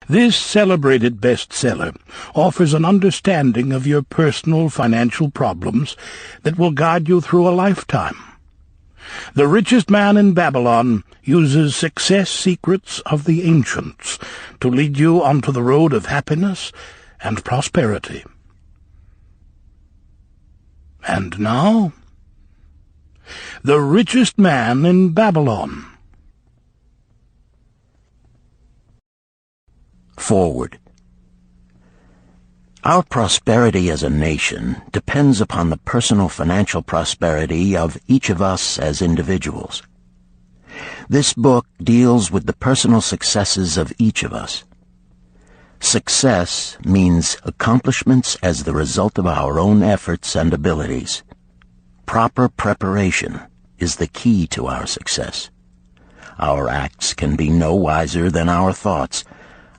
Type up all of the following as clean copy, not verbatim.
This celebrated bestseller offers an understanding of your personal financial problems that will guide you through a lifetime. The Richest Man in Babylon uses success secrets of the ancients to lead you onto the road of happiness and prosperity. And now, The Richest Man in Babylon. Forward. Our prosperity as a nation depends upon the personal financial prosperity of each of us as individuals. This book deals with the personal successes of each of us. Success means accomplishments as the result of our own efforts and abilities. Proper preparation is the key to our success. Our acts can be no wiser than our thoughts.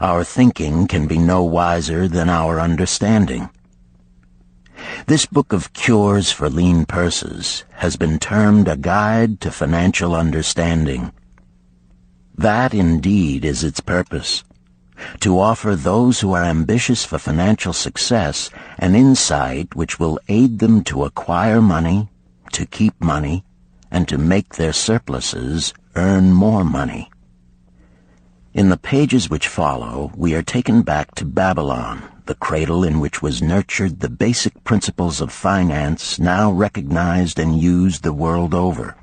Our thinking can be no wiser than our understanding. This book of cures for lean purses has been termed a guide to financial understanding. That indeed is its purpose, to offer those who are ambitious for financial success an insight which will aid them to acquire money, to keep money, and to make their surpluses earn more money. In the pages which follow, we are taken back to Babylon, the cradle in which was nurtured the basic principles of finance now recognized and used the world over.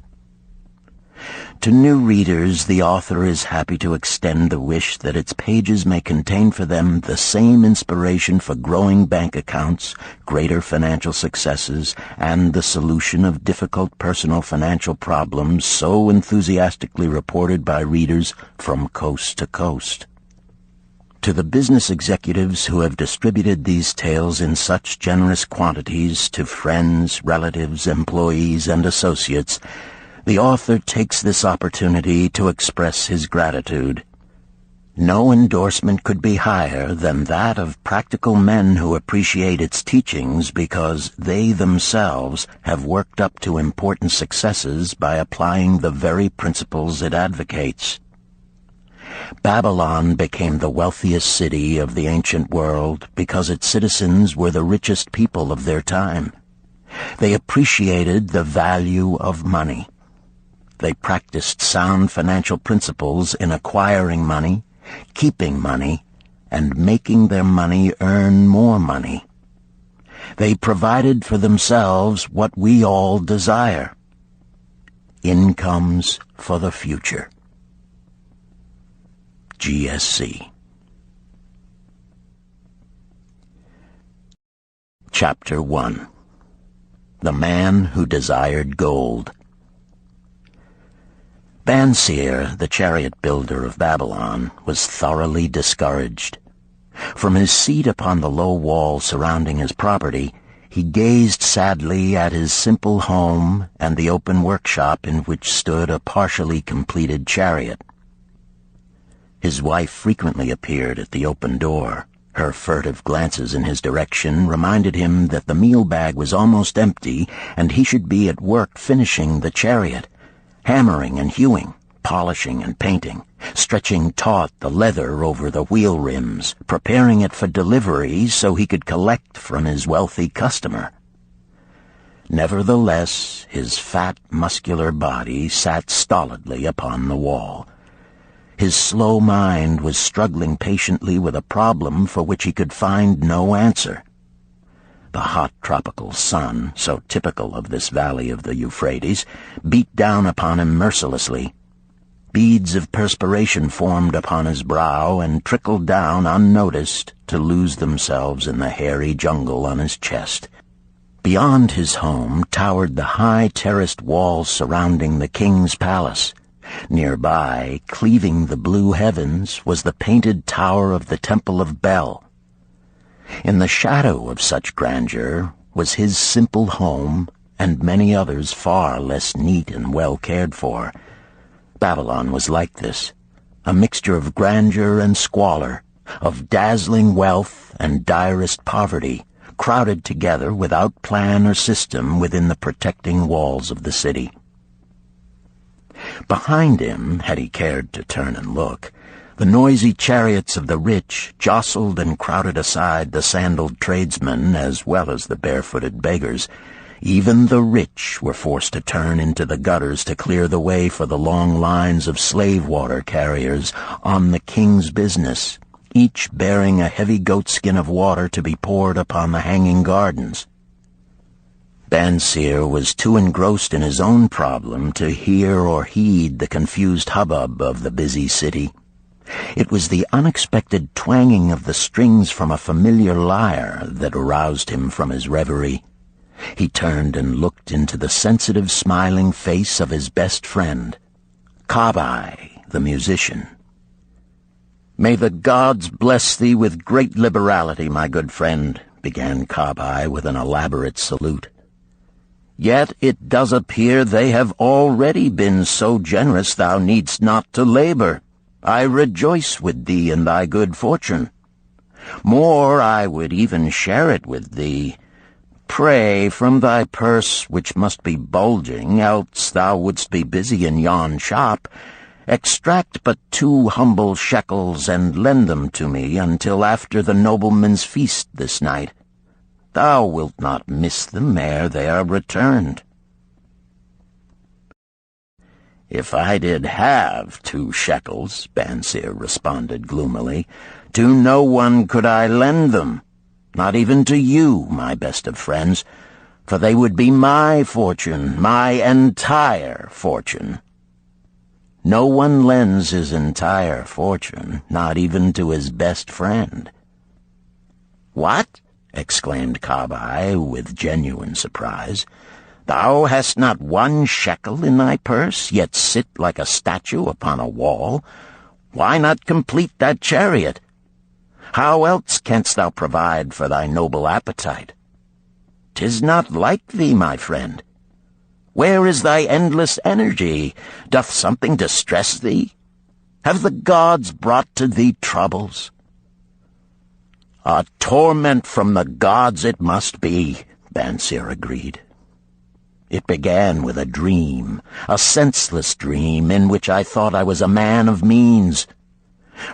To new readers, the author is happy to extend the wish that its pages may contain for them the same inspiration for growing bank accounts, greater financial successes, and the solution of difficult personal financial problems so enthusiastically reported by readers from coast to coast. To the business executives who have distributed these tales in such generous quantities to friends, relatives, employees, and associates, the author takes this opportunity to express his gratitude. No endorsement could be higher than that of practical men who appreciate its teachings because they themselves have worked up to important successes by applying the very principles it advocates. Babylon became the wealthiest city of the ancient world because its citizens were the richest people of their time. They appreciated the value of money. They practiced sound financial principles in acquiring money, keeping money, and making their money earn more money. They provided for themselves what we all desire: incomes for the future. GSC. Chapter 1. The Man Who Desired Gold. Banseer, the chariot builder of Babylon, was thoroughly discouraged. From his seat upon the low wall surrounding his property, he gazed sadly at his simple home and the open workshop in which stood a partially completed chariot. His wife frequently appeared at the open door. Her furtive glances in his direction reminded him that the meal bag was almost empty and he should be at work finishing the chariot, hammering and hewing, polishing and painting, stretching taut the leather over the wheel rims, preparing it for delivery so he could collect from his wealthy customer. Nevertheless, his fat, muscular body sat stolidly upon the wall. His slow mind was struggling patiently with a problem for which he could find no answer. The hot tropical sun, so typical of this valley of the Euphrates, beat down upon him mercilessly. Beads of perspiration formed upon his brow and trickled down unnoticed to lose themselves in the hairy jungle on his chest. Beyond his home towered the high terraced walls surrounding the king's palace. Nearby, cleaving the blue heavens, was the painted tower of the Temple of Bel. In the shadow of such grandeur was his simple home and many others far less neat and well cared for. Babylon was like this, a mixture of grandeur and squalor, of dazzling wealth and direst poverty, crowded together without plan or system within the protecting walls of the city. Behind him, had he cared to turn and look, The noisy chariots of the rich jostled and crowded aside the sandaled tradesmen as well as the barefooted beggars. Even the rich were forced to turn into the gutters to clear the way for the long lines of slave water carriers on the king's business, each bearing a heavy goatskin of water to be poured upon the hanging gardens. Bansir was too engrossed in his own problem to hear or heed the confused hubbub of the busy city. It was the unexpected twanging of the strings from a familiar lyre that aroused him from his reverie. He turned and looked into the sensitive, smiling face of his best friend, Kabai, the musician. "May the gods bless thee with great liberality, my good friend," began Kabai with an elaborate salute. "Yet it does appear they have already been so generous thou needst not to labor. I rejoice with thee in thy good fortune. More, I would even share it with thee. Pray, from thy purse, which must be bulging, else thou wouldst be busy in yon shop, extract but 2 humble shekels and lend them to me until after the nobleman's feast this night. Thou wilt not miss them ere they are returned." "If I did have 2 shekels," Bansir responded gloomily, "to no one could I lend them. Not even to you, my best of friends, for they would be my fortune, my entire fortune." No one lends his entire fortune, not even to his best friend. "What?" exclaimed Kabai with genuine surprise. "Thou hast not 1 shekel in thy purse, yet sit like a statue upon a wall? Why not complete that chariot? How else canst thou provide for thy noble appetite? 'Tis not like thee, my friend. Where is thy endless energy? Doth something distress thee? Have the gods brought to thee troubles?" "A torment from the gods it must be," Bansir agreed. "It began with a dream, a senseless dream in which I thought I was a man of means.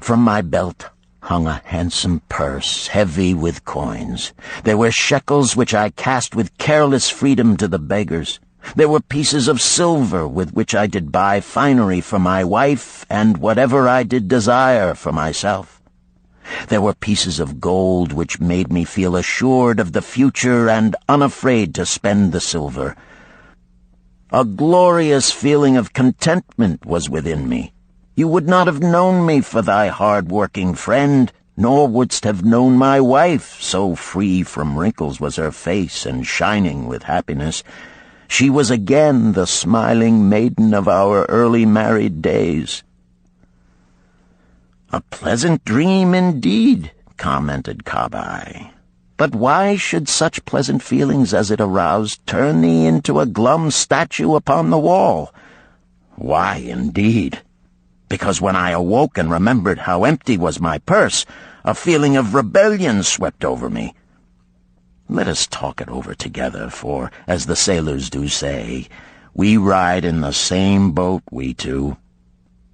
From my belt hung a handsome purse, heavy with coins. There were shekels which I cast with careless freedom to the beggars. There were pieces of silver with which I did buy finery for my wife and whatever I did desire for myself. There were pieces of gold which made me feel assured of the future and unafraid to spend the silver. A glorious feeling of contentment was within me. You would not have known me for thy hard-working friend, nor wouldst have known my wife, so free from wrinkles was her face and shining with happiness. She was again the smiling maiden of our early married days." "A pleasant dream indeed," commented Kabai. "But why should such pleasant feelings as it aroused turn thee into a glum statue upon the wall?" "Why, indeed? Because when I awoke and remembered how empty was my purse, a feeling of rebellion swept over me. Let us talk it over together, for, as the sailors do say, we ride in the same boat, we two.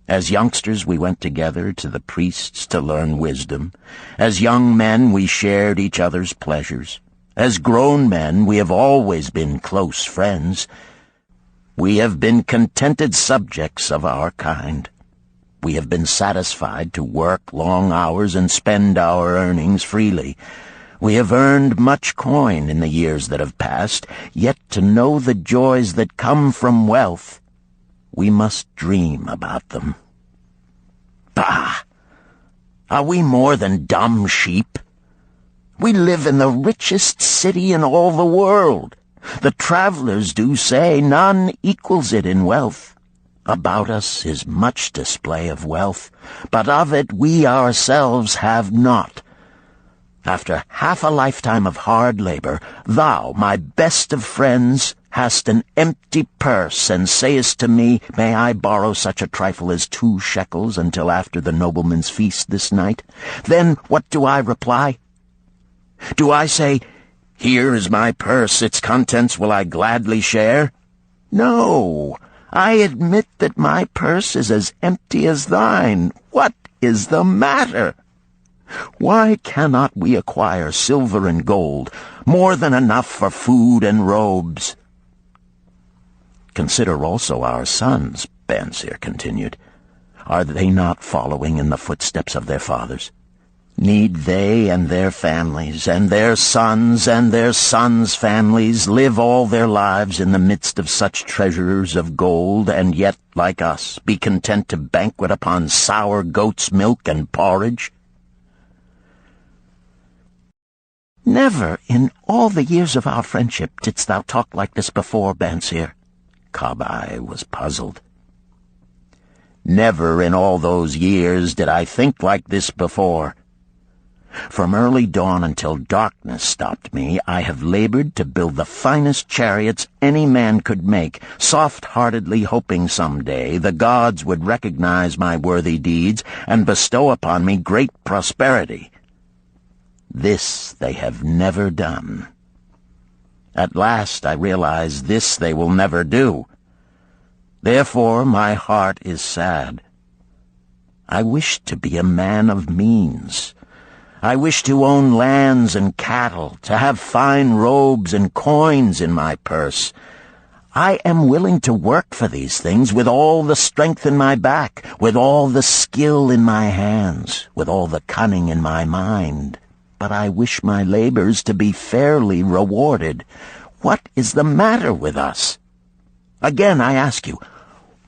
As youngsters we went together to the priests to learn wisdom. As young men we shared each other's pleasures. As grown men we have always been close friends. We have been contented subjects of our kind. We have been satisfied to work long hours and spend our earnings freely. We have earned much coin in the years that have passed, yet to know the joys that come from wealth, we must dream about them. Bah! Are we more than dumb sheep? We live in the richest city in all the world. The travelers do say none equals it in wealth. About us is much display of wealth, but of it we ourselves have not. After half a lifetime of hard labor, thou, my best of friends, hast an empty purse, and sayest to me, may I borrow such a trifle as 2 shekels until after the nobleman's feast this night? Then what do I reply? Do I say, here is my purse, its contents will I gladly share? No, I admit that my purse is as empty as thine. What is the matter? Why cannot we acquire silver and gold, more than enough for food and robes? Consider also our sons, Bansir continued. Are they not following in the footsteps of their fathers? Need they and their families, and their sons' families, live all their lives in the midst of such treasures of gold, and yet, like us, be content to banquet upon sour goat's milk and porridge? Never in all the years of our friendship didst thou talk like this before, Bansir. Kabai was puzzled. Never in all those years did I think like this before. From early dawn until darkness stopped me, I have labored to build the finest chariots any man could make, soft-heartedly hoping some day the gods would recognize my worthy deeds and bestow upon me great prosperity. This they have never done. At last I realize this they will never do. Therefore my heart is sad. I wish to be a man of means. I wish to own lands and cattle, to have fine robes and coins in my purse. I am willing to work for these things with all the strength in my back, with all the skill in my hands, with all the cunning in my mind. But I wish my labors to be fairly rewarded. What is the matter with us? Again, I ask you,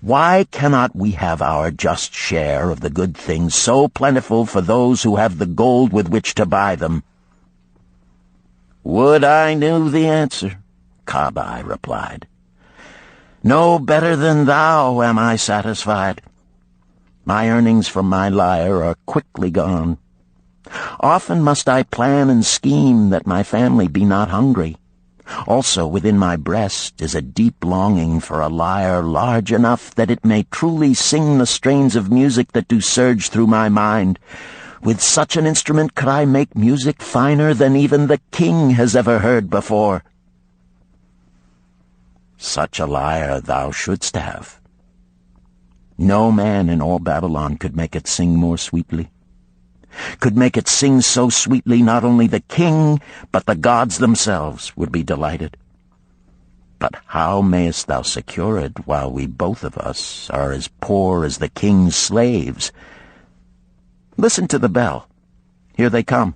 why cannot we have our just share of the good things so plentiful for those who have the gold with which to buy them? Would I knew the answer, Kabai replied. No better than thou am I satisfied. My earnings from my lyre are quickly gone. Often must I plan and scheme that my family be not hungry. Also within my breast is a deep longing for a lyre large enough that it may truly sing the strains of music that do surge through my mind. With such an instrument could I make music finer than even the king has ever heard before. Such a lyre thou shouldst have. No man in all Babylon could make it sing more sweetly. Could make it sing so sweetly not only the king, but the gods themselves would be delighted. But how mayest thou secure it while we both of us are as poor as the king's slaves? Listen to the bell. Here they come.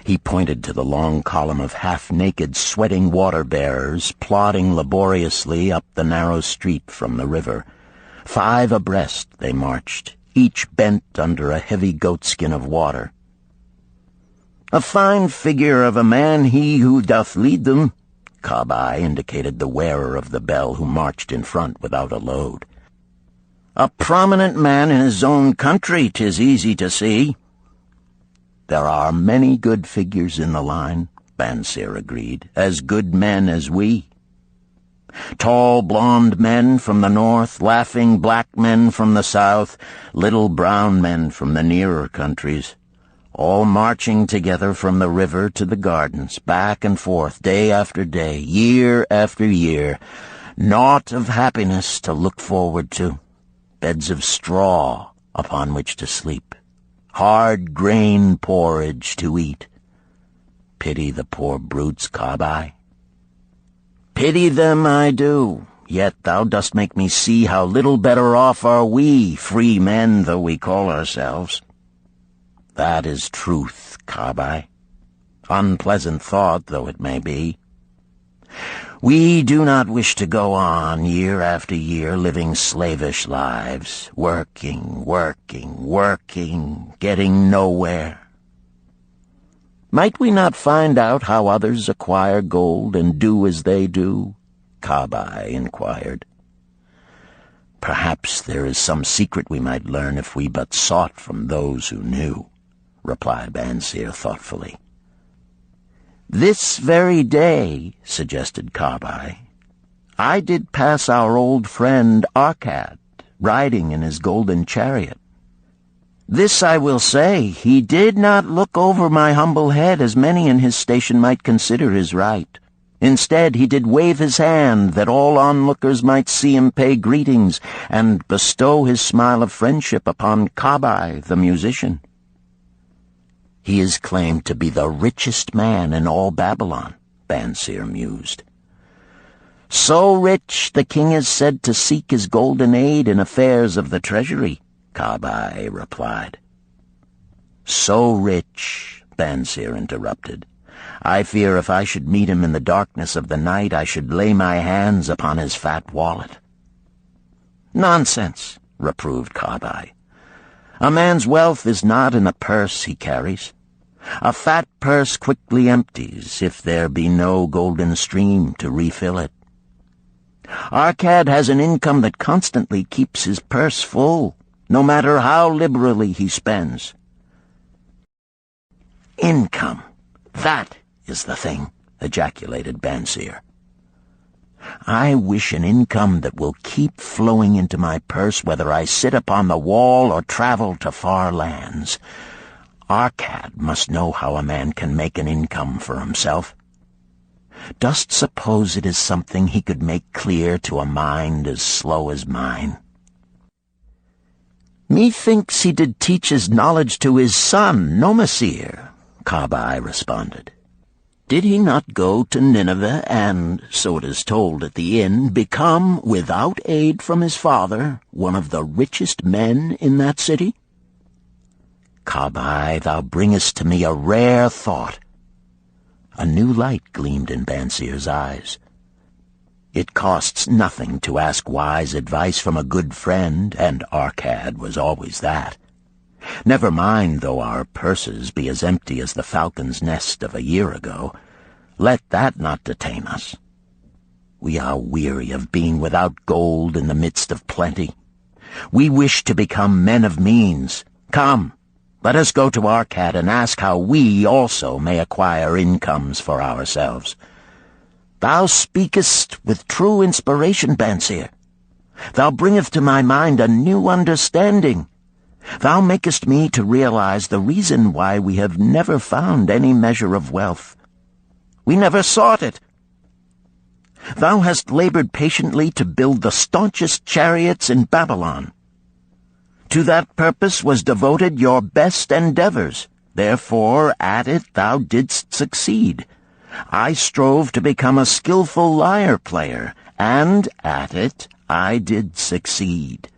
He pointed to the long column of half-naked, sweating water-bearers plodding laboriously up the narrow street from the river. 5 abreast they marched, each bent under a heavy goatskin of water. A fine figure of a man he who doth lead them, Kabai indicated the wearer of the bell who marched in front without a load. A prominent man in his own country, 'tis easy to see. There are many good figures in the line, Bansir agreed, as good men as we. Tall blond men from the north, laughing black men from the south, little brown men from the nearer countries, all marching together from the river to the gardens, back and forth, day after day, year after year, naught of happiness to look forward to, beds of straw upon which to sleep, hard grain porridge to eat. Pity the poor brutes, Kabai. Pity them I do, yet thou dost make me see how little better off are we, free men though we call ourselves. That is truth, Kabai, unpleasant thought though it may be. We do not wish to go on year after year living slavish lives, working, getting nowhere. Might we not find out how others acquire gold and do as they do? Kabai inquired. Perhaps there is some secret we might learn if we but sought from those who knew, replied Bansir thoughtfully. This very day, suggested Kabai, I did pass our old friend Arkad, riding in his golden chariot. This I will say, he did not look over my humble head as many in his station might consider his right. Instead, he did wave his hand that all onlookers might see him pay greetings and bestow his smile of friendship upon Kabai, the musician. He is claimed to be the richest man in all Babylon, Bansir mused. So rich, the king is said to seek his golden aid in affairs of the treasury, Kabai replied. So rich, Bansir interrupted. I fear if I should meet him in the darkness of the night, I should lay my hands upon his fat wallet. Nonsense, reproved Kabai. A man's wealth is not in the purse he carries. A fat purse quickly empties if there be no golden stream to refill it. Arkad has an income that constantly keeps his purse full, no matter how liberally he spends. Income, that is the thing, ejaculated Bansir. I wish an income that will keep flowing into my purse whether I sit upon the wall or travel to far lands. Arkad must know how a man can make an income for himself. Dost suppose it is something he could make clear to a mind as slow as mine? Methinks he did teach his knowledge to his son, Nomasir, Kabai responded. Did he not go to Nineveh and, so it is told at the inn, become, without aid from his father, one of the richest men in that city? Kabai, thou bringest to me a rare thought. A new light gleamed in Bansir's eyes. It costs nothing to ask wise advice from a good friend, and Arkad was always that. Never mind though our purses be as empty as the falcon's nest of a year ago. Let that not detain us. We are weary of being without gold in the midst of plenty. We wish to become men of means. Come, let us go to Arkad and ask how we also may acquire incomes for ourselves. Thou speakest with true inspiration, Bansir. Thou bringest to my mind a new understanding. Thou makest me to realize the reason why we have never found any measure of wealth. We never sought it. Thou hast labored patiently to build the staunchest chariots in Babylon. To that purpose was devoted your best endeavors. Therefore, at it thou didst succeed. I strove to become a skillful lyre player, and at it I did succeed.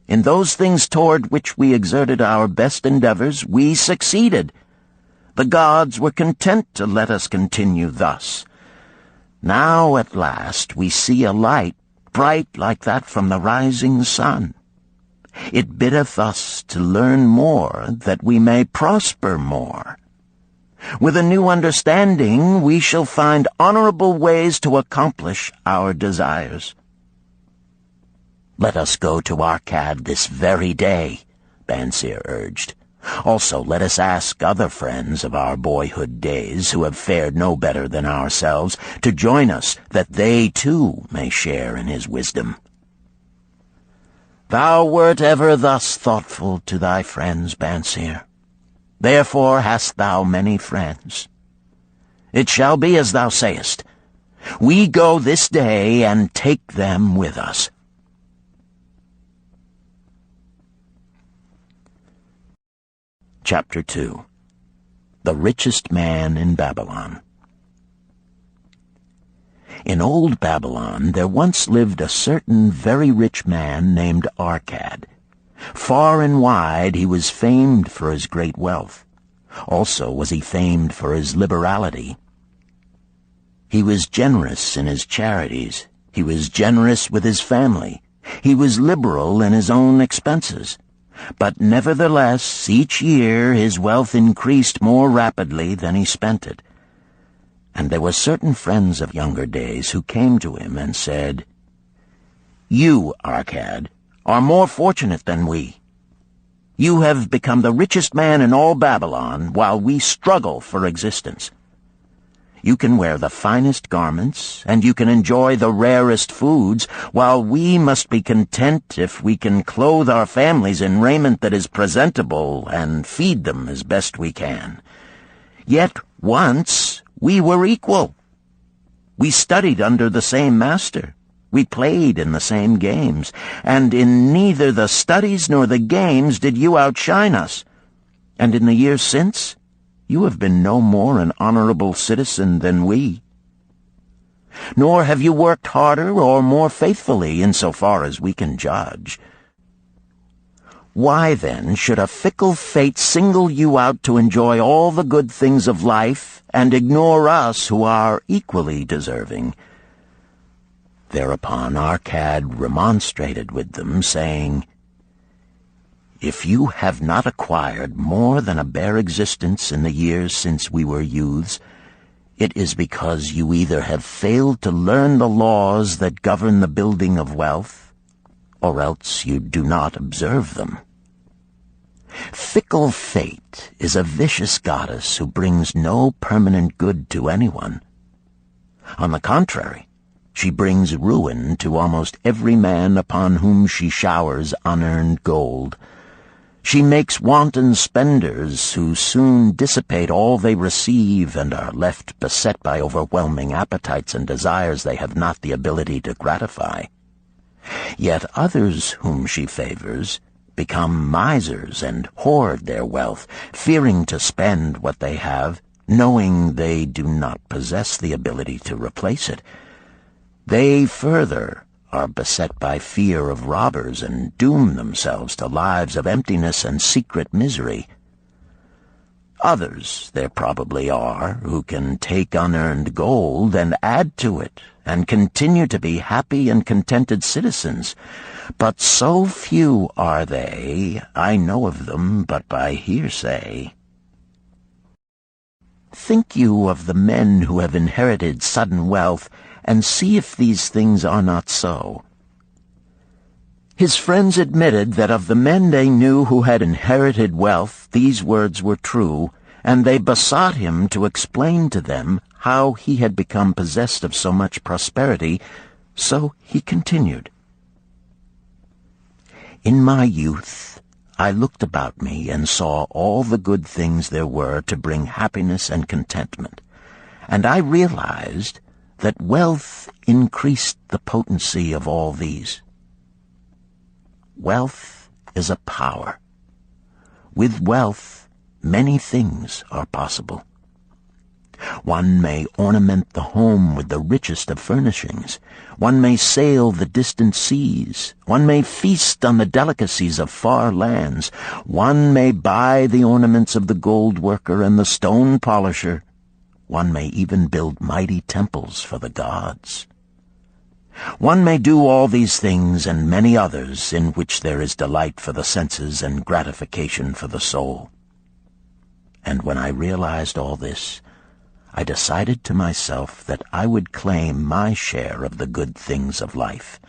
In those things toward which we exerted our best endeavors, we succeeded. The gods were content to let us continue thus. Now at last we see a light, bright like that from the rising sun. It biddeth us to learn more, that we may prosper more. With a new understanding, we shall find honorable ways to accomplish our desires. Let us go to Arkad this very day, Bansir urged. Also, let us ask other friends of our boyhood days who have fared no better than ourselves to join us, that they too may share in his wisdom. Thou wert ever thus thoughtful to thy friends, Bansir. Therefore hast thou many friends. It shall be as thou sayest. We go this day and take them with us. Chapter 2. The Richest Man in Babylon. In old Babylon there once lived a certain very rich man named Arkad. Far and wide he was famed for his great wealth. Also was he famed for his liberality. He was generous in his charities. He was generous with his family. He was liberal in his own expenses. But nevertheless, each year his wealth increased more rapidly than he spent it. And there were certain friends of younger days who came to him and said, You, Arkad, are more fortunate than we. You have become the richest man in all Babylon, while we struggle for existence. You can wear the finest garments, and you can enjoy the rarest foods, while we must be content if we can clothe our families in raiment that is presentable and feed them as best we can. Yet once we were equal. We studied under the same master. We played in the same games, and in neither the studies nor the games did you outshine us. And in the years since, you have been no more an honorable citizen than we. Nor have you worked harder or more faithfully in so far as we can judge. Why, then, should a fickle fate single you out to enjoy all the good things of life and ignore us who are equally deserving? Thereupon Arkad remonstrated with them, saying, If you have not acquired more than a bare existence in the years since we were youths, it is because you either have failed to learn the laws that govern the building of wealth, or else you do not observe them. Fickle fate is a vicious goddess who brings no permanent good to anyone. On the contrary, she brings ruin to almost every man upon whom she showers unearned gold. She makes wanton spenders who soon dissipate all they receive and are left beset by overwhelming appetites and desires they have not the ability to gratify. Yet others whom she favors become misers and hoard their wealth, fearing to spend what they have, knowing they do not possess the ability to replace it. They further are beset by fear of robbers and doom themselves to lives of emptiness and secret misery. Others there probably are who can take unearned gold and add to it and continue to be happy and contented citizens, but so few are they, I know of them but by hearsay. Think you of the men who have inherited sudden wealth, and see if these things are not so. His friends admitted that of the men they knew who had inherited wealth, these words were true, and they besought him to explain to them how he had become possessed of so much prosperity, so he continued. In my youth, I looked about me and saw all the good things there were to bring happiness and contentment, and I realized that wealth increased the potency of all these. Wealth is a power. With wealth, many things are possible. One may ornament the home with the richest of furnishings. One may sail the distant seas. One may feast on the delicacies of far lands. One may buy the ornaments of the gold worker and the stone polisher. One may even build mighty temples for the gods. One may do all these things and many others in which there is delight for the senses and gratification for the soul. And when I realized all this, I decided to myself that I would claim my share of the good things of life.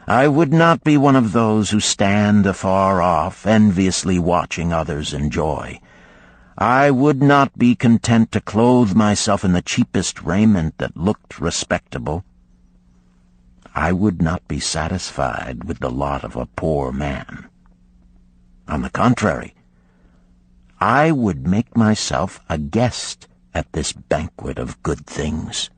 I would not be one of those who stand afar off, enviously watching others enjoy. I would not be content to clothe myself in the cheapest raiment that looked respectable. I would not be satisfied with the lot of a poor man. On the contrary, I would make myself a guest at this banquet of good things.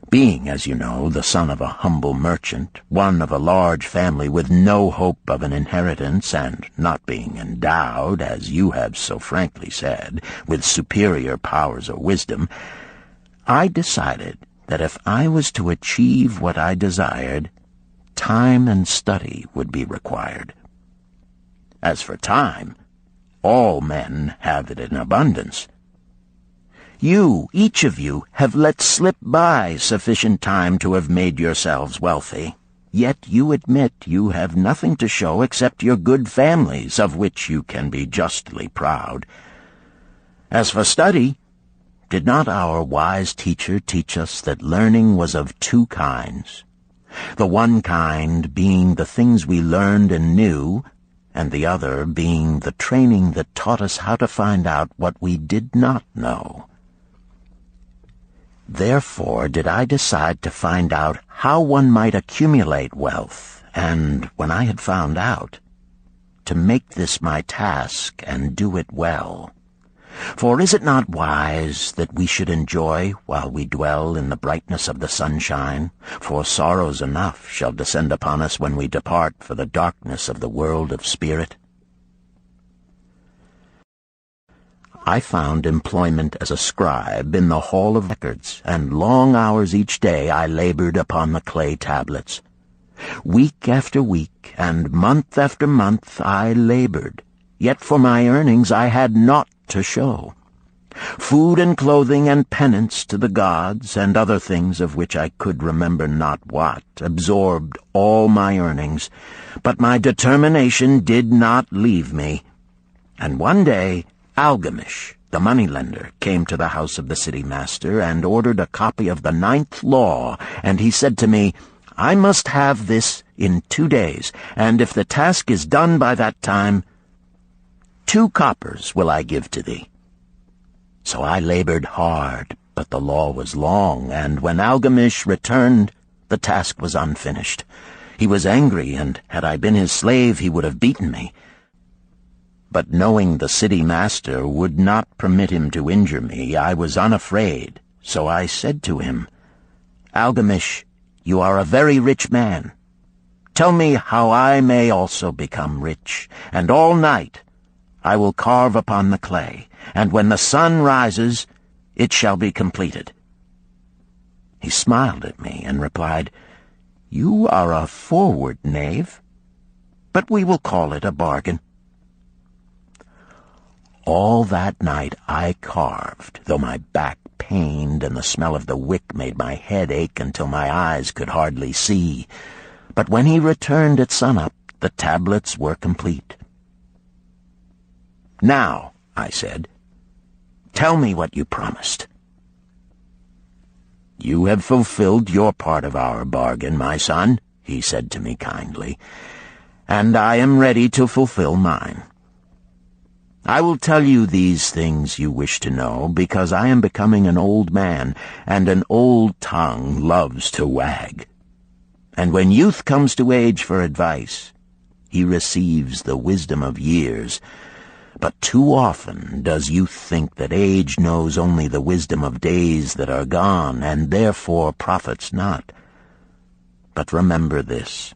Being, as you know, the son of a humble merchant, one of a large family with no hope of an inheritance, and not being endowed, as you have so frankly said, with superior powers or wisdom, I decided that if I was to achieve what I desired, time and study would be required. As for time, all men have it in abundance. You, each of you, have let slip by sufficient time to have made yourselves wealthy. Yet you admit you have nothing to show except your good families, of which you can be justly proud. As for study, did not our wise teacher teach us that learning was of two kinds? The one kind being the things we learned and knew, and the other being the training that taught us how to find out what we did not know. Therefore did I decide to find out how one might accumulate wealth, and, when I had found out, to make this my task and do it well. For is it not wise that we should enjoy while we dwell in the brightness of the sunshine? For sorrows enough shall descend upon us when we depart for the darkness of the world of spirit. I found employment as a scribe in the hall of records, and long hours each day I labored upon the clay tablets. Week after week, and month after month I labored, yet for my earnings I had naught to show. Food and clothing and penance to the gods, and other things of which I could remember not what, absorbed all my earnings, but my determination did not leave me. And one day Algamish, the moneylender, came to the house of the city master and ordered a copy of the 9th law, and he said to me, I must have this in 2 days, and if the task is done by that time, 2 coppers will I give to thee. So I labored hard, but the law was long, and when Algamish returned, the task was unfinished. He was angry, and had I been his slave, he would have beaten me. But knowing the city master would not permit him to injure me, I was unafraid, so I said to him, Algamish, you are a very rich man. Tell me how I may also become rich, and all night I will carve upon the clay, and when the sun rises, it shall be completed. He smiled at me and replied, You are a forward knave, but we will call it a bargain. All that night I carved, though my back pained and the smell of the wick made my head ache until my eyes could hardly see. But when he returned at sunup, the tablets were complete. Now, I said, tell me what you promised. You have fulfilled your part of our bargain, my son, he said to me kindly, and I am ready to fulfill mine. I will tell you these things you wish to know, because I am becoming an old man, and an old tongue loves to wag. And when youth comes to age for advice, he receives the wisdom of years. But too often does youth think that age knows only the wisdom of days that are gone, and therefore profits not. But remember this,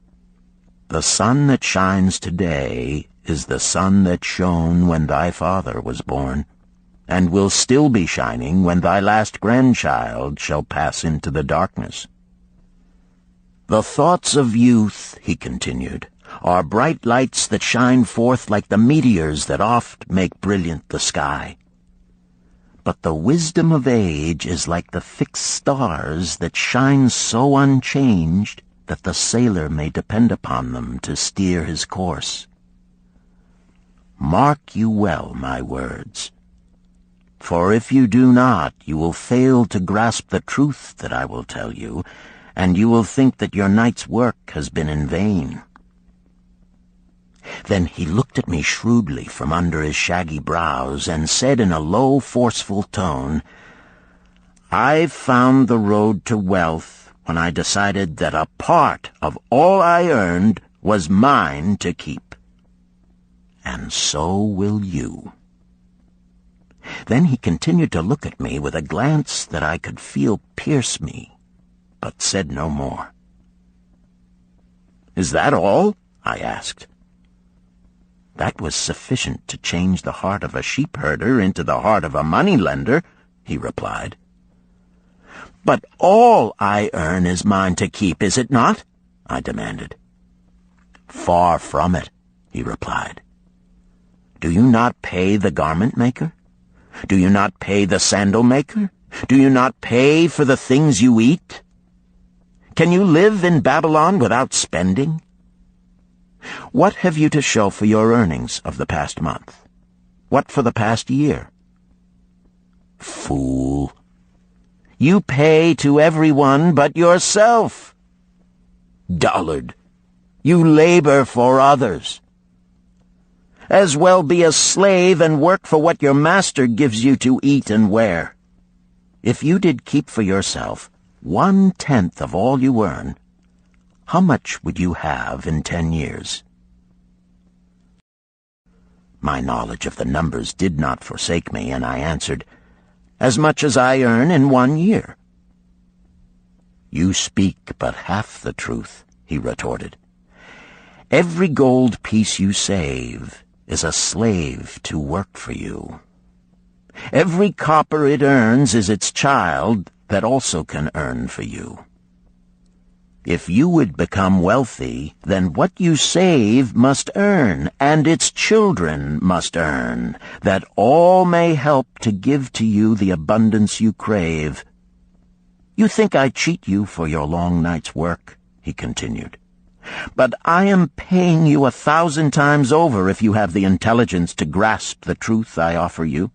the sun that shines today is the sun that shone when thy father was born, and will still be shining when thy last grandchild shall pass into the darkness. The thoughts of youth, he continued, are bright lights that shine forth like the meteors that oft make brilliant the sky. But the wisdom of age is like the fixed stars that shine so unchanged that the sailor may depend upon them to steer his course. Mark you well my words, for if you do not, you will fail to grasp the truth that I will tell you, and you will think that your night's work has been in vain. Then he looked at me shrewdly from under his shaggy brows and said in a low, forceful tone, I've found the road to wealth when I decided that a part of all I earned was mine to keep. And so will you. Then he continued to look at me with a glance that I could feel pierce me, but said no more. Is that all? I asked. That was sufficient to change the heart of a sheep-herder into the heart of a money-lender, he replied. But all I earn is mine to keep, is it not? I demanded. Far from it, he replied. Do you not pay the garment maker? Do you not pay the sandal maker? Do you not pay for the things you eat? Can you live in Babylon without spending? What have you to show for your earnings of the past month? What for the past year? Fool! You pay to everyone but yourself. Dullard! You labor for others. As well be a slave and work for what your master gives you to eat and wear. If you did keep for yourself 1/10 of all you earn, how much would you have in 10 years? My knowledge of the numbers did not forsake me, and I answered, "As much as I earn in 1 year." "You speak but half the truth," he retorted. "Every gold piece you save is a slave to work for you. Every copper it earns is its child that also can earn for you. If you would become wealthy, then what you save must earn, and its children must earn, that all may help to give to you the abundance you crave. You think I cheat you for your long night's work," he continued, "but I am paying you 1,000 times over if you have the intelligence to grasp the truth I offer you.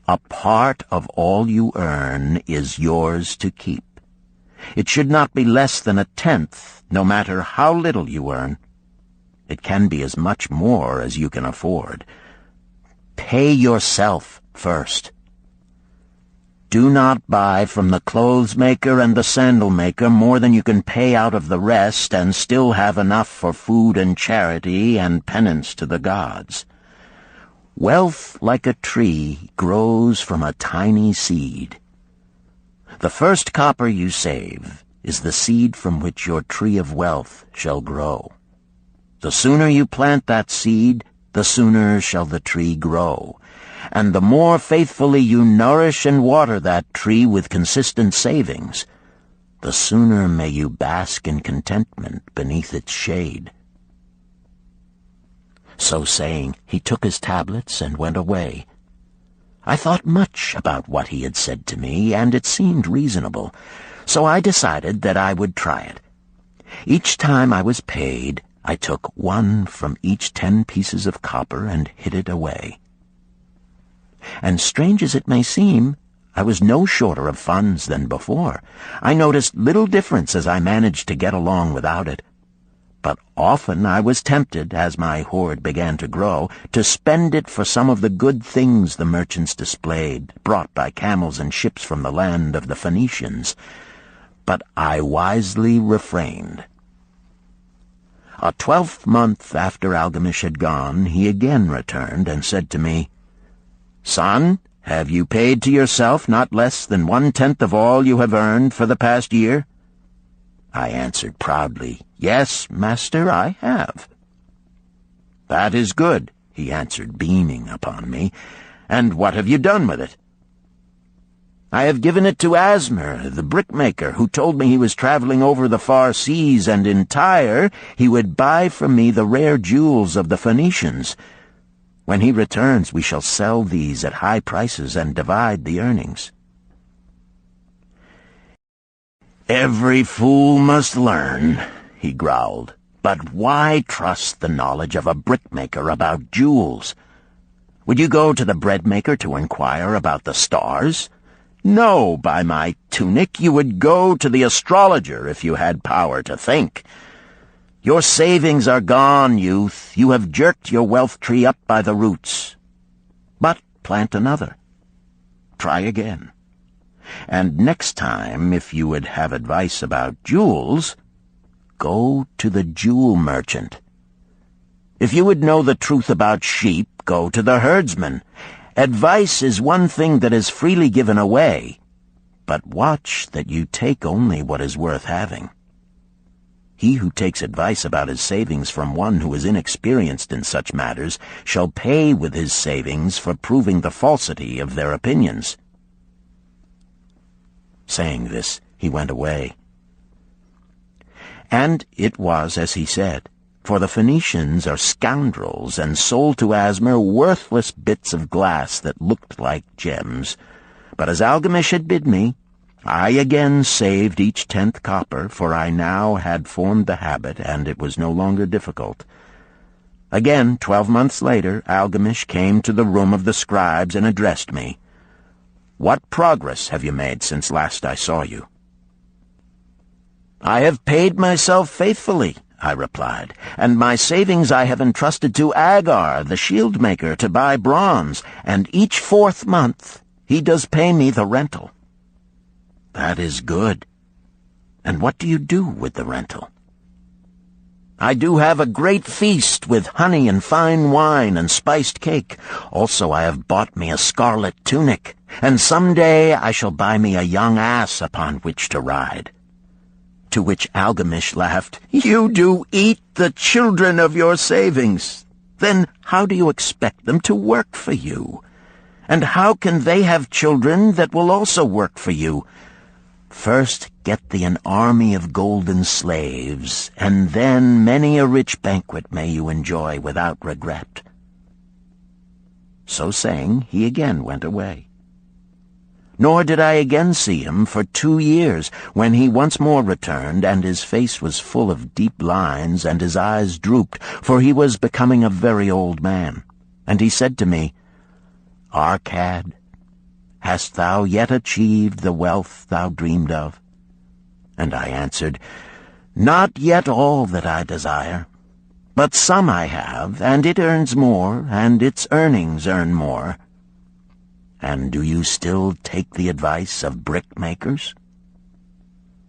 A part of all you earn is yours to keep. It should not be less than 1/10, no matter how little you earn. It can be as much more as you can afford. Pay yourself first. Do not buy from the clothes maker and the sandal maker more than you can pay out of the rest and still have enough for food and charity and penance to the gods. Wealth, like a tree, grows from a tiny seed. The first copper you save is the seed from which your tree of wealth shall grow. The sooner you plant that seed, the sooner shall the tree grow. And the more faithfully you nourish and water that tree with consistent savings, the sooner may you bask in contentment beneath its shade." So saying, he took his tablets and went away. I thought much about what he had said to me, and it seemed reasonable, so I decided that I would try it. Each time I was paid, I took 1 from each 10 pieces of copper and hid it away. And strange as it may seem, I was no shorter of funds than before. I noticed little difference as I managed to get along without it. But often I was tempted, as my hoard began to grow, to spend it for some of the good things the merchants displayed, brought by camels and ships from the land of the Phoenicians. But I wisely refrained. A 12th month after Algamish had gone, he again returned and said to me, "Son, have you paid to yourself not less than 1/10 of all you have earned for the past year?" I answered proudly, "Yes, master, I have." "That is good," he answered, beaming upon me. "And what have you done with it?" "I have given it to Asmer, the brickmaker, who told me he was traveling over the far seas, and in Tyre he would buy from me the rare jewels of the Phoenicians. When he returns, we shall sell these at high prices and divide the earnings." "Every fool must learn," he growled. "But why trust the knowledge of a brickmaker about jewels? Would you go to the breadmaker to inquire about the stars? No, by my tunic, you would go to the astrologer if you had power to think. Your savings are gone, youth. You have jerked your wealth tree up by the roots. But plant another. Try again. And next time, if you would have advice about jewels, go to the jewel merchant. If you would know the truth about sheep, go to the herdsman. Advice is one thing that is freely given away, but watch that you take only what is worth having. He who takes advice about his savings from one who is inexperienced in such matters shall pay with his savings for proving the falsity of their opinions." Saying this, he went away. And it was as he said, for the Phoenicians are scoundrels and sold to Asmer worthless bits of glass that looked like gems. But as Algamish had bid me, I again saved each 10th copper, for I now had formed the habit, and it was no longer difficult. Again, 12 months later, Algamish came to the room of the scribes and addressed me. "What progress have you made since last I saw you?" "I have paid myself faithfully," I replied, "and my savings I have entrusted to Agar, the shield-maker, to buy bronze, and each 4th month he does pay me the rental." "That is good. And what do you do with the rental?" I do have a great feast with honey and fine wine and spiced cake. Also I have bought me a scarlet tunic, and some day I shall buy me a young ass upon which to ride." To which Algamish laughed, "You do eat the children of your savings. Then how do you expect them to work for you? And how can they have children that will also work for you? First get thee an army of golden slaves, and then many a rich banquet may you enjoy without regret." So saying, he again went away. Nor did I again see him for 2 years, when he once more returned, and his face was full of deep lines, and his eyes drooped, for he was becoming a very old man. And he said to me, "Arkad, hast thou yet achieved the wealth thou dreamed of?" And I answered, "Not yet all that I desire, but some I have, and it earns more, and its earnings earn more." "And do you still take the advice of brickmakers?"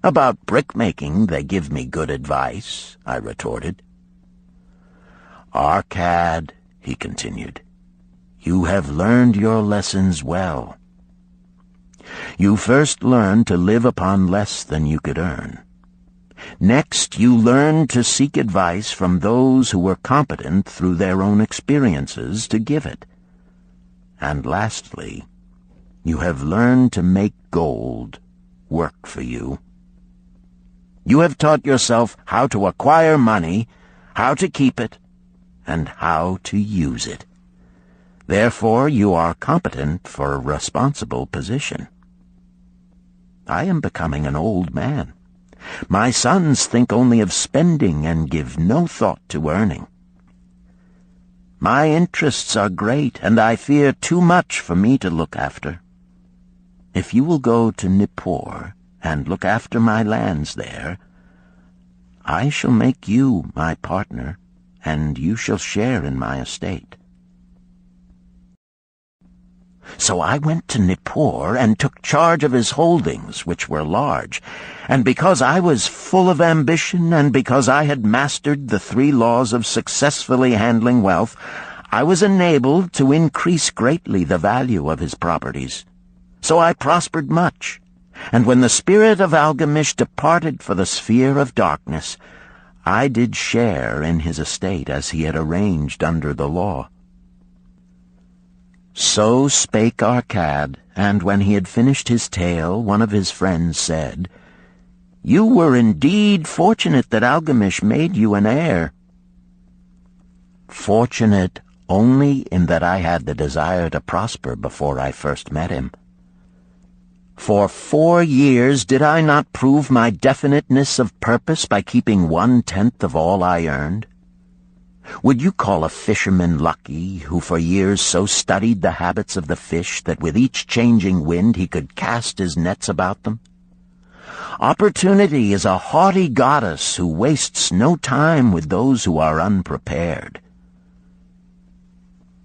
"About brickmaking they give me good advice," I retorted. "Arkad," he continued, "you have learned your lessons well. You first learned to live upon less than you could earn. Next, you learned to seek advice from those who were competent through their own experiences to give it. And lastly, you have learned to make gold work for you. You have taught yourself how to acquire money, how to keep it, and how to use it. Therefore, you are competent for a responsible position. I am becoming an old man. My sons think only of spending and give no thought to earning. My interests are great, and I fear too much for me to look after. If you will go to Nippur and look after my lands there, I shall make you my partner, and you shall share in my estate." So I went to Nippur and took charge of his holdings, which were large, and because I was full of ambition and because I had mastered the 3 laws of successfully handling wealth, I was enabled to increase greatly the value of his properties. So I prospered much, and when the spirit of Algamish departed for the sphere of darkness, I did share in his estate as he had arranged under the law. So spake Arkad, and when he had finished his tale, one of his friends said, "You were indeed fortunate that Algamish made you an heir." "Fortunate only in that I had the desire to prosper before I first met him. For 4 years did I not prove my definiteness of purpose by keeping 1/10 of all I earned? Would you call a fisherman lucky who for years so studied the habits of the fish that with each changing wind he could cast his nets about them? Opportunity is a haughty goddess who wastes no time with those who are unprepared.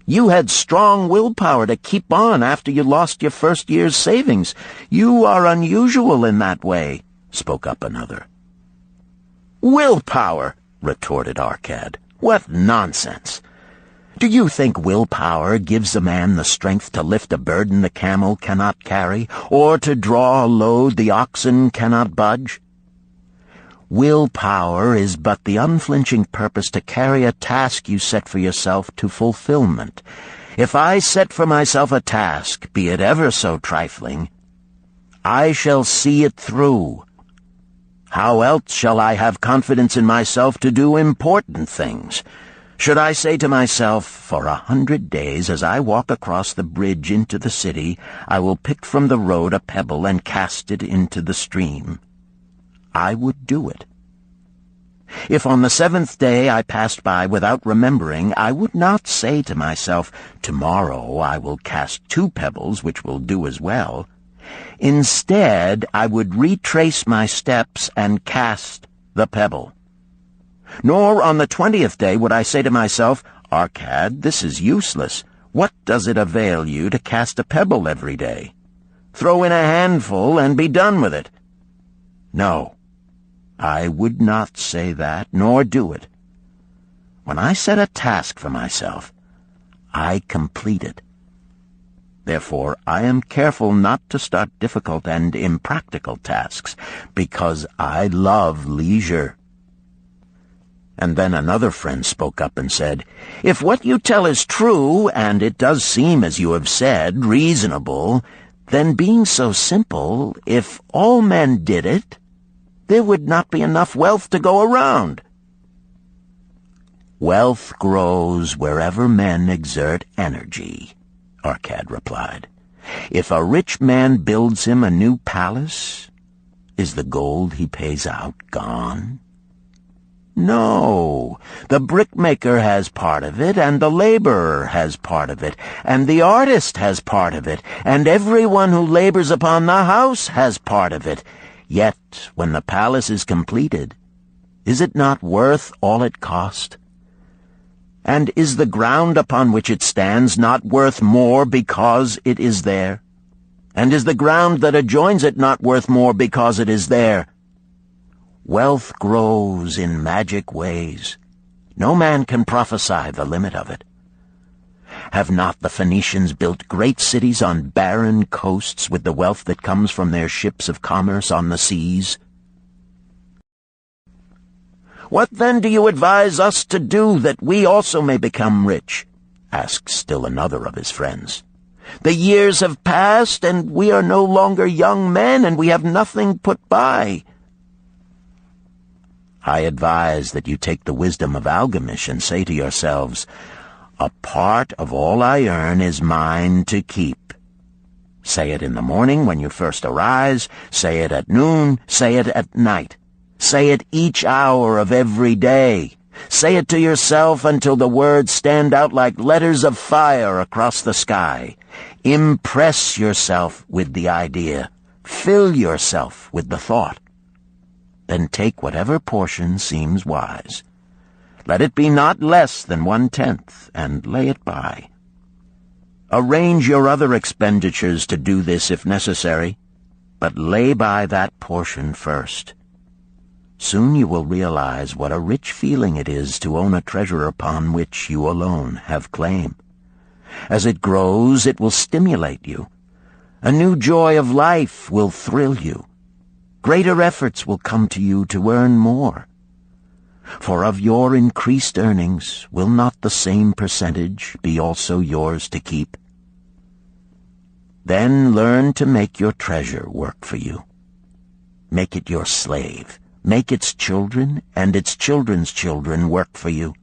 You had strong willpower to keep on after you lost your first year's savings. You are unusual in that way," spoke up another. "Willpower," retorted Arkad. "What nonsense! Do you think willpower gives a man the strength to lift a burden the camel cannot carry, or to draw a load the oxen cannot budge? Willpower is but the unflinching purpose to carry a task you set for yourself to fulfillment. If I set for myself a task, be it ever so trifling, I shall see it through. How else shall I have confidence in myself to do important things? Should I say to myself, for 100 days as I walk across the bridge into the city, I will pick from the road a pebble and cast it into the stream? I would do it. If on the 7th day I passed by without remembering, I would not say to myself, tomorrow I will cast 2 pebbles which will do as well. Instead, I would retrace my steps and cast the pebble. Nor on the 20th day would I say to myself, Arkad, this is useless. What does it avail you to cast a pebble every day? Throw in a handful and be done with it. No, I would not say that, nor do it, When I set a task for myself, I complete it. Therefore, I am careful not to start difficult and impractical tasks, because I love leisure." And then another friend spoke up and said, "If what you tell is true, and it does seem, as you have said, reasonable, then being so simple, if all men did it, there would not be enough wealth to go around." "Wealth grows wherever men exert energy," Arkad replied. "If a rich man builds him a new palace, is the gold he pays out gone? No, the brickmaker has part of it, and the laborer has part of it, and the artist has part of it, and everyone who labors upon the house has part of it. Yet, when the palace is completed, is it not worth all it cost? And is the ground upon which it stands not worth more because it is there? And is the ground that adjoins it not worth more because it is there? Wealth grows in magic ways. No man can prophesy the limit of it. Have not the Phoenicians built great cities on barren coasts with the wealth that comes from their ships of commerce on the seas? "What then do you advise us to do that we also may become rich?" asked still another of his friends. "The years have passed, and we are no longer young men, and we have nothing put by." "I advise that you take the wisdom of Algamish and say to yourselves, 'A part of all I earn is mine to keep.' Say it in the morning when you first arise, say it at noon, say it at night. Say it each hour of every day. Say it to yourself until the words stand out like letters of fire across the sky. Impress yourself with the idea. Fill yourself with the thought. Then take whatever portion seems wise. Let it be not less than 1/10, and lay it by. Arrange your other expenditures to do this if necessary, but lay by that portion first. Soon you will realize what a rich feeling it is to own a treasure upon which you alone have claim. As it grows, it will stimulate you. A new joy of life will thrill you. Greater efforts will come to you to earn more. For of your increased earnings, will not the same percentage be also yours to keep? Then learn to make your treasure work for you. Make it your slave. Make its children and its children's children work for you.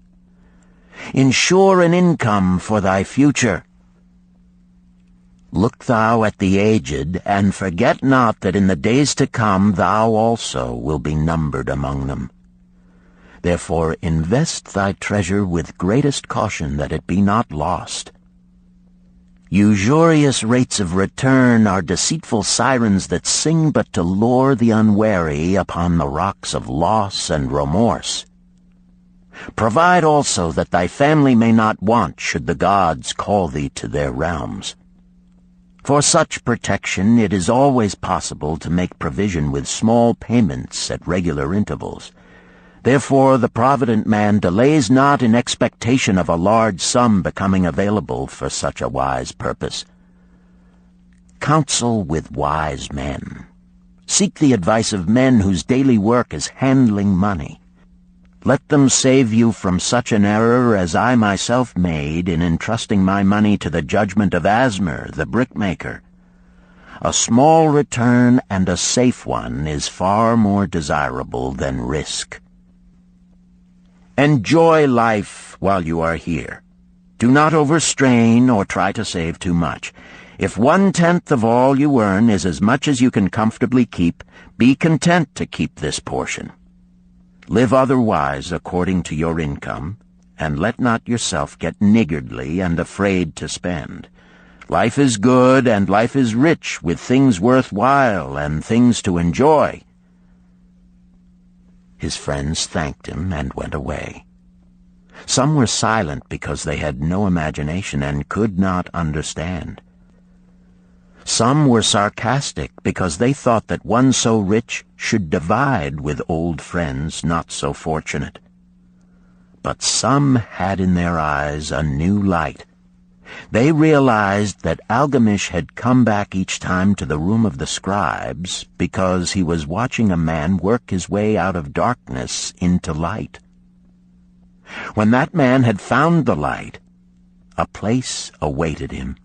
Ensure an income for thy future. Look thou at the aged, and forget not that in the days to come thou also will be numbered among them. Therefore invest thy treasure with greatest caution that it be not lost. Usurious rates of return are deceitful sirens that sing but to lure the unwary upon the rocks of loss and remorse. Provide also that thy family may not want should the gods call thee to their realms. For such protection it is always possible to make provision with small payments at regular intervals. Therefore the provident man delays not in expectation of a large sum becoming available for such a wise purpose. Counsel with wise men. Seek the advice of men whose daily work is handling money. Let them save you from such an error as I myself made in entrusting my money to the judgment of Asmer, the brickmaker. A small return and a safe one is far more desirable than risk. Enjoy life while you are here. Do not overstrain or try to save too much. If 1/10 of all you earn is as much as you can comfortably keep, be content to keep this portion. Live otherwise according to your income, and let not yourself get niggardly and afraid to spend. Life is good and life is rich with things worth while and things to enjoy. His friends thanked him and went away. Some were silent because they had no imagination and could not understand. Some were sarcastic because they thought that one so rich should divide with old friends not so fortunate. But some had in their eyes a new light. They realized that Algamish had come back each time to the room of the scribes because he was watching a man work his way out of darkness into light. When that man had found the light, a place awaited him.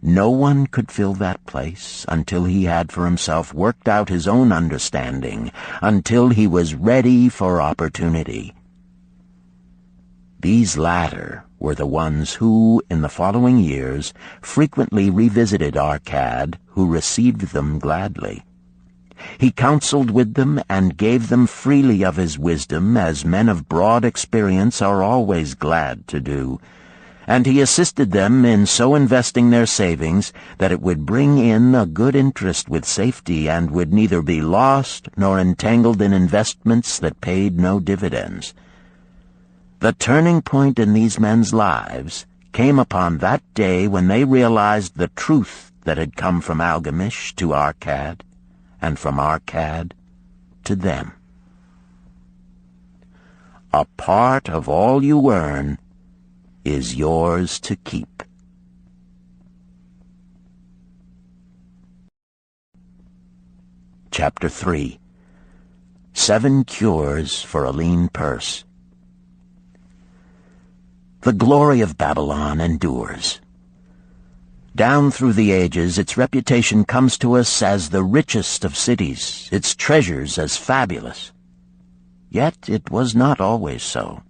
No one could fill that place until he had for himself worked out his own understanding, until he was ready for opportunity. These latter were the ones who, in the following years, frequently revisited Arkad, who received them gladly. He counseled with them and gave them freely of his wisdom, as men of broad experience are always glad to do, and he assisted them in so investing their savings that it would bring in a good interest with safety and would neither be lost nor entangled in investments that paid no dividends. The turning point in these men's lives came upon that day when they realized the truth that had come from Algamish to Arkad, and from Arkad to them. A part of all you earn is yours to keep. Chapter 3. 7 Cures for a Lean Purse. The glory of Babylon endures. Down through the ages, its reputation comes to us as the richest of cities, its treasures as fabulous. Yet it was not always so.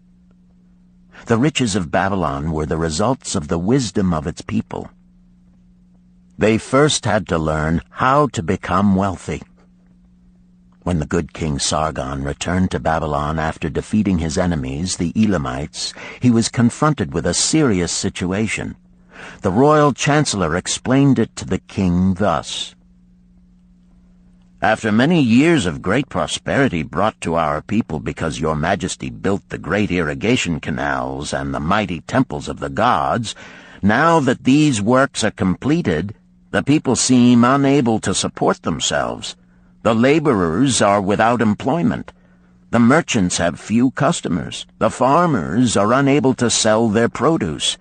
The riches of Babylon were the results of the wisdom of its people. They first had to learn how to become wealthy. When the good King Sargon returned to Babylon after defeating his enemies, the Elamites, he was confronted with a serious situation. The royal chancellor explained it to the king thus: "After many years of great prosperity brought to our people because your majesty built the great irrigation canals and the mighty temples of the gods, now that these works are completed, the people seem unable to support themselves. The laborers are without employment. The merchants have few customers. The farmers are unable to sell their produce.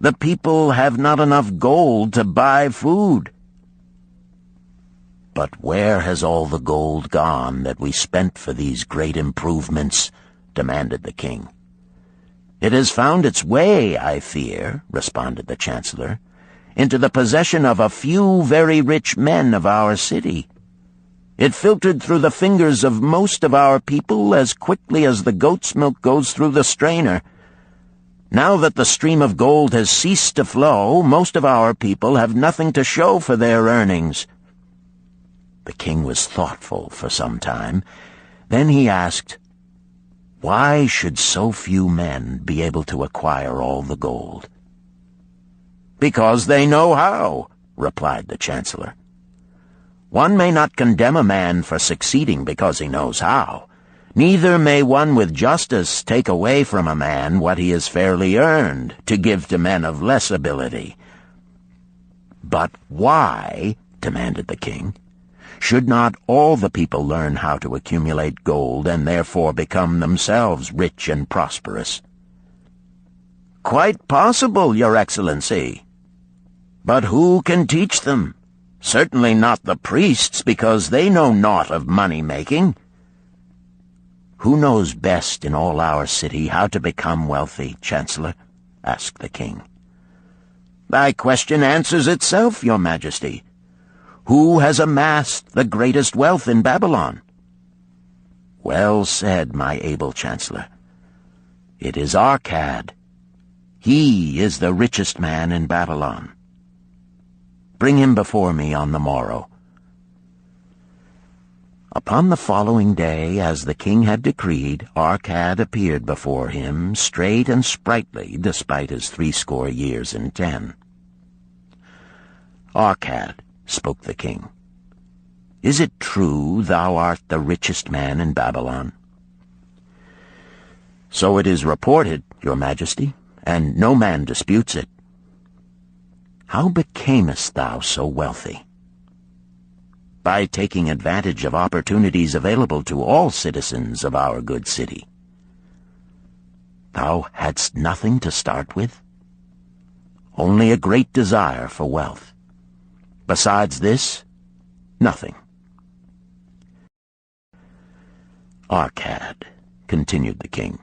The people have not enough gold to buy food." "But where has all the gold gone that we spent for these great improvements?" demanded the king. "It has found its way, I fear," responded the chancellor, "into the possession of a few very rich men of our city. It filtered through the fingers of most of our people as quickly as the goat's milk goes through the strainer. Now that the stream of gold has ceased to flow, most of our people have nothing to show for their earnings." The king was thoughtful for some time. Then he asked, "Why should so few men be able to acquire all the gold?" "Because they know how," replied the chancellor. "One may not condemn a man for succeeding because he knows how. Neither may one with justice take away from a man what he has fairly earned to give to men of less ability." "But why," demanded the king, "should not all the people learn how to accumulate gold and therefore become themselves rich and prosperous?" "Quite possible, Your Excellency. But who can teach them? Certainly not the priests, because they know naught of money-making." "Who knows best in all our city how to become wealthy, Chancellor?" asked the king. "Thy question answers itself, Your Majesty. Who has amassed the greatest wealth in Babylon?" "Well said, my able Chancellor. It is Arkad. He is the richest man in Babylon. Bring him before me on the morrow." Upon the following day, as the king had decreed, Arkad appeared before him, straight and sprightly, despite his 80 years and 10. "Arkad," spoke the king, "is it true thou art the richest man in Babylon?" "So it is reported, Your Majesty, and no man disputes it." "How becamest thou so wealthy?" "By taking advantage of opportunities available to all citizens of our good city." Thou hadst nothing to start with? Only a great desire for wealth. Besides this, nothing. Arkad, continued the king,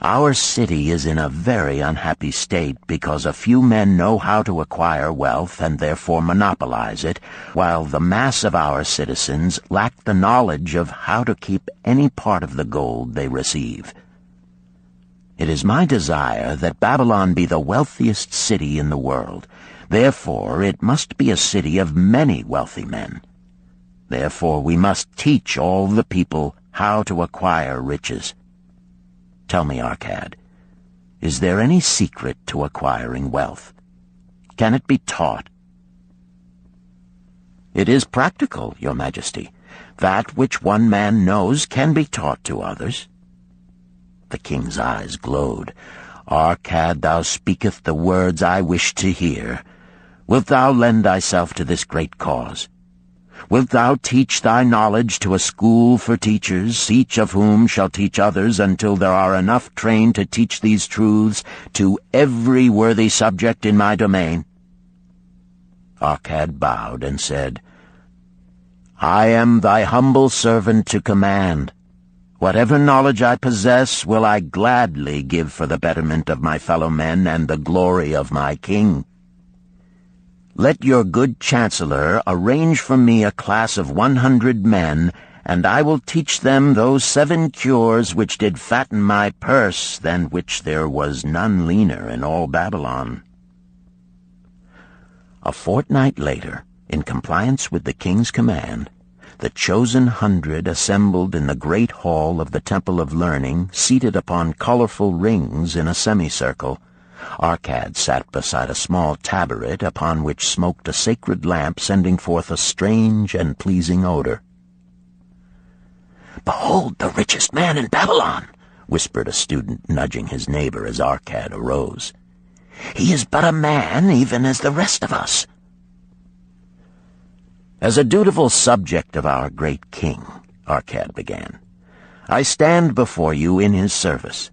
our city is in a very unhappy state because a few men know how to acquire wealth and therefore monopolize it, while the mass of our citizens lack the knowledge of how to keep any part of the gold they receive. It is my desire that Babylon be the wealthiest city in the world. Therefore, it must be a city of many wealthy men. Therefore, we must teach all the people how to acquire riches. Tell me, Arkad, is there any secret to acquiring wealth? Can it be taught? It is practical, Your Majesty. That which one man knows can be taught to others. The king's eyes glowed. Arkad, thou speakest the words I wish to hear. Wilt thou lend thyself to this great cause? Wilt thou teach thy knowledge to a school for teachers, each of whom shall teach others until there are enough trained to teach these truths to every worthy subject in my domain? Arkad bowed and said, I am thy humble servant to command. Whatever knowledge I possess will I gladly give for the betterment of my fellow men and the glory of my king. Let your good chancellor arrange for me a class of 100 men, and I will teach them those 7 cures which did fatten my purse, than which there was none leaner in all Babylon. A fortnight later, in compliance with the king's command, the chosen 100 assembled in the great hall of the Temple of Learning, seated upon colorful rings in a semicircle. Arkad sat beside a small taboret upon which smoked a sacred lamp sending forth a strange and pleasing odor. "Behold the richest man in Babylon," whispered a student, nudging his neighbor as Arkad arose. "He is but a man, even as the rest of us." "As a dutiful subject of our great king," Arkad began, "I stand before you in his service.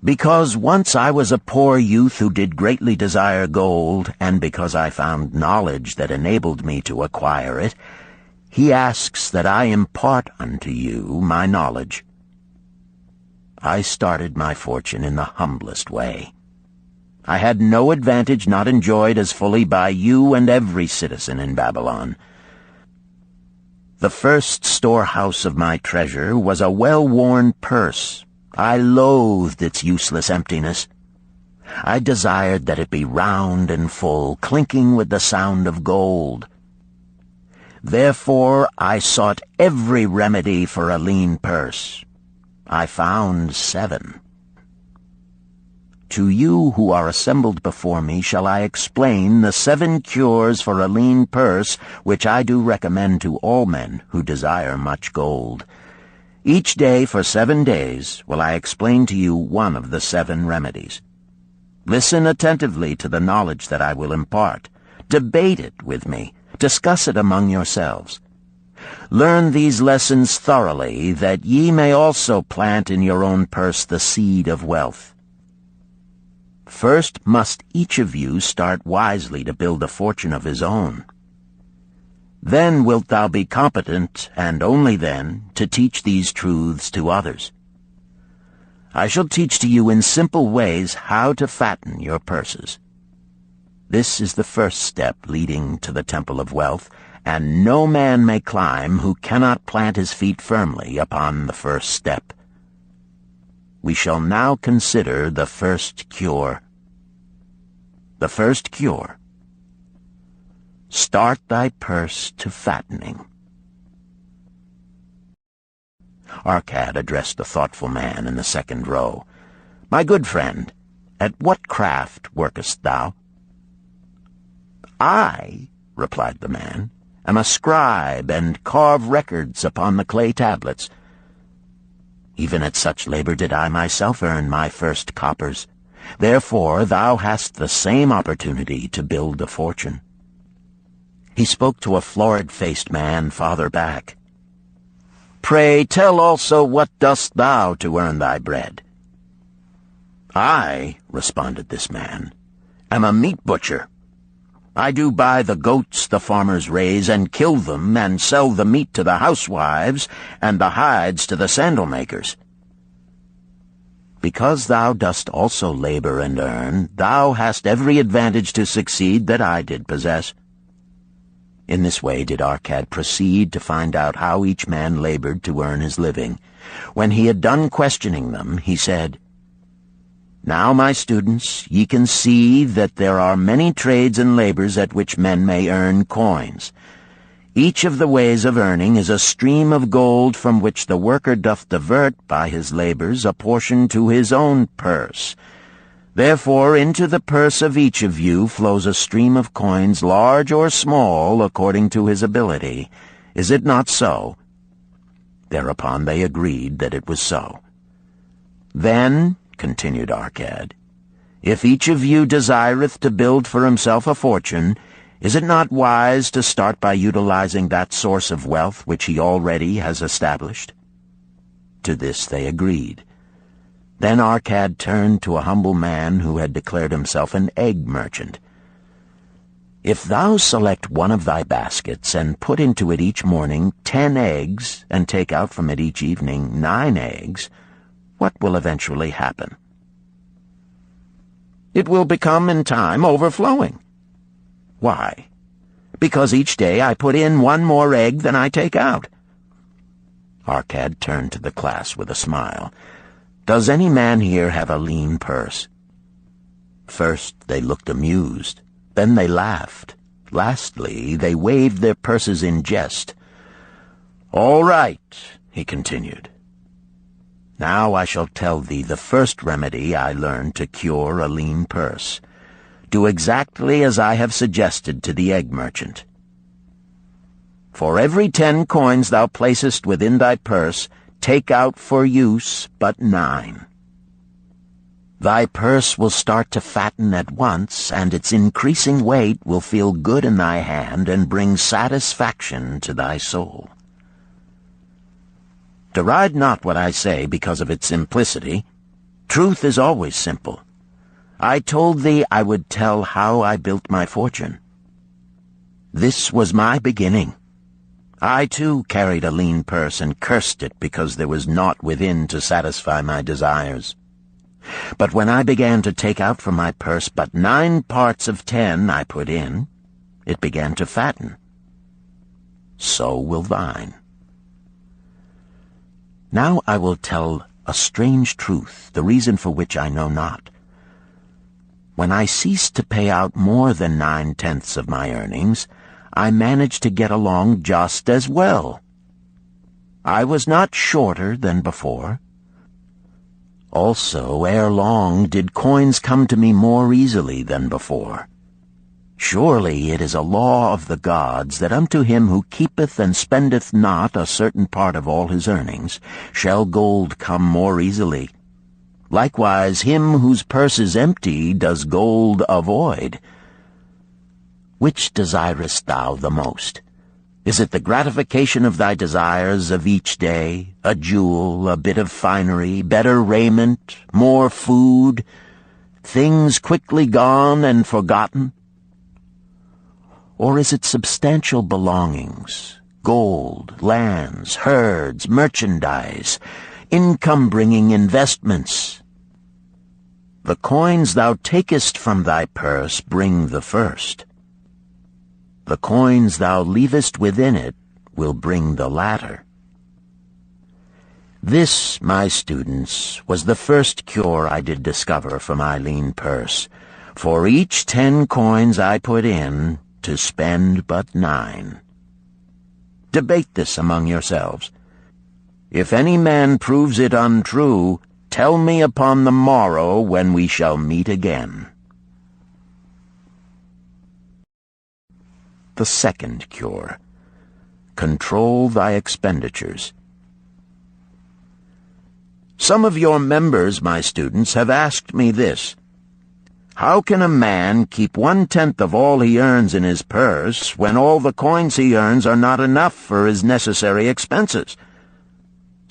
Because once I was a poor youth who did greatly desire gold, and because I found knowledge that enabled me to acquire it, he asks that I impart unto you my knowledge. I started my fortune in the humblest way. I had no advantage not enjoyed as fully by you and every citizen in Babylon. The first storehouse of my treasure was a well-worn purse. I loathed its useless emptiness. I desired that it be round and full, clinking with the sound of gold. Therefore I sought every remedy for a lean purse. I found 7. To you who are assembled before me shall I explain the 7 cures for a lean purse which I do recommend to all men who desire much gold. Each day for 7 days will I explain to you one of the 7 remedies. Listen attentively to the knowledge that I will impart. Debate it with me. Discuss it among yourselves. Learn these lessons thoroughly, that ye may also plant in your own purse the seed of wealth. First must each of you start wisely to build a fortune of his own. Then wilt thou be competent, and only then, to teach these truths to others. I shall teach to you in simple ways how to fatten your purses. This is the first step leading to the Temple of Wealth, and no man may climb who cannot plant his feet firmly upon the first step. We shall now consider the first cure. The first cure. Start thy purse to fattening. Arkad addressed the thoughtful man in the second row. My good friend, at what craft workest thou? I, replied the man, am a scribe and carve records upon the clay tablets. Even at such labor did I myself earn my first coppers. Therefore thou hast the same opportunity to build a fortune. He spoke to a florid-faced man farther back. Pray tell also what dost thou to earn thy bread?" "I," responded this man, "am a meat butcher. I do buy the goats the farmers raise, and kill them, and sell the meat to the housewives, and the hides to the sandal-makers. Because thou dost also labor and earn, thou hast every advantage to succeed that I did possess." In this way did Arkad proceed to find out how each man labored to earn his living. When he had done questioning them, he said, "Now, my students, ye can see that there are many trades and labors at which men may earn coins. Each of the ways of earning is a stream of gold from which the worker doth divert by his labors a portion to his own purse. Therefore into the purse of each of you flows a stream of coins, large or small, according to his ability. Is it not so?" Thereupon they agreed that it was so. "Then," continued Arkad, "if each of you desireth to build for himself a fortune, is it not wise to start by utilizing that source of wealth which he already has established?" To this they agreed. Then Arkad turned to a humble man who had declared himself an egg merchant. "If thou select one of thy baskets, and put into it each morning 10 eggs, and take out from it each evening 9 eggs, what will eventually happen?" "It will become in time overflowing." "Why?" "Because each day I put in 1 more egg than I take out." Arkad turned to the class with a smile. "Does any man here have a lean purse?" First they looked amused, then they laughed. Lastly, they waved their purses in jest. "All right," he continued. "Now I shall tell thee the first remedy I learned to cure a lean purse. Do exactly as I have suggested to the egg merchant. For every 10 coins thou placest within thy purse, take out for use but 9. Thy purse will start to fatten at once, and its increasing weight will feel good in thy hand and bring satisfaction to thy soul. Deride not what I say because of its simplicity. Truth is always simple. I told thee I would tell how I built my fortune. This was my beginning. I, too, carried a lean purse and cursed it because there was naught within to satisfy my desires. But when I began to take out from my purse but 9 parts of 10 I put in, it began to fatten. So will thine. Now I will tell a strange truth, the reason for which I know not. When I ceased to pay out more than 9/10 of my earnings, I managed to get along just as well. I was not shorter than before. Also, ere long did coins come to me more easily than before. Surely it is a law of the gods that unto him who keepeth and spendeth not a certain part of all his earnings shall gold come more easily. Likewise him whose purse is empty does gold avoid. Which desirest thou the most? Is it the gratification of thy desires of each day, a jewel, a bit of finery, better raiment, more food, things quickly gone and forgotten? Or is it substantial belongings, gold, lands, herds, merchandise, income-bringing investments? The coins thou takest from thy purse bring the first. The coins thou leavest within it will bring the latter. This, my students, was the first cure I did discover for my lean purse. For each 10 coins I put in, to spend but 9. Debate this among yourselves. If any man proves it untrue, tell me upon the morrow when we shall meet again. The second cure. Control thy expenditures. Some of your members, my students, have asked me this. How can a man keep 1/10 of all he earns in his purse when all the coins he earns are not enough for his necessary expenses?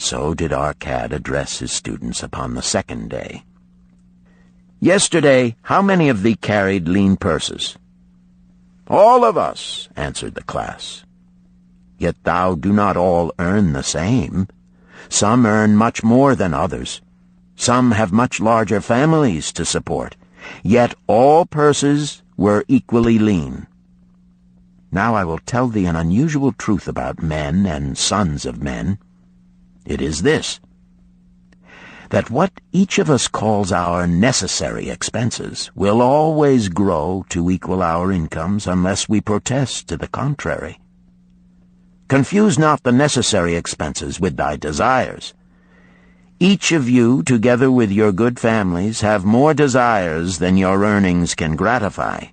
So did Arkad address his students upon the second day. "Yesterday, how many of thee carried lean purses?" "All of us," answered the class. "Yet thou do not all earn the same. Some earn much more than others. Some have much larger families to support. Yet all purses were equally lean. Now I will tell thee an unusual truth about men and sons of men. It is this: that what each of us calls our necessary expenses will always grow to equal our incomes unless we protest to the contrary. Confuse not the necessary expenses with thy desires. Each of you, together with your good families, have more desires than your earnings can gratify.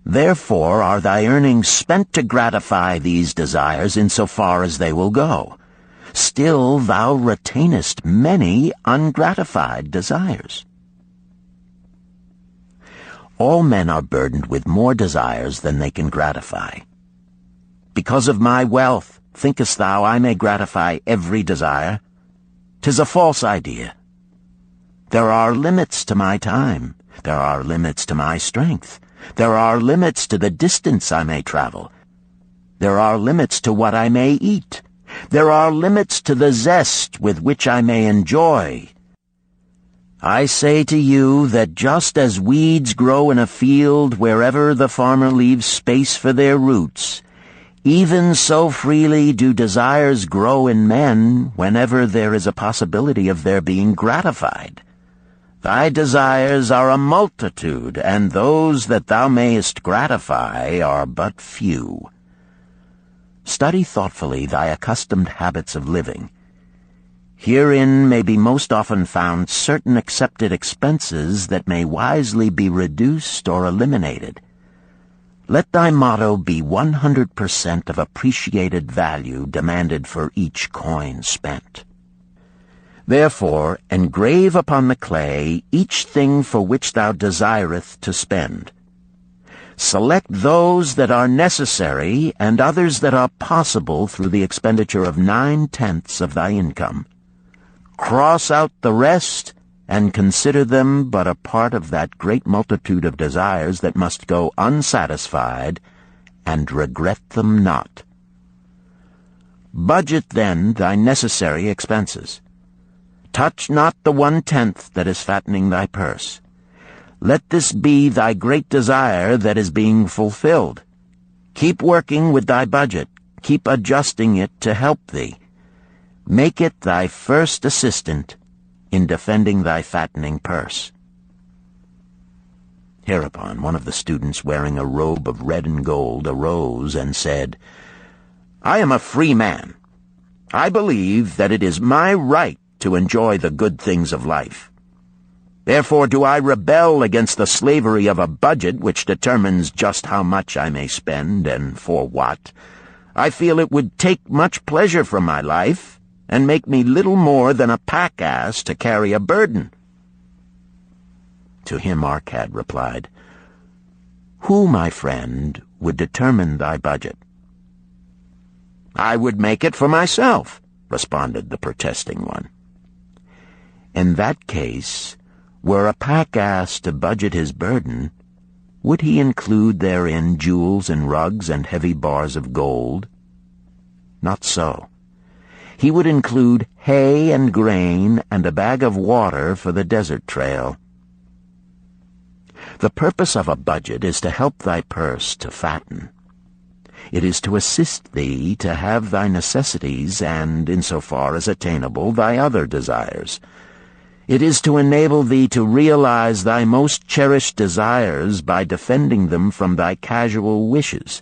Therefore are thy earnings spent to gratify these desires in so far as they will go. Still thou retainest many ungratified desires. All men are burdened with more desires than they can gratify. Because of my wealth, thinkest thou I may gratify every desire? 'Tis a false idea. There are limits to my time. There are limits to my strength. There are limits to the distance I may travel. There are limits to what I may eat. There are limits to the zest with which I may enjoy. I say to you that just as weeds grow in a field wherever the farmer leaves space for their roots, even so freely do desires grow in men whenever there is a possibility of their being gratified. Thy desires are a multitude, and those that thou mayest gratify are but few. Study thoughtfully thy accustomed habits of living. Herein may be most often found certain accepted expenses that may wisely be reduced or eliminated. Let thy motto be 100% of appreciated value demanded for each coin spent. Therefore, engrave upon the clay each thing for which thou desireth to spend. Select those that are necessary and others that are possible through the expenditure of 9/10 of thy income. Cross out the rest and consider them but a part of that great multitude of desires that must go unsatisfied, and regret them not. Budget then thy necessary expenses. Touch not the 1/10 that is fattening thy purse. Let this be thy great desire that is being fulfilled. Keep working with thy budget. Keep adjusting it to help thee. Make it thy first assistant in defending thy fattening purse. Hereupon one of the students, wearing a robe of red and gold, arose and said, "I am a free man. I believe that it is my right to enjoy the good things of life. Therefore do I rebel against the slavery of a budget which determines just how much I may spend and for what. I feel it would take much pleasure from my life and make me little more than a pack-ass to carry a burden." To him Arkad replied, "Who, my friend, would determine thy budget?" "I would make it for myself," responded the protesting one. "In that case, were a pack-ass to budget his burden, would he include therein jewels and rugs and heavy bars of gold? Not so. He would include hay and grain and a bag of water for the desert trail. The purpose of a budget is to help thy purse to fatten. It is to assist thee to have thy necessities and, insofar as attainable, thy other desires. It is to enable thee to realize thy most cherished desires by defending them from thy casual wishes.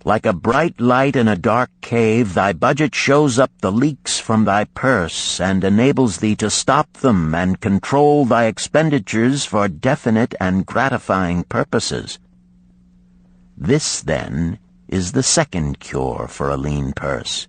Like a bright light in a dark cave, thy budget shows up the leaks from thy purse and enables thee to stop them and control thy expenditures for definite and gratifying purposes. This, then, is the second cure for a lean purse.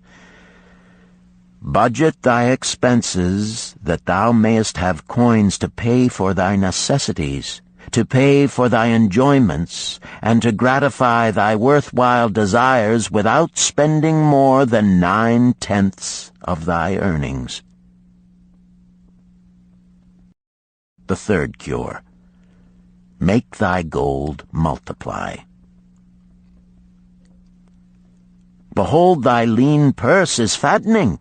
Budget thy expenses, that thou mayest have coins to pay for thy necessities, to pay for thy enjoyments, and to gratify thy worthwhile desires without spending more than 9/10 of thy earnings. The third cure: make thy gold multiply. Behold, thy lean purse is fattening.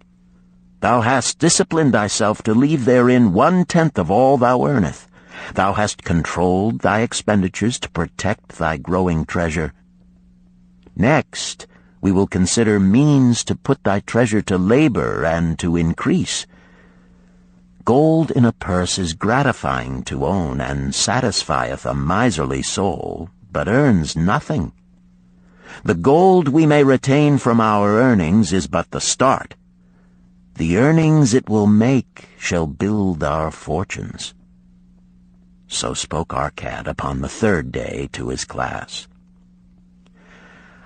Thou hast disciplined thyself to leave therein 1/10 of all thou earnest. Thou hast controlled thy expenditures to protect thy growing treasure. Next, we will consider means to put thy treasure to labor and to increase. Gold in a purse is gratifying to own, and satisfieth a miserly soul, but earns nothing. The gold we may retain from our earnings is but the start. The earnings it will make shall build our fortunes. So spoke Arkad upon the third day to his class.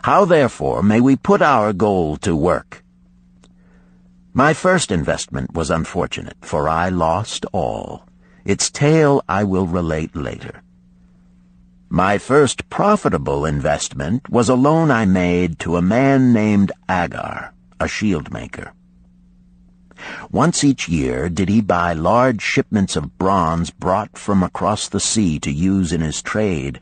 How, therefore, may we put our gold to work? My first investment was unfortunate, for I lost all. Its tale I will relate later. My first profitable investment was a loan I made to a man named Agar, a shield maker. Once each year did he buy large shipments of bronze brought from across the sea to use in his trade.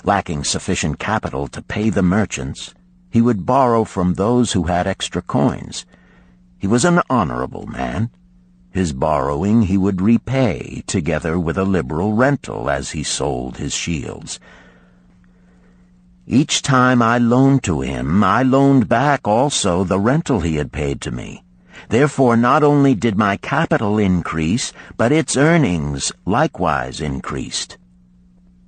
Lacking sufficient capital to pay the merchants, he would borrow from those who had extra coins. He was an honorable man. His borrowing he would repay, together with a liberal rental as he sold his shields. Each time I loaned to him, I loaned back also the rental he had paid to me. Therefore not only did my capital increase, but its earnings likewise increased.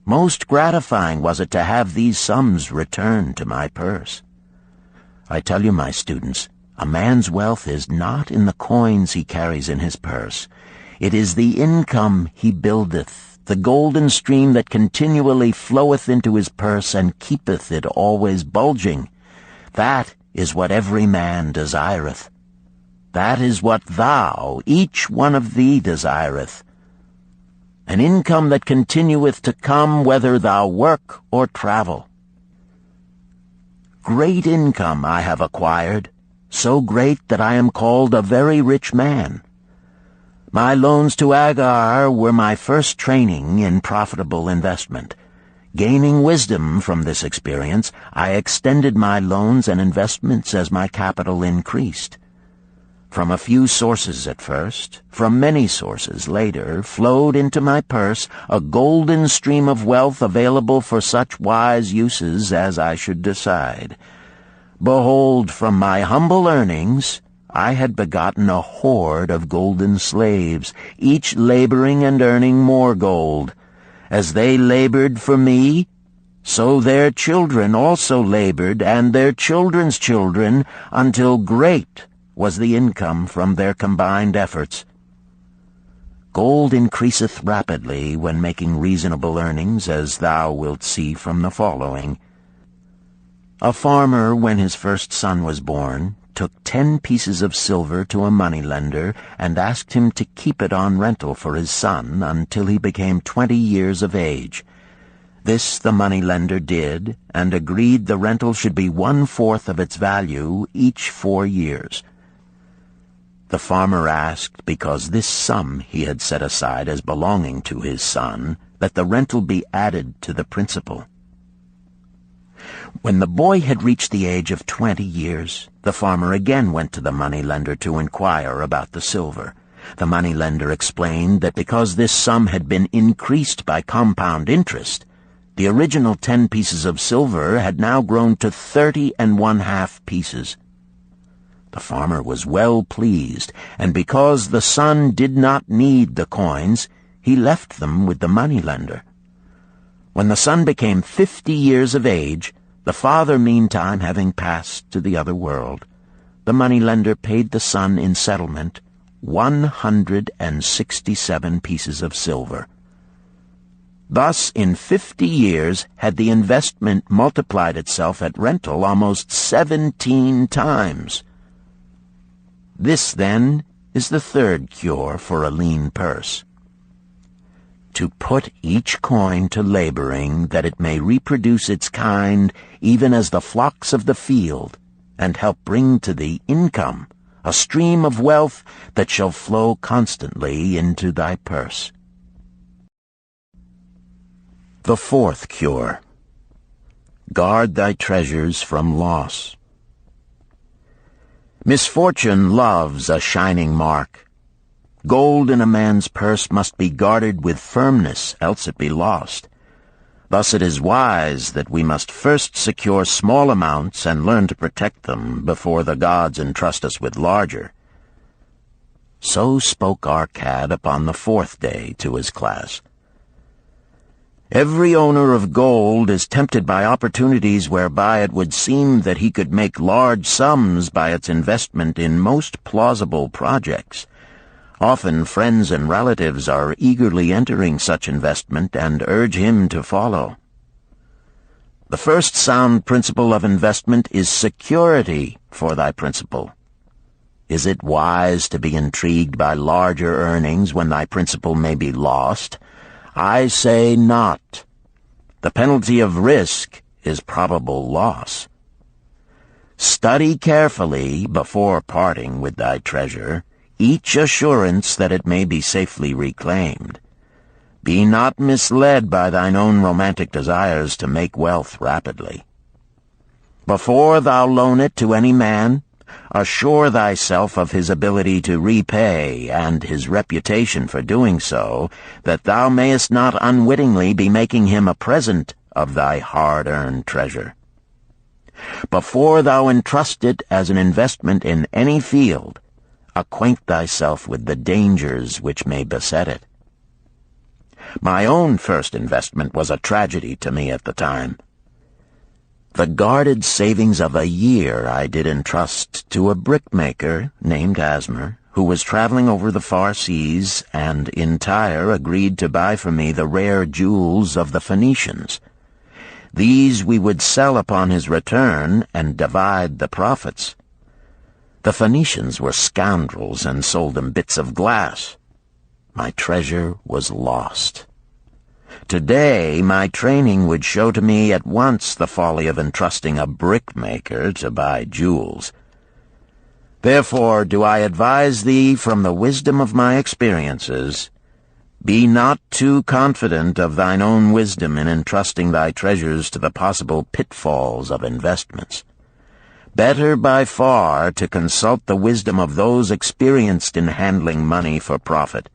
Most gratifying was it to have these sums returned to my purse. I tell you, my students, a man's wealth is not in the coins he carries in his purse. It is the income he buildeth, the golden stream that continually floweth into his purse and keepeth it always bulging. That is what every man desireth. That is what thou, each one of thee, desireth. An income that continueth to come whether thou work or travel. Great income I have acquired, so great that I am called a very rich man. My loans to Agar were my first training in profitable investment. Gaining wisdom from this experience, I extended my loans and investments as my capital increased. From a few sources at first, from many sources later, flowed into my purse a golden stream of wealth available for such wise uses as I should decide. Behold, from my humble earnings, I had begotten a horde of golden slaves, each laboring and earning more gold. As they labored for me, so their children also labored, and their children's children, until great was the income from their combined efforts. Gold increaseth rapidly when making reasonable earnings, as thou wilt see from the following. A farmer, when his first son was born, took 10 pieces of silver to a moneylender and asked him to keep it on rental for his son until he became 20 years of age. This the moneylender did, and agreed the rental should be 1/4 of its value each 4 years. The farmer asked, because this sum he had set aside as belonging to his son, that the rental be added to the principal. When the boy had reached the age of 20 years, the farmer again went to the moneylender to inquire about the silver. The moneylender explained that because this sum had been increased by compound interest, the original 10 pieces of silver had now grown to 30 1/2 pieces. The farmer was well pleased, and because the son did not need the coins, he left them with the moneylender. When the son became 50 years of age, the father meantime having passed to the other world, the moneylender paid the son in settlement 167 pieces of silver. Thus, in 50 years had the investment multiplied itself at rental almost 17 times. This, then, is the third cure for a lean purse. to put each coin to laboring, that it may reproduce its kind, even as the flocks of the field, and help bring to thee income, a stream of wealth that shall flow constantly into thy purse. The fourth cure. Guard thy treasures from loss. Misfortune loves a shining mark. Gold in a man's purse must be guarded with firmness, else it be lost. Thus it is wise that we must first secure small amounts and learn to protect them before the gods entrust us with larger. So spoke Arkad upon the fourth day to his class. Every owner of gold is tempted by opportunities whereby it would seem that he could make large sums by its investment in most plausible projects. Often friends and relatives are eagerly entering such investment and urge him to follow. The first sound principle of investment is security for thy principal. Is it wise to be intrigued by larger earnings when thy principal may be lost? I say not. The penalty of risk is probable loss. Study carefully, before parting with thy treasure, each assurance that it may be safely reclaimed. Be not misled by thine own romantic desires to make wealth rapidly. Before thou loan it to any man, assure thyself of his ability to repay and his reputation for doing so, that thou mayest not unwittingly be making him a present of thy hard-earned treasure. Before thou entrust it as an investment in any field, acquaint thyself with the dangers which may beset it. My own first investment was a tragedy to me at the time. The guarded savings of a year I did entrust to a brickmaker named Asmer, who was traveling over the far seas, and in Tyre agreed to buy for me the rare jewels of the Phoenicians. These we would sell upon his return and divide the profits. The Phoenicians were scoundrels and sold him bits of glass. My treasure was lost. Today, my training would show to me at once the folly of entrusting a brickmaker to buy jewels. Therefore do I advise thee from the wisdom of my experiences, be not too confident of thine own wisdom in entrusting thy treasures to the possible pitfalls of investments. Better by far to consult the wisdom of those experienced in handling money for profit.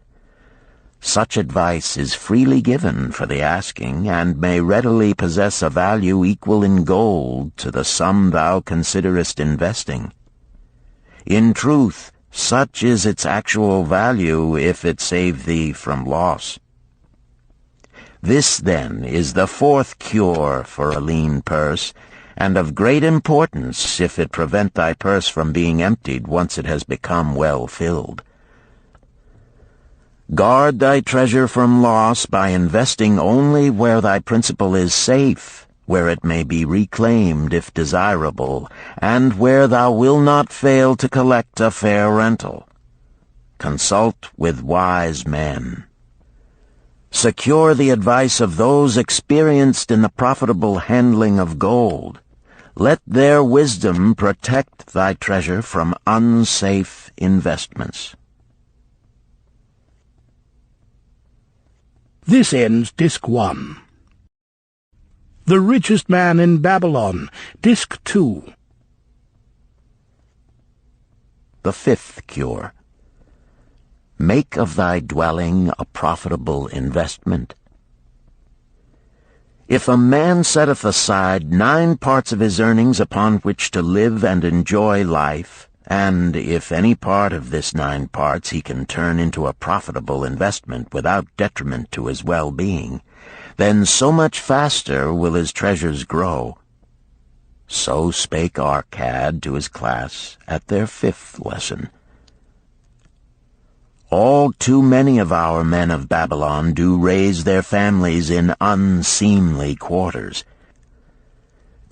Such advice is freely given for the asking, and may readily possess a value equal in gold to the sum thou considerest investing. In truth, such is its actual value if it save thee from loss. This, then, is the fourth cure for a lean purse, and of great importance if it prevent thy purse from being emptied once it has become well filled. Guard thy treasure from loss by investing only where thy principal is safe, where it may be reclaimed if desirable, and where thou wilt not fail to collect a fair rental. Consult with wise men. Secure the advice of those experienced in the profitable handling of gold. Let their wisdom protect thy treasure from unsafe investments. This ends Disc 1. The Richest Man in Babylon, Disc 2. The fifth cure. Make of thy dwelling a profitable investment. If a man setteth aside 9 parts of his earnings upon which to live and enjoy life, and if any part of this 9 parts he can turn into a profitable investment without detriment to his well-being, then so much faster will his treasures grow. So spake Arkad to his class at their 5th lesson. All too many of our men of Babylon do raise their families in unseemly quarters.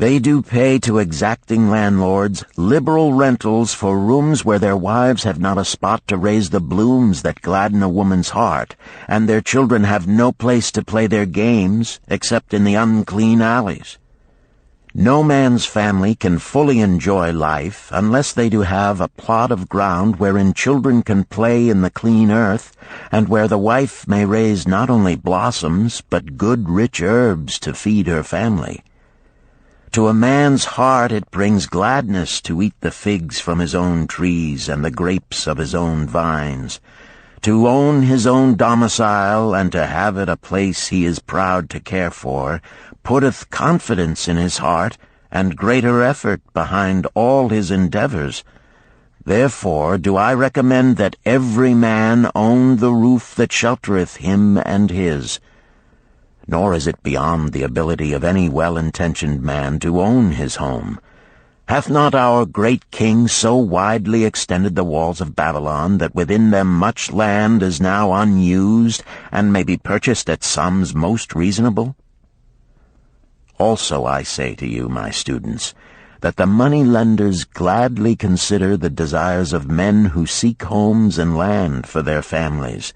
They do pay to exacting landlords liberal rentals for rooms where their wives have not a spot to raise the blooms that gladden a woman's heart, and their children have no place to play their games except in the unclean alleys. No man's family can fully enjoy life unless they do have a plot of ground wherein children can play in the clean earth, and where the wife may raise not only blossoms but good rich herbs to feed her family. To a man's heart it brings gladness to eat the figs from his own trees and the grapes of his own vines, to own his own domicile and to have it a place he is proud to care for, putteth confidence in his heart and greater effort behind all his endeavors. Therefore do I recommend that every man own the roof that sheltereth him and his. Nor is it beyond the ability of any well-intentioned man to own his home. Hath not our great king so widely extended the walls of Babylon that within them much land is now unused, and may be purchased at sums most reasonable? Also I say to you, my students, that the money-lenders gladly consider the desires of men who seek homes and land for their families.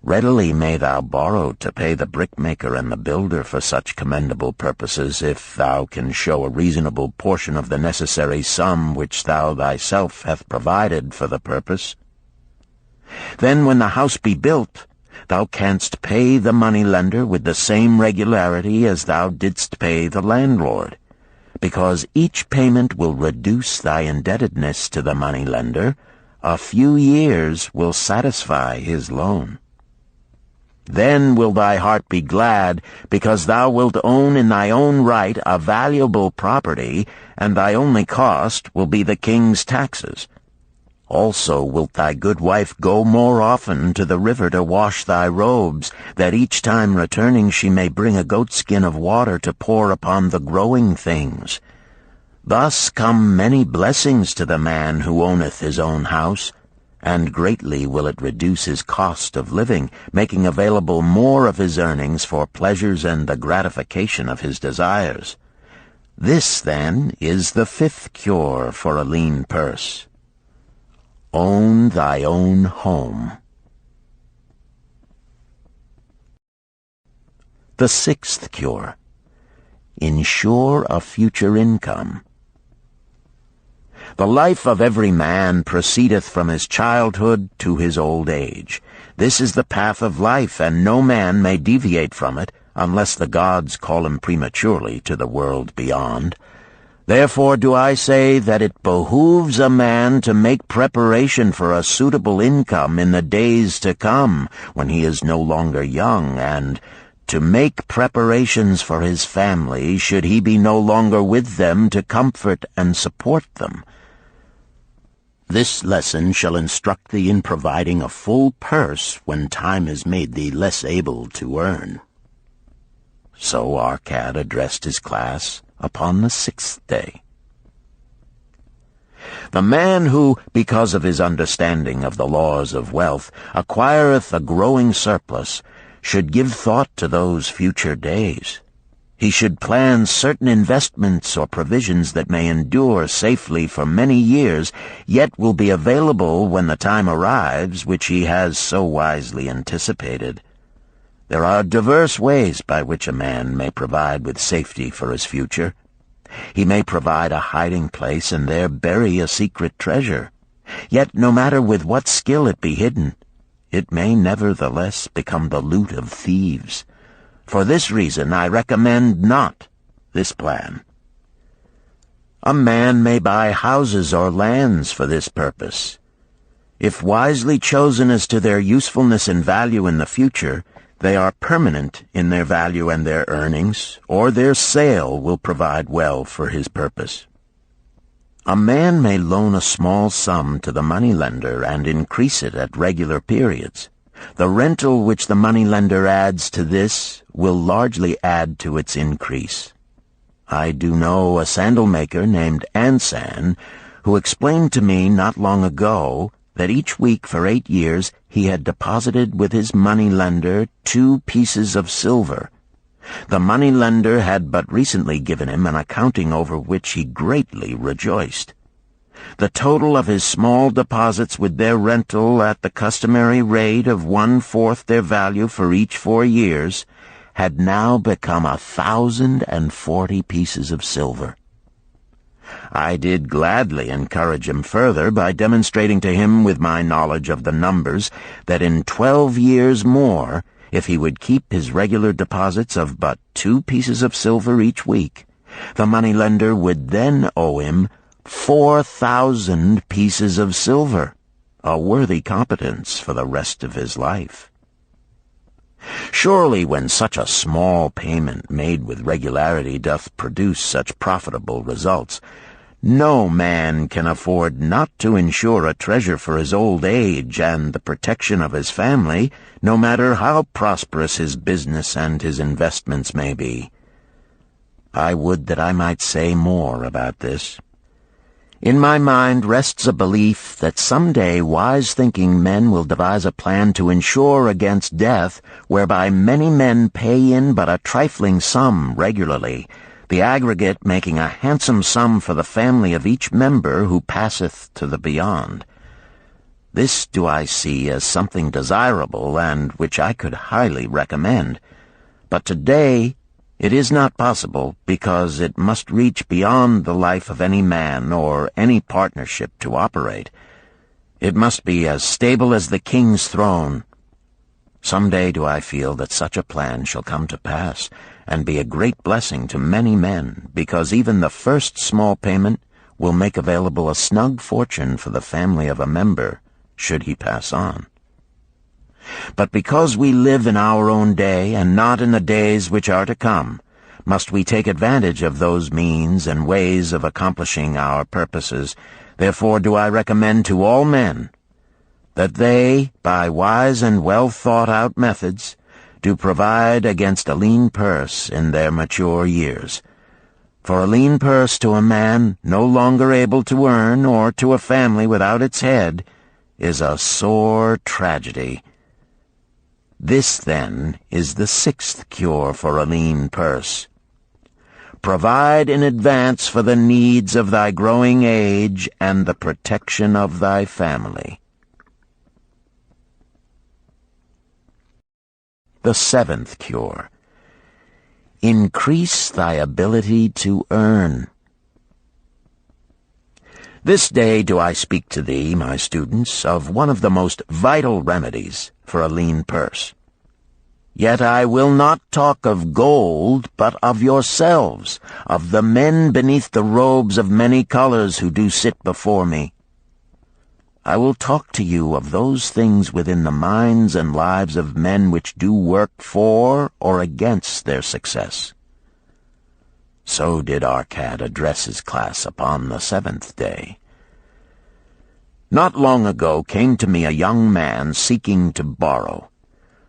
Readily may thou borrow to pay the brickmaker and the builder for such commendable purposes, if thou can show a reasonable portion of the necessary sum which thou thyself hast provided for the purpose. Then when the house be built, thou canst pay the money-lender with the same regularity as thou didst pay the landlord, because each payment will reduce thy indebtedness to the money-lender. A few years will satisfy his loan. Then will thy heart be glad, because thou wilt own in thy own right a valuable property, and thy only cost will be the king's taxes. Also wilt thy good wife go more often to the river to wash thy robes, that each time returning she may bring a goatskin of water to pour upon the growing things. Thus come many blessings to the man who owneth his own house, and greatly will it reduce his cost of living, making available more of his earnings for pleasures and the gratification of his desires. This, then, is the fifth cure for a lean purse. Own thy own home. The sixth cure. Ensure a future income. The life of every man proceedeth from his childhood to his old age. This is the path of life, and no man may deviate from it, unless the gods call him prematurely to the world beyond. Therefore do I say that it behooves a man to make preparation for a suitable income in the days to come, when he is no longer young, and to make preparations for his family, should he be no longer with them to comfort and support them. This lesson shall instruct thee in providing a full purse when time has made thee less able to earn. So Arkad addressed his class upon the sixth day. The man who, because of his understanding of the laws of wealth, acquireth a growing surplus, should give thought to those future days. He should plan certain investments or provisions that may endure safely for many years, yet will be available when the time arrives which he has so wisely anticipated. There are diverse ways by which a man may provide with safety for his future. He may provide a hiding place and there bury a secret treasure. Yet no matter with what skill it be hidden, it may nevertheless become the loot of thieves. For this reason I recommend not this plan. A man may buy houses or lands for this purpose. If wisely chosen as to their usefulness and value in the future, they are permanent in their value and their earnings, or their sale will provide well for his purpose. A man may loan a small sum to the moneylender and increase it at regular periods. The rental which the moneylender adds to this will largely add to its increase. I do know a sandal-maker named Ansan, who explained to me not long ago that each week for 8 years he had deposited with his moneylender 2 pieces of silver. The moneylender had but recently given him an accounting over which he greatly rejoiced. The total of his small deposits with their rental at the customary rate of 1/4 their value for each 4 years had now become 1,040 pieces of silver. I did gladly encourage him further by demonstrating to him with my knowledge of the numbers that in 12 years more, if he would keep his regular deposits of but 2 pieces of silver each week, the moneylender would then owe him 4,000 pieces of silver, a worthy competence for the rest of his life. Surely when such a small payment made with regularity doth produce such profitable results, no man can afford not to insure a treasure for his old age and the protection of his family, no matter how prosperous his business and his investments may be. I would that I might say more about this. In my mind rests a belief that someday wise-thinking men will devise a plan to insure against death, whereby many men pay in but a trifling sum regularly, the aggregate making a handsome sum for the family of each member who passeth to the beyond. This do I see as something desirable and which I could highly recommend. But today it is not possible, because it must reach beyond the life of any man or any partnership to operate. It must be as stable as the king's throne. Some day do I feel that such a plan shall come to pass, and be a great blessing to many men, because even the first small payment will make available a snug fortune for the family of a member, should he pass on. But because we live in our own day, and not in the days which are to come, must we take advantage of those means and ways of accomplishing our purposes. Therefore do I recommend to all men that they, by wise and well-thought-out methods, do provide against a lean purse in their mature years. For a lean purse to a man no longer able to earn, or to a family without its head, is a sore tragedy. This, then, is the 6th cure for a lean purse. Provide in advance for the needs of thy growing age and the protection of thy family. The 7th cure. Increase thy ability to earn. This day do I speak to thee, my students, of one of the most vital remedies for a lean purse. Yet I will not talk of gold, but of yourselves, of the men beneath the robes of many colors who do sit before me. I will talk to you of those things within the minds and lives of men which do work for or against their success. So did Arkad address his class upon the 7th day. Not long ago came to me a young man seeking to borrow.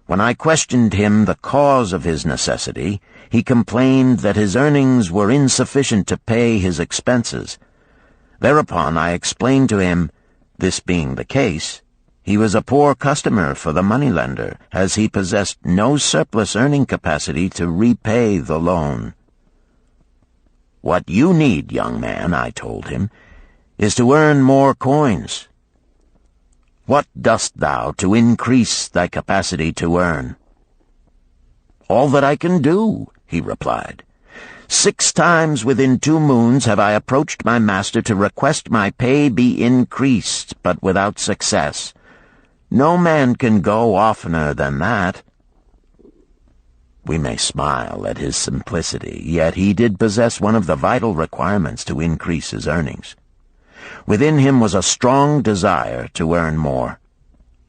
When I questioned him the cause of his necessity, he complained that his earnings were insufficient to pay his expenses. Thereupon I explained to him, this being the case, he was a poor customer for the moneylender, as he possessed no surplus earning capacity to repay the loan. What you need, young man, I told him, is to earn more coins. What dost thou to increase thy capacity to earn? All that I can do, he replied. 6 times within 2 moons have I approached my master to request my pay be increased, but without success. No man can go oftener than that. We may smile at his simplicity, yet he did possess one of the vital requirements to increase his earnings. Within him was a strong desire to earn more,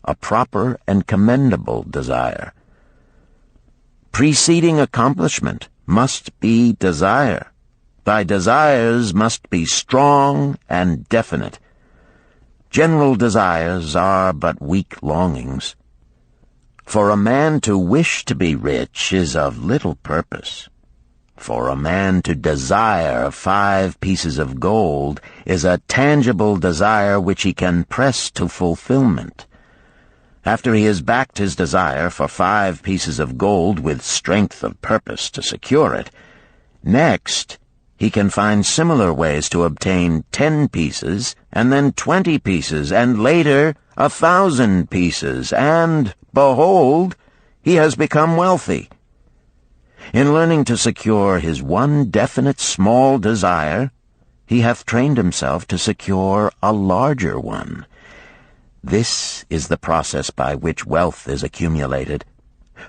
a proper and commendable desire. Preceding accomplishment must be desire. Thy desires must be strong and definite. General desires are but weak longings. For a man to wish to be rich is of little purpose. For a man to desire 5 pieces of gold is a tangible desire which he can press to fulfillment. After he has backed his desire for 5 pieces of gold with strength of purpose to secure it, next he can find similar ways to obtain 10 pieces, and then 20 pieces, and later 1,000 pieces, and, behold, he has become wealthy. In learning to secure his one definite small desire, he hath trained himself to secure a larger one. This is the process by which wealth is accumulated,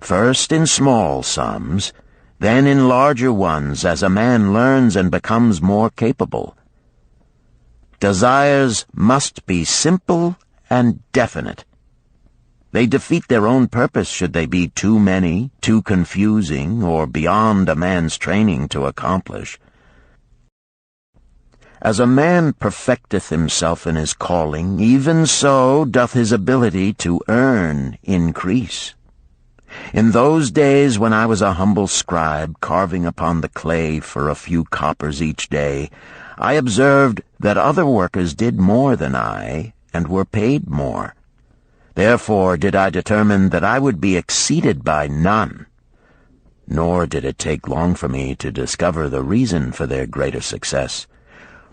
first in small sums, then in larger ones as a man learns and becomes more capable. Desires must be simple and definite. They defeat their own purpose should they be too many, too confusing, or beyond a man's training to accomplish. As a man perfecteth himself in his calling, even so doth his ability to earn increase. In those days when I was a humble scribe carving upon the clay for a few coppers each day, I observed that other workers did more than I, and were paid more. Therefore did I determine that I would be exceeded by none. Nor did it take long for me to discover the reason for their greater success.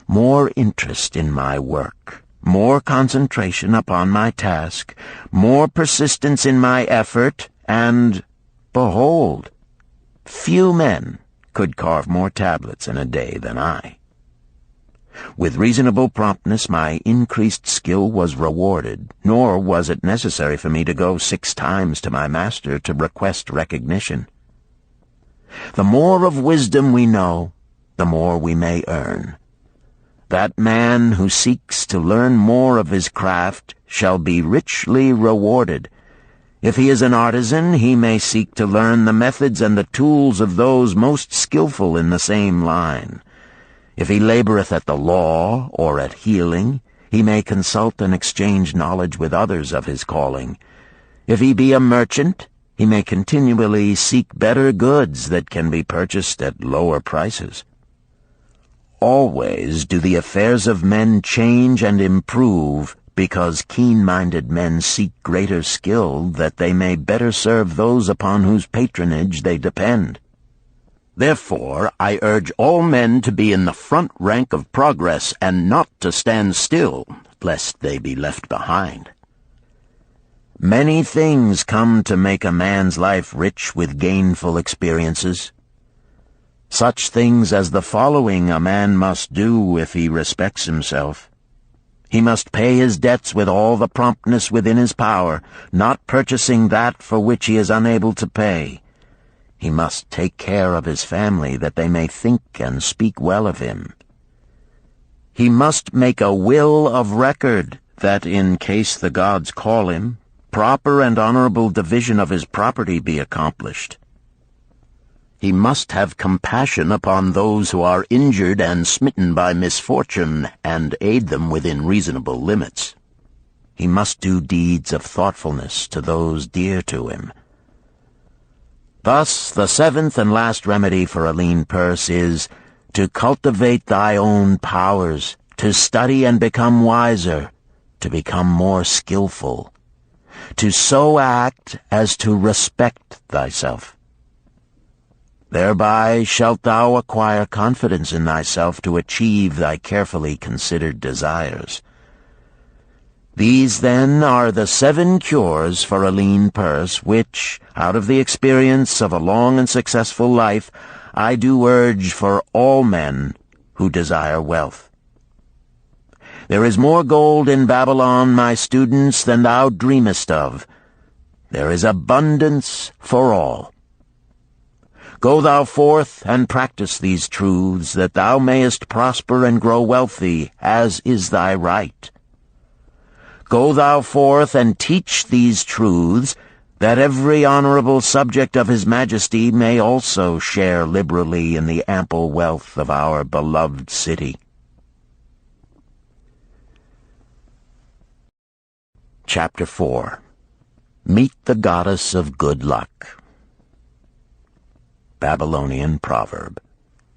More interest in my work, more concentration upon my task, more persistence in my effort, and, behold, few men could carve more tablets in a day than I. With reasonable promptness my increased skill was rewarded, nor was it necessary for me to go 6 times to my master to request recognition. The more of wisdom we know, the more we may earn. That man who seeks to learn more of his craft shall be richly rewarded. If he is an artisan, he may seek to learn the methods and the tools of those most skillful in the same line. If he laboreth at the law or at healing, he may consult and exchange knowledge with others of his calling. If he be a merchant, he may continually seek better goods that can be purchased at lower prices. Always do the affairs of men change and improve, because keen-minded men seek greater skill that they may better serve those upon whose patronage they depend. Therefore I urge all men to be in the front rank of progress, and not to stand still, lest they be left behind. Many things come to make a man's life rich with gainful experiences. Such things as the following a man must do if he respects himself. He must pay his debts with all the promptness within his power, not purchasing that for which he is unable to pay. He must take care of his family, that they may think and speak well of him. He must make a will of record, that in case the gods call him, proper and honorable division of his property be accomplished. He must have compassion upon those who are injured and smitten by misfortune, and aid them within reasonable limits. He must do deeds of thoughtfulness to those dear to him. Thus, the 7th and last remedy for a lean purse is to cultivate thy own powers, to study and become wiser, to become more skillful, to so act as to respect thyself. Thereby shalt thou acquire confidence in thyself to achieve thy carefully considered desires. These, then, are the 7 cures for a lean purse, which, out of the experience of a long and successful life, I do urge for all men who desire wealth. There is more gold in Babylon, my students, than thou dreamest of. There is abundance for all. Go thou forth and practice these truths, that thou mayest prosper and grow wealthy, as is thy right. Go thou forth and teach these truths, that every honorable subject of his majesty may also share liberally in the ample wealth of our beloved city. Chapter 4. Meet the Goddess of Good Luck. Babylonian proverb.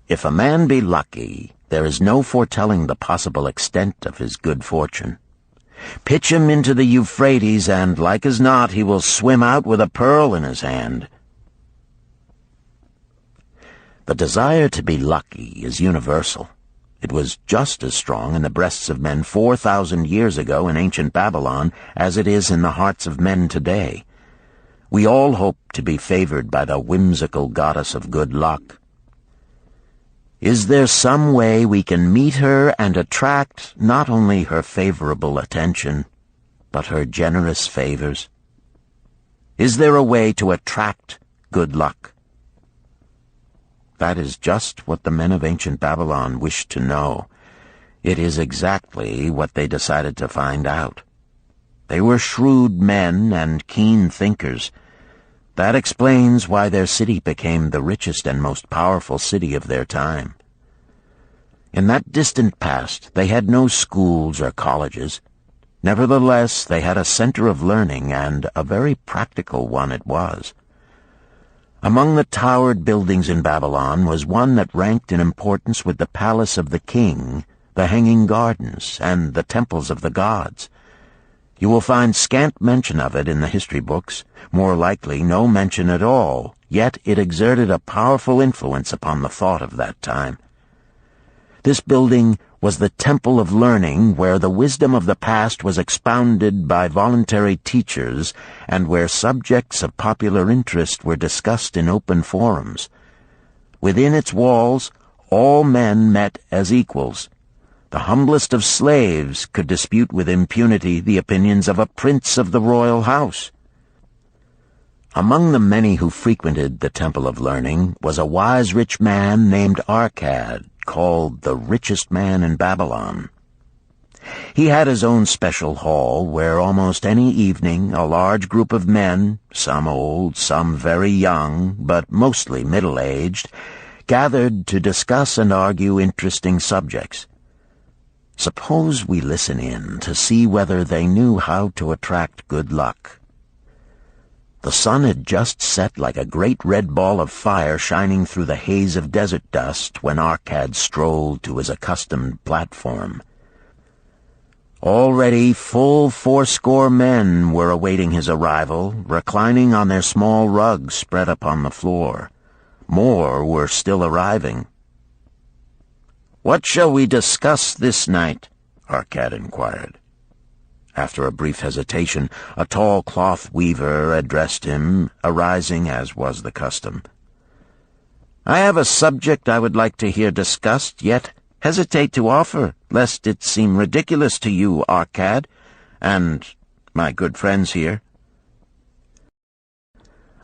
If a man be lucky, there is no foretelling the possible extent of his good fortune. Pitch him into the Euphrates, and like as not he will swim out with a pearl in his hand. The desire to be lucky is universal. It was just as strong in the breasts of men 4,000 years ago in ancient Babylon as it is in the hearts of men today. We all hope to be favored by the whimsical goddess of good luck. Is there some way we can meet her and attract not only her favorable attention, but her generous favors? Is there a way to attract good luck? That is just what the men of ancient Babylon wished to know. It is exactly what they decided to find out. They were shrewd men and keen thinkers. That explains why their city became the richest and most powerful city of their time. In that distant past, they had no schools or colleges. Nevertheless, they had a center of learning, and a very practical one it was. Among the towered buildings in Babylon was one that ranked in importance with the palace of the king, the hanging gardens, and the temples of the gods. You will find scant mention of it in the history books, more likely no mention at all, yet it exerted a powerful influence upon the thought of that time. This building was the temple of learning, where the wisdom of the past was expounded by voluntary teachers, and where subjects of popular interest were discussed in open forums. Within its walls, all men met as equals. The humblest of slaves could dispute with impunity the opinions of a prince of the royal house. Among the many who frequented the Temple of Learning was a wise rich man named Arkad, called the Richest Man in Babylon. He had his own special hall where almost any evening a large group of men, some old, some very young, but mostly middle-aged, gathered to discuss and argue interesting subjects. Suppose we listen in to see whether they knew how to attract good luck. The sun had just set like a great red ball of fire shining through the haze of desert dust when Arkad strolled to his accustomed platform. Already full 80 men were awaiting his arrival, reclining on their small rugs spread upon the floor. More were still arriving. "What shall we discuss this night?" Arkad inquired. After a brief hesitation, a tall cloth weaver addressed him, arising as was the custom. "I have a subject I would like to hear discussed, yet hesitate to offer, lest it seem ridiculous to you, Arkad, and my good friends here."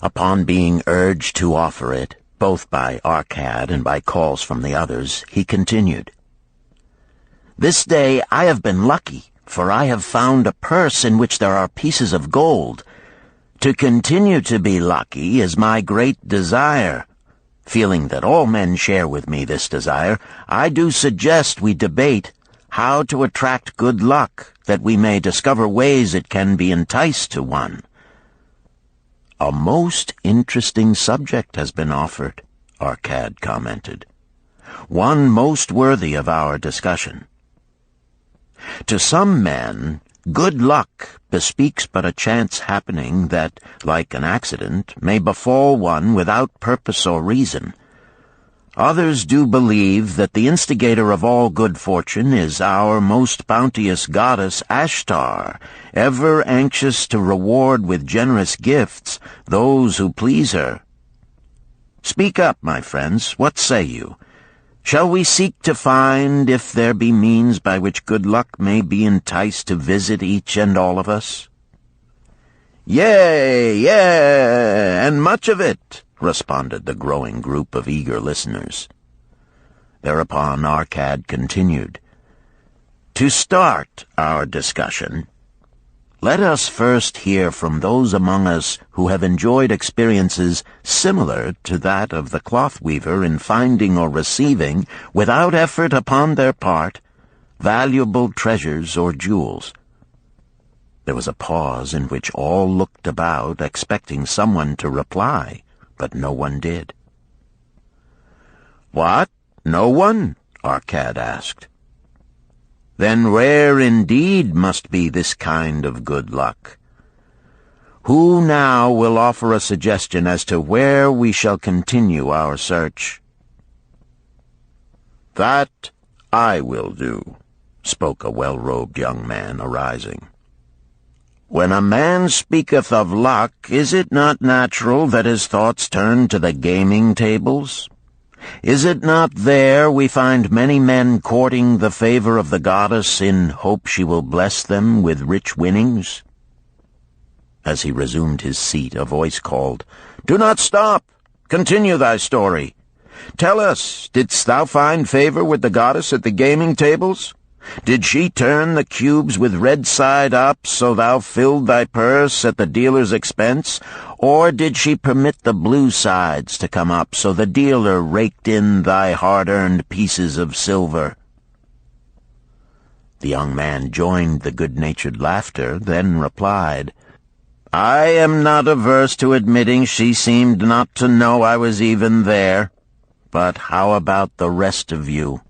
Upon being urged to offer it, both by Arkad and by calls from the others, he continued, "This day I have been lucky, for I have found a purse in which there are pieces of gold. To continue to be lucky is my great desire. Feeling that all men share with me this desire, I do suggest we debate how to attract good luck, that we may discover ways it can be enticed to one." "A most interesting subject has been offered," Arkad commented. "One most worthy of our discussion. To some men, good luck bespeaks but a chance happening that, like an accident, may befall one without purpose or reason. Others do believe that the instigator of all good fortune is our most bounteous goddess Ashtar, ever anxious to reward with generous gifts those who please her. Speak up, my friends, what say you? Shall we seek to find if there be means by which good luck may be enticed to visit each and all of us?" "Yea, and much of it," responded the growing group of eager listeners. Thereupon Arkad continued, "To start our discussion, let us first hear from those among us who have enjoyed experiences similar to that of the cloth weaver in finding or receiving, without effort upon their part, valuable treasures or jewels." There was a pause in which all looked about, expecting someone to reply, but no one did. "What? No one?" Arkad asked. then rare indeed must be this kind of good luck. Who now will offer a suggestion as to where we shall continue our search?" "That I will do," spoke a well-robed young man, arising. "When a man speaketh of luck, is it not natural that his thoughts turn to the gaming tables? Is it not there we find many men courting the favor of the goddess in hope she will bless them with rich winnings?" As he resumed his seat, a voice called, "Do not stop! Continue thy story. Tell us, didst thou find favor with the goddess at the gaming tables? Did she turn the cubes with red side up, so thou filled thy purse at the dealer's expense? Or did she permit the blue sides to come up, so the dealer raked in thy hard-earned pieces of silver?" The young man joined the good-natured laughter, then replied, "I am not averse to admitting she seemed not to know I was even there. But how about the rest of you?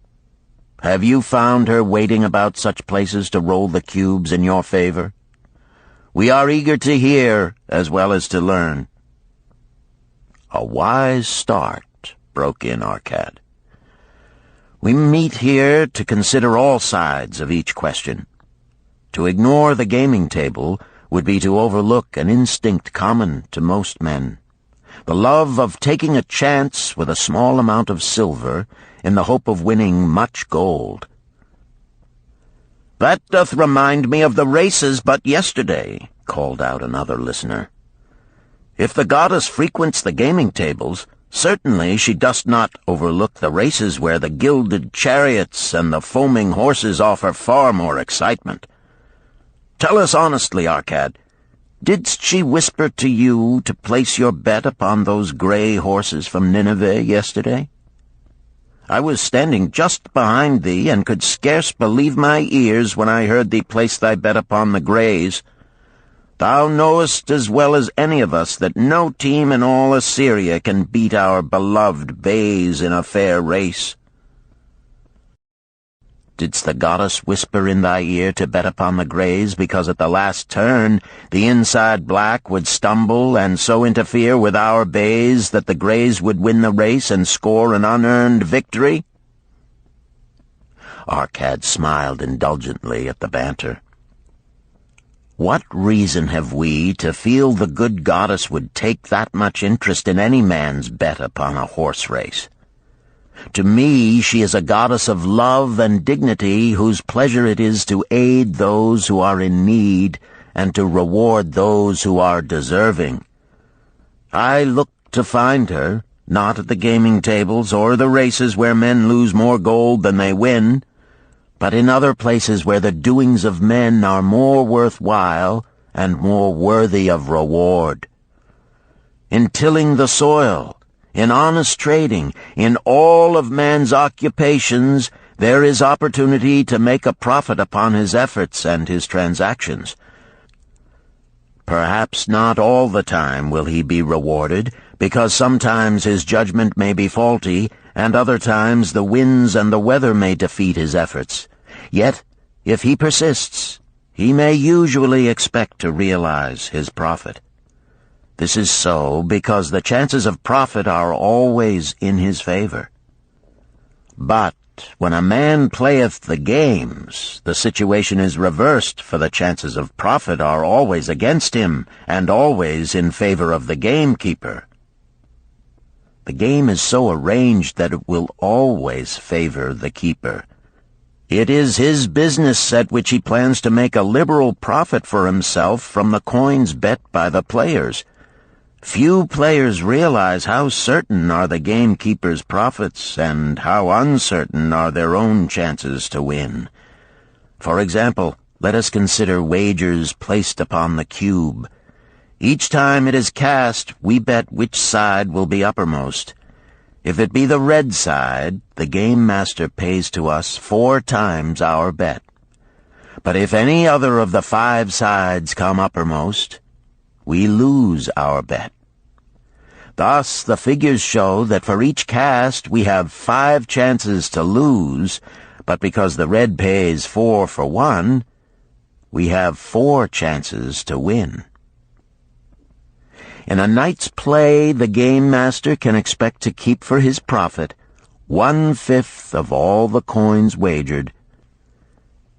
Have you found her waiting about such places to roll the cubes in your favor? We are eager to hear as well as to learn." "A wise start," broke in Arkad. "We meet here to consider all sides of each question. To ignore the gaming table would be to overlook an instinct common to most men, the love of taking a chance with a small amount of silver in the hope of winning much gold." "That doth remind me of the races but yesterday," called out another listener. "If the goddess frequents the gaming tables, certainly she does not overlook the races where the gilded chariots and the foaming horses offer far more excitement. Tell us honestly, Arkad, didst she whisper to you to place your bet upon those gray horses from Nineveh yesterday? I was standing just behind thee, and could scarce believe my ears when I heard thee place thy bet upon the grays. Thou knowest as well as any of us that no team in all Assyria can beat our beloved bays in a fair race. Didst the goddess whisper in thy ear to bet upon the grays, because at the last turn the inside black would stumble and so interfere with our bays that the grays would win the race and score an unearned victory?" Arkad smiled indulgently at the banter. "What reason have we to feel the good goddess would take that much interest in any man's bet upon a horse race? To me, she is a goddess of love and dignity, whose pleasure it is to aid those who are in need and to reward those who are deserving. I look to find her, not at the gaming tables or the races where men lose more gold than they win, but in other places where the doings of men are more worthwhile and more worthy of reward. In tilling the soil, in honest trading, in all of man's occupations, there is opportunity to make a profit upon his efforts and his transactions. Perhaps not all the time will he be rewarded, because sometimes his judgment may be faulty, and other times the winds and the weather may defeat his efforts. Yet, if he persists, he may usually expect to realize his profit. This is so because the chances of profit are always in his favor. But when a man playeth the games, the situation is reversed, for the chances of profit are always against him, and always in favor of the gamekeeper. The game is so arranged that it will always favor the keeper. It is his business at which he plans to make a liberal profit for himself from the coins bet by the players. Few players realize how certain are the gamekeeper's profits and how uncertain are their own chances to win. For example, let us consider wagers placed upon the cube. Each time it is cast, we bet which side will be uppermost. If it be the red side, the game master pays to us 4 times our bet. But if any other of the 5 sides come uppermost, we lose our bet. Thus, the figures show that for each cast we have 5 chances to lose, But because the red pays 4 for 1, we have 4 chances to win. In a night's play, the game master can expect to keep for his profit 1/5 of all the coins wagered.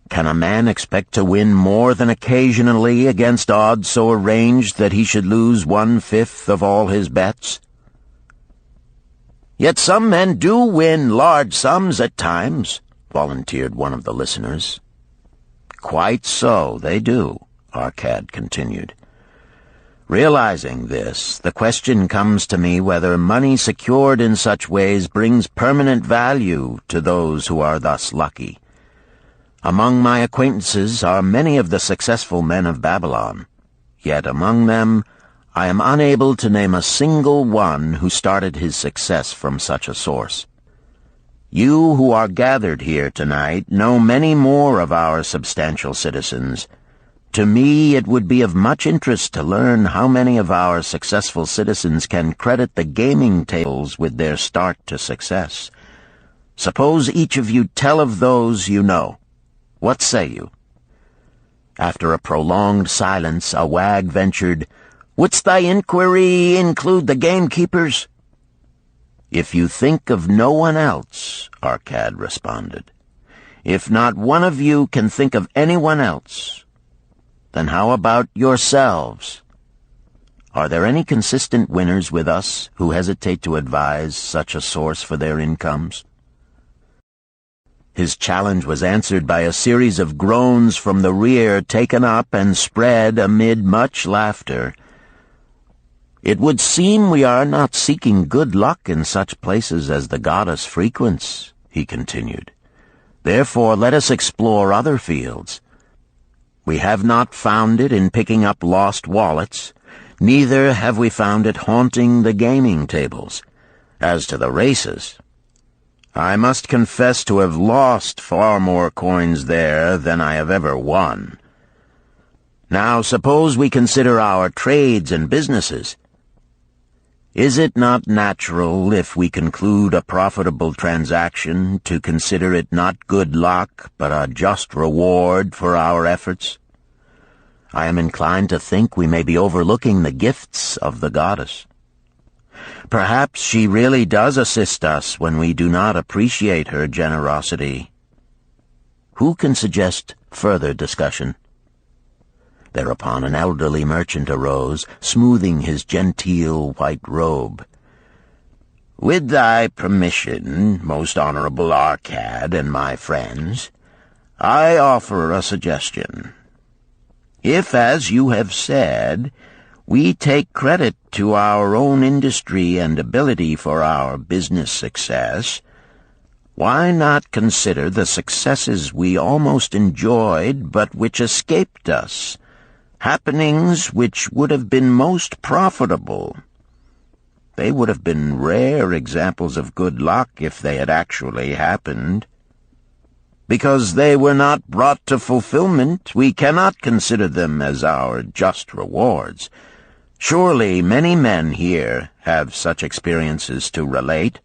Can a man expect to win more than occasionally against odds so arranged that he should lose 1/5 of all his bets? Yet some men do win large sums at times, volunteered one of the listeners. Quite so, they do, Arkad continued. Realizing this, the question comes to me whether money secured in such ways brings permanent value to those who are thus lucky. Among my acquaintances are many of the successful men of Babylon, yet among them I am unable to name a single one who started his success from such a source. You who are gathered here tonight know many more of our substantial citizens. To me, it would be of much interest to learn how many of our successful citizens can credit the gaming tables with their start to success. Suppose each of you tell of those you know. What say you? After a prolonged silence, a wag ventured, "Wouldst thy inquiry include the gamekeepers?" "If you think of no one else," Arkad responded. "If not one of you can think of anyone else, then how about yourselves? Are there any consistent winners with us who hesitate to advise such a source for their incomes?" His challenge was answered by a series of groans from the rear, taken up and spread amid much laughter. "It would seem we are not seeking good luck in such places as the goddess frequents," he continued. "Therefore let us explore other fields. We have not found it in picking up lost wallets, neither have we found it haunting the gaming tables. As to the races, I must confess to have lost far more coins there than I have ever won. Now suppose we consider our trades and businesses. Is it not natural, if we conclude a profitable transaction, to consider it not good luck, but a just reward for our efforts? I am inclined to think we may be overlooking the gifts of the goddess. Perhaps she really does assist us when we do not appreciate her generosity. Who can suggest further discussion?" Thereupon an elderly merchant arose, smoothing his genteel white robe. "With thy permission, most honorable Arkad and my friends, I offer a suggestion. If, as you have said, we take credit to our own industry and ability for our business success, why not consider the successes we almost enjoyed but which escaped us, happenings which would have been most profitable? They would have been rare examples of good luck if they had actually happened. Because they were not brought to fulfillment, we cannot consider them as our just rewards. Surely many men here have such experiences to relate."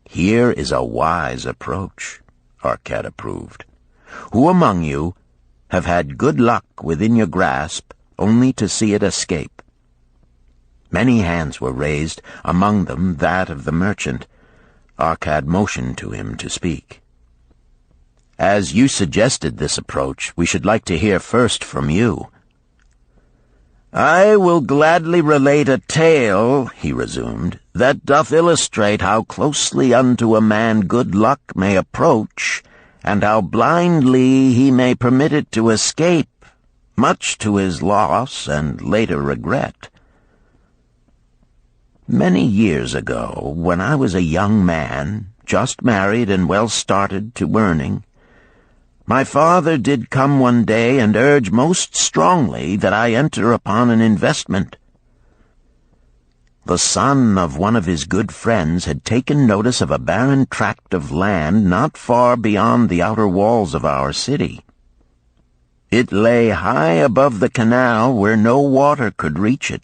"Here is a wise approach," Arkad approved. "Who among you have had good luck within your grasp only to see it escape?" Many hands were raised, among them that of the merchant. Arkad motioned to him to speak. "As you suggested this approach, we should like to hear first from you." "I will gladly relate a tale," he resumed, "that doth illustrate how closely unto a man good luck may approach, and how blindly he may permit it to escape, much to his loss and later regret. Many years ago, when I was a young man, just married and well started to earning, my father did come one day and urge most strongly that I enter upon an investment. The son of one of his good friends had taken notice of a barren tract of land not far beyond the outer walls of our city. It lay high above the canal where no water could reach it.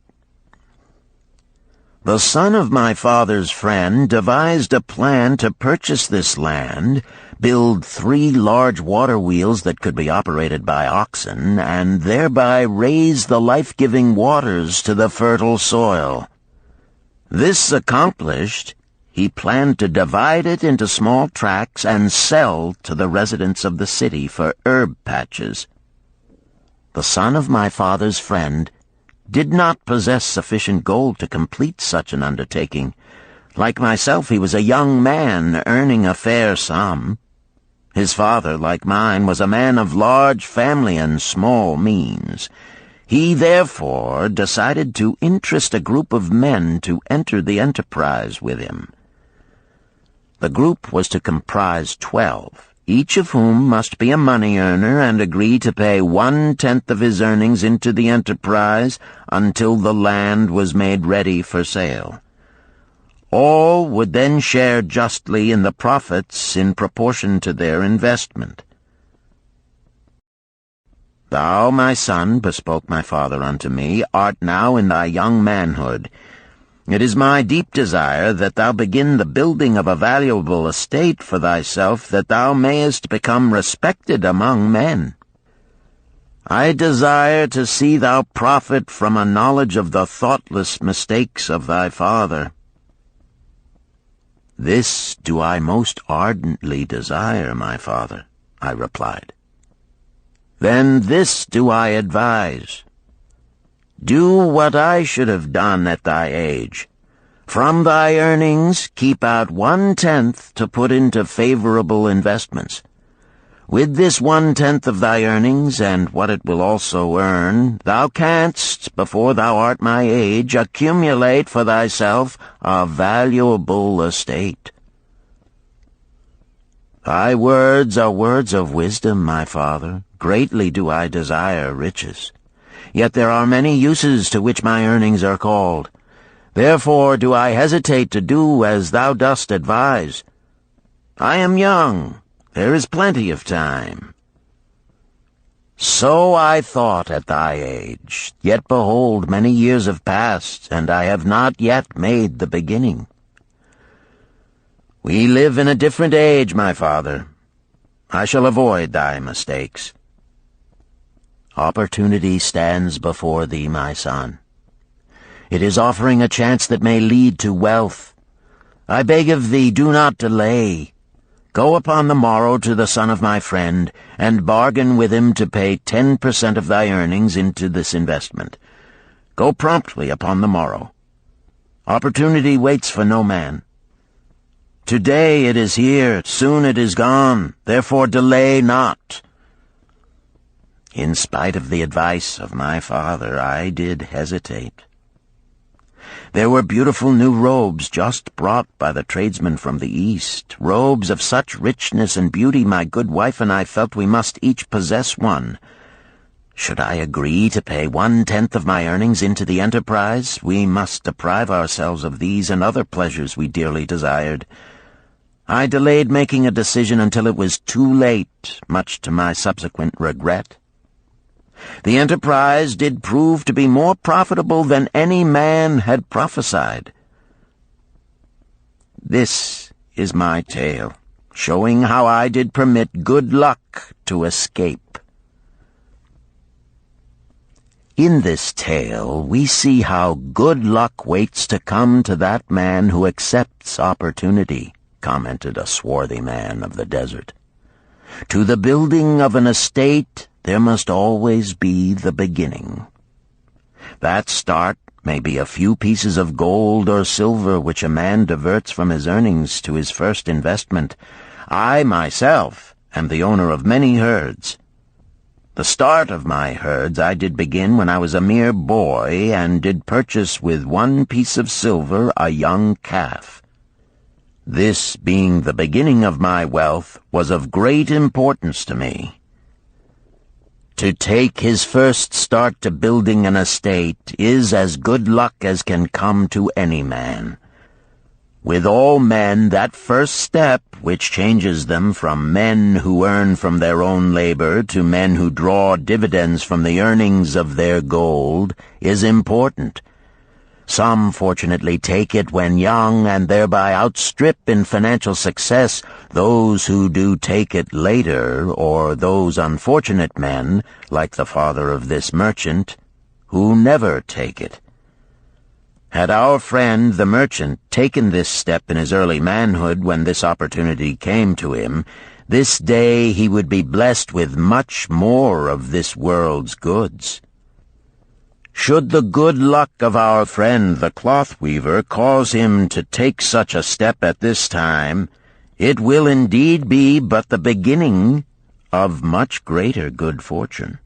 The son of my father's friend devised a plan to purchase this land, build 3 large water wheels that could be operated by oxen, and thereby raise the life-giving waters to the fertile soil. This accomplished, he planned to divide it into small tracts and sell to the residents of the city for herb patches. The son of my father's friend did not possess sufficient gold to complete such an undertaking. Like myself, he was a young man earning a fair sum. His father, like mine, was a man of large family and small means. He therefore decided to interest a group of men to enter the enterprise with him. The group was to comprise 12. Each of whom must be a money earner and agree to pay 1/10 of his earnings into the enterprise until the land was made ready for sale. All would then share justly in the profits in proportion to their investment. "Thou, my son," bespoke my father unto me, "art now in thy young manhood. It is my deep desire that thou begin the building of a valuable estate for thyself, that thou mayest become respected among men. I desire to see thou profit from a knowledge of the thoughtless mistakes of thy father." "This do I most ardently desire, my father," I replied. "Then this do I advise. Do what I should have done at thy age. From thy earnings keep out 1/10 to put into favorable investments. With this 1/10 of thy earnings, and what it will also earn, thou canst, before thou art my age, accumulate for thyself a valuable estate." "Thy words are words of wisdom, my father. Greatly do I desire riches. Yet there are many uses to which my earnings are called. Therefore do I hesitate to do as thou dost advise. I am young. There is plenty of time." "So I thought at thy age. Yet behold, many years have passed, and I have not yet made the beginning." "We live in a different age, my father. I shall avoid thy mistakes." "Opportunity stands before thee, my son. It is offering a chance that may lead to wealth. I beg of thee, do not delay. Go upon the morrow to the son of my friend, and bargain with him to pay 10% of thy earnings into this investment. Go promptly upon the morrow. Opportunity waits for no man. Today it is here, soon it is gone, therefore delay not." In spite of the advice of my father, I did hesitate. There were beautiful new robes just brought by the tradesmen from the East, robes of such richness and beauty my good wife and I felt we must each possess one. Should I agree to pay 1/10 of my earnings into the enterprise, we must deprive ourselves of these and other pleasures we dearly desired. I delayed making a decision until it was too late, much to my subsequent regret. The enterprise did prove to be more profitable than any man had prophesied. This is my tale, showing how I did permit good luck to escape. In this tale, we see how good luck waits to come to that man who accepts opportunity, commented a swarthy man of the desert. To the building of an estate, there must always be the beginning. That start may be a few pieces of gold or silver which a man diverts from his earnings to his first investment. I, myself, am the owner of many herds. The start of my herds I did begin when I was a mere boy, and did purchase with 1 piece of silver a young calf. This, being the beginning of my wealth, was of great importance to me. To take his first start to building an estate is as good luck as can come to any man. With all men, that first step, which changes them from men who earn from their own labor to men who draw dividends from the earnings of their gold, is important. Some fortunately take it when young and thereby outstrip in financial success those who do take it later, or those unfortunate men, like the father of this merchant, who never take it. Had our friend the merchant taken this step in his early manhood when this opportunity came to him, this day he would be blessed with much more of this world's goods. Should the good luck of our friend the cloth weaver cause him to take such a step at this time, it will indeed be but the beginning of much greater good fortune.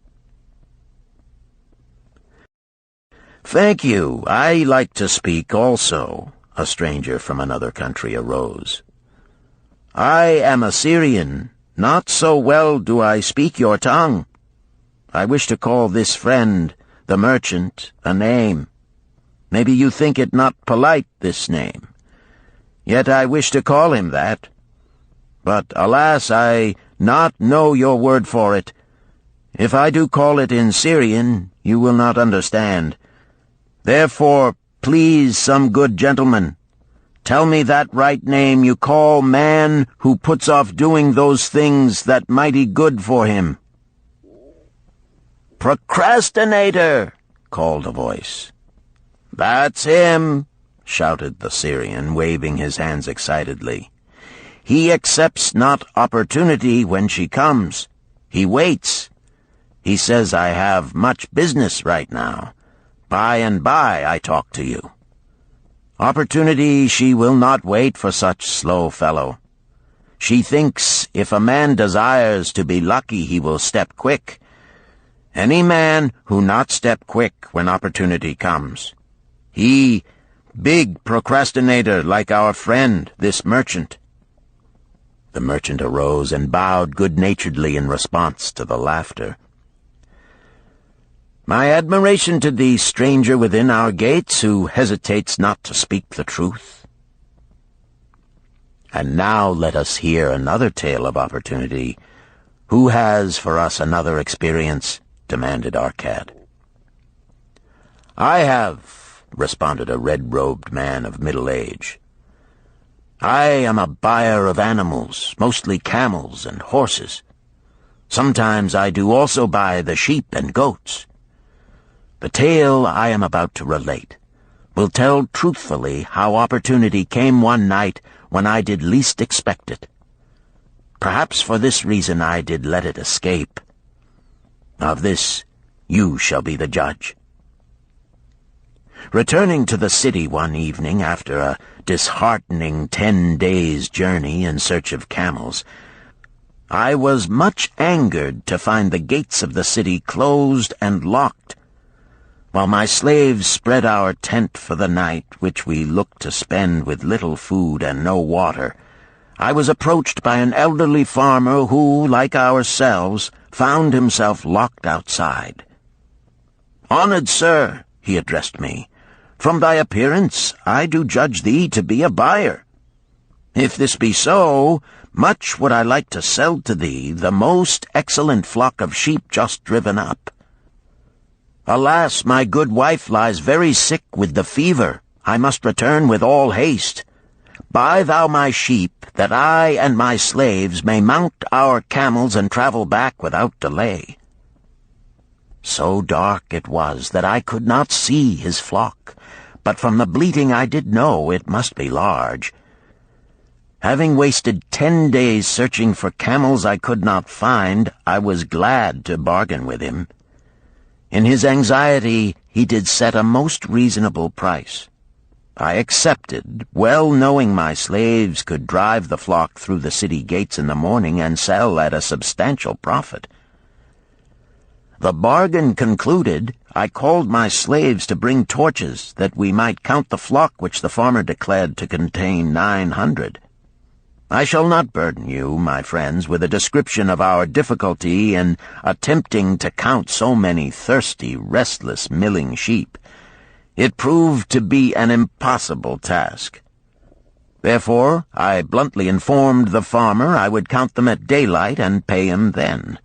"Thank you. I like to speak also," a stranger from another country arose. "I am a Syrian. Not so well do I speak your tongue. I wish to call this friend, the merchant, a name. Maybe you think it not polite, this name. Yet I wish to call him that. But, alas, I not know your word for it. If I do call it in Syrian, you will not understand. Therefore, please, some good gentleman, tell me that right name you call man who puts off doing those things that mighty good for him." "Procrastinator!" called a voice. "That's him!" shouted the Syrian, waving his hands excitedly. "He accepts not opportunity when she comes. He waits. He says, I have much business right now. By and by I talk to you. Opportunity she will not wait for such slow fellow. She thinks if a man desires to be lucky he will step quick. Any man who not step quick when opportunity comes. He, big procrastinator like our friend, this merchant." The merchant arose and bowed good-naturedly in response to the laughter. "My admiration to thee, stranger within our gates, who hesitates not to speak the truth." And now let us hear another tale of opportunity. "Who has for us another experience?" demanded Arkad. "I have," responded a red-robed man of middle age. "I am a buyer of animals, mostly camels and horses. Sometimes I do also buy the sheep and goats. The tale I am about to relate will tell truthfully how opportunity came one night when I did least expect it. Perhaps for this reason I did let it escape. Of this you shall be the judge. Returning to the city one evening after a disheartening 10 days' journey in search of camels, I was much angered to find the gates of the city closed and locked. While my slaves spread our tent for the night, which we looked to spend with little food and no water, I was approached by an elderly farmer who, like ourselves, found himself locked outside. "Honored sir," he addressed me, "from thy appearance I do judge thee to be a buyer. If this be so, much would I like to sell to thee the most excellent flock of sheep just driven up. Alas, my good wife lies very sick with the fever. I must return with all haste. Buy thou my sheep, that I and my slaves may mount our camels and travel back without delay." So dark it was that I could not see his flock, but from the bleating I did know it must be large. Having wasted 10 days searching for camels I could not find, I was glad to bargain with him. In his anxiety, he did set a most reasonable price. I accepted, well knowing my slaves could drive the flock through the city gates in the morning and sell at a substantial profit. The bargain concluded, I called my slaves to bring torches that we might count the flock which the farmer declared to contain 900. I shall not burden you, my friends, with a description of our difficulty in attempting to count so many thirsty, restless, milling sheep. It proved to be an impossible task. Therefore, I bluntly informed the farmer I would count them at daylight and pay him then.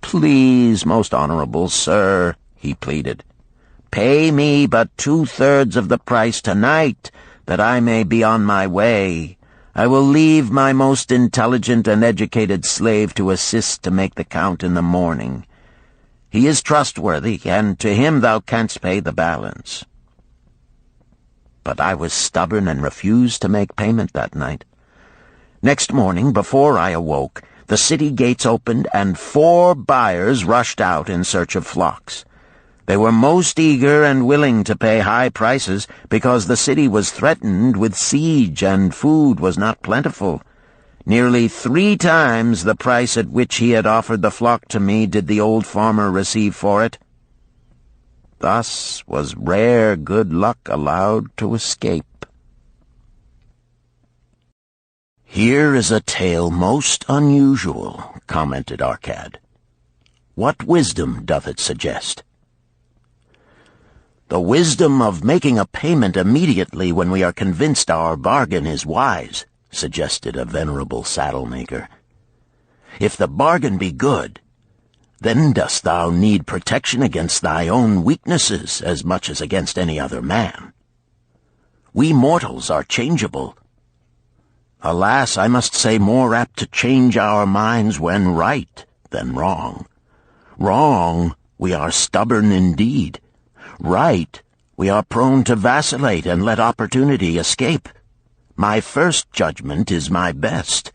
"Please, most honorable sir," he pleaded, Pay me but 2/3 of the price tonight, that I may be on my way. I will leave my most intelligent and educated slave to assist to make the count in the morning. He is trustworthy, and to him thou canst pay the balance." But I was stubborn and refused to make payment that night. Next morning, before I awoke, the city gates opened, and 4 buyers rushed out in search of flocks. They were most eager and willing to pay high prices because the city was threatened with siege and food was not plentiful. Nearly 3 times the price at which he had offered the flock to me did the old farmer receive for it. Thus was rare good luck allowed to escape. "Here is a tale most unusual," commented Arkad. "What wisdom doth it suggest?" "The wisdom of making a payment immediately when we are convinced our bargain is wise," suggested a venerable saddle-maker. "If the bargain be good, then dost thou need protection against thy own weaknesses as much as against any other man. We mortals are changeable. Alas, I must say more apt to change our minds when right than wrong. Wrong, we are stubborn indeed. Right, we are prone to vacillate and let opportunity escape. My first judgment is my best.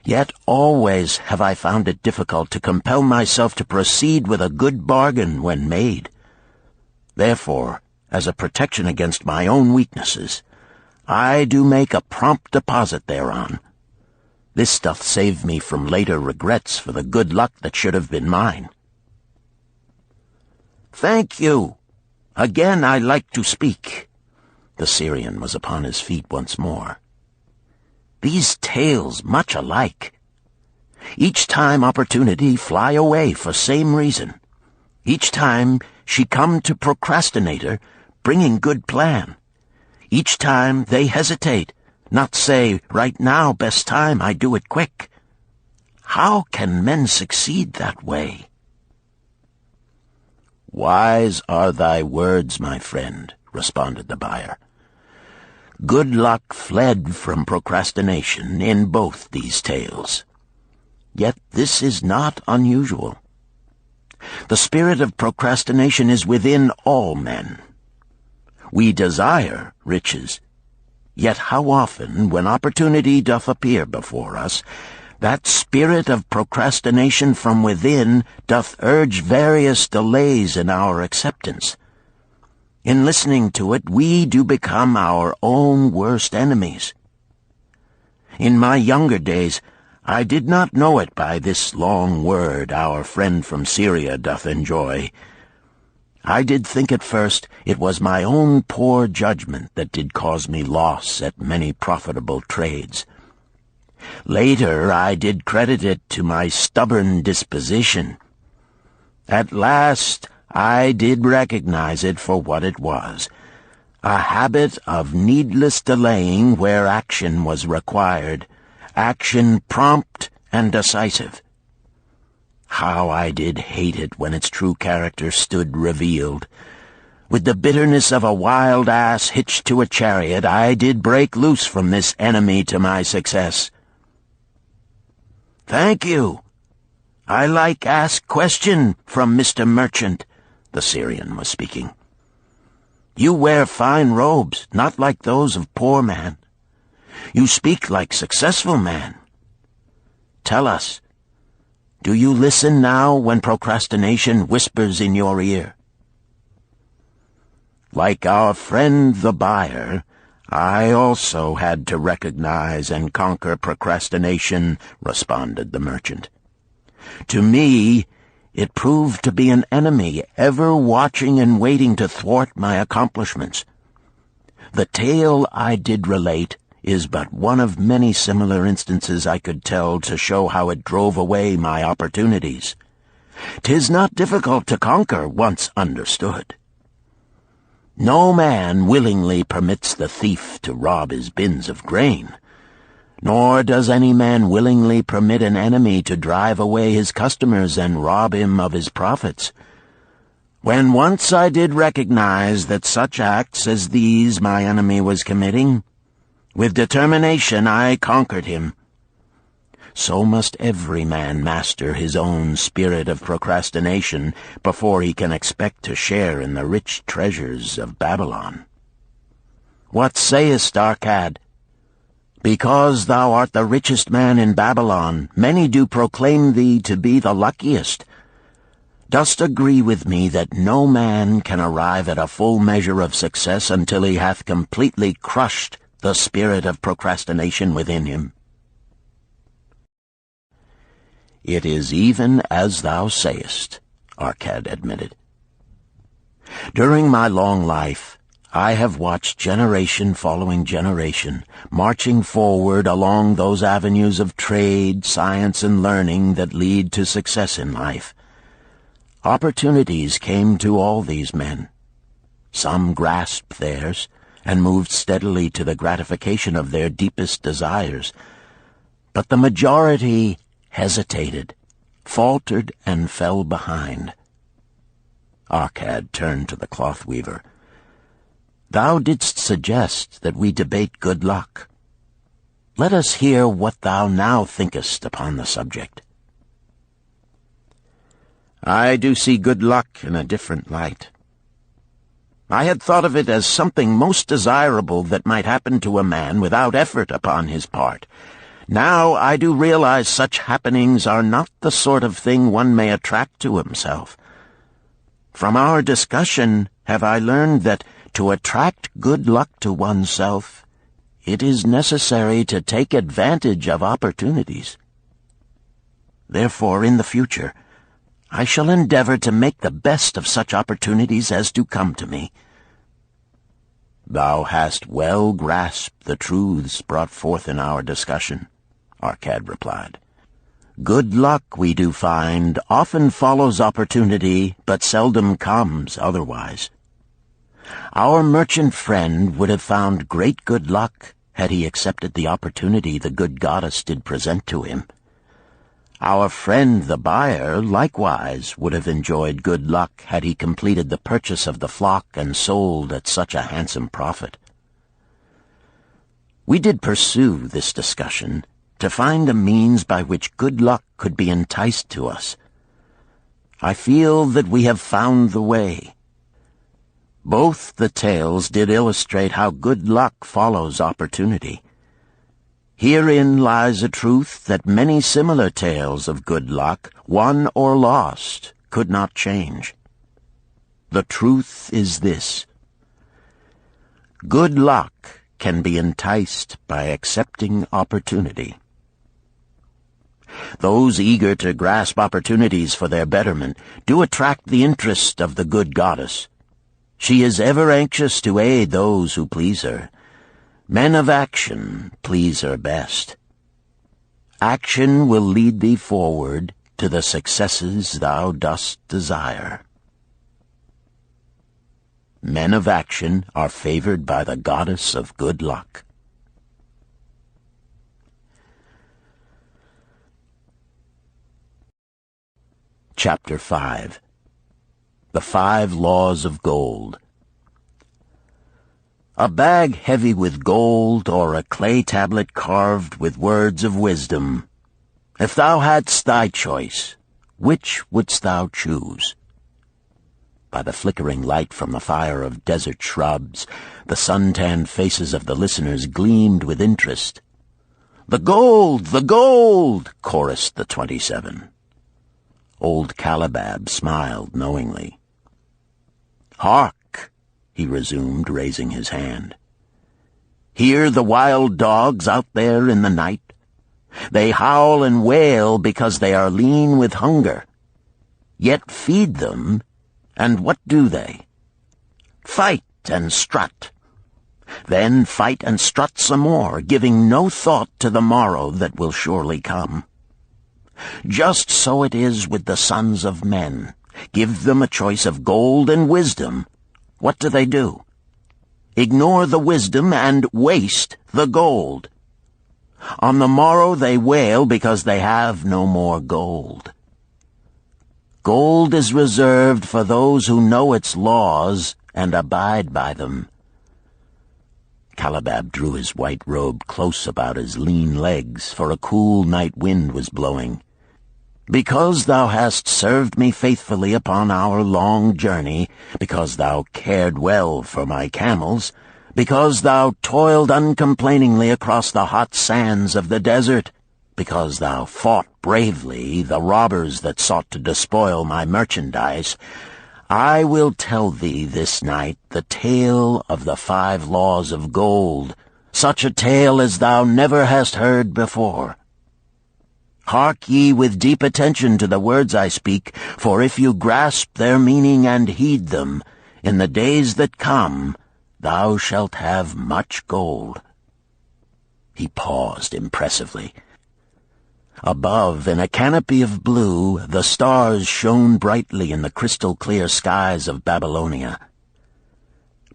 Yet always have I found it difficult to compel myself to proceed with a good bargain when made. Therefore, as a protection against my own weaknesses, I do make a prompt deposit thereon. This doth save me from later regrets for the good luck that should have been mine." "Thank you. Again I like to speak." The Syrian was upon his feet once more. "These tales much alike. Each time opportunity fly away for same reason. Each time she come to procrastinator, bringing good plan. Each time they hesitate, not say, right now, best time, I do it quick. How can men succeed that way?" "Wise are thy words, my friend," responded the buyer. "Good luck fled from procrastination in both these tales. Yet this is not unusual. The spirit of procrastination is within all men. We desire riches, yet how often, when opportunity doth appear before us, that spirit of procrastination from within doth urge various delays in our acceptance. In listening to it, we do become our own worst enemies. In my younger days, I did not know it by this long word our friend from Syria doth enjoy. I did think at first it was my own poor judgment that did cause me loss at many profitable trades. Later I did credit it to my stubborn disposition. At last I did recognize it for what it was, a habit of needless delaying where action was required, action prompt and decisive. How I did hate it when its true character stood revealed. With the bitterness of a wild ass hitched to a chariot, I did break loose from this enemy to my success. "Thank you. I like ask question from Mr. Merchant," the Syrian was speaking. "You wear fine robes, not like those of poor man. You speak like successful man. Tell us, do you listen now when procrastination whispers in your ear?" "Like our friend the buyer, I also had to recognize and conquer procrastination," responded the merchant. "To me, it proved to be an enemy ever watching and waiting to thwart my accomplishments. The tale I did relate is but one of many similar instances I could tell to show how it drove away my opportunities. 'Tis not difficult to conquer once understood. No man willingly permits the thief to rob his bins of grain, nor does any man willingly permit an enemy to drive away his customers and rob him of his profits. When once I did recognize that such acts as these my enemy was committing, with determination I conquered him. So must every man master his own spirit of procrastination before he can expect to share in the rich treasures of Babylon. What sayest, Arkad? Because thou art the richest man in Babylon, many do proclaim thee to be the luckiest. Dost agree with me that no man can arrive at a full measure of success until he hath completely crushed the spirit of procrastination within him? It is even as thou sayest, Arkad admitted. During my long life, I have watched generation following generation, marching forward along those avenues of trade, science, and learning that lead to success in life. Opportunities came to all these men. Some grasped theirs and moved steadily to the gratification of their deepest desires, but the majority hesitated, faltered, and fell behind. Arkad turned to the cloth-weaver. Thou didst suggest that we debate good luck. Let us hear what thou now thinkest upon the subject. I do see good luck in a different light. I had thought of it as something most desirable that might happen to a man without effort upon his part. Now I do realize such happenings are not the sort of thing one may attract to himself. From our discussion have I learned that to attract good luck to oneself, it is necessary to take advantage of opportunities. Therefore, in the future, I shall endeavor to make the best of such opportunities as do come to me. Thou hast well grasped the truths brought forth in our discussion, Arkad replied. Good luck, we do find, often follows opportunity, but seldom comes otherwise. Our merchant friend would have found great good luck had he accepted the opportunity the good goddess did present to him. Our friend the buyer likewise would have enjoyed good luck had he completed the purchase of the flock and sold at such a handsome profit. We did pursue this discussion to find a means by which good luck could be enticed to us. I feel that we have found the way. Both the tales did illustrate how good luck follows opportunity. Herein lies a truth that many similar tales of good luck, won or lost, could not change. The truth is this: good luck can be enticed by accepting opportunity. Those eager to grasp opportunities for their betterment do attract the interest of the good goddess. She is ever anxious to aid those who please her. Men of action please her best. Action will lead thee forward to the successes thou dost desire. Men of action are favored by the goddess of good luck. Chapter 5. The 5 Laws of Gold. A bag heavy with gold, or a clay tablet carved with words of wisdom. If thou hadst thy choice, which wouldst thou choose? By the flickering light from the fire of desert shrubs, the sun-tanned faces of the listeners gleamed with interest. "The gold! The gold!" chorused the 27. Old Calibab smiled knowingly. "Hark!" he resumed, raising his hand. "Hear the wild dogs out there in the night? They howl and wail because they are lean with hunger. Yet feed them, and what do they? Fight and strut. Then fight and strut some more, giving no thought to the morrow that will surely come. Just so it is with the sons of men. Give them a choice of gold and wisdom. What do? Ignore the wisdom and waste the gold. On the morrow they wail because they have no more gold. Gold is reserved for those who know its laws and abide by them." Calabab drew his white robe close about his lean legs, for a cool night wind was blowing. "Because thou hast served me faithfully upon our long journey, because thou cared well for my camels, because thou toiled uncomplainingly across the hot sands of the desert, because thou fought bravely the robbers that sought to despoil my merchandise, I will tell thee this night the tale of the 5 laws of gold, such a tale as thou never hast heard before. Hark ye with deep attention to the words I speak, for if you grasp their meaning and heed them, in the days that come thou shalt have much gold." He paused impressively. Above, in a canopy of blue, the stars shone brightly in the crystal-clear skies of Babylonia.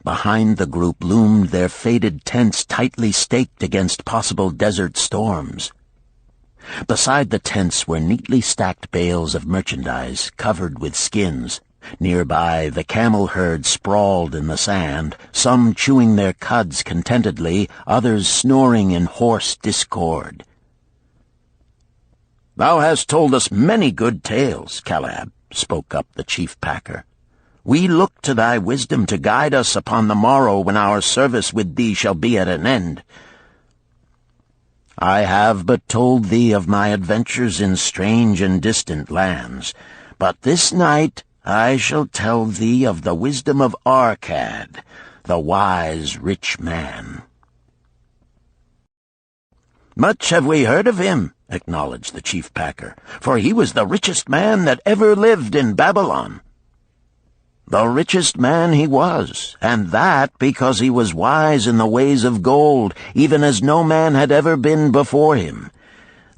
Behind the group loomed their faded tents tightly staked against possible desert storms. Beside the tents were neatly stacked bales of merchandise covered with skins. Nearby, the camel herd sprawled in the sand, some chewing their cuds contentedly, others snoring in hoarse discord. "Thou hast told us many good tales, Calab," spoke up the chief packer. "We look to thy wisdom to guide us upon the morrow when our service with thee shall be at an end." "I have but told thee of my adventures in strange and distant lands, but this night I shall tell thee of the wisdom of Arkad, the wise rich man." "Much have we heard of him," acknowledged the chief packer, "for he was the richest man that ever lived in Babylon." "The richest man he was, and that because he was wise in the ways of gold, even as no man had ever been before him.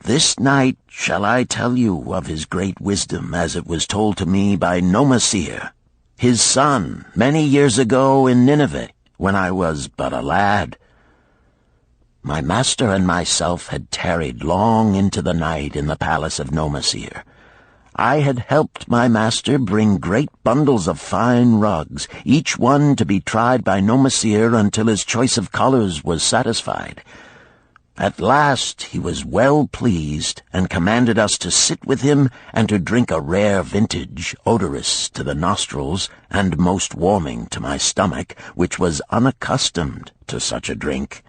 This night shall I tell you of his great wisdom as it was told to me by Nomasir, his son, many years ago in Nineveh, when I was but a lad. My master and myself had tarried long into the night in the palace of Nomasir. I had helped my master bring great bundles of fine rugs, each one to be tried by Nomasir until his choice of colors was satisfied. At last he was well pleased, and commanded us to sit with him and to drink a rare vintage, odorous to the nostrils and most warming to my stomach, which was unaccustomed to such a drink.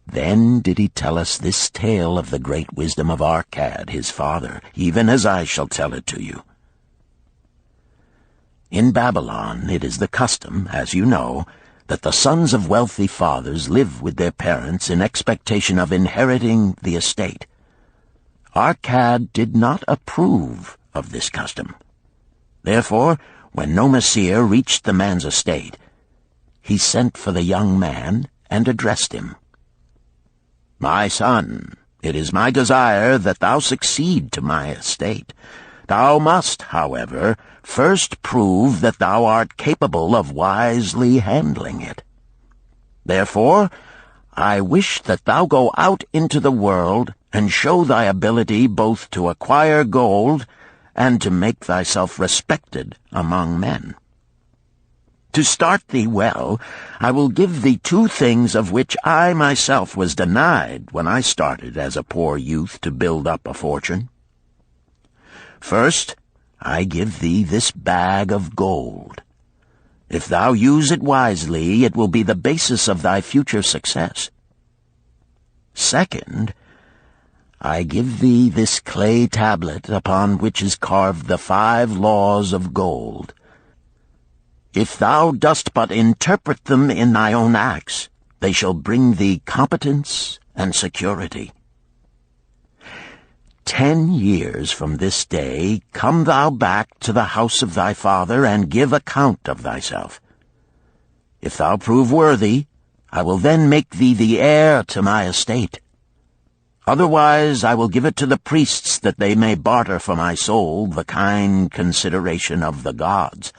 Then did he tell us this tale of the great wisdom of Arkad, his father, even as I shall tell it to you. In Babylon it is the custom, as you know, that the sons of wealthy fathers live with their parents in expectation of inheriting the estate. Arkad did not approve of this custom. Therefore, when Nomasir reached the man's estate, he sent for the young man and addressed him. "My son, it is my desire that thou succeed to my estate. Thou must, however, first prove that thou art capable of wisely handling it. Therefore, I wish that thou go out into the world and show thy ability both to acquire gold and to make thyself respected among men. To start thee well, I will give thee 2 things of which I myself was denied when I started as a poor youth to build up a fortune. First, I give thee this bag of gold. If thou use it wisely, it will be the basis of thy future success. Second, I give thee this clay tablet upon which is carved the 5 laws of gold. If thou dost but interpret them in thy own acts, they shall bring thee competence and security. 10 years from this day come thou back to the house of thy father and give account of thyself. If thou prove worthy, I will then make thee the heir to my estate. Otherwise I will give it to the priests that they may barter for my soul the kind consideration of the gods."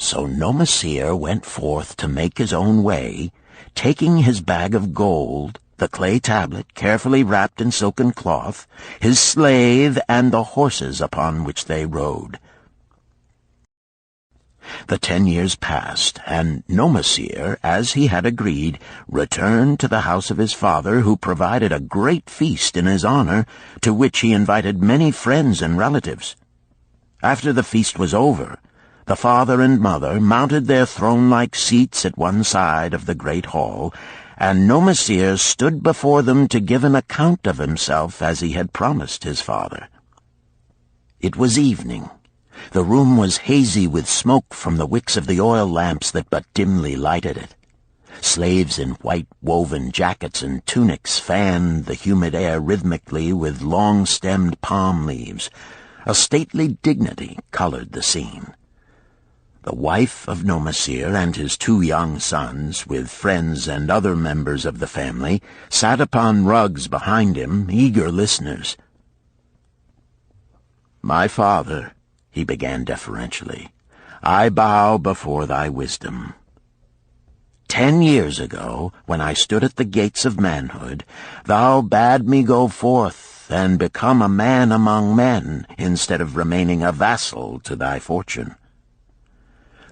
So Nomasir went forth to make his own way, taking his bag of gold, the clay tablet carefully wrapped in silken cloth, his slave, and the horses upon which they rode. The 10 years passed, and Nomasir, as he had agreed, returned to the house of his father, who provided a great feast in his honor, to which he invited many friends and relatives. After the feast was over, the father and mother mounted their throne-like seats at one side of the great hall, and Nomasir stood before them to give an account of himself as he had promised his father. It was evening. The room was hazy with smoke from the wicks of the oil lamps that but dimly lighted it. Slaves in white woven jackets and tunics fanned the humid air rhythmically with long-stemmed palm leaves. A stately dignity colored the scene. The wife of Nomasir and his 2 young sons, with friends and other members of the family, sat upon rugs behind him, eager listeners. "My father," he began deferentially, "I bow before thy wisdom. 10 years ago, when I stood at the gates of manhood, thou bade me go forth and become a man among men, instead of remaining a vassal to thy fortune.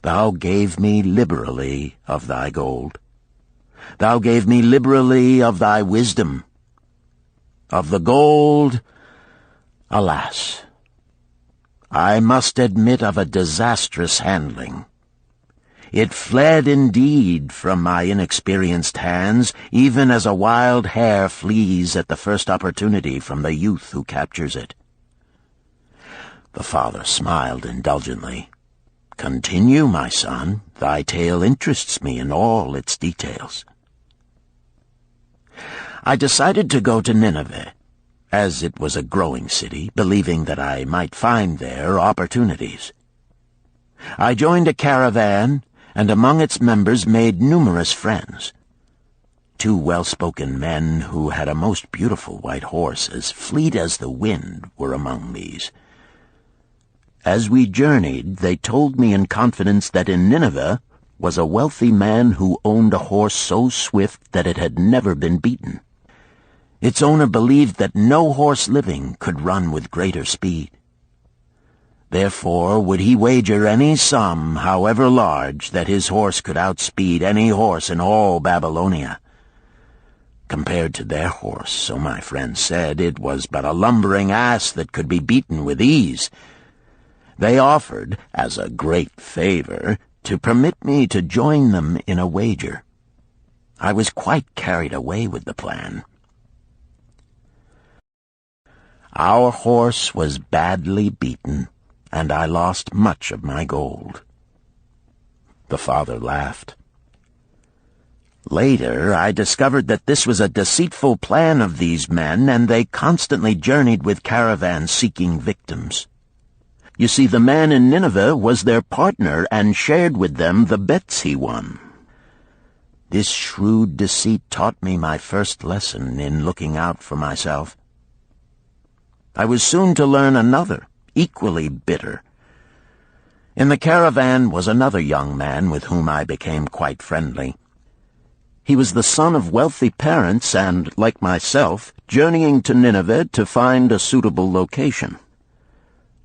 Thou gave me liberally of thy gold. Thou gave me liberally of thy wisdom. Of the gold, alas, I must admit of a disastrous handling. It fled indeed from my inexperienced hands, even as a wild hare flees at the first opportunity from the youth who captures it." The father smiled indulgently. "Continue, my son. Thy tale interests me in all its details." "I decided to go to Nineveh, as it was a growing city, believing that I might find there opportunities. I joined a caravan, and among its members made numerous friends. 2 well-spoken men who had a most beautiful white horse, as fleet as the wind, were among these. As we journeyed, they told me in confidence that in Nineveh was a wealthy man who owned a horse so swift that it had never been beaten. Its owner believed that no horse living could run with greater speed. Therefore would he wager any sum, however large, that his horse could outspeed any horse in all Babylonia. Compared to their horse, so my friend said, it was but a lumbering ass that could be beaten with ease. They offered, as a great favor, to permit me to join them in a wager. I was quite carried away with the plan. Our horse was badly beaten, and I lost much of my gold." The father laughed. "Later, I discovered that this was a deceitful plan of these men, and they constantly journeyed with caravans seeking victims. You see, the man in Nineveh was their partner and shared with them the bets he won. This shrewd deceit taught me my first lesson in looking out for myself. I was soon to learn another, equally bitter. In the caravan was another young man with whom I became quite friendly. He was the son of wealthy parents and, like myself, journeying to Nineveh to find a suitable location.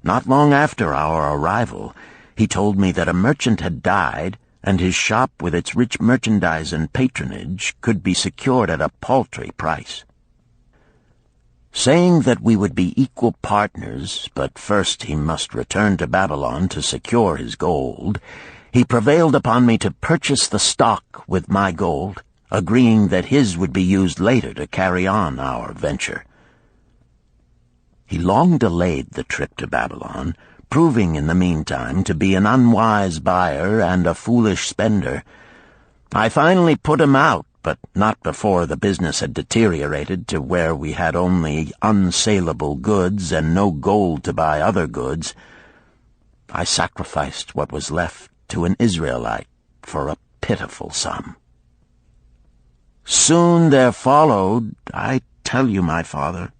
Not long after our arrival, he told me that a merchant had died, and his shop with its rich merchandise and patronage could be secured at a paltry price. Saying that we would be equal partners, but first he must return to Babylon to secure his gold, he prevailed upon me to purchase the stock with my gold, agreeing that his would be used later to carry on our venture. He long delayed the trip to Babylon, proving in the meantime to be an unwise buyer and a foolish spender. I finally put him out, but not before the business had deteriorated to where we had only unsaleable goods and no gold to buy other goods. I sacrificed what was left to an Israelite for a pitiful sum. Soon there followed, I tell you, my father,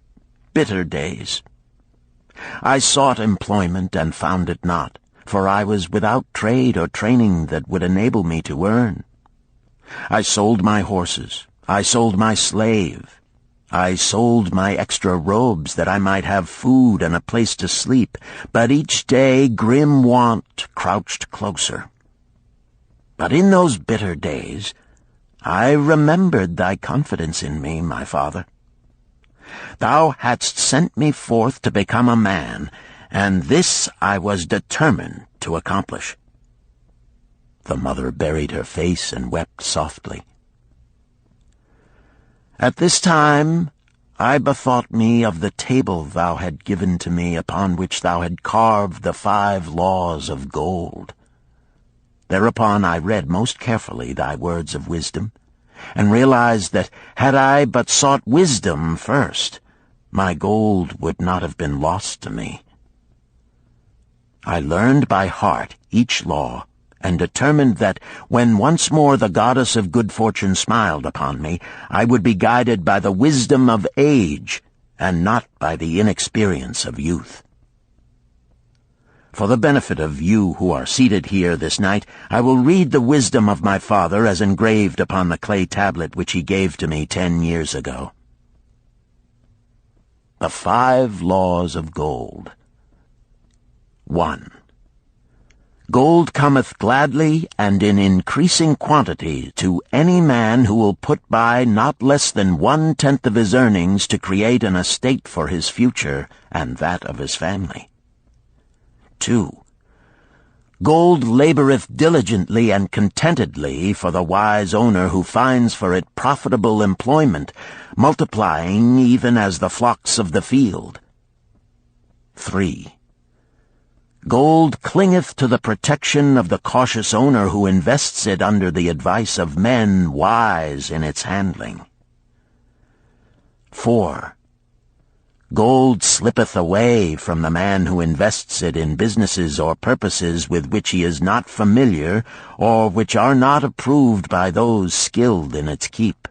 bitter days. I sought employment and found it not, for I was without trade or training that would enable me to earn. I sold my horses, I sold my slave. I sold my extra robes that I might have food and a place to sleep, but each day grim want crouched closer. But in those bitter days, I remembered thy confidence in me, my father. Thou hadst sent me forth to become a man, and this I was determined to accomplish. The mother buried her face and wept softly. At this time I bethought me of the table thou had given to me, upon which thou had carved the 5 laws of gold. Thereupon I read most carefully thy words of wisdom, and realized that had I but sought wisdom first, my gold would not have been lost to me. I learned by heart each law, and determined that when once more the goddess of good fortune smiled upon me, I would be guided by the wisdom of age, and not by the inexperience of youth. For the benefit of you who are seated here this night, I will read the wisdom of my father as engraved upon the clay tablet which he gave to me 10 years ago. The 5 laws of gold. 1. Gold cometh gladly and in increasing quantity to any man who will put by not less than 1/10 of his earnings to create an estate for his future and that of his family. 2. Gold laboreth diligently and contentedly for the wise owner who finds for it profitable employment, multiplying even as the flocks of the field. 3. Gold clingeth to the protection of the cautious owner who invests it under the advice of men wise in its handling. 4. Gold slippeth away from the man who invests it in businesses or purposes with which he is not familiar, or which are not approved by those skilled in its keep.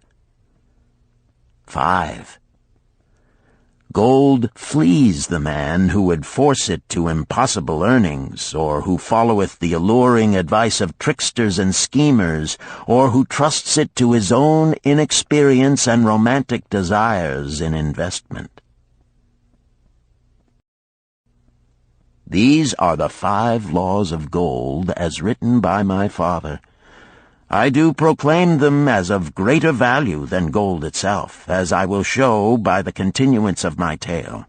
5. Gold flees the man who would force it to impossible earnings, or who followeth the alluring advice of tricksters and schemers, or who trusts it to his own inexperience and romantic desires in investment. These are the 5 laws of gold as written by my father. I do proclaim them as of greater value than gold itself, as I will show by the continuance of my tale.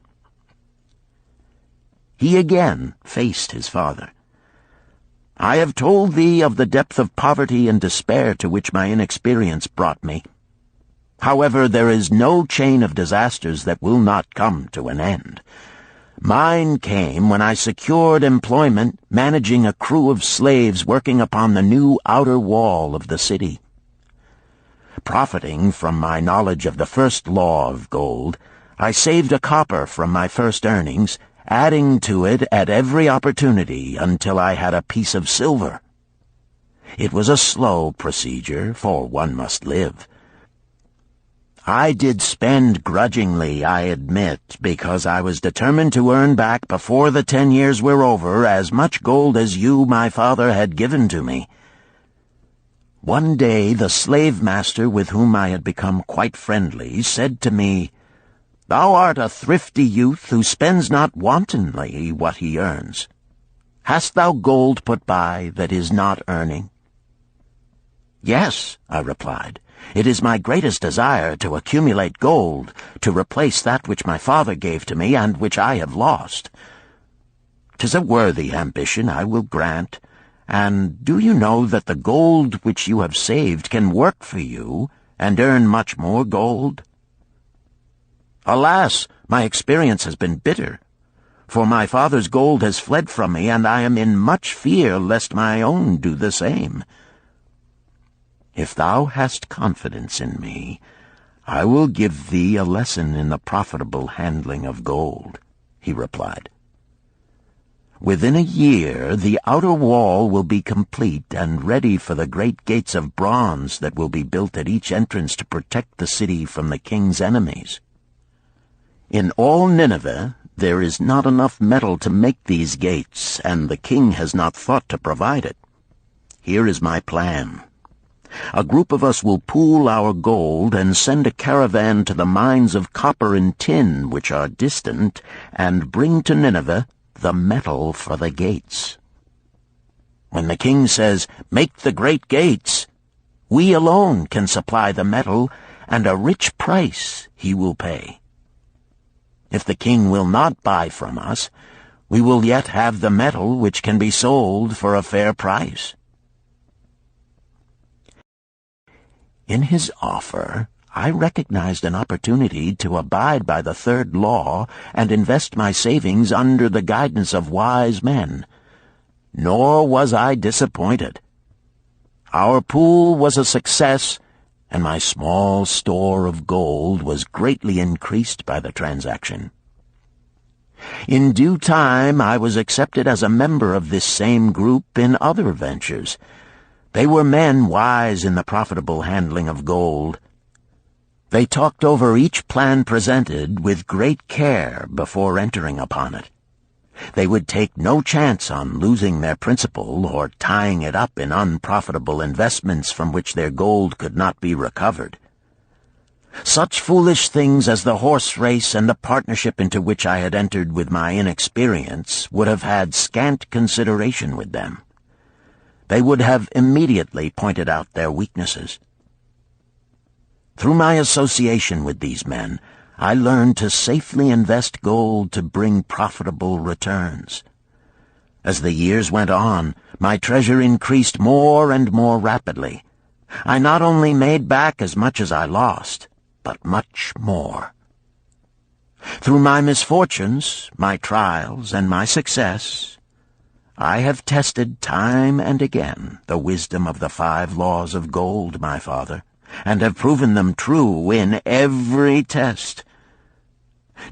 He again faced his father. I have told thee of the depth of poverty and despair to which my inexperience brought me. However, there is no chain of disasters that will not come to an end. Mine came when I secured employment managing a crew of slaves working upon the new outer wall of the city. Profiting from my knowledge of the first law of gold, I saved a copper from my first earnings, adding to it at every opportunity until I had a piece of silver. It was a slow procedure, for one must live. I did spend grudgingly, I admit, because I was determined to earn back before the 10 years were over as much gold as you, my father, had given to me. One day the slave-master with whom I had become quite friendly said to me, "Thou art a thrifty youth who spends not wantonly what he earns. Hast thou gold put by that is not earning?" "Yes," I replied. "It is my greatest desire to accumulate gold, to replace that which my father gave to me and which I have lost. 'Tis a worthy ambition, I will grant, and do you know that the gold which you have saved can work for you and earn much more gold?" "Alas, my experience has been bitter, for my father's gold has fled from me, and I am in much fear lest my own do the same." "If thou hast confidence in me, I will give thee a lesson in the profitable handling of gold," he replied. "Within a year the outer wall will be complete and ready for the great gates of bronze that will be built at each entrance to protect the city from the king's enemies. In all Nineveh there is not enough metal to make these gates, and the king has not thought to provide it. Here is my plan. A group of us will pool our gold and send a caravan to the mines of copper and tin which are distant, and bring to Nineveh the metal for the gates. When the king says, 'Make the great gates,' we alone can supply the metal, and a rich price he will pay. If the king will not buy from us, we will yet have the metal which can be sold for a fair price." In his offer, I recognized an opportunity to abide by the third law and invest my savings under the guidance of wise men. Nor was I disappointed. Our pool was a success, and my small store of gold was greatly increased by the transaction. In due time I was accepted as a member of this same group in other ventures. They were men wise in the profitable handling of gold. They talked over each plan presented with great care before entering upon it. They would take no chance on losing their principal or tying it up in unprofitable investments from which their gold could not be recovered. Such foolish things as the horse race and the partnership into which I had entered with my inexperience would have had scant consideration with them. They would have immediately pointed out their weaknesses. Through my association with these men, I learned to safely invest gold to bring profitable returns. As the years went on, my treasure increased more and more rapidly. I not only made back as much as I lost, but much more. Through my misfortunes, my trials, and my success, I have tested time and again the wisdom of the 5 laws of gold, my father, and have proven them true in every test.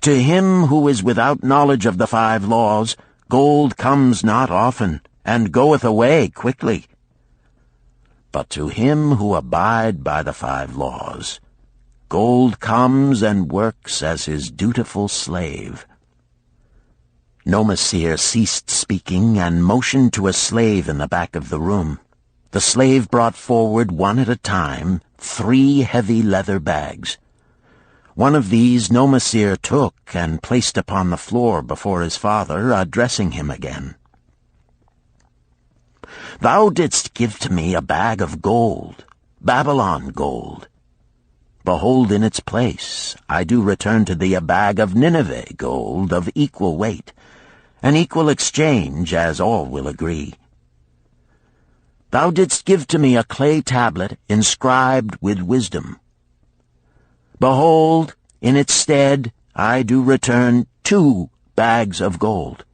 To him who is without knowledge of the 5 laws, gold comes not often, and goeth away quickly. But to him who abide by the 5 laws, gold comes and works as his dutiful slave." Nomasir ceased speaking and motioned to a slave in the back of the room. The slave brought forward one at a time 3 heavy leather bags. One of these Nomasir took and placed upon the floor before his father, addressing him again. "Thou didst give to me a bag of gold, Babylon gold. Behold, in its place I do return to thee a bag of Nineveh gold of equal weight, an equal exchange, as all will agree. Thou didst give to me a clay tablet inscribed with wisdom. Behold, in its stead I do return 2 bags of gold."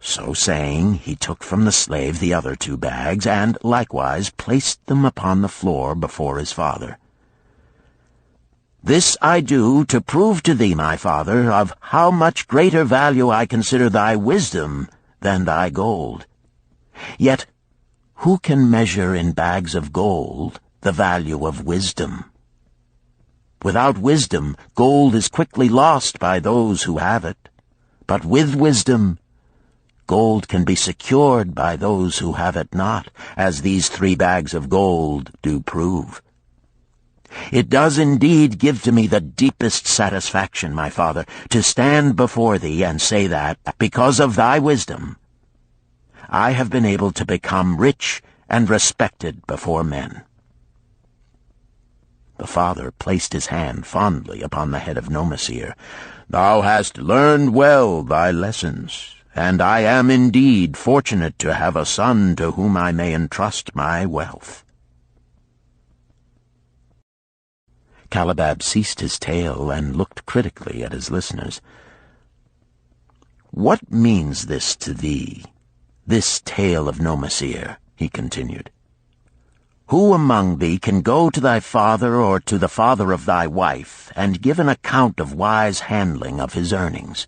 So saying, he took from the slave the other 2 bags, and likewise placed them upon the floor before his father. "This I do to prove to thee, my father, of how much greater value I consider thy wisdom than thy gold. Yet who can measure in bags of gold the value of wisdom? Without wisdom, gold is quickly lost by those who have it. But with wisdom, gold can be secured by those who have it not, as these 3 bags of gold do prove. It does indeed give to me the deepest satisfaction, my father, to stand before thee and say that, because of thy wisdom, I have been able to become rich and respected before men." The father placed his hand fondly upon the head of Nomasir. "Thou hast learned well thy lessons, and I am indeed fortunate to have a son to whom I may entrust my wealth." Calabab ceased his tale and looked critically at his listeners. "What means this to thee, this tale of Nomasir?" he continued. "Who among thee can go to thy father or to the father of thy wife and give an account of wise handling of his earnings?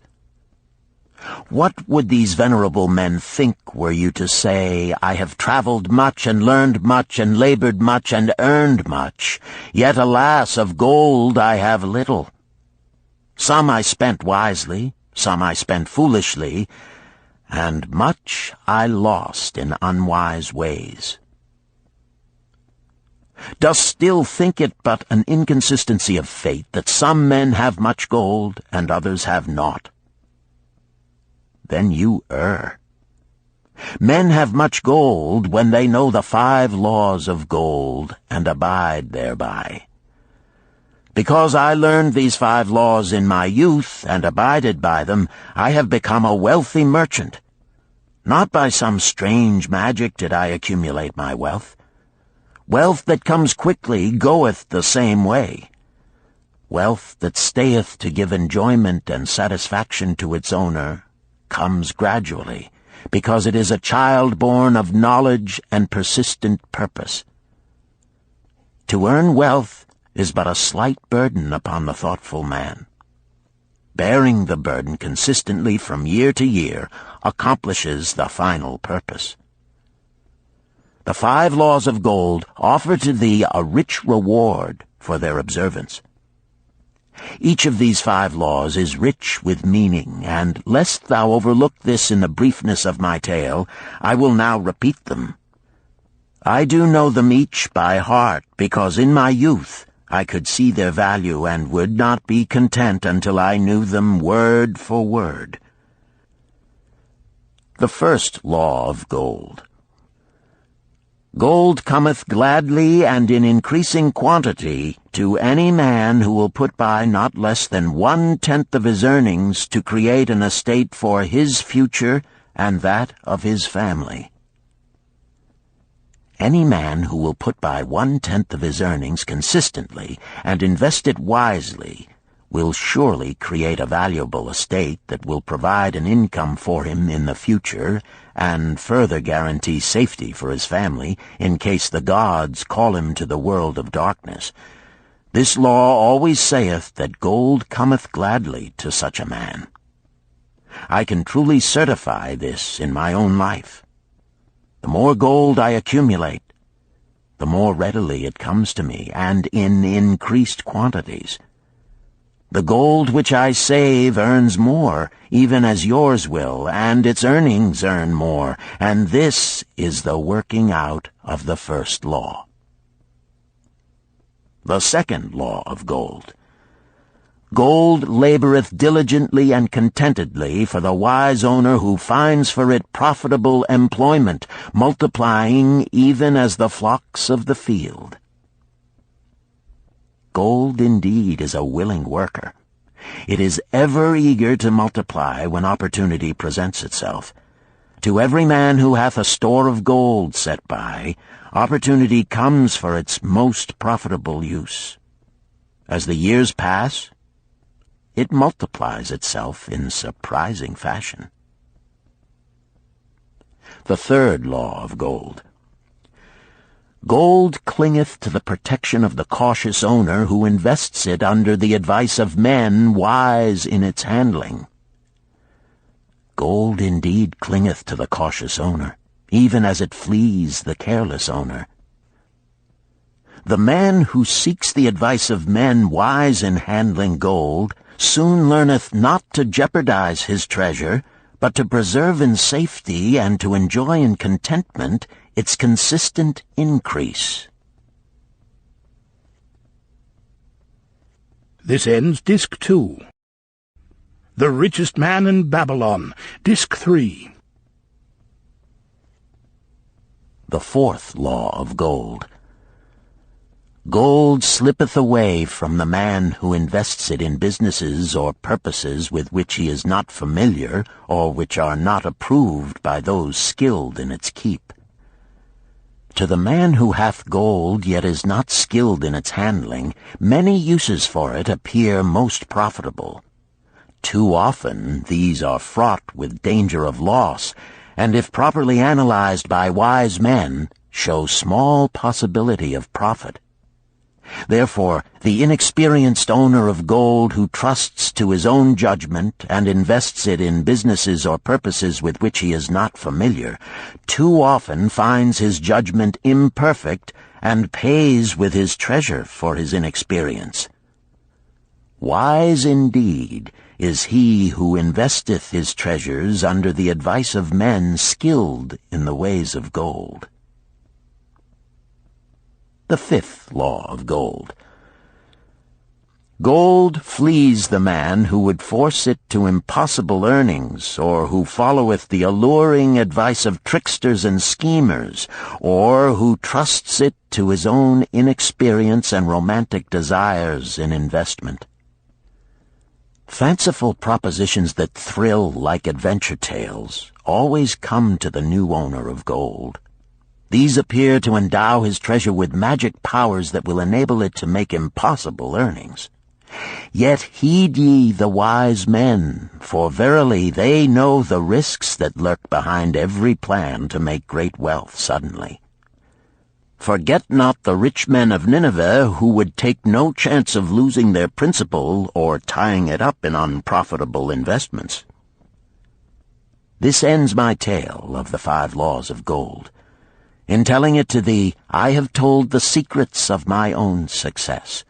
What would these venerable men think were you to say, 'I have traveled much and learned much and labored much and earned much, yet alas, of gold I have little. Some I spent wisely, some I spent foolishly, and much I lost in unwise ways.' Dost still think it but an inconsistency of fate that some men have much gold and others have naught? Then you err. Men have much gold when they know the 5 laws of gold and abide thereby. Because I learned these 5 laws in my youth and abided by them, I have become a wealthy merchant. Not by some strange magic did I accumulate my wealth. Wealth that comes quickly goeth the same way. Wealth that stayeth to give enjoyment and satisfaction to its owner comes gradually, because it is a child born of knowledge and persistent purpose. To earn wealth is but a slight burden upon the thoughtful man. Bearing the burden consistently from year to year accomplishes the final purpose. The 5 laws of gold offer to thee a rich reward for their observance. Each of these 5 laws is rich with meaning, and lest thou overlook this in the briefness of my tale, I will now repeat them. I do know them each by heart, because in my youth I could see their value and would not be content until I knew them word for word. The first law of gold. Gold cometh gladly and in increasing quantity to any man who will put by not less than 1/10 of his earnings to create an estate for his future and that of his family. Any man who will put by 1/10 of his earnings consistently and invest it wisely will surely create a valuable estate that will provide an income for him in the future and further guarantee safety for his family in case the gods call him to the world of darkness. This law always saith that gold cometh gladly to such a man. I can truly certify this in my own life. The more gold I accumulate, the more readily it comes to me, and in increased quantities. The gold which I save earns more, even as yours will, and its earnings earn more, and this is the working out of the first law. The second law of gold. Gold laboreth diligently and contentedly for the wise owner who finds for it profitable employment, multiplying even as the flocks of the field. Gold indeed is a willing worker. It is ever eager to multiply when opportunity presents itself. To every man who hath a store of gold set by, opportunity comes for its most profitable use. As the years pass, it multiplies itself in surprising fashion. The third law of gold. Gold clingeth to the protection of the cautious owner who invests it under the advice of men wise in its handling. Gold indeed clingeth to the cautious owner, even as it flees the careless owner. The man who seeks the advice of men wise in handling gold soon learneth not to jeopardize his treasure, but to preserve in safety and to enjoy in contentment its consistent increase. This ends Disc 2. The Richest Man in Babylon, Disc 3. The fourth law of gold. Gold slippeth away from the man who invests it in businesses or purposes with which he is not familiar or which are not approved by those skilled in its keep. To the man who hath gold yet is not skilled in its handling, many uses for it appear most profitable. Too often these are fraught with danger of loss, and if properly analyzed by wise men, show small possibility of profit. Therefore, the inexperienced owner of gold who trusts to his own judgment and invests it in businesses or purposes with which he is not familiar, too often finds his judgment imperfect and pays with his treasure for his inexperience. Wise indeed is he who investeth his treasures under the advice of men skilled in the ways of gold. the 5th law of gold. Gold flees the man who would force it to impossible earnings, or who followeth the alluring advice of tricksters and schemers, or who trusts it to his own inexperience and romantic desires in investment. Fanciful propositions that thrill like adventure tales always come to the new owner of gold. These appear to endow his treasure with magic powers that will enable it to make impossible earnings. Yet heed ye the wise men, for verily they know the risks that lurk behind every plan to make great wealth suddenly. Forget not the rich men of Nineveh, who would take no chance of losing their principal or tying it up in unprofitable investments. This ends my tale of the 5 laws of gold. In telling it to thee, I have told the secrets of my own success.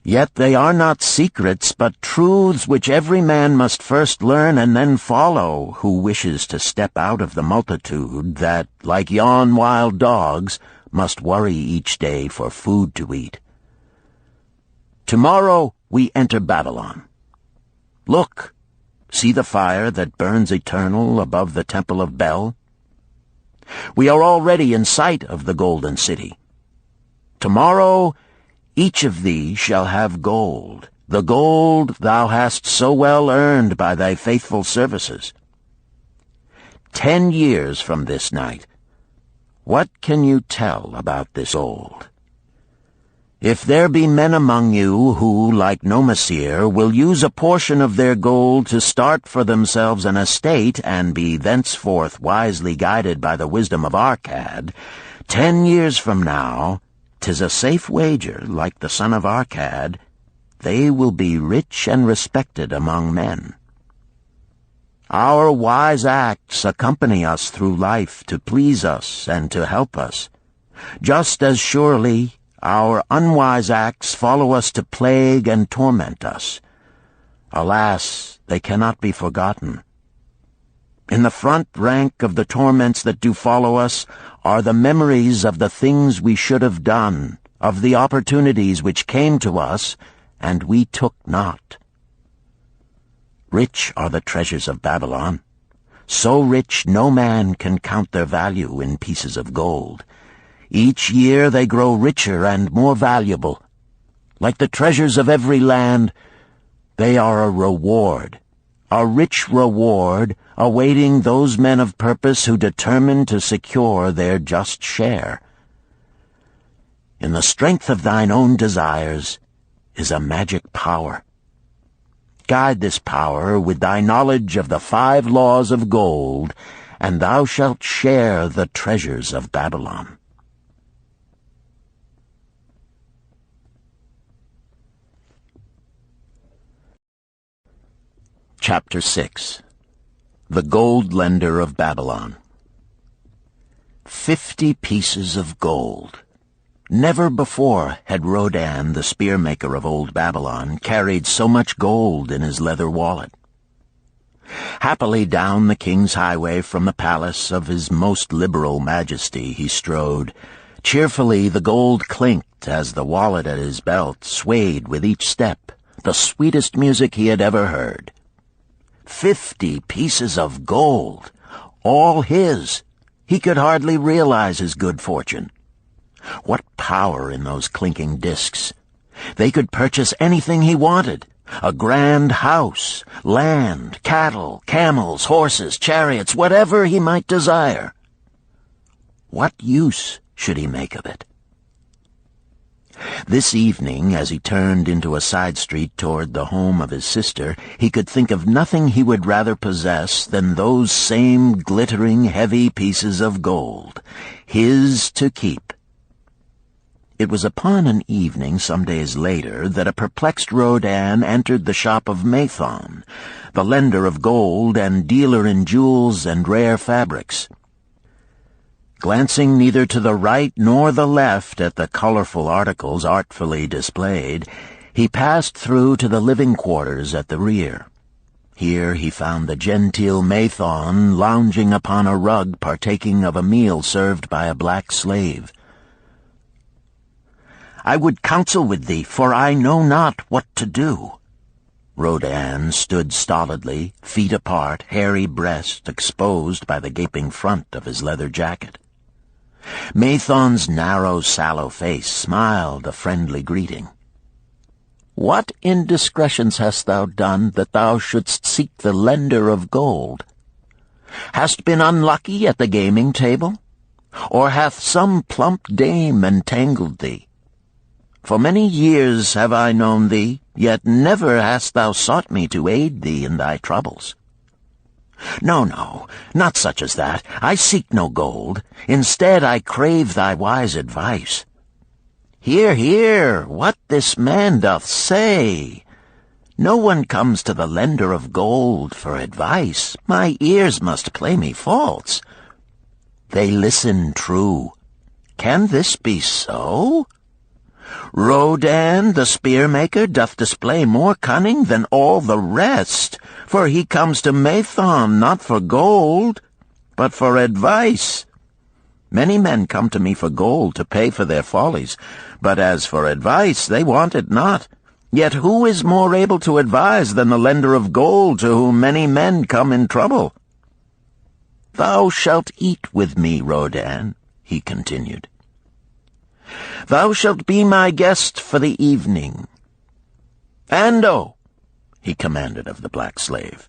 Yet they are not secrets, but truths which every man must first learn and then follow, who wishes to step out of the multitude that, like yon wild dogs, must worry each day for food to eat. Tomorrow we enter Babylon. Look, see the fire that burns eternal above the temple of Bel? We are already in sight of the golden city. Tomorrow each of thee shall have gold, the gold thou hast so well earned by thy faithful services. 10 years from this night, what can you tell about this gold? If there be men among you who, like Nomasir, will use a portion of their gold to start for themselves an estate and be thenceforth wisely guided by the wisdom of Arkad, 10 years from now, 'tis a safe wager, like the son of Arkad, they will be rich and respected among men. Our wise acts accompany us through life to please us and to help us. Just as surely our unwise acts follow us to plague and torment us. Alas, they cannot be forgotten. In the front rank of the torments that do follow us are the memories of the things we should have done, of the opportunities which came to us, and we took not. Rich are the treasures of Babylon. So rich no man can count their value in pieces of gold. Each year they grow richer and more valuable. Like the treasures of every land, they are a reward, a rich reward awaiting those men of purpose who determine to secure their just share. In the strength of thine own desires is a magic power. Guide this power with thy knowledge of the 5 laws of gold, and thou shalt share the treasures of Babylon. Chapter 6. The Gold Lender of Babylon. 50 pieces of gold. Never before had Rodan, the spear-maker of old Babylon, carried so much gold in his leather wallet. Happily down the king's highway from the palace of his most liberal majesty he strode. Cheerfully the gold clinked as the wallet at his belt swayed with each step, the sweetest music he had ever heard. 50 pieces of gold, all his. He could hardly realize his good fortune. What power in those clinking discs! They could purchase anything he wanted. A grand house, land, cattle, camels, horses, chariots, whatever he might desire. What use should he make of it? This evening, as he turned into a side street toward the home of his sister, he could think of nothing he would rather possess than those same glittering, heavy pieces of gold, his to keep. It was upon an evening some days later that a perplexed Rodan entered the shop of Mathon, the lender of gold and dealer in jewels and rare fabrics. Glancing neither to the right nor the left at the colorful articles artfully displayed, he passed through to the living quarters at the rear. Here he found the genteel Mathon lounging upon a rug partaking of a meal served by a black slave. I would counsel with thee, for I know not what to do." Rodan stood stolidly, feet apart, hairy breast exposed by the gaping front of his leather jacket. Mathon's narrow, sallow face smiled a friendly greeting. "What indiscretions hast thou done that thou shouldst seek the lender of gold? Hast been unlucky at the gaming table? Or hath some plump dame entangled thee? For many years have I known thee, yet never hast thou sought me to aid thee in thy troubles. No, no, not such as that. I seek no gold. Instead I crave thy wise advice. Hear, hear, what this man doth say. No one comes to the lender of gold for advice. My ears must play me false. They listen true. Can this be so? Rodan, the spear-maker, doth display more cunning than all the rest, for he comes to Mathon not for gold, but for advice. Many men come to me for gold to pay for their follies, but as for advice, they want it not. Yet who is more able to advise than the lender of gold to whom many men come in trouble? Thou shalt eat with me, Rodan, he continued. Thou shalt be my guest for the evening. Ando, he commanded of the black slave,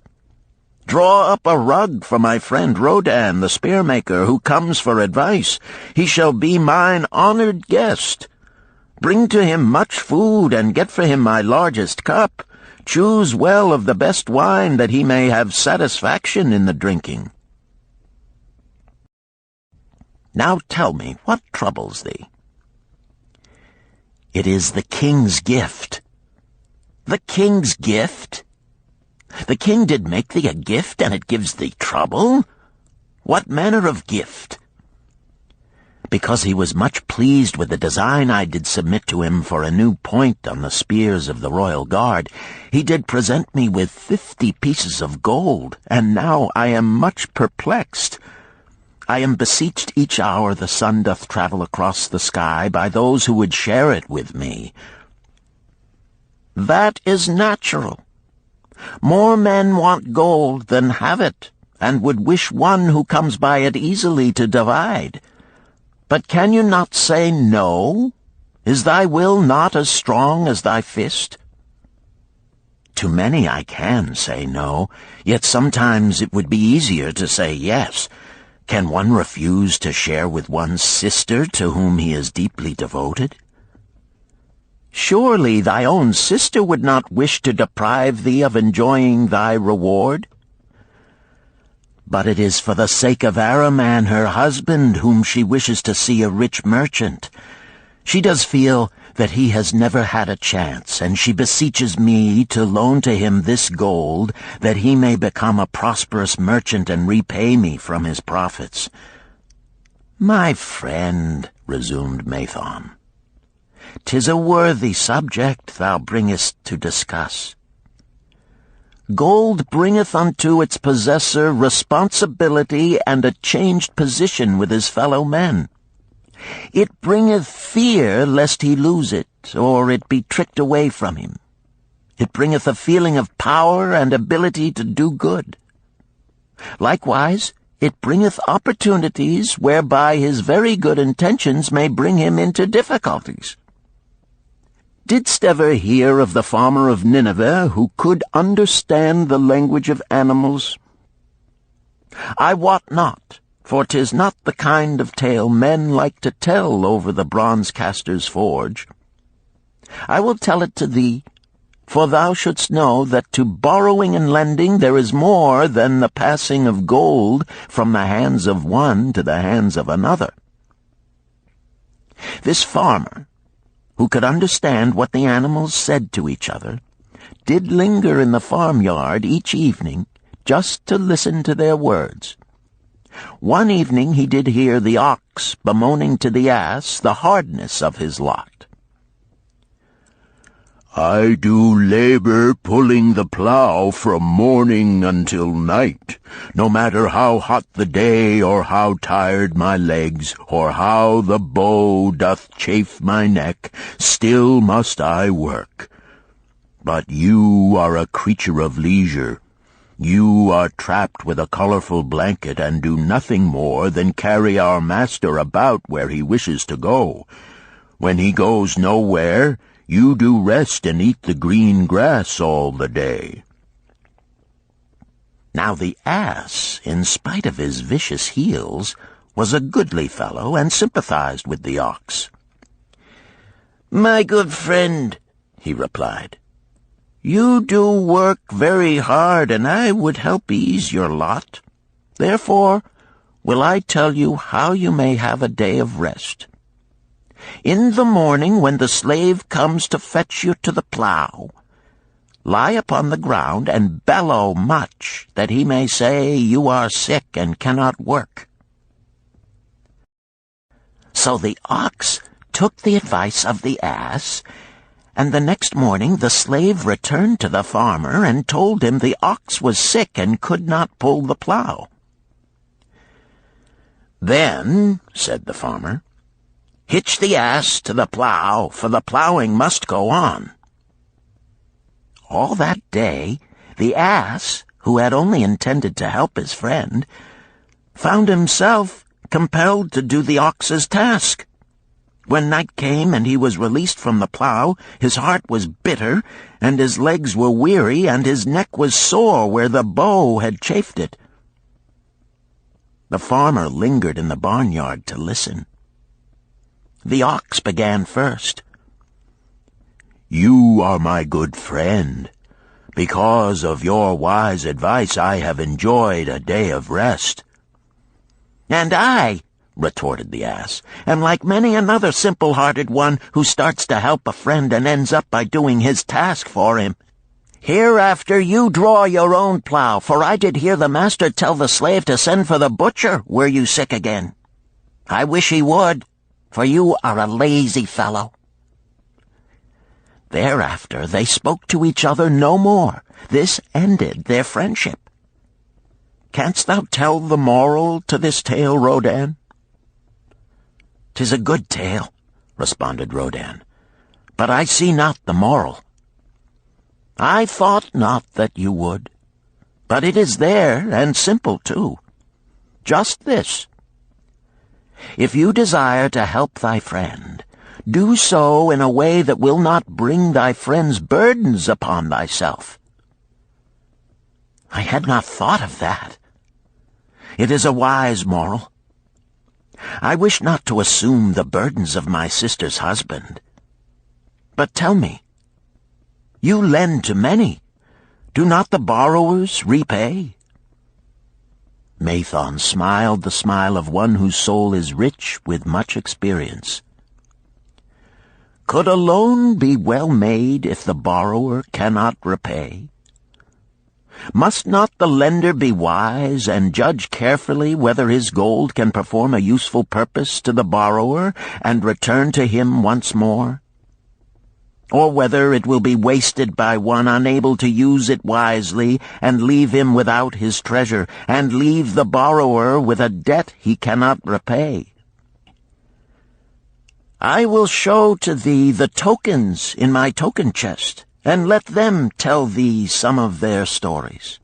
draw up a rug for my friend Rodan, the spear-maker, who comes for advice. He shall be mine honored guest. Bring to him much food, and get for him my largest cup. Choose well of the best wine, that he may have satisfaction in the drinking. Now tell me, what troubles thee? It is the king's gift. The king's gift? The king did make thee a gift, and it gives thee trouble? What manner of gift? Because he was much pleased with the design I did submit to him for a new point on the spears of the royal guard, he did present me with 50 pieces of gold, and now I am much perplexed. I am beseeched each hour the sun doth travel across the sky by those who would share it with me. That is natural. More men want gold than have it, and would wish one who comes by it easily to divide. But can you not say no? Is thy will not as strong as thy fist? To many I can say no, yet sometimes it would be easier to say yes. Can one refuse to share with one's sister to whom he is deeply devoted? Surely thy own sister would not wish to deprive thee of enjoying thy reward? But it is for the sake of Araman, her husband, whom she wishes to see a rich merchant. She does feel that he has never had a chance, and she beseeches me to loan to him this gold, that he may become a prosperous merchant and repay me from his profits. My friend, resumed Mathon, 'tis a worthy subject thou bringest to discuss. Gold bringeth unto its possessor responsibility and a changed position with his fellow men. It bringeth fear lest he lose it, or it be tricked away from him. It bringeth a feeling of power and ability to do good. Likewise, it bringeth opportunities whereby his very good intentions may bring him into difficulties. Didst ever hear of the farmer of Nineveh who could understand the language of animals? I wot not, for 'tis not the kind of tale men like to tell over the bronze-caster's forge. I will tell it to thee, for thou shouldst know that to borrowing and lending there is more than the passing of gold from the hands of one to the hands of another. This farmer, who could understand what the animals said to each other, did linger in the farmyard each evening just to listen to their words. One evening he did hear the ox bemoaning to the ass the hardness of his lot. I do labor pulling the plough from morning until night, no matter how hot the day, or how tired my legs, or how the bow doth chafe my neck, still must I work. But you are a creature of leisure. You are trapped with a colorful blanket and do nothing more than carry our master about where he wishes to go. When he goes nowhere, you do rest and eat the green grass all the day." Now the ass, in spite of his vicious heels, was a goodly fellow and sympathized with the ox. "My good friend," he replied, "you do work very hard, and I would help ease your lot. Therefore will I tell you how you may have a day of rest. In the morning, when the slave comes to fetch you to the plough, lie upon the ground and bellow much, that he may say you are sick and cannot work." So the ox took the advice of the ass, and the next morning the slave returned to the farmer and told him the ox was sick and could not pull the plough. "Then," said the farmer, "hitch the ass to the plough, for the ploughing must go on." All that day, the ass, who had only intended to help his friend, found himself compelled to do the ox's task. When night came and he was released from the plough, his heart was bitter, and his legs were weary, and his neck was sore where the bow had chafed it. The farmer lingered in the barnyard to listen. The ox began first. "You are my good friend. Because of your wise advice, I have enjoyed a day of rest." "And I," retorted the ass, "am like many another simple-hearted one who starts to help a friend and ends up by doing his task for him. Hereafter you draw your own plough, for I did hear the master tell the slave to send for the butcher were you sick again. I wish he would, for you are a lazy fellow." Thereafter they spoke to each other no more. This ended their friendship. Canst thou tell the moral to this tale, Rodan? "'Tis a good tale," responded Rodan, "but I see not the moral." "I thought not that you would, but it is there, and simple too. Just this: if you desire to help thy friend, do so in a way that will not bring thy friend's burdens upon thyself." "I had not thought of that. It is a wise moral. I wish not to assume the burdens of my sister's husband. But tell me, you lend to many. Do not the borrowers repay?" Mathon smiled the smile of one whose soul is rich with much experience. "Could a loan be well made if the borrower cannot repay? Must not the lender be wise and judge carefully whether his gold can perform a useful purpose to the borrower and return to him once more? Or whether it will be wasted by one unable to use it wisely and leave him without his treasure, and leave the borrower with a debt he cannot repay? I will show to thee the tokens in my token chest, and let them tell thee some of their stories."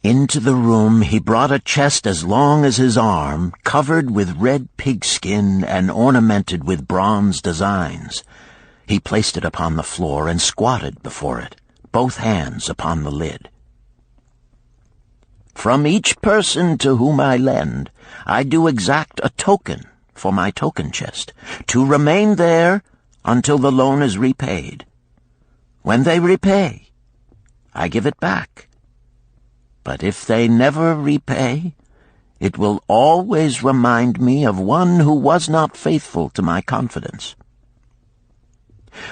Into the room he brought a chest as long as his arm, covered with red pigskin and ornamented with bronze designs. He placed it upon the floor and squatted before it, both hands upon the lid. "From each person to whom I lend, I do exact a token for my token chest, to remain there until the loan is repaid. When they repay, I give it back. But if they never repay, it will always remind me of one who was not faithful to my confidence.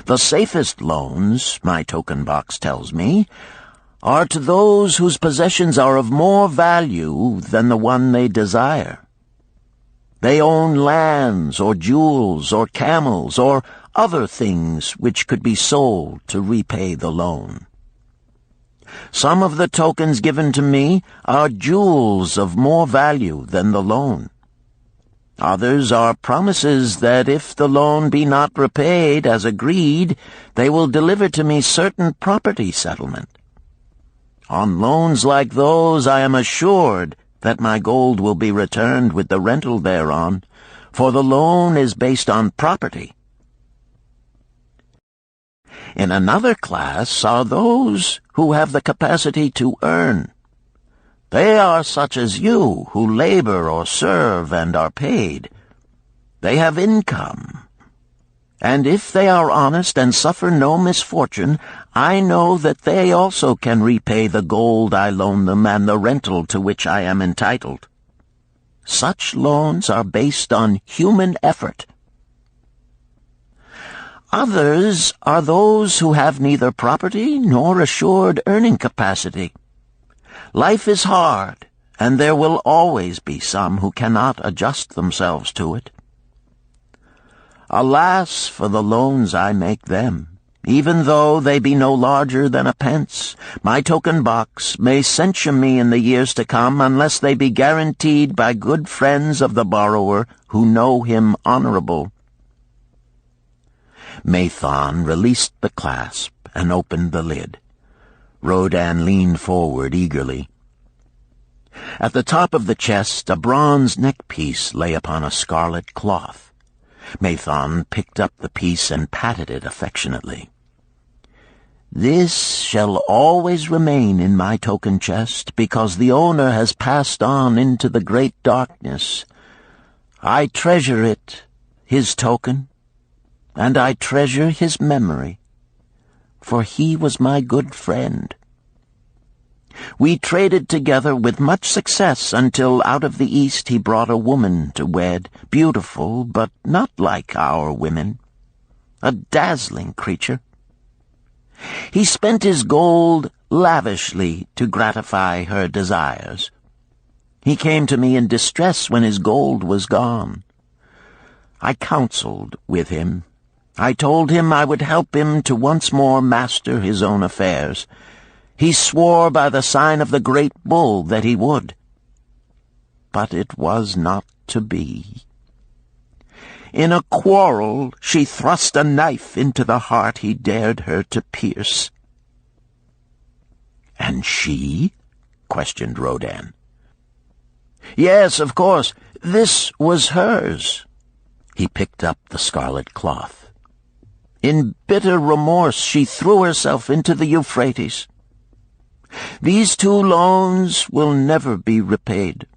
The safest loans, my token box tells me, are to those whose possessions are of more value than the one they desire. They own lands or jewels or camels or other things which could be sold to repay the loan. Some of the tokens given to me are jewels of more value than the loan. Others are promises that if the loan be not repaid as agreed, they will deliver to me certain property settlement. On loans like those I am assured that my gold will be returned with the rental thereon, for the loan is based on property. In another class are those who have the capacity to earn. They are such as you, who labor or serve and are paid. They have income. And if they are honest and suffer no misfortune, I know that they also can repay the gold I loan them and the rental to which I am entitled. Such loans are based on human effort. Others are those who have neither property nor assured earning capacity. Life is hard, and there will always be some who cannot adjust themselves to it. Alas for the loans I make them! Even though they be no larger than a pence, my token box may censure me in the years to come unless they be guaranteed by good friends of the borrower who know him honorable. Mathon released the clasp and opened the lid. Rodan leaned forward eagerly. At the top of the chest, a bronze neckpiece lay upon a scarlet cloth. Mathon picked up the piece and patted it affectionately. "This shall always remain in my token chest, because the owner has passed on into the great darkness. I treasure it, his token, and I treasure his memory, for he was my good friend. We traded together with much success until out of the East he brought a woman to wed, beautiful, but not like our women, a dazzling creature. He spent his gold lavishly to gratify her desires. He came to me in distress when his gold was gone. I counseled with him. I told him I would help him to once more master his own affairs. He swore by the sign of the great bull that he would. But it was not to be. In a quarrel she thrust a knife into the heart he dared her to pierce." "And she?" questioned Rodan. "Yes, of course. This was hers." He picked up the scarlet cloth. "In bitter remorse she threw herself into the Euphrates. These 2 loans will never be repaid.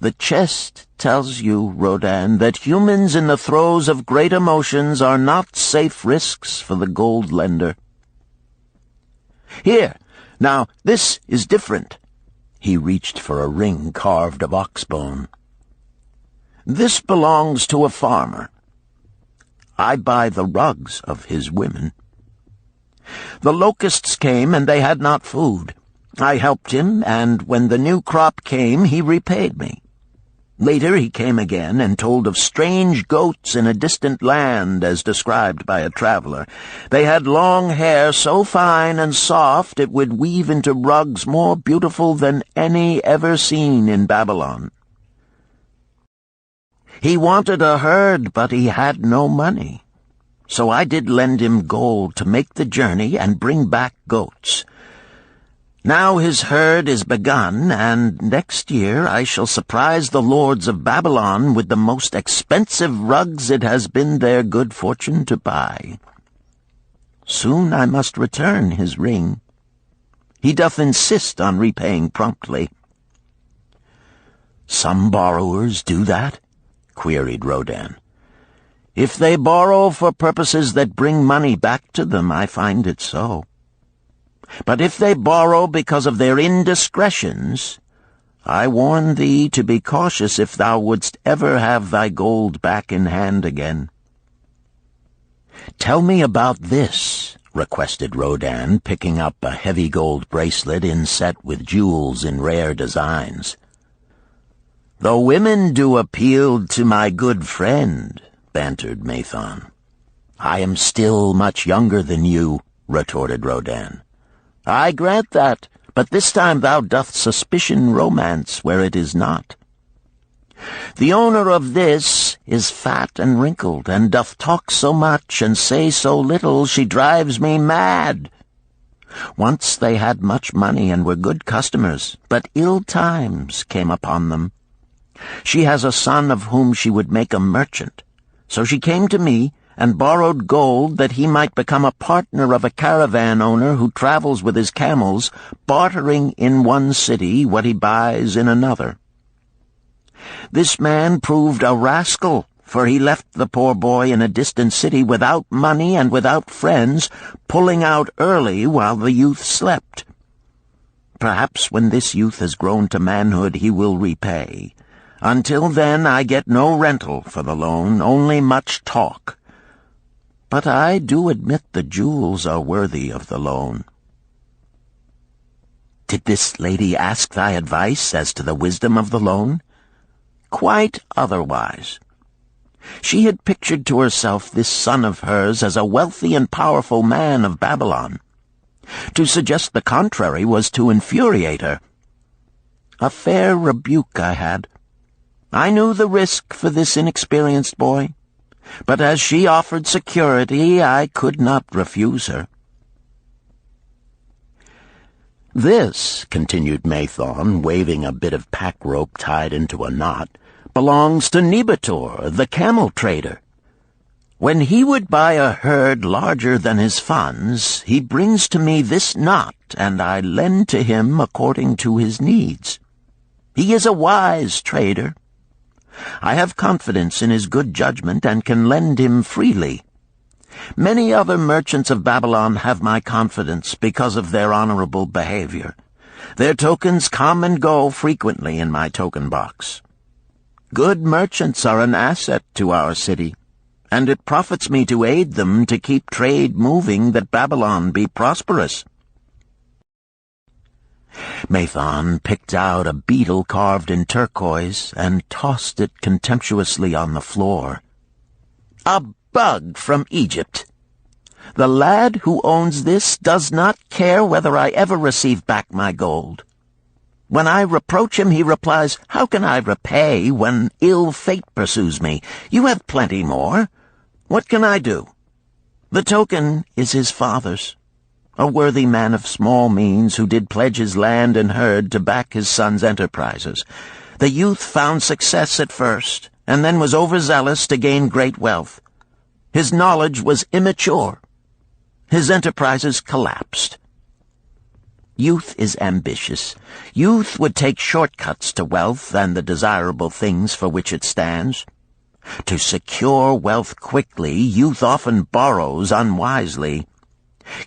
The chest tells you, Rodan, that humans in the throes of great emotions are not safe risks for the gold lender. Here, now, this is different." He reached for a ring carved of oxbone. "This belongs to a farmer. I buy the rugs of his women. The locusts came, and they had not food. I helped him, and when the new crop came, he repaid me. Later he came again and told of strange goats in a distant land, as described by a traveler. They had long hair so fine and soft it would weave into rugs more beautiful than any ever seen in Babylon. He wanted a herd, but he had no money. So I did lend him gold to make the journey and bring back goats. Now his herd is begun, and next year I shall surprise the lords of Babylon with the most expensive rugs it has been their good fortune to buy. Soon I must return his ring. He doth insist on repaying promptly." "Some borrowers do that?" queried Rodan. "If they borrow for purposes that bring money back to them, I find it so. But if they borrow because of their indiscretions, I warn thee to be cautious if thou wouldst ever have thy gold back in hand again." "Tell me about this," requested Rodan, picking up a heavy gold bracelet inset with jewels in rare designs. "The women do appeal to my good friend," bantered Mathon. "I am still much younger than you," retorted Rodan. "I grant that, but this time thou doth suspicion romance where it is not. The owner of this is fat and wrinkled, and doth talk so much and say so little, she drives me mad. Once they had much money and were good customers, but ill times came upon them. She has a son of whom she would make a merchant. So she came to me and borrowed gold that he might become a partner of a caravan owner who travels with his camels, bartering in one city what he buys in another. This man proved a rascal, for he left the poor boy in a distant city without money and without friends, pulling out early while the youth slept. Perhaps when this youth has grown to manhood he will repay. Until then I get no rental for the loan, only much talk. But I do admit the jewels are worthy of the loan." "Did this lady ask thy advice as to the wisdom of the loan?" "Quite otherwise. She had pictured to herself this son of hers as a wealthy and powerful man of Babylon. To suggest the contrary was to infuriate her. A fair rebuke I had. I knew the risk for this inexperienced boy, but as she offered security, I could not refuse her." "This," continued Mathon, waving a bit of pack rope tied into a knot, "belongs to Nebator, the camel trader. When he would buy a herd larger than his funds, he brings to me this knot, and I lend to him according to his needs. He is a wise trader. I have confidence in his good judgment and can lend him freely. Many other merchants of Babylon have my confidence because of their honorable behavior. Their tokens come and go frequently in my token box. Good merchants are an asset to our city, and it profits me to aid them to keep trade moving that Babylon be prosperous." Mathon picked out a beetle carved in turquoise and tossed it contemptuously on the floor. "A bug from Egypt. The lad who owns this does not care whether I ever receive back my gold. When I reproach him, he replies, 'How can I repay when ill fate pursues me? You have plenty more. What can I do?' The token is his father's, a worthy man of small means who did pledge his land and herd to back his son's enterprises. The youth found success at first, and then was overzealous to gain great wealth. His knowledge was immature. His enterprises collapsed. Youth is ambitious. Youth would take shortcuts to wealth and the desirable things for which it stands. To secure wealth quickly, youth often borrows unwisely.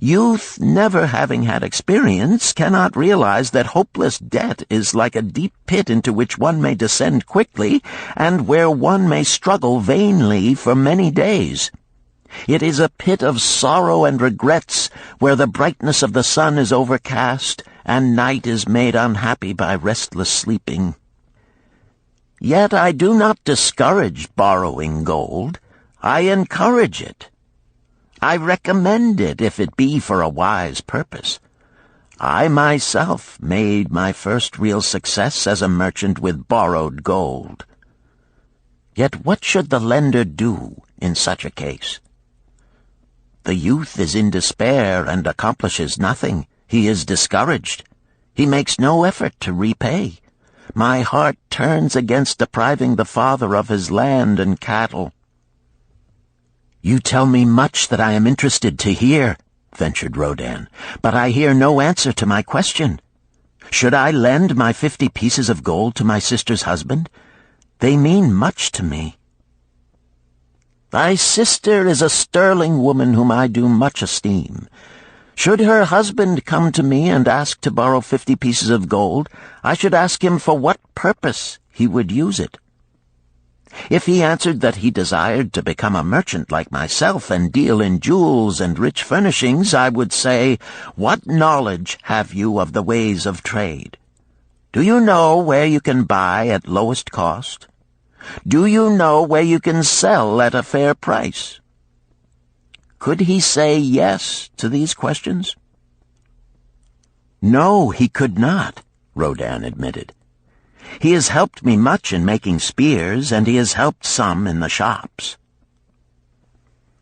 Youth, never having had experience, cannot realize that hopeless debt is like a deep pit into which one may descend quickly, and where one may struggle vainly for many days. It is a pit of sorrow and regrets, where the brightness of the sun is overcast, and night is made unhappy by restless sleeping. Yet I do not discourage borrowing gold. I encourage it. I recommend it if it be for a wise purpose. I myself made my first real success as a merchant with borrowed gold. Yet what should the lender do in such a case? The youth is in despair and accomplishes nothing. He is discouraged. He makes no effort to repay. My heart turns against depriving the father of his land and cattle." "You tell me much that I am interested to hear," ventured Rodan, "but I hear no answer to my question. Should I lend my 50 pieces of gold to my sister's husband? They mean much to me." "Thy sister is a sterling woman whom I do much esteem. Should her husband come to me and ask to borrow 50 pieces of gold, I should ask him for what purpose he would use it. If he answered that he desired to become a merchant like myself and deal in jewels and rich furnishings, I would say, 'What knowledge have you of the ways of trade? Do you know where you can buy at lowest cost? Do you know where you can sell at a fair price? Could he say yes to these questions? No, he could not, Rodin admitted. He has helped me much in making spears, and he has helped some in the shops.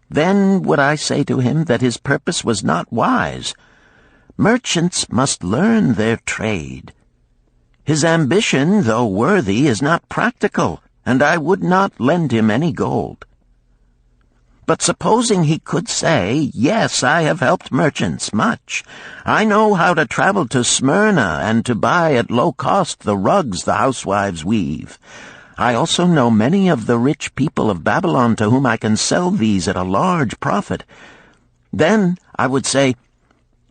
Then would I say to him that his purpose was not wise. Merchants must learn their trade. His ambition, though worthy, is not practical, and I would not lend him any gold. But supposing he could say, yes, I have helped merchants much. I know how to travel to Smyrna and to buy at low cost the rugs the housewives weave. I also know many of the rich people of Babylon to whom I can sell these at a large profit. Then I would say,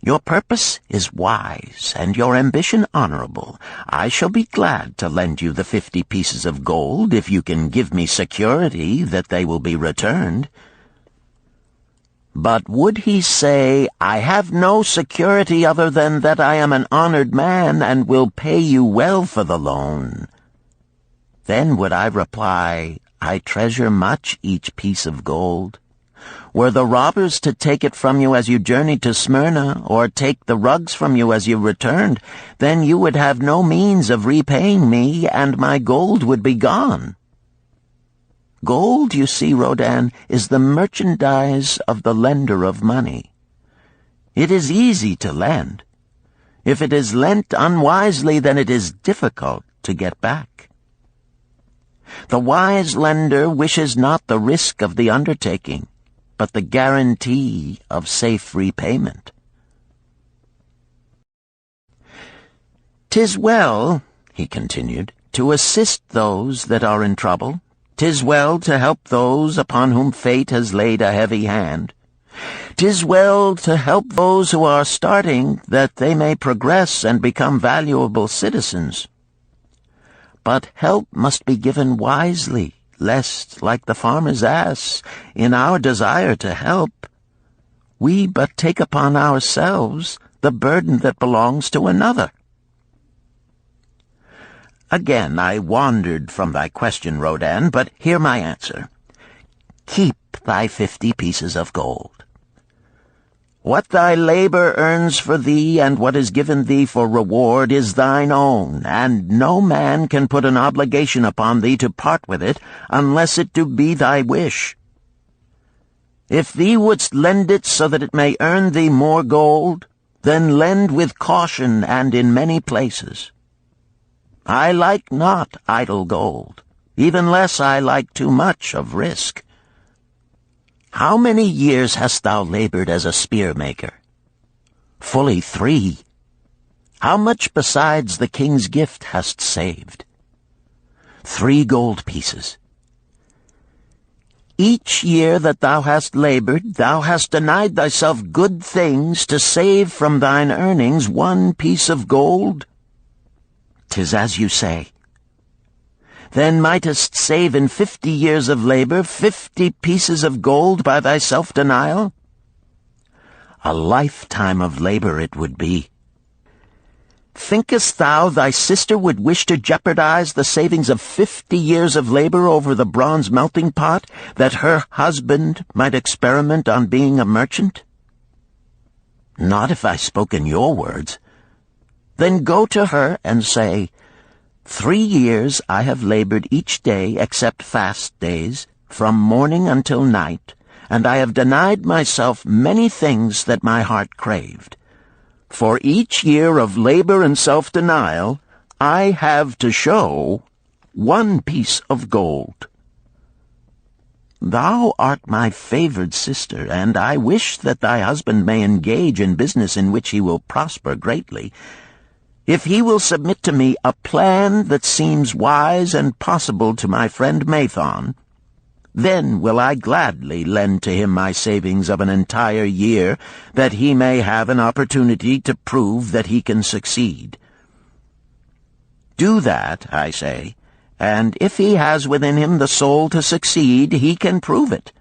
your purpose is wise and your ambition honorable. I shall be glad to lend you the 50 pieces of gold if you can give me security that they will be returned. But would he say, I have no security other than that I am an honored man and will pay you well for the loan? Then would I reply, I treasure much each piece of gold. Were the robbers to take it from you as you journeyed to Smyrna, or take the rugs from you as you returned, then you would have no means of repaying me, and my gold would be gone. Gold, you see, Rodin, is the merchandise of the lender of money. It is easy to lend. If it is lent unwisely, then it is difficult to get back. The wise lender wishes not the risk of the undertaking, but the guarantee of safe repayment. "'Tis well," he continued, "to assist those that are in trouble. 'Tis well to help those upon whom fate has laid a heavy hand. 'Tis well to help those who are starting, that they may progress and become valuable citizens. But help must be given wisely, lest, like the farmer's ass, in our desire to help, we but take upon ourselves the burden that belongs to another." Again I wandered from thy question, Rodin, but hear my answer. Keep thy 50 pieces of gold. What thy labor earns for thee and what is given thee for reward is thine own, and no man can put an obligation upon thee to part with it unless it do be thy wish. If thee wouldst lend it so that it may earn thee more gold, then lend with caution and in many places. I like not idle gold, even less I like too much of risk. How many years hast thou labored as a spear-maker? Fully 3. How much besides the king's gift hast saved? 3 gold pieces. Each year that thou hast labored, thou hast denied thyself good things to save from thine earnings 1 piece of gold? 'Tis as you say. Then mightest save in 50 years of labor 50 pieces of gold by thy self-denial? A lifetime of labor it would be. Thinkest thou thy sister would wish to jeopardize the savings of 50 years of labor over the bronze melting pot, that her husband might experiment on being a merchant? Not if I spoke in your words. Then go to her and say, 3 years I have labored each day except fast days, from morning until night, and I have denied myself many things that my heart craved. For each year of labor and self-denial, I have to show 1 piece of gold. Thou art my favored sister, and I wish that thy husband may engage in business in which he will prosper greatly. If he will submit to me a plan that seems wise and possible to my friend Mathon, then will I gladly lend to him my savings of an entire year, that he may have an opportunity to prove that he can succeed. Do that, I say, and if he has within him the soul to succeed, he can prove it.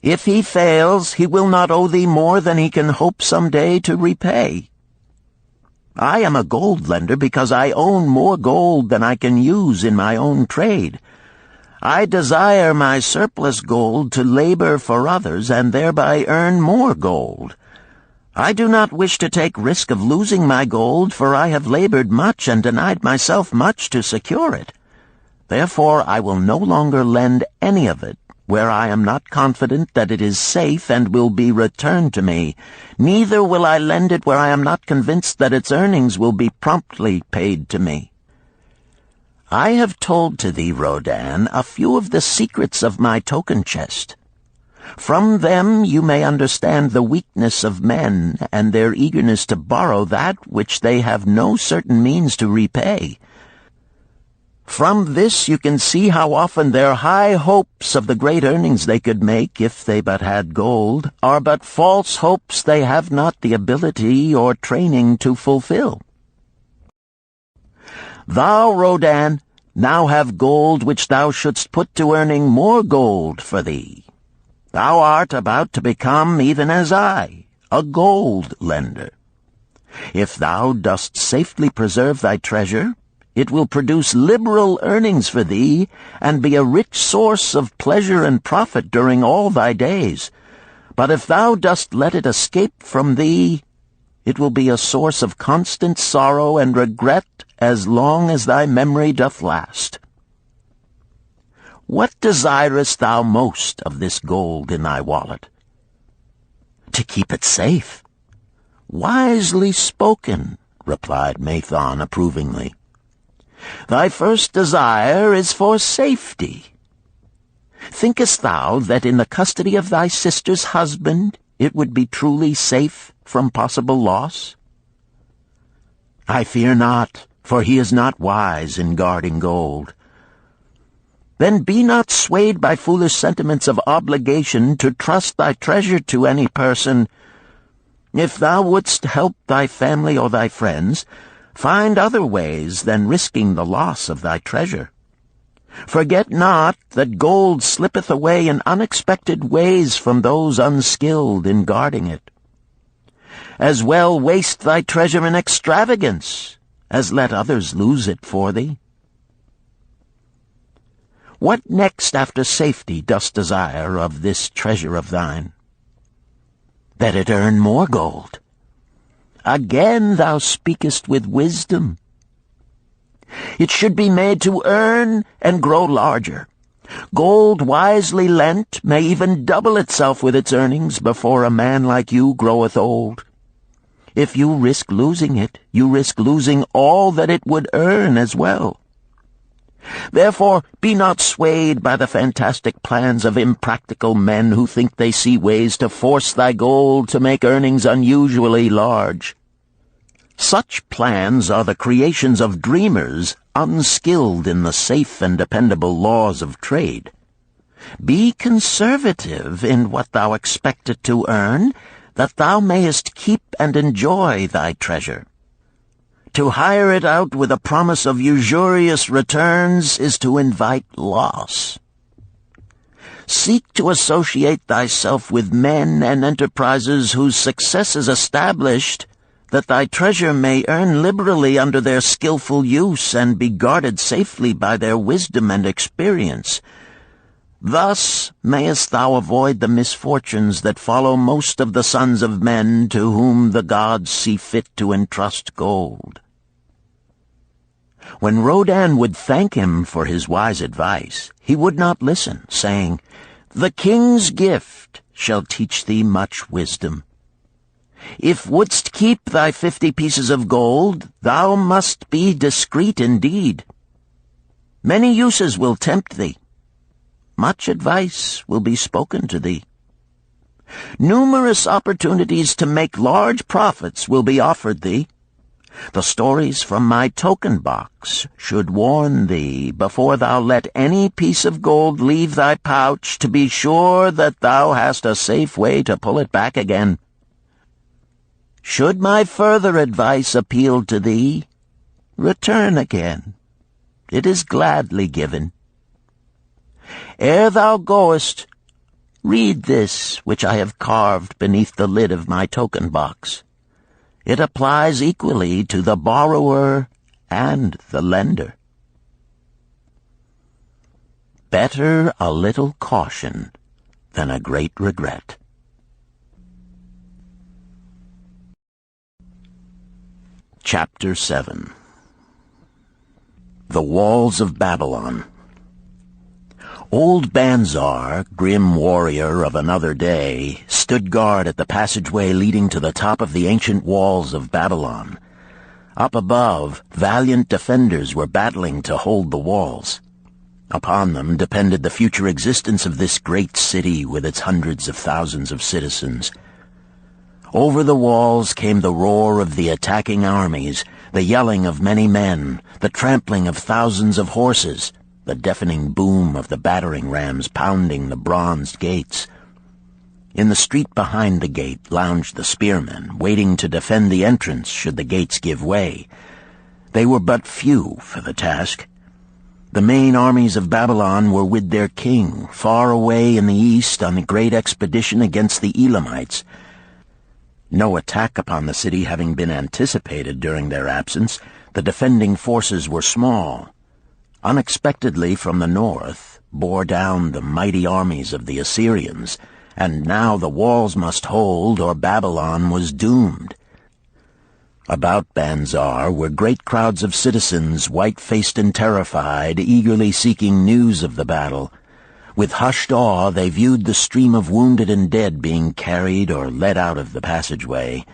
If he fails, he will not owe thee more than he can hope some day to repay. I am a gold lender because I own more gold than I can use in my own trade. I desire my surplus gold to labor for others and thereby earn more gold. I do not wish to take risk of losing my gold, for I have labored much and denied myself much to secure it. Therefore I will no longer lend any of it where I am not confident that it is safe and will be returned to me. Neither will I lend it where I am not convinced that its earnings will be promptly paid to me. I have told to thee, Rodan, a few of the secrets of my token chest. From them you may understand the weakness of men and their eagerness to borrow that which they have no certain means to repay. From this you can see how often their high hopes of the great earnings they could make if they but had gold are but false hopes they have not the ability or training to fulfill. Thou, Rodan, now have gold which thou shouldst put to earning more gold for thee. Thou art about to become, even as I, a gold lender. If thou dost safely preserve thy treasure, it will produce liberal earnings for thee, and be a rich source of pleasure and profit during all thy days. But if thou dost let it escape from thee, it will be a source of constant sorrow and regret as long as thy memory doth last. What desirest thou most of this gold in thy wallet? To keep it safe. Wisely spoken, replied Mathon approvingly. Thy first desire is for safety. Thinkest thou that in the custody of thy sister's husband it would be truly safe from possible loss? I fear not, for he is not wise in guarding gold. Then be not swayed by foolish sentiments of obligation to trust thy treasure to any person. If thou wouldst help thy family or thy friends, find other ways than risking the loss of thy treasure. Forget not that gold slippeth away in unexpected ways from those unskilled in guarding it. As well waste thy treasure in extravagance as let others lose it for thee. What next after safety dost desire of this treasure of thine? That it earn more gold. Again thou speakest with wisdom. It should be made to earn and grow larger. Gold wisely lent may even double itself with its earnings before a man like you groweth old. If you risk losing it, you risk losing all that it would earn as well. Therefore, be not swayed by the fantastic plans of impractical men who think they see ways to force thy gold to make earnings unusually large. Such plans are the creations of dreamers unskilled in the safe and dependable laws of trade. Be conservative in what thou expectest to earn, that thou mayest keep and enjoy thy treasure. To hire it out with a promise of usurious returns is to invite loss. Seek to associate thyself with men and enterprises whose success is established, that thy treasure may earn liberally under their skillful use and be guarded safely by their wisdom and experience. Thus mayest thou avoid the misfortunes that follow most of the sons of men to whom the gods see fit to entrust gold. When Rodan would thank him for his wise advice, he would not listen, saying, "The king's gift shall teach thee much wisdom. If wouldst keep thy 50 pieces of gold, thou must be discreet indeed. Many uses will tempt thee. Much advice will be spoken to thee. Numerous opportunities to make large profits will be offered thee. The stories from my token box should warn thee, before thou let any piece of gold leave thy pouch, to be sure that thou hast a safe way to pull it back again. Should my further advice appeal to thee, return again. It is gladly given. Ere thou goest, read this which I have carved beneath the lid of my token box. It applies equally to the borrower and the lender." Better a little caution than a great regret. Chapter 7. The Walls of Babylon. Old Banzar, grim warrior of another day, stood guard at the passageway leading to the top of the ancient walls of Babylon. Up above, valiant defenders were battling to hold the walls. Upon them depended the future existence of this great city with its hundreds of thousands of citizens. Over the walls came the roar of the attacking armies, the yelling of many men, the trampling of thousands of horses, the deafening boom of the battering rams pounding the bronzed gates. In the street behind the gate lounged the spearmen, waiting to defend the entrance should the gates give way. They were but few for the task. The main armies of Babylon were with their king, far away in the east on a great expedition against the Elamites. No attack upon the city having been anticipated during their absence, the defending forces were small. Unexpectedly from the north bore down the mighty armies of the Assyrians, and now the walls must hold or Babylon was doomed. About Banzar were great crowds of citizens, white-faced and terrified, eagerly seeking news of the battle. With hushed awe they viewed the stream of wounded and dead being carried or led out of the passageway.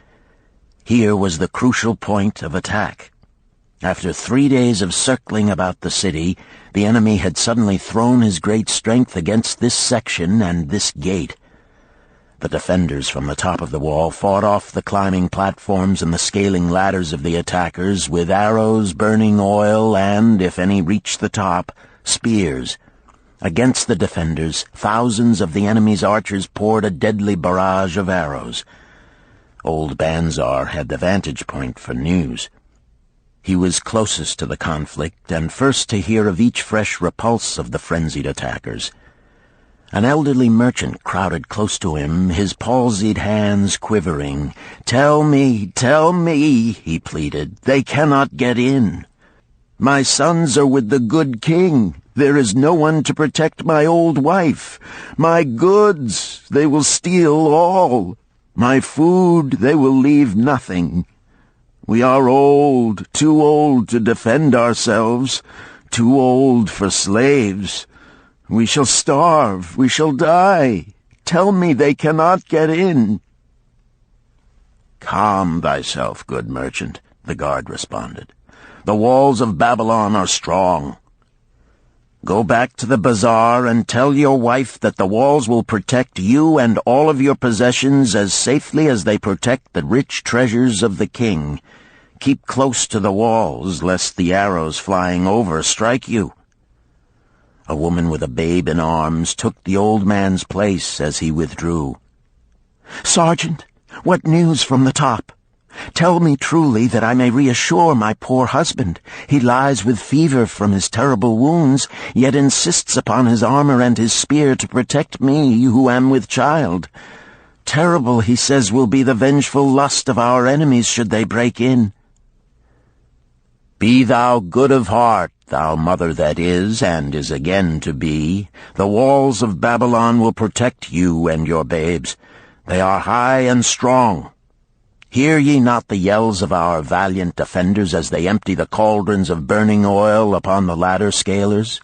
Here was the crucial point of attack. After 3 days of circling about the city, the enemy had suddenly thrown his great strength against this section and this gate. The defenders from the top of the wall fought off the climbing platforms and the scaling ladders of the attackers with arrows, burning oil, and, if any reached the top, spears. Against the defenders, thousands of the enemy's archers poured a deadly barrage of arrows. Old Banzar had the vantage point for news. He was closest to the conflict and first to hear of each fresh repulse of the frenzied attackers. An elderly merchant crowded close to him, his palsied hands quivering. tell me," he pleaded. "They cannot get in. My sons are with the good king. There is no one to protect my old wife. My goods, they will steal all. My food, they will leave nothing. We are old, too old to defend ourselves, too old for slaves. We shall starve, we shall die. Tell me they cannot get in." "Calm thyself, good merchant," the guard responded. "The walls of Babylon are strong. Go back to the bazaar and tell your wife that the walls will protect you and all of your possessions as safely as they protect the rich treasures of the king. Keep close to the walls, lest the arrows flying over strike you." A woman with a babe in arms took the old man's place as he withdrew. "Sergeant, what news from the top? Tell me truly that I may reassure my poor husband. He lies with fever from his terrible wounds, yet insists upon his armor and his spear to protect me, who am with child. Terrible, he says, will be the vengeful lust of our enemies should they break in." "Be thou good of heart, thou mother that is, and is again to be. The walls of Babylon will protect you and your babes. They are high and strong. Hear ye not the yells of our valiant defenders as they empty the cauldrons of burning oil upon the ladder scalers?"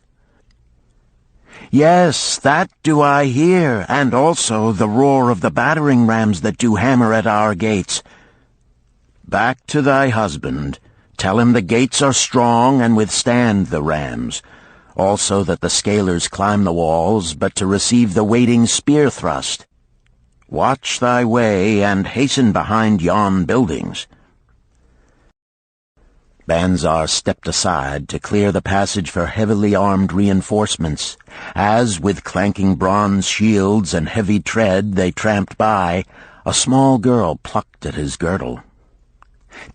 "Yes, that do I hear, and also the roar of the battering rams that do hammer at our gates." "Back to thy husband. Tell him the gates are strong and withstand the rams. Also that the scalers climb the walls, but to receive the waiting spear thrust. Watch thy way, and hasten behind yon buildings." Banzar stepped aside to clear the passage for heavily armed reinforcements, as, with clanking bronze shields and heavy tread they tramped by, a small girl plucked at his girdle.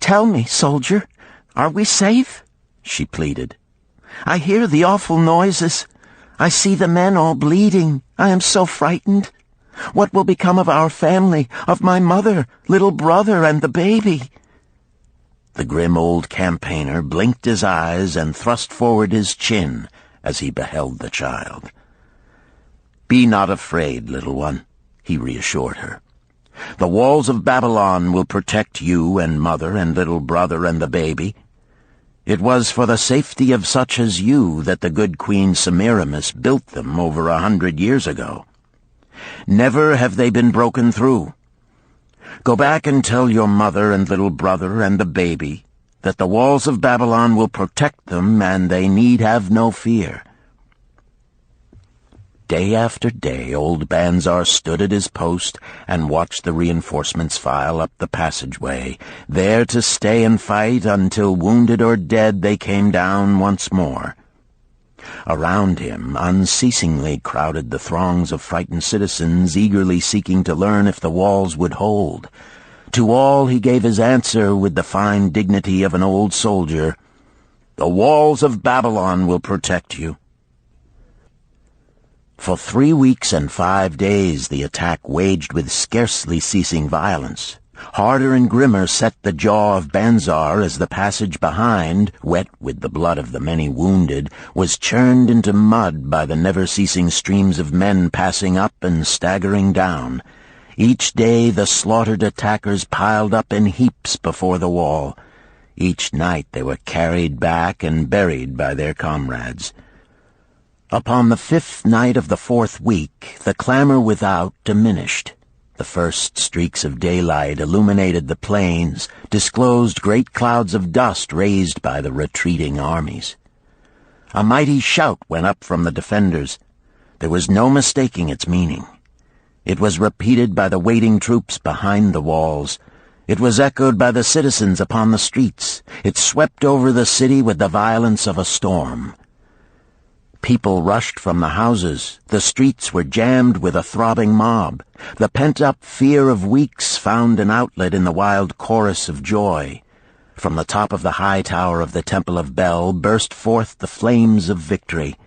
"Tell me, soldier, are we safe?" she pleaded. "I hear the awful noises. I see the men all bleeding. I am so frightened. What will become of our family, of my mother, little brother, and the baby?" The grim old campaigner blinked his eyes and thrust forward his chin as he beheld the child. "Be not afraid, little one," he reassured her. "The walls of Babylon will protect you and mother and little brother and the baby. It was for the safety of such as you that the good Queen Semiramis built them over 100 years ago. Never have they been broken through. Go back and tell your mother and little brother and the baby that the walls of Babylon will protect them, and they need have no fear." Day after day old Banzar stood at his post and watched the reinforcements file up the passageway, there to stay and fight until, wounded or dead, they came down once more. Around him unceasingly crowded the throngs of frightened citizens, eagerly seeking to learn if the walls would hold. To all he gave his answer with the fine dignity of an old soldier: "The walls of Babylon will protect you." For 3 weeks and 5 days the attack waged with scarcely ceasing violence. Harder and grimmer set the jaw of Banzar as the passage behind, wet with the blood of the many wounded, was churned into mud by the never-ceasing streams of men passing up and staggering down. Each day the slaughtered attackers piled up in heaps before the wall. Each night they were carried back and buried by their comrades. Upon the 5th night of the 4th week, the clamor without diminished. The first streaks of daylight illuminated the plains, disclosed great clouds of dust raised by the retreating armies. A mighty shout went up from the defenders. There was no mistaking its meaning. It was repeated by the waiting troops behind the walls. It was echoed by the citizens upon the streets. It swept over the city with the violence of a storm. People rushed from the houses. The streets were jammed with a throbbing mob. The pent-up fear of weeks found an outlet in the wild chorus of joy. From the top of the high tower of the Temple of Bel burst forth the flames of victory.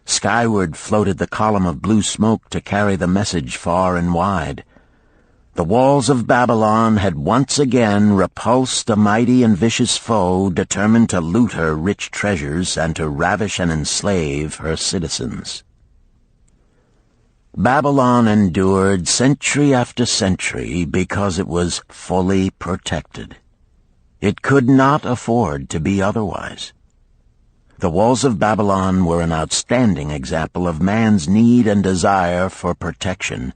Skyward floated the column of blue smoke to carry the message far and wide. The walls of Babylon had once again repulsed a mighty and vicious foe determined to loot her rich treasures and to ravish and enslave her citizens. Babylon endured century after century because it was fully protected. It could not afford to be otherwise. The walls of Babylon were an outstanding example of man's need and desire for protection.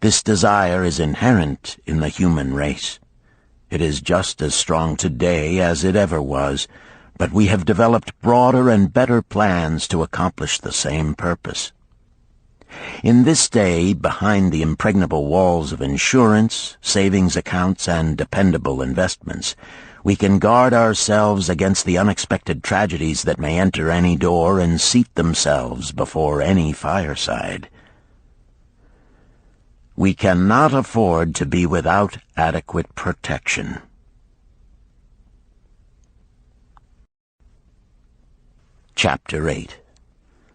This desire is inherent in the human race. It is just as strong today as it ever was, but we have developed broader and better plans to accomplish the same purpose. In this day, behind the impregnable walls of insurance, savings accounts, and dependable investments, we can guard ourselves against the unexpected tragedies that may enter any door and seat themselves before any fireside. We cannot afford to be without adequate protection. Chapter 8.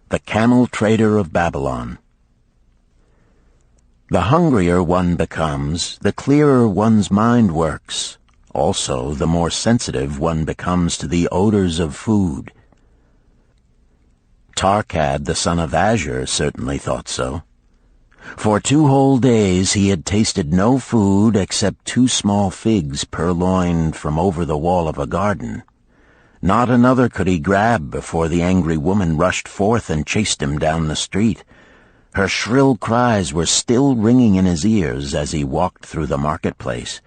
The Camel Trader of Babylon. The hungrier one becomes, the clearer one's mind works. Also, the more sensitive one becomes to the odors of food. Arkad, the son of Azure, certainly thought so. For 2 whole days he had tasted no food except 2 small figs purloined from over the wall of a garden. Not another could he grab before the angry woman rushed forth and chased him down the street. Her shrill cries were still ringing in his ears as he walked through the marketplace.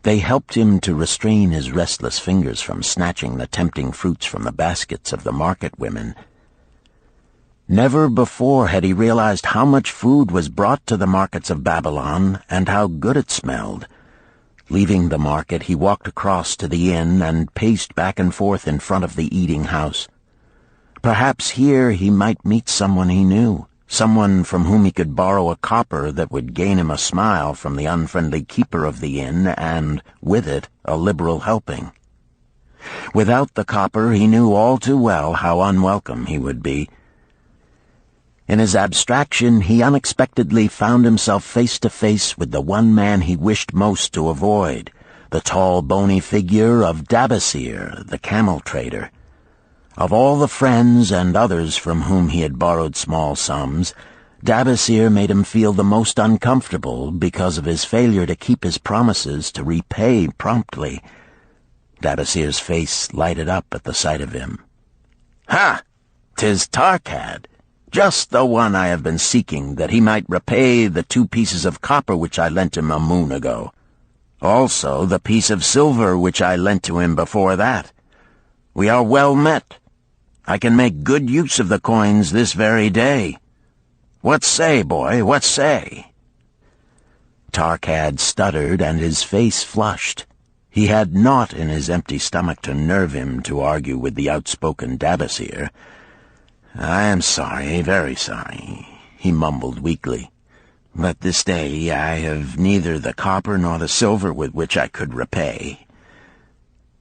They helped him to restrain his restless fingers from snatching the tempting fruits from the baskets of the market women. Never before had he realized how much food was brought to the markets of Babylon and how good it smelled. Leaving the market, he walked across to the inn and paced back and forth in front of the eating house. Perhaps here he might meet someone he knew, someone from whom he could borrow a copper that would gain him a smile from the unfriendly keeper of the inn and, with it, a liberal helping. Without the copper, he knew all too well how unwelcome he would be. In his abstraction, he unexpectedly found himself face to face with the one man he wished most to avoid, the tall, bony figure of Dabasir, the camel trader. Of all the friends and others from whom he had borrowed small sums, Dabasir made him feel the most uncomfortable because of his failure to keep his promises to repay promptly. Dabasir's face lighted up at the sight of him. "Ha! 'Tis Arkad, just the one I have been seeking, that he might repay the 2 pieces of copper which I lent him a moon ago. Also the piece of silver which I lent to him before that. We are well met. I can make good use of the coins this very day. What say, boy, what say?" Arkad stuttered, and his face flushed. He had naught in his empty stomach to nerve him to argue with the outspoken Dabasir. "I am sorry, very sorry," he mumbled weakly. "But this day I have neither the copper nor the silver with which I could repay."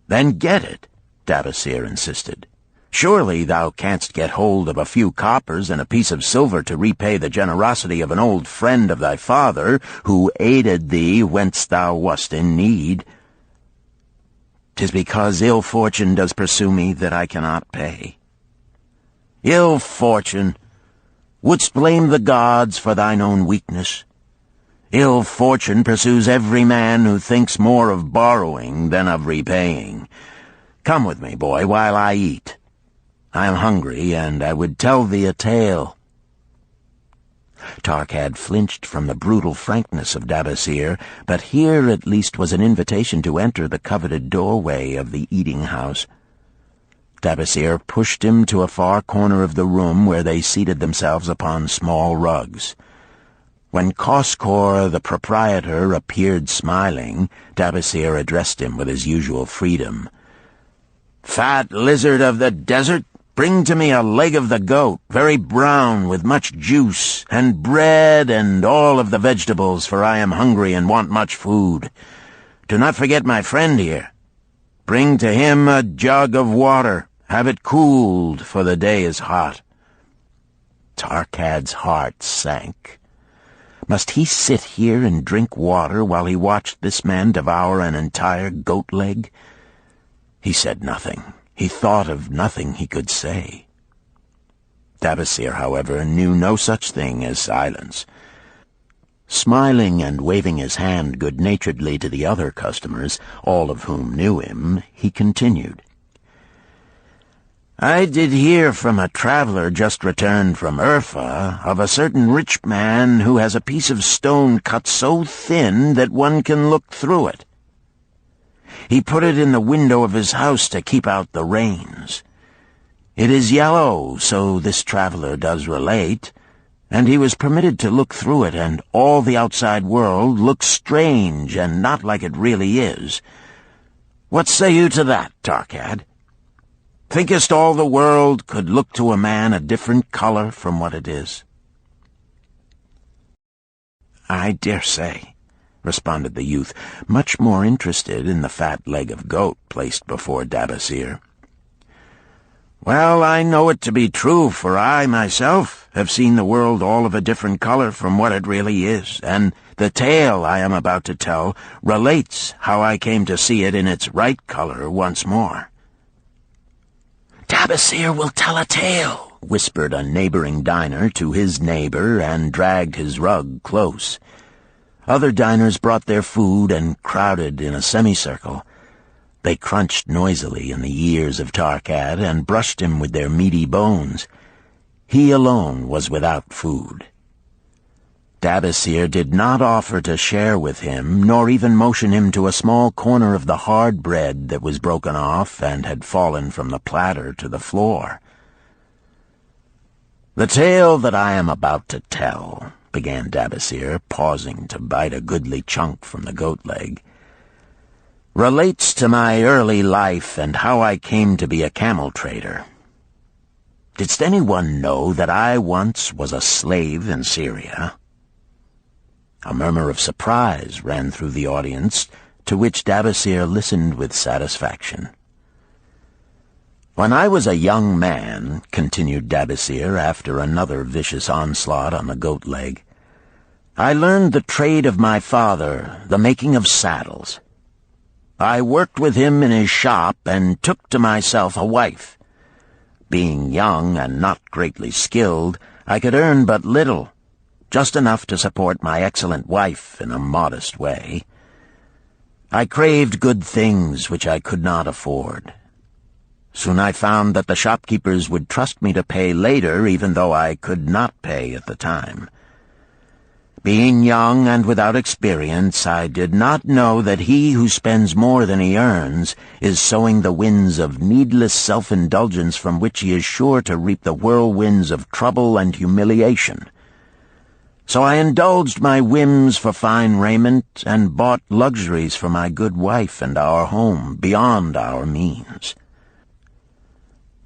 "Then get it," Dabasir insisted. "Surely thou canst get hold of a few coppers and a piece of silver to repay the generosity of an old friend of thy father, who aided thee whence thou wast in need." "'Tis because ill fortune does pursue me that I cannot pay." "Ill fortune? Wouldst blame the gods for thine own weakness? Ill fortune pursues every man who thinks more of borrowing than of repaying. Come with me, boy, while I eat. I am hungry, and I would tell thee a tale." Arkad flinched from the brutal frankness of Dabasir, but here at least was an invitation to enter the coveted doorway of the eating-house. Dabasir pushed him to a far corner of the room, where they seated themselves upon small rugs. When Koskor, the proprietor, appeared smiling, Dabasir addressed him with his usual freedom. "Fat lizard of the desert, bring to me a leg of the goat, very brown, with much juice, and bread and all of the vegetables, for I am hungry and want much food. Do not forget my friend here. Bring to him a jug of water. Have it cooled, for the day is hot." Arkad's heart sank. Must he sit here and drink water while he watched this man devour an entire goat leg? He said nothing. He thought of nothing he could say. Dabasir, however, knew no such thing as silence. Smiling and waving his hand good-naturedly to the other customers, all of whom knew him, he continued. "I did hear from a traveler just returned from Urfa of a certain rich man who has a piece of stone cut so thin that one can look through it. He put it in the window of his house to keep out the rains. It is yellow, so this traveler does relate, and he was permitted to look through it, and all the outside world looks strange and not like it really is. What say you to that, Arkad? Thinkest all the world could look to a man a different color from what it is?" "I dare say," responded the youth, much more interested in the fat leg of goat placed before Dabasir. "Well, I know it to be true, for I, myself, have seen the world all of a different color from what it really is, and the tale I am about to tell relates how I came to see it in its right color once more." "Dabasir will tell a tale," whispered a neighboring diner to his neighbor, and dragged his rug close. Other diners brought their food and crowded in a semicircle. They crunched noisily in the ears of Arkad and brushed him with their meaty bones. He alone was without food. Dabasir did not offer to share with him, nor even motion him to a small corner of the hard bread that was broken off and had fallen from the platter to the floor. "The tale that I am about to tell," began Dabasir, pausing to bite a goodly chunk from the goat leg, "relates to my early life and how I came to be a camel trader. Didst anyone know that I once was a slave in Syria?" A murmur of surprise ran through the audience, to which Dabasir listened with satisfaction. "When I was a young man," continued Dabasir after another vicious onslaught on the goat leg, "I learned the trade of my father, the making of saddles. I worked with him in his shop and took to myself a wife. Being young and not greatly skilled, I could earn but little, just enough to support my excellent wife in a modest way. I craved good things which I could not afford. Soon I found that the shopkeepers would trust me to pay later, even though I could not pay at the time. Being young and without experience, I did not know that he who spends more than he earns is sowing the winds of needless self-indulgence from which he is sure to reap the whirlwinds of trouble and humiliation. So I indulged my whims for fine raiment and bought luxuries for my good wife and our home beyond our means.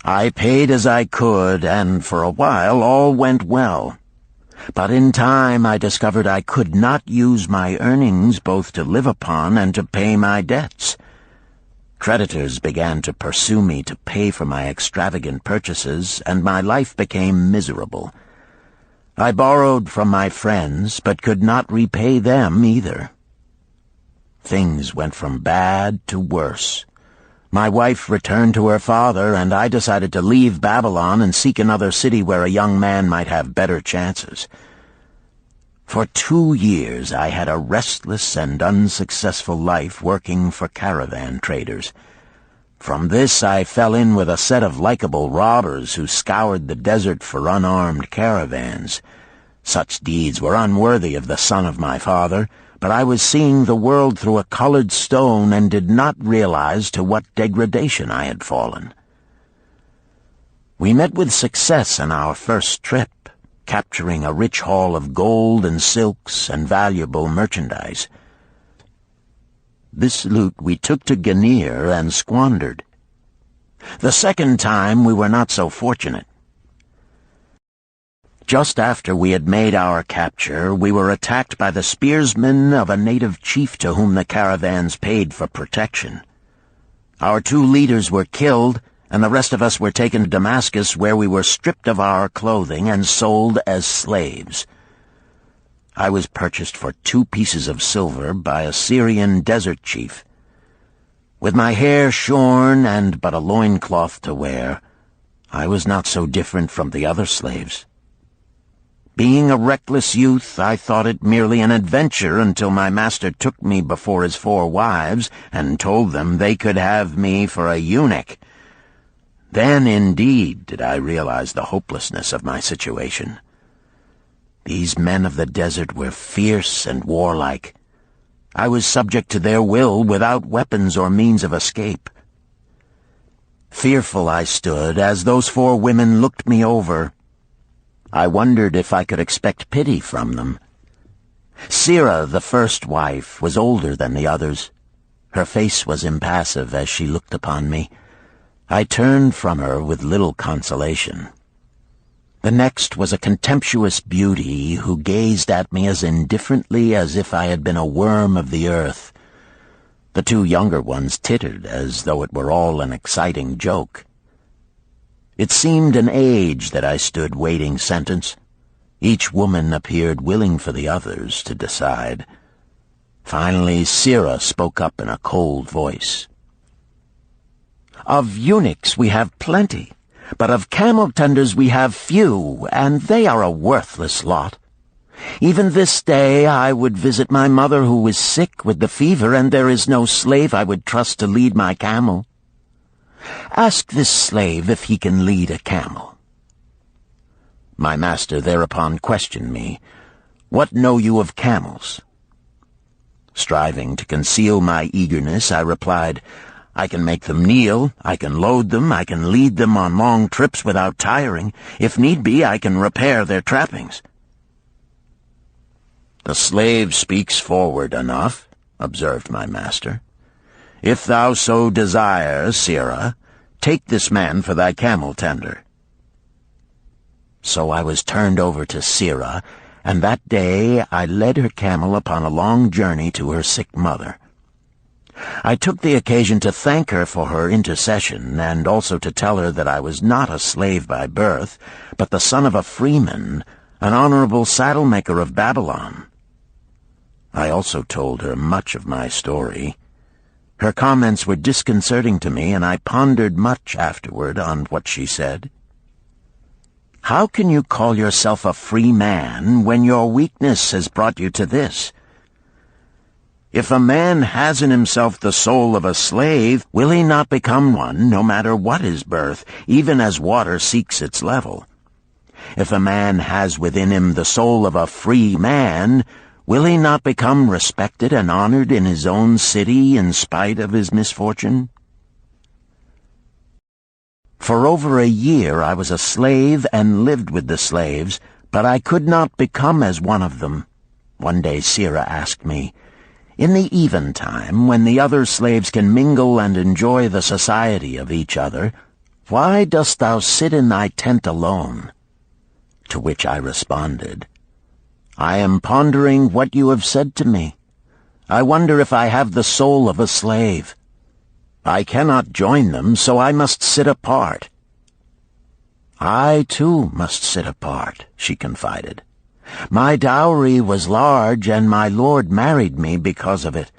I paid as I could, and for a while all went well. But in time I discovered I could not use my earnings both to live upon and to pay my debts. Creditors began to pursue me to pay for my extravagant purchases, and my life became miserable. I borrowed from my friends, but could not repay them either. Things went from bad to worse. My wife returned to her father, and I decided to leave Babylon and seek another city where a young man might have better chances. For 2 years I had a restless and unsuccessful life working for caravan traders. From this I fell in with a set of likable robbers who scoured the desert for unarmed caravans. Such deeds were unworthy of the son of my father, but I was seeing the world through a colored stone and did not realize to what degradation I had fallen. We met with success on our first trip, capturing a rich haul of gold and silks and valuable merchandise. This loot we took to Ganir and squandered. The second time we were not so fortunate. Just after we had made our capture, we were attacked by the spearsmen of a native chief to whom the caravans paid for protection. Our 2 leaders were killed, and the rest of us were taken to Damascus, where we were stripped of our clothing and sold as slaves. I was purchased for 2 pieces of silver by a Syrian desert chief. With my hair shorn and but a loincloth to wear, I was not so different from the other slaves. Being a reckless youth, I thought it merely an adventure until my master took me before his 4 wives and told them they could have me for a eunuch. Then, indeed, did I realize the hopelessness of my situation. These men of the desert were fierce and warlike. I was subject to their will without weapons or means of escape. Fearful I stood as those 4 women looked me over. I wondered if I could expect pity from them. Sirah, the first wife, was older than the others. Her face was impassive as she looked upon me. I turned from her with little consolation. The next was a contemptuous beauty who gazed at me as indifferently as if I had been a worm of the earth. The 2 younger ones tittered as though it were all an exciting joke. It seemed an age that I stood waiting sentence. Each woman appeared willing for the others to decide. Finally, Sirah spoke up in a cold voice. "Of eunuchs we have plenty, but of camel tenders we have few, and they are a worthless lot. Even this day I would visit my mother who is sick with the fever, and there is no slave I would trust to lead my camel. Ask this slave if he can lead a camel." My master thereupon questioned me, "What know you of camels?" Striving to conceal my eagerness, I replied, "I can make them kneel, I can load them, I can lead them on long trips without tiring. If need be, I can repair their trappings." "The slave speaks forward enough," observed my master. "If thou so desire, Sirah, take this man for thy camel tender." So I was turned over to Sirah, and that day I led her camel upon a long journey to her sick mother. I took the occasion to thank her for her intercession, and also to tell her that I was not a slave by birth, but the son of a freeman, an honorable saddle-maker of Babylon. I also told her much of my story. Her comments were disconcerting to me, and I pondered much afterward on what she said. How can you call yourself a free man when your weakness has brought you to this? If a man has in himself the soul of a slave, will he not become one, no matter what his birth, even as water seeks its level? If a man has within him the soul of a free man, will he not become respected and honored in his own city in spite of his misfortune? For over a year I was a slave and lived with the slaves, but I could not become as one of them. One day Sira asked me, "In the eventime, when the other slaves can mingle and enjoy the society of each other, why dost thou sit in thy tent alone?" To which I responded, "I am pondering what you have said to me. I wonder if I have the soul of a slave. I cannot join them, so I must sit apart." "I, too, must sit apart," she confided. "My dowry was large, and my lord married me because of it.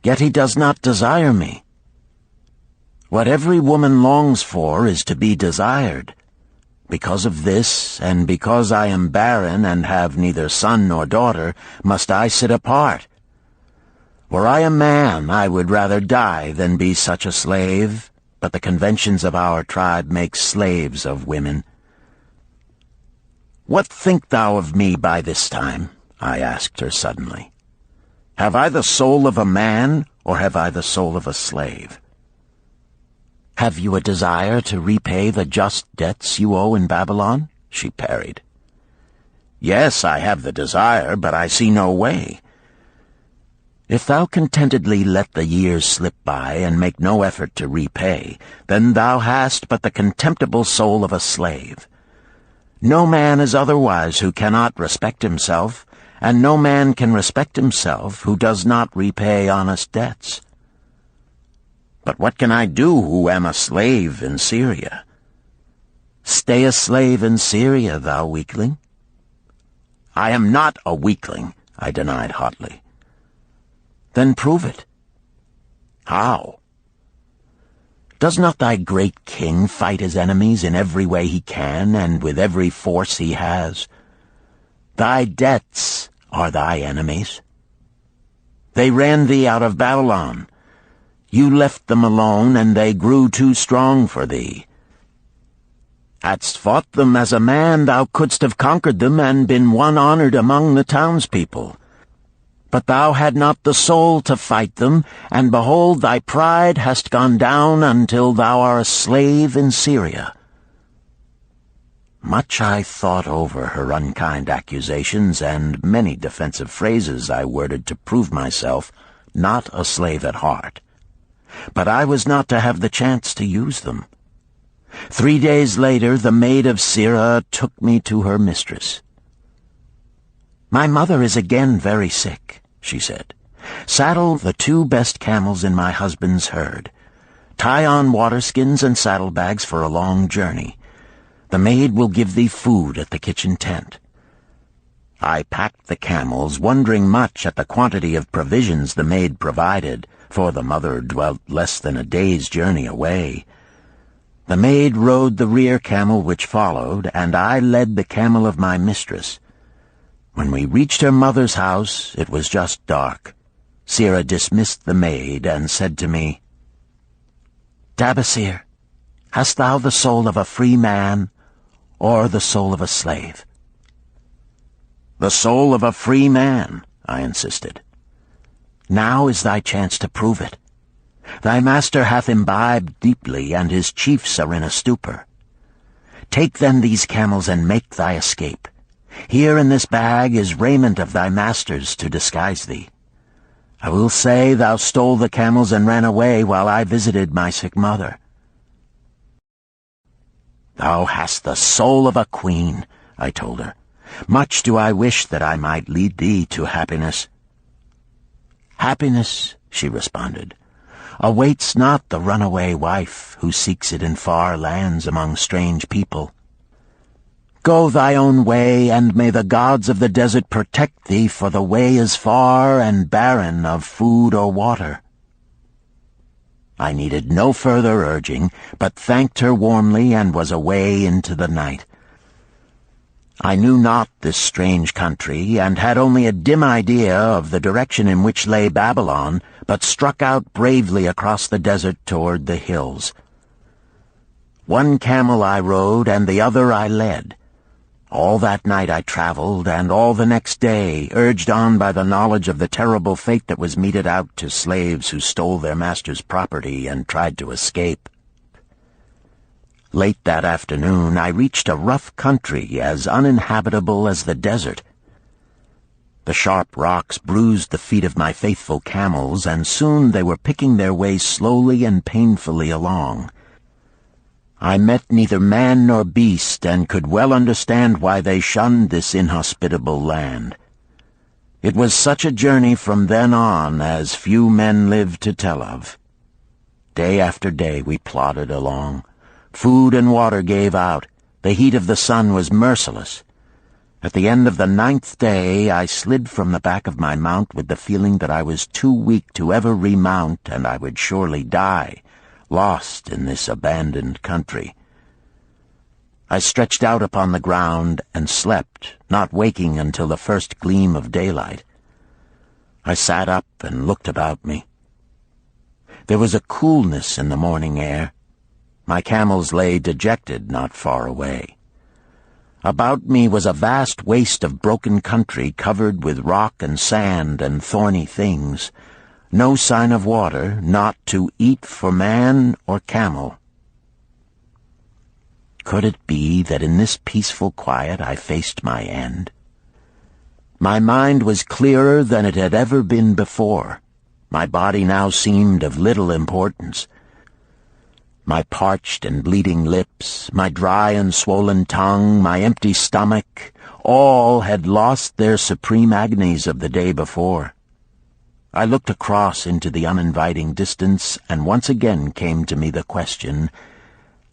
Yet he does not desire me. What every woman longs for is to be desired. Because of this, and because I am barren and have neither son nor daughter, must I sit apart. Were I a man, I would rather die than be such a slave, but the conventions of our tribe make slaves of women." "What think thou of me by this time?" I asked her suddenly. "Have I the soul of a man, or have I the soul of a slave?" "Have you a desire to repay the just debts you owe in Babylon?" she parried. "Yes, I have the desire, but I see no way." "If thou contentedly let the years slip by and make no effort to repay, then thou hast but the contemptible soul of a slave. No man is otherwise who cannot respect himself, and no man can respect himself who does not repay honest debts." "But what can I do who am a slave in Syria?" "Stay a slave in Syria, thou weakling." "I am not a weakling," I denied hotly. "Then prove it." "How?" "Does not thy great king fight his enemies in every way he can and with every force he has? Thy debts are thy enemies. They ran thee out of Babylon. You left them alone, and they grew too strong for thee. Hadst fought them as a man, thou couldst have conquered them and been one honored among the townspeople. But thou had not the soul to fight them, and behold, thy pride hast gone down until thou art a slave in Syria." Much I thought over her unkind accusations, and many defensive phrases I worded to prove myself not a slave at heart. But I was not to have the chance to use them. 3 days later, the maid of Sira took me to her mistress. "My mother is again very sick," she said. "Saddle the 2 best camels in my husband's herd. Tie on waterskins and saddlebags for a long journey. The maid will give thee food at the kitchen tent." I packed the camels, wondering much at the quantity of provisions the maid provided, for the mother dwelt less than a day's journey away. The maid rode the rear camel which followed, and I led the camel of my mistress. When we reached her mother's house, it was just dark. Sira dismissed the maid and said to me, "Tabasir, hast thou the soul of a free man, or the soul of a slave?" "The soul of a free man," I insisted. "Now is thy chance to prove it. Thy master hath imbibed deeply, and his chiefs are in a stupor. Take then these camels and make thy escape. Here in this bag is raiment of thy master's to disguise thee. I will say thou stole the camels and ran away while I visited my sick mother." "Thou hast the soul of a queen," I told her. "Much do I wish that I might lead thee to happiness." "Happiness," she responded, "awaits not the runaway wife who seeks it in far lands among strange people. Go thy own way, and may the gods of the desert protect thee, for the way is far and barren of food or water." I needed no further urging, but thanked her warmly and was away into the night. I knew not this strange country, and had only a dim idea of the direction in which lay Babylon, but struck out bravely across the desert toward the hills. One camel I rode, and the other I led. All that night I traveled, and all the next day, urged on by the knowledge of the terrible fate that was meted out to slaves who stole their master's property and tried to escape. Late that afternoon I reached a rough country as uninhabitable as the desert. The sharp rocks bruised the feet of my faithful camels, and soon they were picking their way slowly and painfully along. I met neither man nor beast, and could well understand why they shunned this inhospitable land. It was such a journey from then on as few men lived to tell of. Day after day we plodded along. Food and water gave out. The heat of the sun was merciless. At the end of the 9th day I slid from the back of my mount with the feeling that I was too weak to ever remount, and I would surely die, lost in this abandoned country. I stretched out upon the ground and slept, not waking until the first gleam of daylight. I sat up and looked about me. There was a coolness in the morning air. My camels lay dejected not far away. About me was a vast waste of broken country covered with rock and sand and thorny things. No sign of water, not to eat for man or camel. Could it be that in this peaceful quiet I faced my end? My mind was clearer than it had ever been before. My body now seemed of little importance. My parched and bleeding lips, my dry and swollen tongue, my empty stomach, all had lost their supreme agonies of the day before. I looked across into the uninviting distance, and once again came to me the question,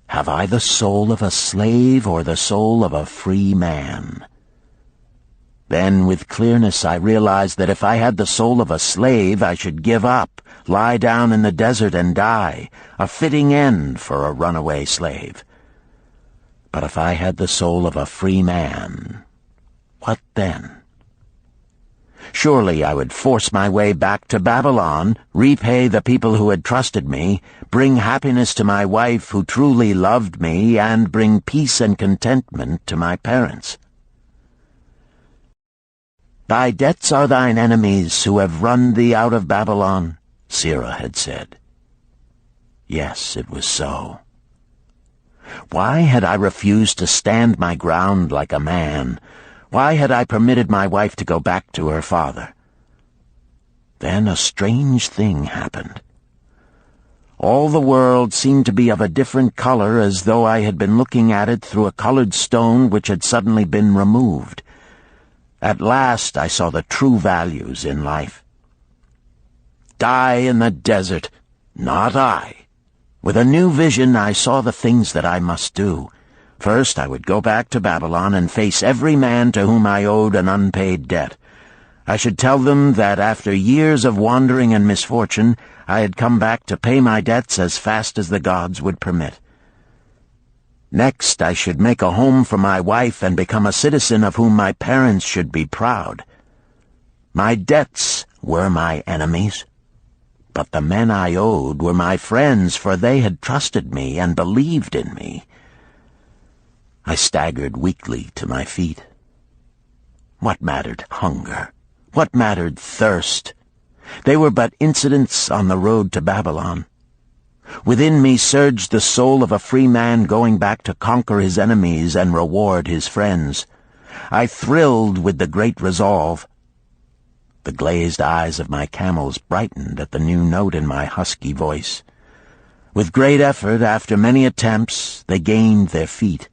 have I the soul of a slave or the soul of a free man? Then, with clearness, I realized that if I had the soul of a slave, I should give up, lie down in the desert and die, a fitting end for a runaway slave. But if I had the soul of a free man, what then? Surely I would force my way back to Babylon, repay the people who had trusted me, bring happiness to my wife who truly loved me, and bring peace and contentment to my parents. Thy debts are thine enemies who have run thee out of Babylon, Sirrah had said. Yes, it was so. Why had I refused to stand my ground like a man? Why had I permitted my wife to go back to her father? Then a strange thing happened. All the world seemed to be of a different color, as though I had been looking at it through a colored stone which had suddenly been removed. At last I saw the true values in life. Die in the desert, not I. With a new vision I saw the things that I must do. First, I would go back to Babylon and face every man to whom I owed an unpaid debt. I should tell them that after years of wandering and misfortune, I had come back to pay my debts as fast as the gods would permit. Next, I should make a home for my wife and become a citizen of whom my parents should be proud. My debts were my enemies, but the men I owed were my friends, for they had trusted me and believed in me. I staggered weakly to my feet. What mattered hunger? What mattered thirst? They were but incidents on the road to Babylon. Within me surged the soul of a free man going back to conquer his enemies and reward his friends. I thrilled with the great resolve. The glazed eyes of my camels brightened at the new note in my husky voice. With great effort, after many attempts, they gained their feet.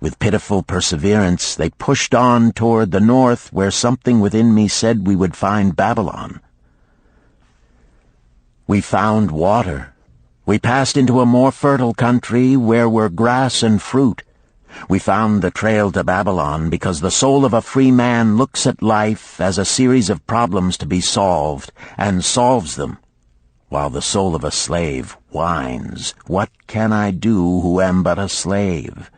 With pitiful perseverance, they pushed on toward the north, where something within me said we would find Babylon. We found water. We passed into a more fertile country where were grass and fruit. We found the trail to Babylon because the soul of a free man looks at life as a series of problems to be solved, and solves them, while the soul of a slave whines, "What can I do who am but a slave?"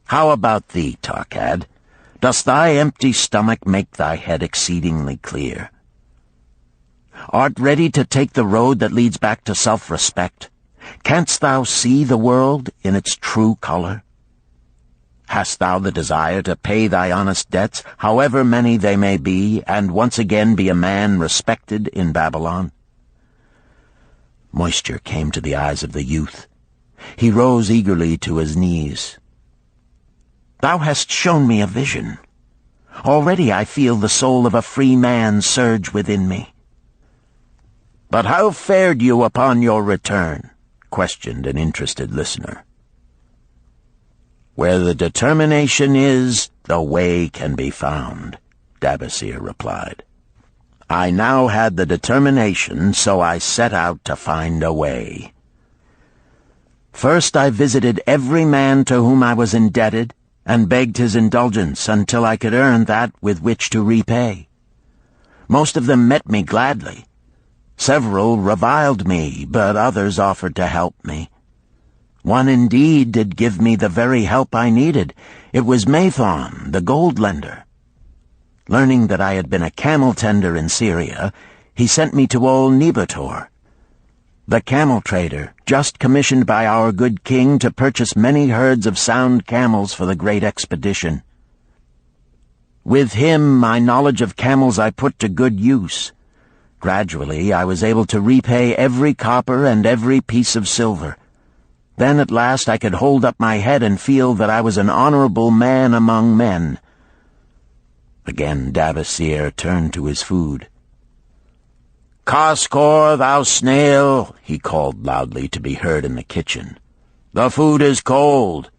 How about thee, Arkad? Does thy empty stomach make thy head exceedingly clear? Art ready to take the road that leads back to self-respect? Canst thou see the world in its true color? Hast thou the desire to pay thy honest debts, however many they may be, and once again be a man respected in Babylon? Moisture came to the eyes of the youth. He rose eagerly to his knees. "Thou hast shown me a vision. Already I feel the soul of a free man surge within me." "But how fared you upon your return?" questioned an interested listener. "Where the determination is, the way can be found," Dabasir replied. "I now had the determination, so I set out to find a way. First I visited every man to whom I was indebted, and begged his indulgence until I could earn that with which to repay. Most of them met me gladly. Several reviled me, but others offered to help me. One indeed did give me the very help I needed. It was Mathon, the gold lender. Learning that I had been a camel tender in Syria, he sent me to old Nebator, the camel trader, just commissioned by our good king to purchase many herds of sound camels for the great expedition. With him, my knowledge of camels I put to good use. Gradually, I was able to repay every copper and every piece of silver. Then at last I could hold up my head and feel that I was an honorable man among men." Again Dabasir turned to his food. "Kaskor, thou snail," he called loudly to be heard in the kitchen. "The food is cold.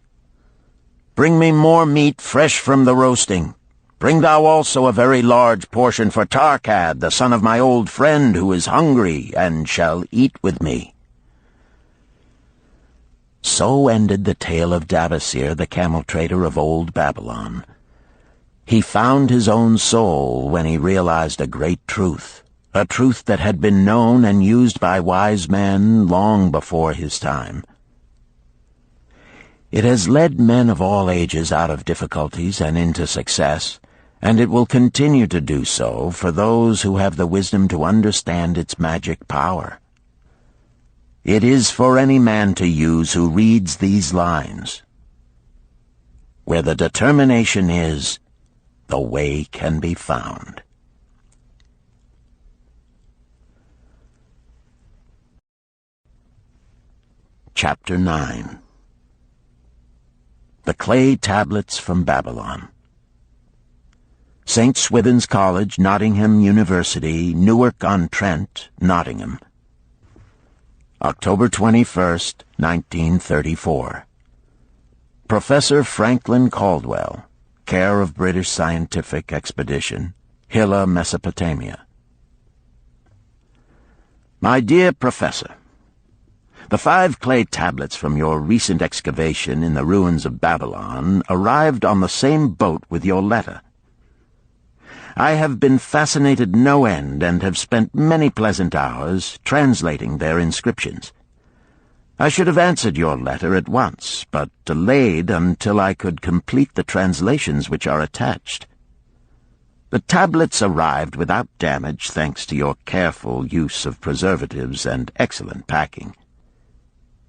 Bring me more meat fresh from the roasting. Bring thou also a very large portion for Arkad, the son of my old friend, who is hungry and shall eat with me." So ended the tale of Dabasir, the camel trader of old Babylon. He found his own soul when he realized a great truth, a truth that had been known and used by wise men long before his time. It has led men of all ages out of difficulties and into success, and it will continue to do so for those who have the wisdom to understand its magic power. It is for any man to use who reads these lines. Where the determination is, the way can be found. Chapter 9. The Clay Tablets from Babylon. St. Swithin's College, Nottingham University, Newark-on-Trent, Nottingham. October 21st, 1934. Professor Franklin Caldwell, care of British Scientific Expedition, Hilla, Mesopotamia. My dear Professor, the 5 clay tablets from your recent excavation in the ruins of Babylon arrived on the same boat with your letter. I have been fascinated no end and have spent many pleasant hours translating their inscriptions. I should have answered your letter at once, but delayed until I could complete the translations which are attached. The tablets arrived without damage thanks to your careful use of preservatives and excellent packing.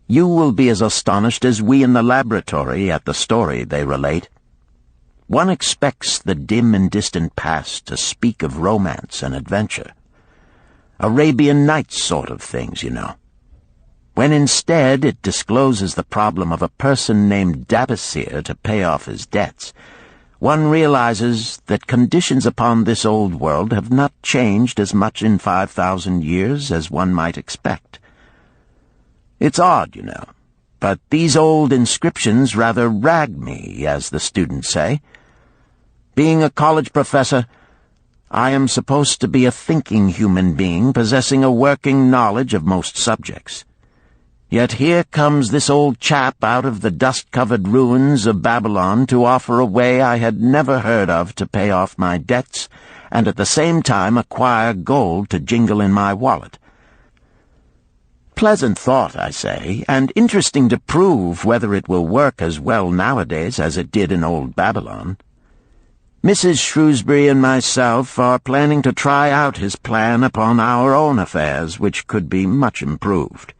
You will be as astonished as we in the laboratory at the story they relate. One expects the dim and distant past to speak of romance and adventure. Arabian Nights sort of things, you know. When instead it discloses the problem of a person named Dabasir to pay off his debts, one realizes that conditions upon this old world have not changed as much in 5,000 years as one might expect. It's odd, you know, but these old inscriptions rather rag me, as the students say. Being a college professor, I am supposed to be a thinking human being possessing a working knowledge of most subjects. Yet here comes this old chap out of the dust-covered ruins of Babylon to offer a way I had never heard of to pay off my debts and at the same time acquire gold to jingle in my wallet. Pleasant thought, I say, and interesting to prove whether it will work as well nowadays as it did in old Babylon. Mrs. Shrewsbury and myself are planning to try out his plan upon our own affairs, which could be much improved.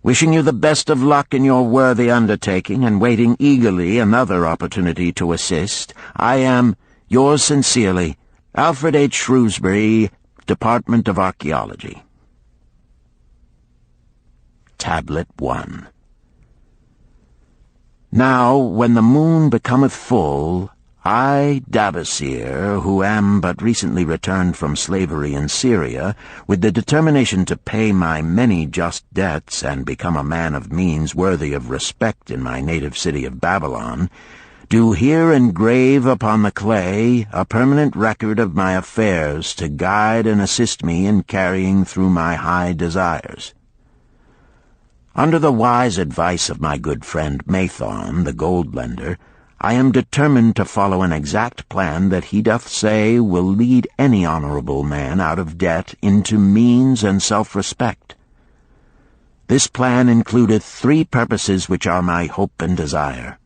Wishing you the best of luck in your worthy undertaking, and waiting eagerly another opportunity to assist, I am, yours sincerely, Alfred H. Shrewsbury, Department of Archaeology. Tablet 1. Now, when the moon becometh full, I, Dabasir, who am but recently returned from slavery in Syria, with the determination to pay my many just debts and become a man of means worthy of respect in my native city of Babylon, do here engrave upon the clay a permanent record of my affairs to guide and assist me in carrying through my high desires. Under the wise advice of my good friend Mathon, the gold lender, I am determined to follow an exact plan that he doth say will lead any honorable man out of debt into means and self-respect. This plan includeth 3 purposes which are my hope and desire.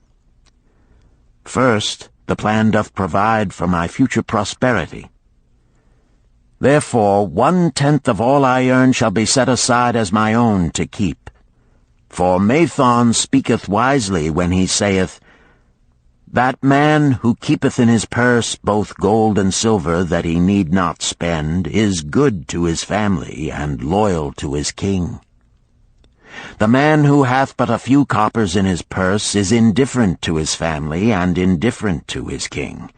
First, the plan doth provide for my future prosperity. Therefore 1/10 of all I earn shall be set aside as my own to keep. For Mathon speaketh wisely when he saith, "That man who keepeth in his purse both gold and silver that he need not spend is good to his family and loyal to his king. The man who hath but a few coppers in his purse is indifferent to his family and indifferent to his king.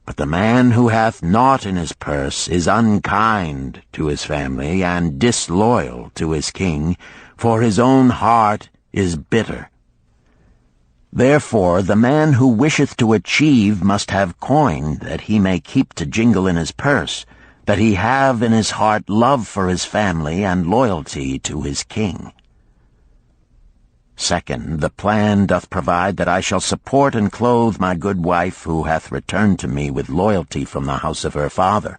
But the man who hath naught in his purse is unkind to his family and disloyal to his king, for his own heart is bitter. Therefore the man who wisheth to achieve must have coin that he may keep to jingle in his purse, that he have in his heart love for his family and loyalty to his king. Second, the plan doth provide that I shall support and clothe my good wife who hath returned to me with loyalty from the house of her father.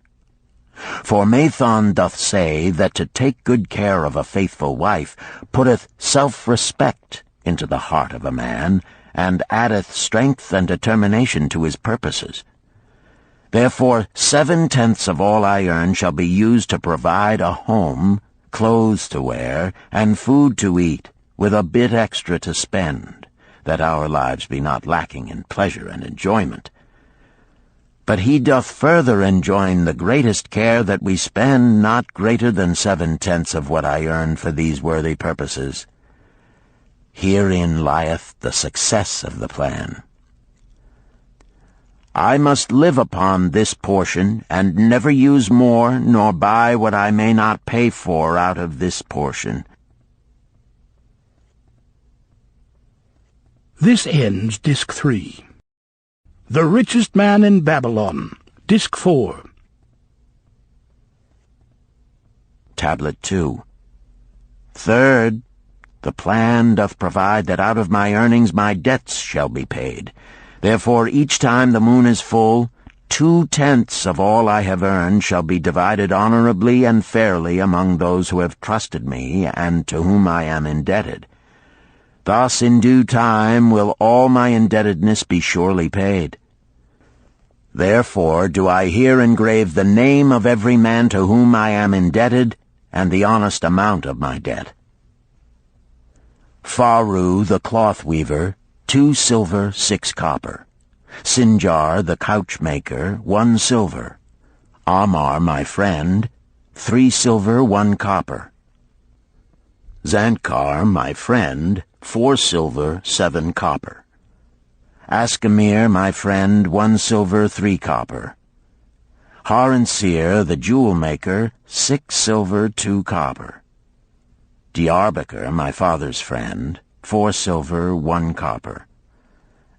For Mathon doth say that to take good care of a faithful wife putteth self-respect into the heart of a man, and addeth strength and determination to his purposes. Therefore 7/10 of all I earn shall be used to provide a home, clothes to wear, and food to eat, with a bit extra to spend, that our lives be not lacking in pleasure and enjoyment. But he doth further enjoin the greatest care that we spend not greater than 7/10 of what I earn for these worthy purposes. Herein lieth the success of the plan. I must live upon this portion, and never use more, nor buy what I may not pay for out of this portion. This ends Disc 3. The Richest Man in Babylon, Disc 4. Tablet 2. Third, the plan doth provide that out of my earnings my debts shall be paid. Therefore each time the moon is full, 2/10 of all I have earned shall be divided honorably and fairly among those who have trusted me and to whom I am indebted. Thus in due time will all my indebtedness be surely paid. Therefore do I here engrave the name of every man to whom I am indebted, and the honest amount of my debt. Faru the cloth weaver, 2 silver, 6 copper. Sinjar the couch maker, 1 silver. Amar my friend, 3 silver, 1 copper. Zantkar my friend, 4 silver, 7 copper. Askamir my friend, 1 silver, 3 copper. Haransir the jewel maker, 6 silver, 2 copper. Diarbakir, my father's friend, 4 silver, 1 copper.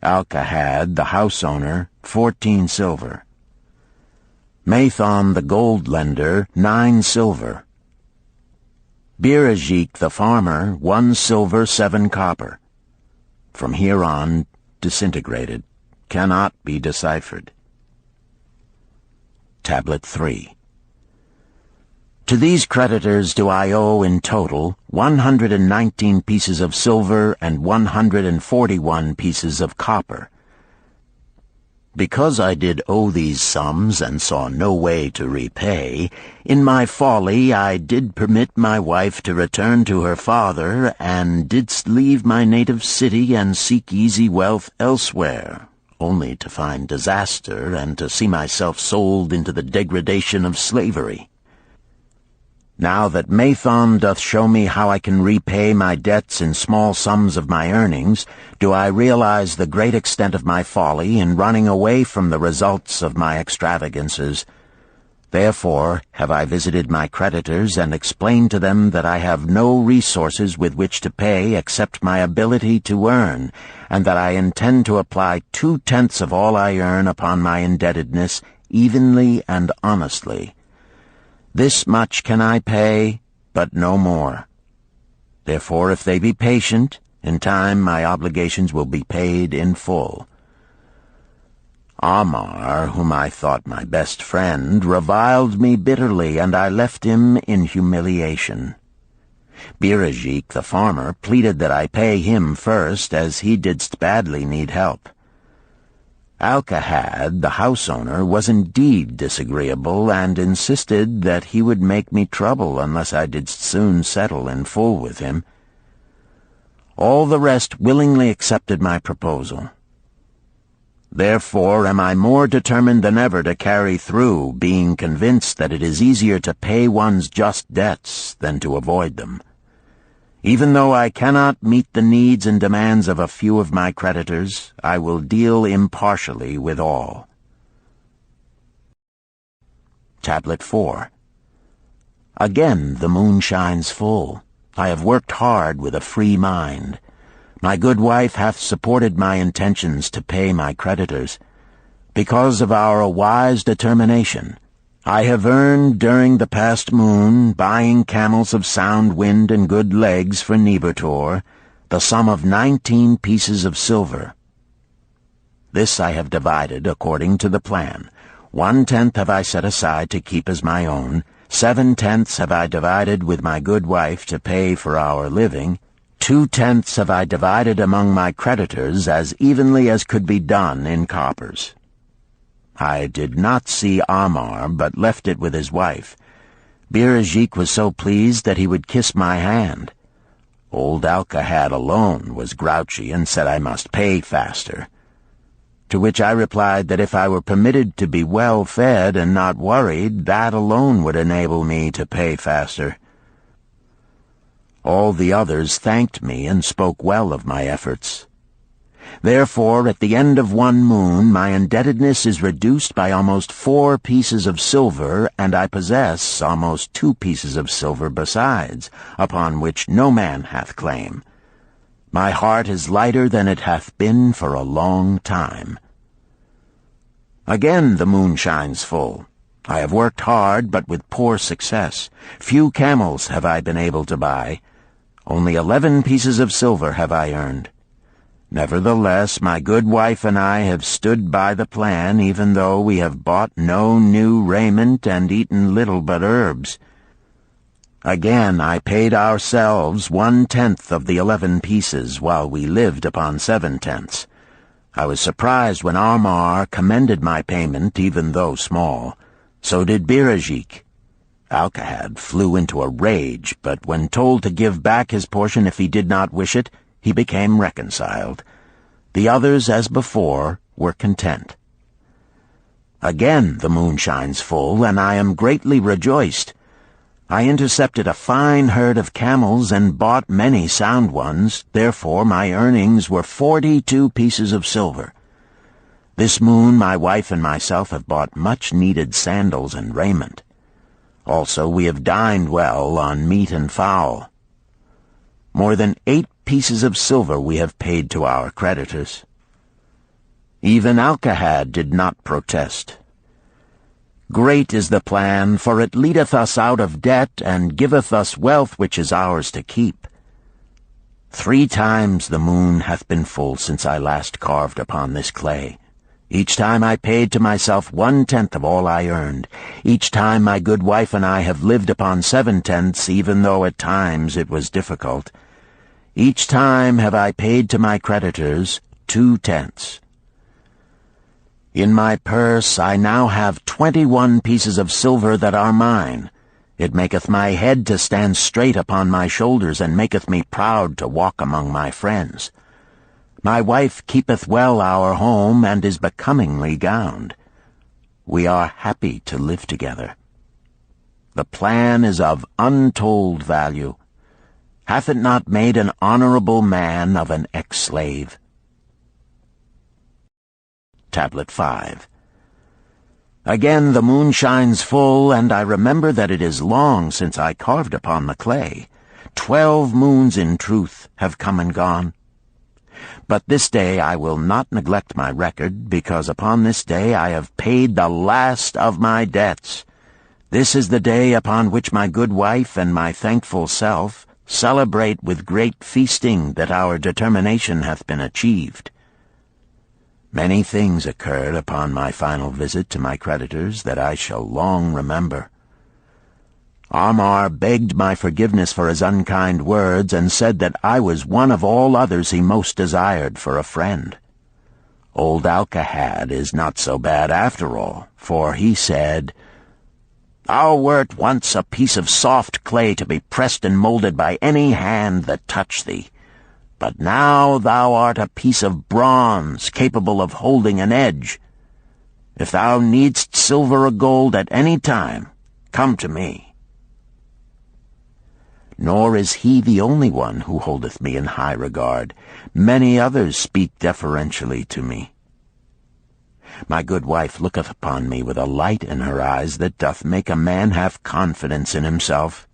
Alkahad, the house owner, 14 silver. Mathon, the gold lender, 9 silver. Birajik, the farmer, 1 silver, 7 copper. From here on, disintegrated, cannot be deciphered. Tablet 3. To these creditors do I owe in total 119 pieces of silver and 141 pieces of copper. Because I did owe these sums and saw no way to repay, in my folly I did permit my wife to return to her father, and didst leave my native city and seek easy wealth elsewhere, only to find disaster and to see myself sold into the degradation of slavery. Now that Mathon doth show me how I can repay my debts in small sums of my earnings, do I realize the great extent of my folly in running away from the results of my extravagances. Therefore have I visited my creditors and explained to them that I have no resources with which to pay except my ability to earn, and that I intend to apply 2/10 of all I earn upon my indebtedness evenly and honestly. This much can I pay, but no more. Therefore, if they be patient, in time my obligations will be paid in full. Amar, whom I thought my best friend, reviled me bitterly, and I left him in humiliation. Birajik, the farmer, pleaded that I pay him first, as he didst badly need help. Arkad, the house owner, was indeed disagreeable, and insisted that he would make me trouble unless I did soon settle in full with him. All the rest willingly accepted my proposal. Therefore am I more determined than ever to carry through, being convinced that it is easier to pay one's just debts than to avoid them. Even though I cannot meet the needs and demands of a few of my creditors, I will deal impartially with all. Tablet 4. Again the moon shines full. I have worked hard with a free mind. My good wife hath supported my intentions to pay my creditors. Because of our wise determination, I have earned during the past moon, buying camels of sound wind and good legs for Nebertor, the sum of 19 pieces of silver. This I have divided according to the plan. 1/10 have I set aside to keep as my own, 7/10 have I divided with my good wife to pay for our living, 2/10 have I divided among my creditors as evenly as could be done in coppers. I did not see Amar, but left it with his wife. Birajik was so pleased that he would kiss my hand. Old Arkad alone was grouchy and said I must pay faster. To which I replied that if I were permitted to be well fed and not worried, that alone would enable me to pay faster. All the others thanked me and spoke well of my efforts. Therefore, at the end of one moon, my indebtedness is reduced by almost 4 pieces of silver, and I possess almost 2 pieces of silver besides, upon which no man hath claim. My heart is lighter than it hath been for a long time. Again the moon shines full. I have worked hard, but with poor success. Few camels have I been able to buy. Only 11 pieces of silver have I earned. Nevertheless, my good wife and I have stood by the plan, even though we have bought no new raiment and eaten little but herbs. Again I paid ourselves 1/10 of the 11 pieces, while we lived upon 7/10. I was surprised when Amar commended my payment, even though small. So did Birajik. Arkad flew into a rage, but when told to give back his portion if he did not wish it, he became reconciled. The others, as before, were content. Again the moon shines full, and I am greatly rejoiced. I intercepted a fine herd of camels and bought many sound ones, therefore my earnings were 42 pieces of silver. This moon my wife and myself have bought much-needed sandals and raiment. Also we have dined well on meat and fowl. More than 8 pieces of silver we have paid to our creditors. Even Arkad did not protest. Great is the plan, for it leadeth us out of debt, and giveth us wealth which is ours to keep. 3 times the moon hath been full since I last carved upon this clay. Each time I paid to myself 1/10 of all I earned. Each time my good wife and I have lived upon 7/10, even though at times it was difficult. Each time have I paid to my creditors 2/10. In my purse I now have 21 pieces of silver that are mine. It maketh my head to stand straight upon my shoulders, and maketh me proud to walk among my friends. My wife keepeth well our home, and is becomingly gowned. We are happy to live together. The plan is of untold value. Hath it not made an honorable man of an ex-slave? Tablet 5. Again the moon shines full, and I remember that it is long since I carved upon the clay. 12 moons in truth have come and gone. But this day I will not neglect my record, because upon this day I have paid the last of my debts. This is the day upon which my good wife and my thankful self celebrate with great feasting that our determination hath been achieved. Many things occurred upon my final visit to my creditors that I shall long remember. Amar begged my forgiveness for his unkind words, and said that I was one of all others he most desired for a friend. Old Arkad is not so bad after all, for he said, "Thou wert once a piece of soft clay to be pressed and molded by any hand that touched thee. But now thou art a piece of bronze capable of holding an edge. If thou needst silver or gold at any time, come to me." Nor is he the only one who holdeth me in high regard. Many others speak deferentially to me. My good wife looketh upon me with a light in her eyes that doth make a man have confidence in himself.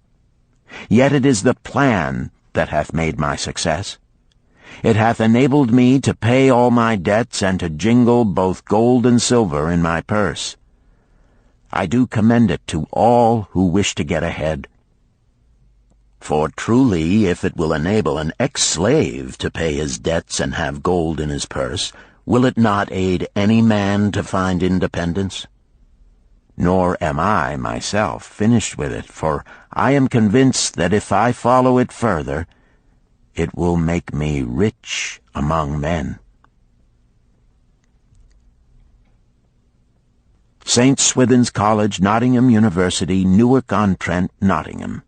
Yet it is the plan that hath made my success. It hath enabled me to pay all my debts and to jingle both gold and silver in my purse. I do commend it to all who wish to get ahead. For truly, if it will enable an ex-slave to pay his debts and have gold in his purse, will it not aid any man to find independence? Nor am I, myself, finished with it, for I am convinced that if I follow it further, it will make me rich among men. St. Swithin's College, Nottingham University, Newark-on-Trent, Nottingham.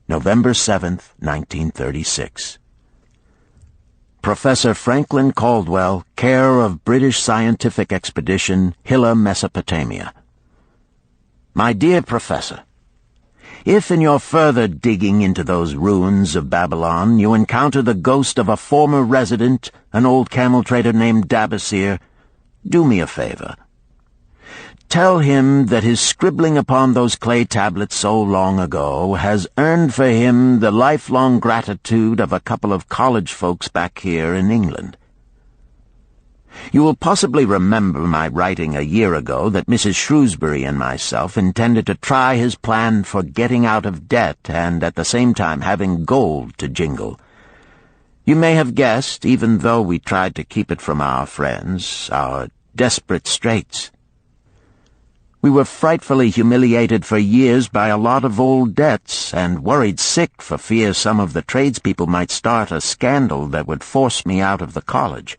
November 7th, 1936. Professor Franklin Caldwell, care of British Scientific Expedition, Hilla, Mesopotamia. My dear Professor, if in your further digging into those ruins of Babylon you encounter the ghost of a former resident, an old camel trader named Dabasir, do me a favor. Tell him that his scribbling upon those clay tablets so long ago has earned for him the lifelong gratitude of a couple of college folks back here in England. You will possibly remember my writing a year ago that Mrs. Shrewsbury and myself intended to try his plan for getting out of debt and at the same time having gold to jingle. You may have guessed, even though we tried to keep it from our friends, our desperate straits. We were frightfully humiliated for years by a lot of old debts, and worried sick for fear some of the tradespeople might start a scandal that would force me out of the college.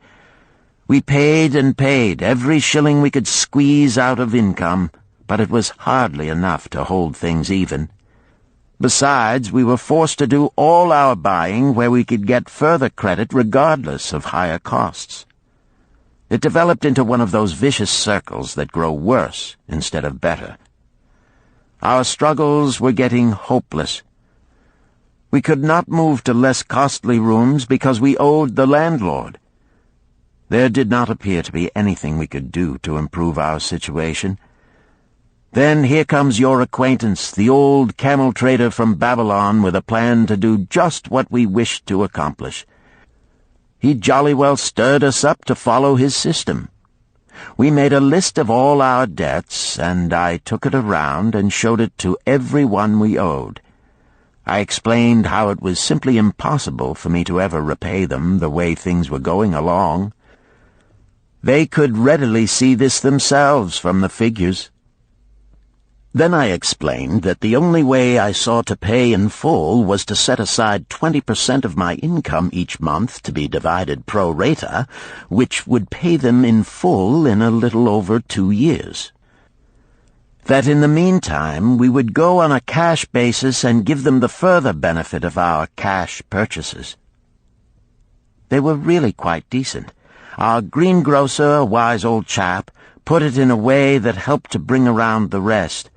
We paid and paid, every shilling we could squeeze out of income, but it was hardly enough to hold things even. Besides, we were forced to do all our buying where we could get further credit regardless of higher costs. It developed into one of those vicious circles that grow worse instead of better. Our struggles were getting hopeless. We could not move to less costly rooms because we owed the landlord. There did not appear to be anything we could do to improve our situation. Then here comes your acquaintance, the old camel trader from Babylon, with a plan to do just what we wished to accomplish. He jolly well stirred us up to follow his system. We made a list of all our debts, and I took it around and showed it to every one we owed. I explained how it was simply impossible for me to ever repay them the way things were going along. They could readily see this themselves from the figures. Then I explained that the only way I saw to pay in full was to set aside 20% of my income each month to be divided pro rata, which would pay them in full in a little over 2 years. That in the meantime we would go on a cash basis and give them the further benefit of our cash purchases. They were really quite decent. Our greengrocer, a wise old chap, put it in a way that helped to bring around the rest.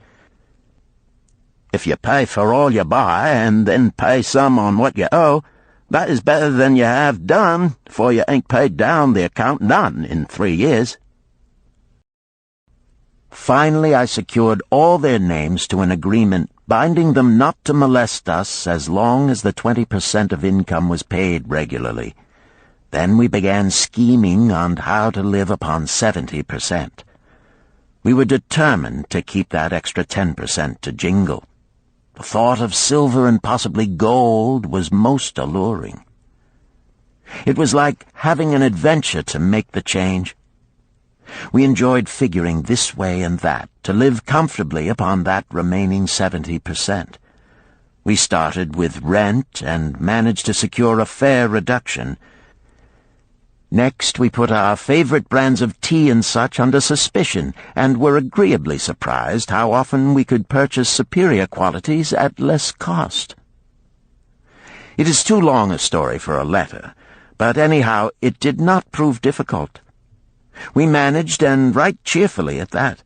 If you pay for all you buy and then pay some on what you owe, that is better than you have done, for you ain't paid down the account none in 3 years. Finally, I secured all their names to an agreement binding them not to molest us as long as the 20% of income was paid regularly. Then we began scheming on how to live upon 70%. We were determined to keep that extra 10% to jingle. The thought of silver and possibly gold was most alluring. It was like having an adventure to make the change. We enjoyed figuring this way and that to live comfortably upon that remaining 70%. We started with rent and managed to secure a fair reduction. Next, we put our favorite brands of tea and such under suspicion, and were agreeably surprised how often we could purchase superior qualities at less cost. It is too long a story for a letter, but anyhow it did not prove difficult. We managed, and right cheerfully at that.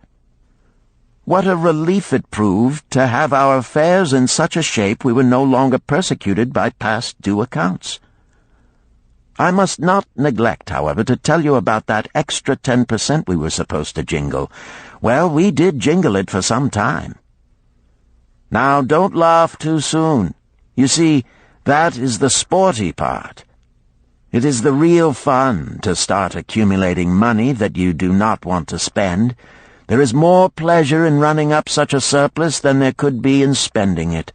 What a relief it proved to have our affairs in such a shape we were no longer persecuted by past due accounts. I must not neglect, however, to tell you about that extra 10% we were supposed to jingle. Well, we did jingle it for some time. Now, don't laugh too soon. You see, that is the sporty part. It is the real fun to start accumulating money that you do not want to spend. There is more pleasure in running up such a surplus than there could be in spending it.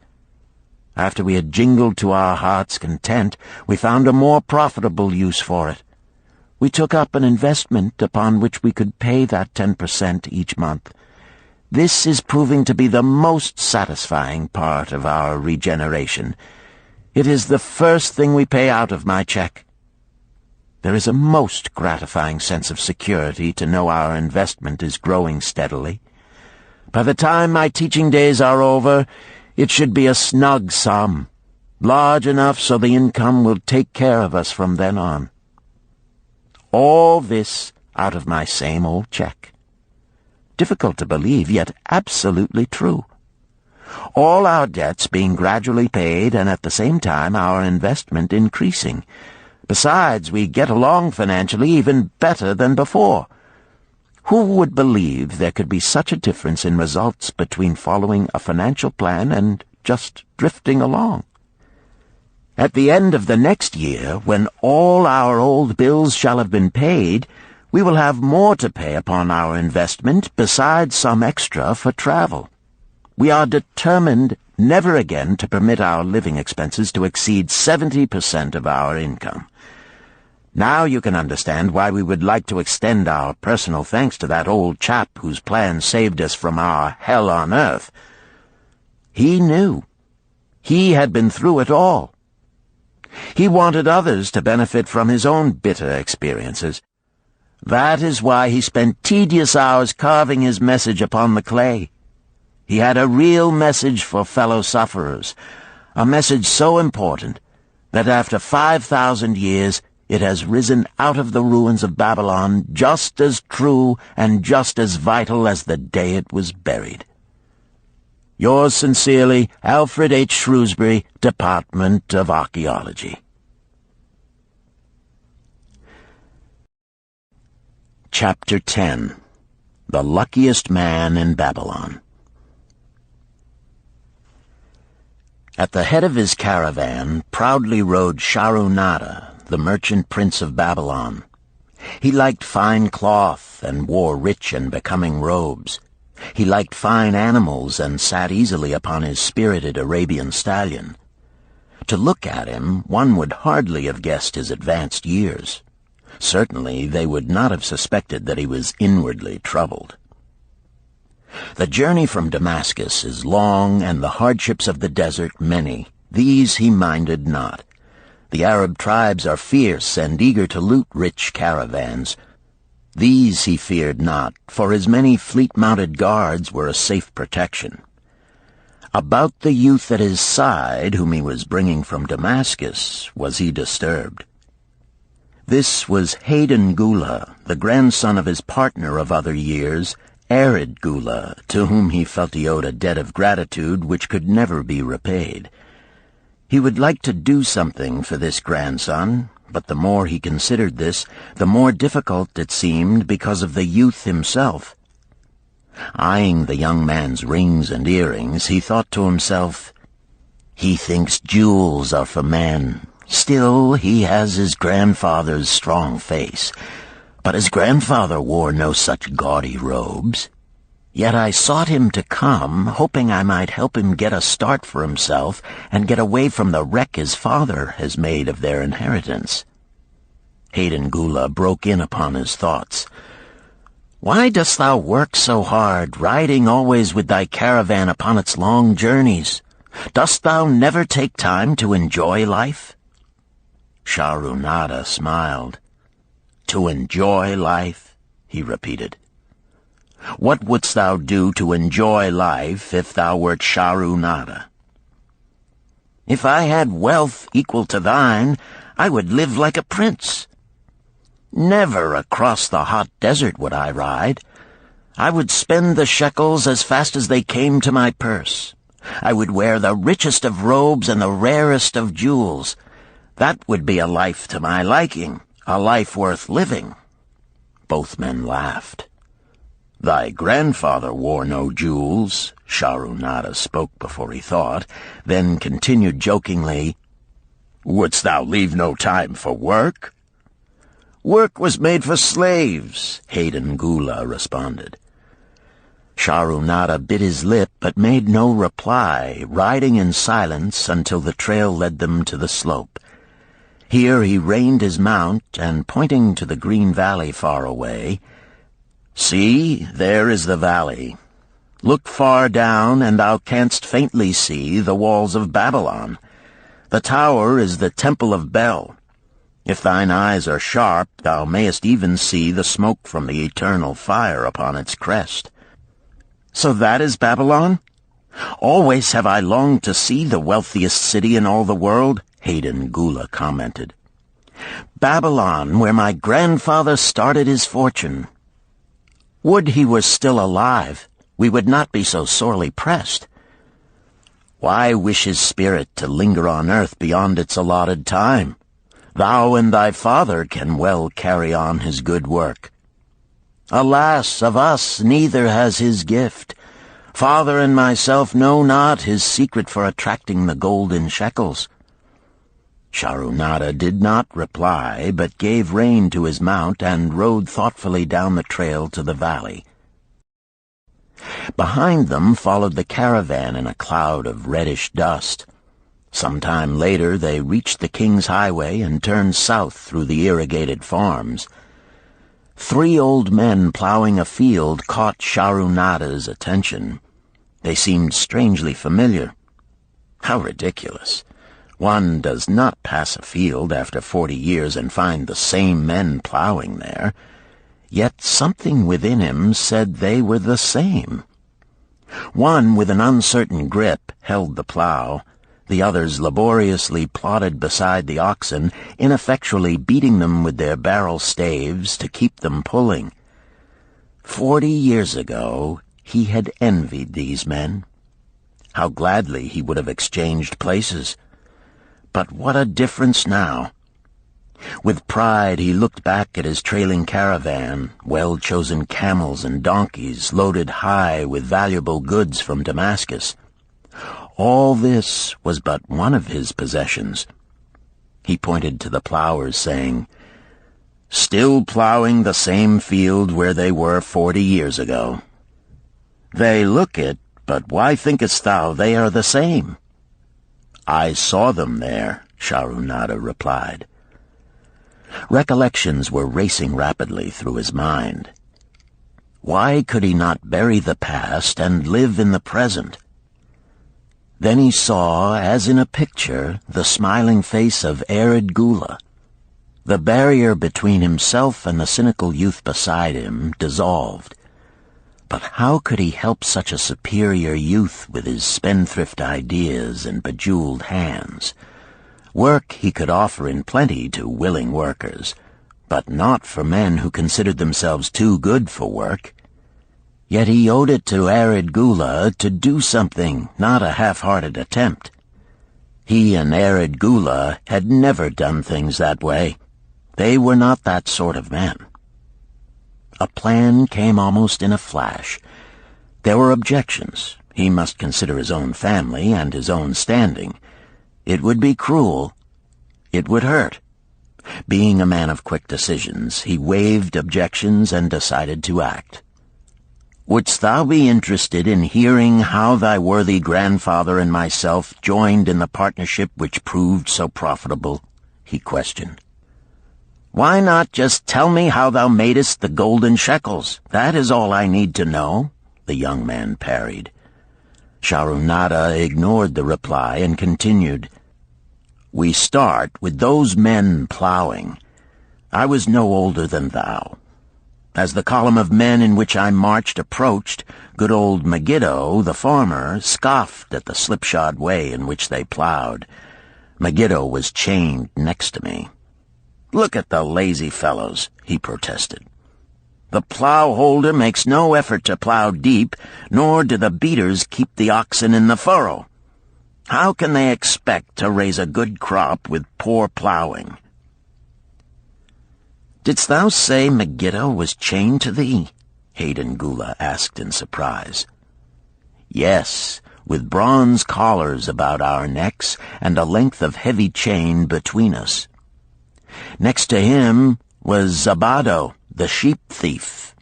After we had jingled to our heart's content, we found a more profitable use for it. We took up an investment upon which we could pay that 10% each month. This is proving to be the most satisfying part of our regeneration. It is the first thing we pay out of my check. There is a most gratifying sense of security to know our investment is growing steadily. By the time my teaching days are over, it should be a snug sum, large enough so the income will take care of us from then on. All this out of my same old check. Difficult to believe, yet absolutely true. All our debts being gradually paid, and at the same time our investment increasing. Besides, we get along financially even better than before. Who would believe there could be such a difference in results between following a financial plan and just drifting along? At the end of the next year, when all our old bills shall have been paid, we will have more to pay upon our investment besides some extra for travel. We are determined never again to permit our living expenses to exceed 70% of our income. Now you can understand why we would like to extend our personal thanks to that old chap whose plan saved us from our hell on earth. He knew. He had been through it all. He wanted others to benefit from his own bitter experiences. That is why he spent tedious hours carving his message upon the clay. He had a real message for fellow sufferers, a message so important that after 5,000 years it has risen out of the ruins of Babylon just as true and just as vital as the day it was buried. Yours sincerely, Alfred H. Shrewsbury, Department of Archaeology. Chapter 10. The Luckiest Man in Babylon. At the head of his caravan proudly rode Shahrunada, the merchant prince of Babylon. He liked fine cloth and wore rich and becoming robes. He liked fine animals and sat easily upon his spirited Arabian stallion. To look at him, one would hardly have guessed his advanced years. Certainly they would not have suspected that he was inwardly troubled. The journey from Damascus is long, and the hardships of the desert many. These he minded not. The Arab tribes are fierce and eager to loot rich caravans. These he feared not, for his many fleet-mounted guards were a safe protection. About the youth at his side, whom he was bringing from Damascus, was he disturbed. This was Hayden Gula, the grandson of his partner of other years, Arid Gula, to whom he felt he owed a debt of gratitude which could never be repaid. He would like to do something for this grandson, but the more he considered this, the more difficult it seemed because of the youth himself. Eyeing the young man's rings and earrings, he thought to himself, "He thinks jewels are for men. Still, he has his grandfather's strong face. But his grandfather wore no such gaudy robes. Yet I sought him to come, hoping I might help him get a start for himself and get away from the wreck his father has made of their inheritance." Hayden Gula broke in upon his thoughts. "Why dost thou work so hard, riding always with thy caravan upon its long journeys? Dost thou never take time to enjoy life?" Shahrunada smiled. "To enjoy life?" he repeated. "What wouldst thou do to enjoy life if thou wert Shahrunada?" "If I had wealth equal to thine, I would live like a prince. Never across the hot desert would I ride. I would spend the shekels as fast as they came to my purse. I would wear the richest of robes and the rarest of jewels. That would be a life to my liking, a life worth living." Both men laughed. "Thy grandfather wore no jewels," Shahrunada spoke before he thought, then continued jokingly, "Wouldst thou leave no time for work?" "Work was made for slaves," Hayden Gula responded. Shahrunada bit his lip but made no reply, riding in silence until the trail led them to the slope. Here he reined his mount, and pointing to the green valley far away, "See, there is the valley. Look far down, and thou canst faintly see the walls of Babylon. The tower is the temple of Bel. If thine eyes are sharp, thou mayest even see the smoke from the eternal fire upon its crest." "So that is Babylon? Always have I longed to see the wealthiest city in all the world," Hayden Gula commented. "Babylon, where my grandfather started his fortune. Would he were still alive, we would not be so sorely pressed. Why wish his spirit to linger on earth beyond its allotted time? Thou and thy father can well carry on his good work. Alas, of us neither has his gift. Father and myself know not his secret for attracting the golden shekels." Shahrunada did not reply, but gave rein to his mount and rode thoughtfully down the trail to the valley. Behind them followed the caravan in a cloud of reddish dust. Some time later they reached the King's Highway and turned south through the irrigated farms. 3 old men plowing a field caught Shahrunada's attention. They seemed strangely familiar. How ridiculous! One does not pass a field after 40 years and find the same men plowing there. Yet something within him said they were the same. One, with an uncertain grip, held the plow. The others laboriously plodded beside the oxen, ineffectually beating them with their barrel staves to keep them pulling. 40 years ago, he had envied these men. How gladly he would have exchanged places. But what a difference now! With pride he looked back at his trailing caravan, well-chosen camels and donkeys loaded high with valuable goods from Damascus. All this was but one of his possessions. He pointed to the plowers, saying, "Still plowing the same field where they were 40 years ago. They look it, but why thinkest thou they are the same?" "I saw them there," Shahrunada replied. Recollections were racing rapidly through his mind. Why could he not bury the past and live in the present? Then he saw, as in a picture, the smiling face of Arkad Gula. The barrier between himself and the cynical youth beside him dissolved. But how could he help such a superior youth with his spendthrift ideas and bejeweled hands? Work he could offer in plenty to willing workers, but not for men who considered themselves too good for work. Yet he owed it to Arkad Gula to do something, not a half-hearted attempt. He and Arkad Gula had never done things that way. They were not that sort of men. A plan came almost in a flash. There were objections. He must consider his own family and his own standing. It would be cruel. It would hurt. Being a man of quick decisions, he waived objections and decided to act. "Wouldst thou be interested in hearing how thy worthy grandfather and myself joined in the partnership which proved so profitable?" he questioned. "Why not just tell me how thou madest the golden shekels? That is all I need to know," the young man parried. Sharunada ignored the reply and continued, "We start with those men plowing. I was no older than thou. As the column of men in which I marched approached, good old Megiddo, the farmer, scoffed at the slipshod way in which they plowed. Megiddo was chained next to me. 'Look at the lazy fellows,' he protested. 'The plow holder makes no effort to plow deep, nor do the beaters keep the oxen in the furrow. How can they expect to raise a good crop with poor plowing?' "Didst thou say Megiddo was chained to thee?" Arkad Gula asked in surprise. "Yes, with bronze collars about our necks and a length of heavy chain between us. Next to him was Zabado, the sheep thief.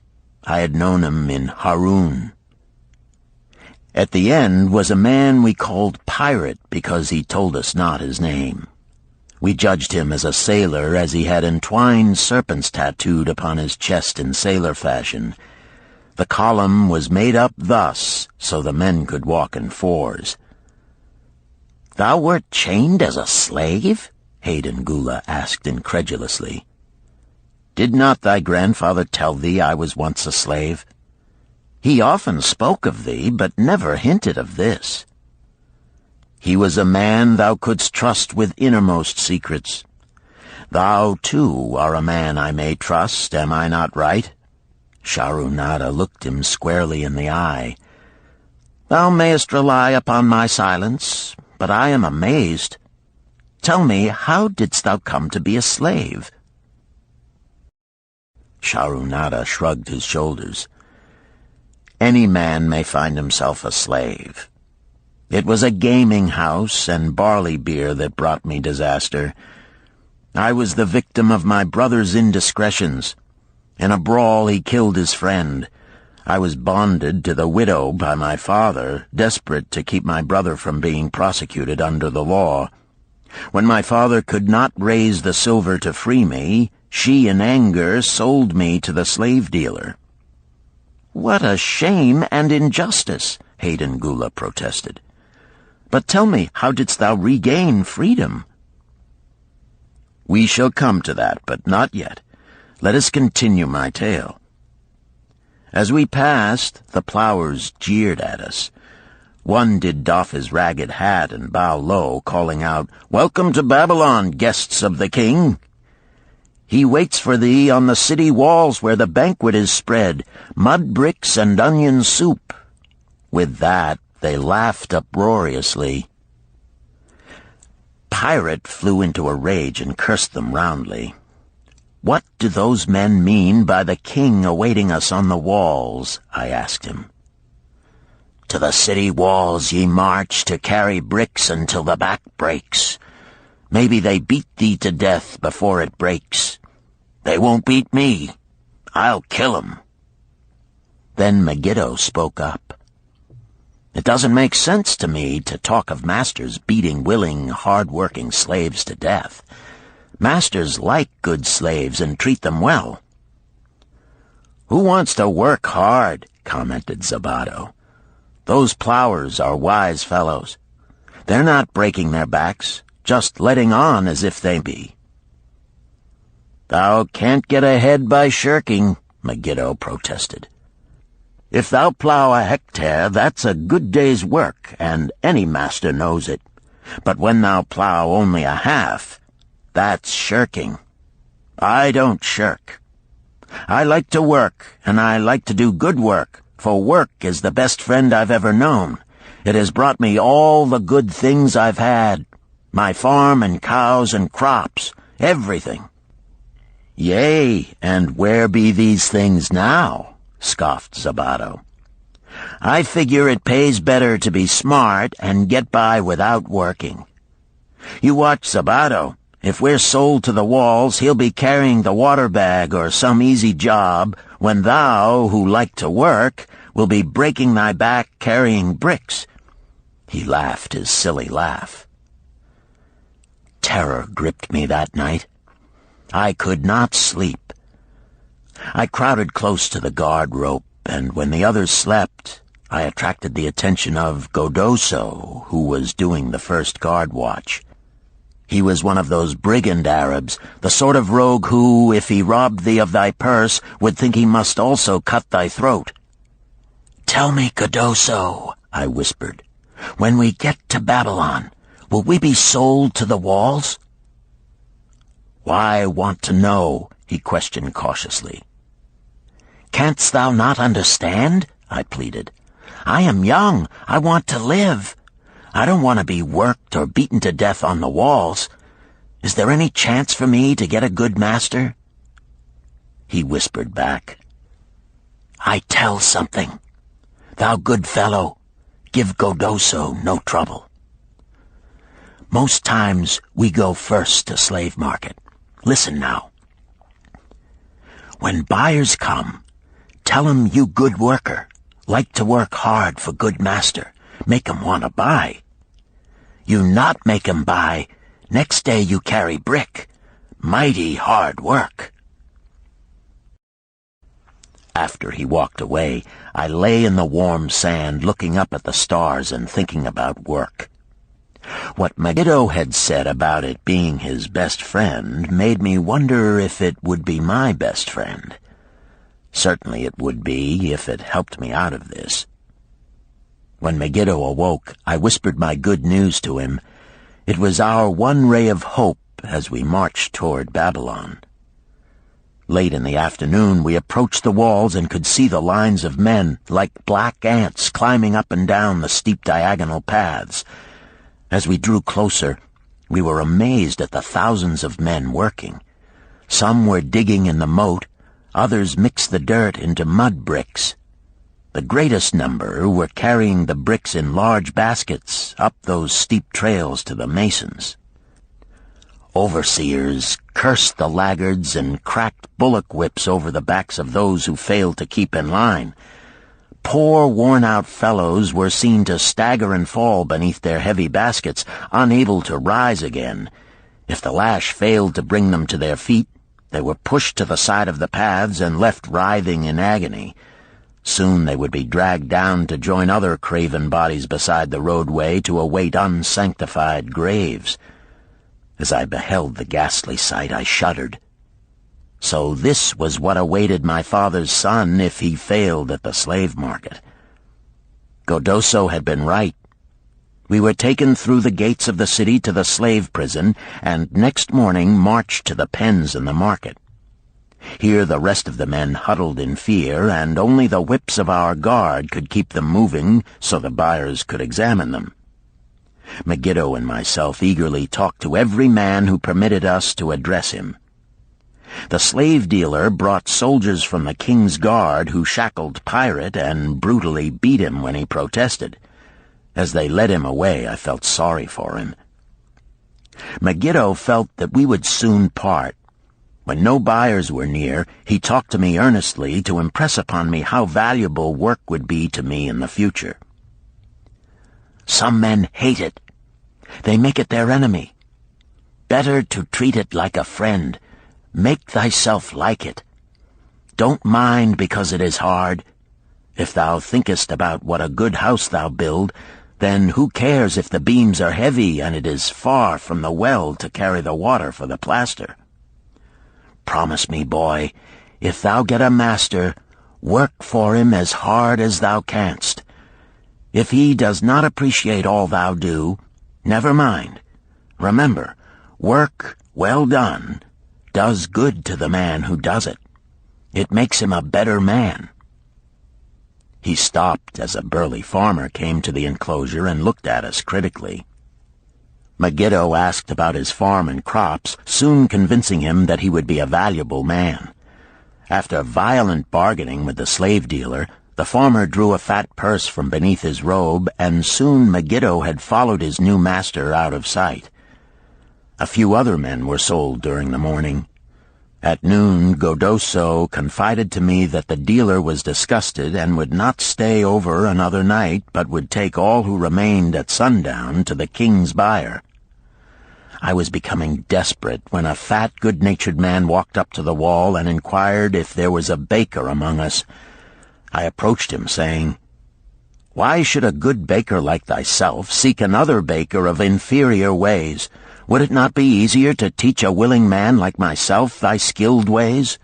I had known him in Harun. At the end was a man we called Pirate because he told us not his name. We judged him as a sailor as he had entwined serpents tattooed upon his chest in sailor fashion. The column was made up thus, so the men could walk in fours." "Thou wert chained as a slave?" Arkad Gula asked incredulously. "Did not thy grandfather tell thee I was once a slave? He often spoke of thee, but never hinted of this. He was a man thou couldst trust with innermost secrets. Thou, too, are a man I may trust, am I not right?" Sharunada looked him squarely in the eye. "Thou mayest rely upon my silence, but I am amazed. Tell me, how didst thou come to be a slave?" Sharunada shrugged his shoulders. "Any man may find himself a slave. It was a gaming house and barley beer that brought me disaster. I was the victim of my brother's indiscretions. In a brawl he killed his friend. I was bonded to the widow by my father, desperate to keep my brother from being prosecuted under the law. When my father could not raise the silver to free me, she in anger sold me to the slave dealer." "What a shame and injustice!" Arkad Gula protested. "But tell me, how didst thou regain freedom?" "We shall come to that, but not yet. Let us continue my tale. As we passed, the plowers jeered at us. One did doff his ragged hat and bow low, calling out, 'Welcome to Babylon, guests of the king! He waits for thee on the city walls where the banquet is spread, mud bricks and onion soup.' With that, they laughed uproariously. Pirate flew into a rage and cursed them roundly. 'What do those men mean by the king awaiting us on the walls?' I asked him. 'To the city walls ye march to carry bricks until the back breaks. Maybe they beat thee to death before it breaks. They won't beat me. I'll kill 'em.' Then Megiddo spoke up. 'It doesn't make sense to me to talk of masters beating willing, hard-working slaves to death. Masters like good slaves and treat them well." "Who wants to work hard?" commented Zabato. "Those plowers are wise fellows. They're not breaking their backs, just letting on as if they be." "Thou can't get ahead by shirking," Megiddo protested. "If thou plow a hectare, that's a good day's work, and any master knows it. But when thou plow only a half, that's shirking. I don't shirk. I like to work, and I like to do good work, for work is the best friend I've ever known. It has brought me all the good things I've had, my farm and cows and crops, everything." "Yea, and where be these things now?" scoffed Zabato. "I figure it pays better to be smart and get by without working. You watch Zabato. If we're sold to the walls, he'll be carrying the water bag or some easy job, when thou, who like to work, will be breaking thy back carrying bricks." He laughed his silly laugh. Terror gripped me that night. I could not sleep. I crowded close to the guard rope, and when the others slept, I attracted the attention of Godoso, who was doing the first guard watch. He was one of those brigand Arabs, the sort of rogue who, if he robbed thee of thy purse, would think he must also cut thy throat. "Tell me, Godoso," I whispered, "when we get to Babylon, will we be sold to the walls?" "Why want to know?" he questioned cautiously. "Canst thou not understand?" I pleaded. "I am young. I want to live. I don't want to be worked or beaten to death on the walls. Is there any chance for me to get a good master?" He whispered back, "I tell something. Thou good fellow, give Godoso no trouble. Most times we go first to slave market. Listen now. When buyers come, tell 'em you good worker, like to work hard for good master, make 'em want to buy. You not make 'em buy, next day you carry brick. Mighty hard work." After he walked away, I lay in the warm sand looking up at the stars and thinking about work. What Megiddo had said about it being his best friend made me wonder if it would be my best friend. Certainly it would be if it helped me out of this. When Megiddo awoke, I whispered my good news to him. It was our one ray of hope as we marched toward Babylon. Late in the afternoon, we approached the walls and could see the lines of men, like black ants, climbing up and down the steep diagonal paths. As we drew closer, we were amazed at the thousands of men working. Some were digging in the moat, others mixed the dirt into mud bricks. The greatest number were carrying the bricks in large baskets up those steep trails to the masons. Overseers cursed the laggards and cracked bullock whips over the backs of those who failed to keep in line. Poor, worn-out fellows were seen to stagger and fall beneath their heavy baskets, unable to rise again. If the lash failed to bring them to their feet, they were pushed to the side of the paths and left writhing in agony. Soon they would be dragged down to join other craven bodies beside the roadway to await unsanctified graves. As I beheld the ghastly sight, I shuddered. So this was what awaited my father's son if he failed at the slave market. Godoso had been right. We were taken through the gates of the city to the slave prison, and next morning marched to the pens in the market. Here the rest of the men huddled in fear, and only the whips of our guard could keep them moving so the buyers could examine them. Megiddo and myself eagerly talked to every man who permitted us to address him. The slave dealer brought soldiers from the king's guard who shackled Pirate and brutally beat him when he protested. As they led him away, I felt sorry for him. Megiddo felt that we would soon part. When no buyers were near, he talked to me earnestly to impress upon me how valuable work would be to me in the future. Some men hate it. They make it their enemy. Better to treat it like a friend. Make thyself like it. Don't mind because it is hard. If thou thinkest about what a good house thou build, then who cares if the beams are heavy and it is far from the well to carry the water for the plaster? Promise me, boy, if thou get a master, work for him as hard as thou canst. If he does not appreciate all thou do, never mind. Remember, work well done does good to the man who does it. It makes him a better man. He stopped as a burly farmer came to the enclosure and looked at us critically. Megiddo asked about his farm and crops, soon convincing him that he would be a valuable man. After violent bargaining with the slave dealer, the farmer drew a fat purse from beneath his robe, and soon Megiddo had followed his new master out of sight. A few other men were sold during the morning. At noon, Godoso confided to me that the dealer was disgusted and would not stay over another night, but would take all who remained at sundown to the king's buyer. I was becoming desperate when a fat, good-natured man walked up to the wall and inquired if there was a baker among us. I approached him, saying, "Why should a good baker like thyself seek another baker of inferior ways? Would it not be easier to teach a willing man like myself thy skilled ways?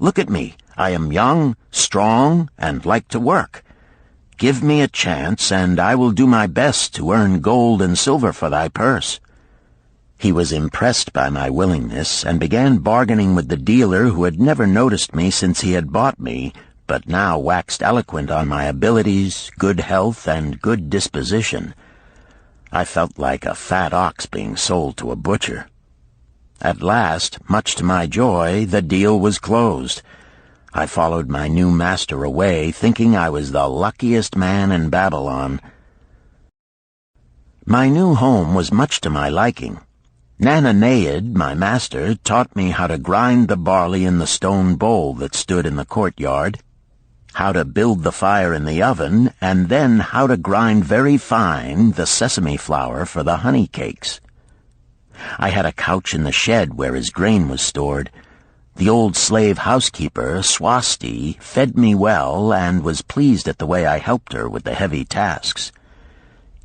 Look at me. I am young, strong, and like to work. Give me a chance, and I will do my best to earn gold and silver for thy purse." He was impressed by my willingness, and began bargaining with the dealer who had never noticed me since he had bought me, but now waxed eloquent on my abilities, good health, and good disposition. I felt like a fat ox being sold to a butcher. At last, much to my joy, the deal was closed. I followed my new master away, thinking I was the luckiest man in Babylon. My new home was much to my liking. Nananeid, my master, taught me how to grind the barley in the stone bowl that stood in the courtyard, how to build the fire in the oven, and then how to grind very fine the sesame flour for the honey cakes. I had a couch in the shed where his grain was stored. The old slave housekeeper, Swasti, fed me well and was pleased at the way I helped her with the heavy tasks.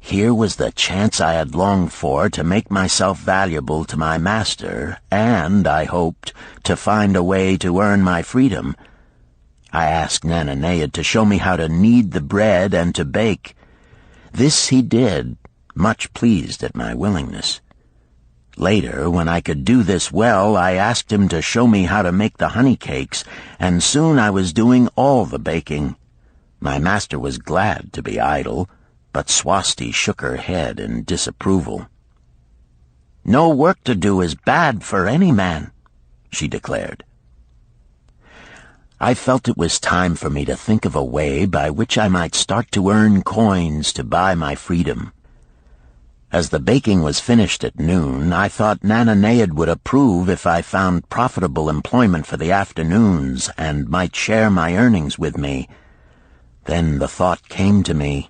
Here was the chance I had longed for to make myself valuable to my master, and, I hoped, to find a way to earn my freedom. I asked Nananeid to show me how to knead the bread and to bake. This he did, much pleased at my willingness. Later, when I could do this well, I asked him to show me how to make the honey cakes, and soon I was doing all the baking. My master was glad to be idle, but Swasti shook her head in disapproval. "No work to do is bad for any man," she declared. I felt it was time for me to think of a way by which I might start to earn coins to buy my freedom. As the baking was finished at noon, I thought Nananeid would approve if I found profitable employment for the afternoons and might share my earnings with me. Then the thought came to me,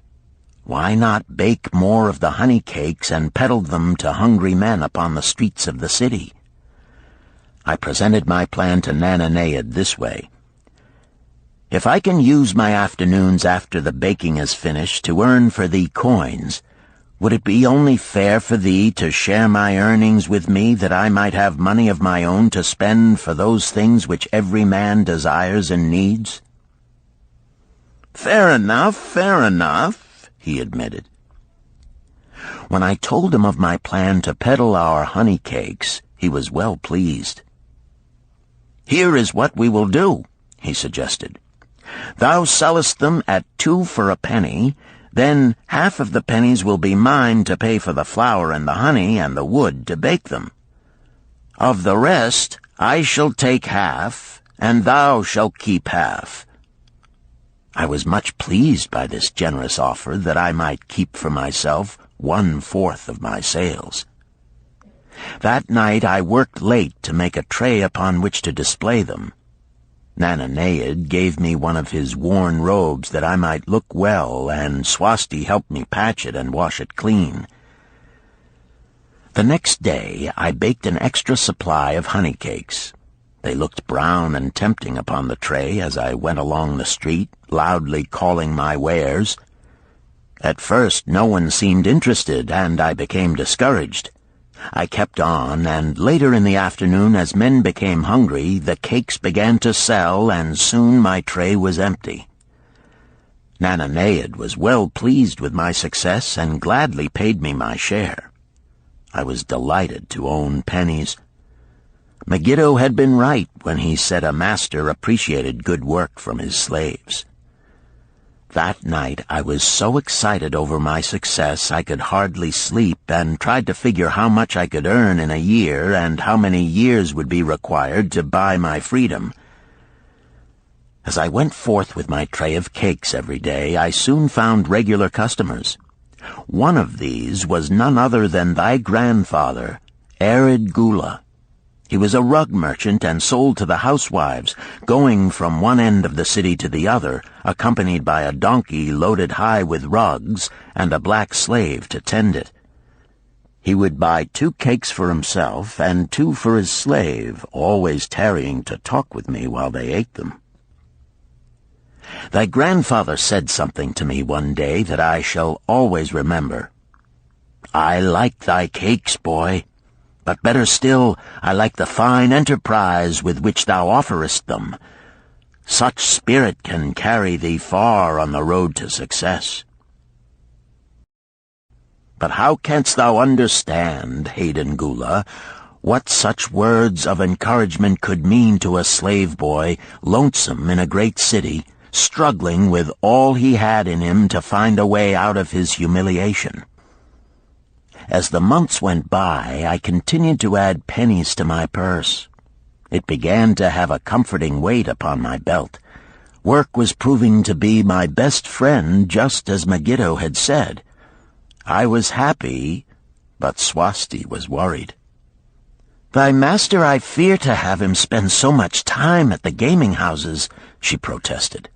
why not bake more of the honey cakes and peddle them to hungry men upon the streets of the city? I presented my plan to Nananeid this way. "If I can use my afternoons after the baking is finished to earn for thee coins, would it be only fair for thee to share my earnings with me that I might have money of my own to spend for those things which every man desires and needs?" Fair enough, he admitted. When I told him of my plan to peddle our honey cakes, he was well pleased. "Here is what we will do," he suggested. "Thou sellest them at 2 for a penny, then half of the pennies will be mine to pay for the flour and the honey and the wood to bake them. Of the rest I shall take half, and thou shalt keep half." I was much pleased by this generous offer that I might keep for myself 1/4 of my sales. That night I worked late to make a tray upon which to display them. Nananeid gave me one of his worn robes that I might look well, and Swasti helped me patch it and wash it clean. The next day I baked an extra supply of honey cakes. They looked brown and tempting upon the tray as I went along the street, loudly calling my wares. At first no one seemed interested, and I became discouraged. I kept on, and later in the afternoon, as men became hungry, the cakes began to sell, and soon my tray was empty. Nananeid was well pleased with my success and gladly paid me my share. I was delighted to own pennies. Megiddo had been right when he said a master appreciated good work from his slaves. That night I was so excited over my success I could hardly sleep, and tried to figure how much I could earn in a year and how many years would be required to buy my freedom. As I went forth with my tray of cakes every day, I soon found regular customers. One of these was none other than thy grandfather, Arkad. He was a rug merchant and sold to the housewives, going from one end of the city to the other, accompanied by a donkey loaded high with rugs and a black slave to tend it. He would buy 2 cakes for himself and 2 for his slave, always tarrying to talk with me while they ate them. Thy grandfather said something to me one day that I shall always remember. "I like thy cakes, boy. But better still, I like the fine enterprise with which thou offerest them. Such spirit can carry thee far on the road to success." But how canst thou understand, Arkad, what such words of encouragement could mean to a slave boy, lonesome in a great city, struggling with all he had in him to find a way out of his humiliation? As the months went by, I continued to add pennies to my purse. It began to have a comforting weight upon my belt. Work was proving to be my best friend, just as Megiddo had said. I was happy, but Swasti was worried. "Thy master, I fear to have him spend so much time at the gaming houses," she protested.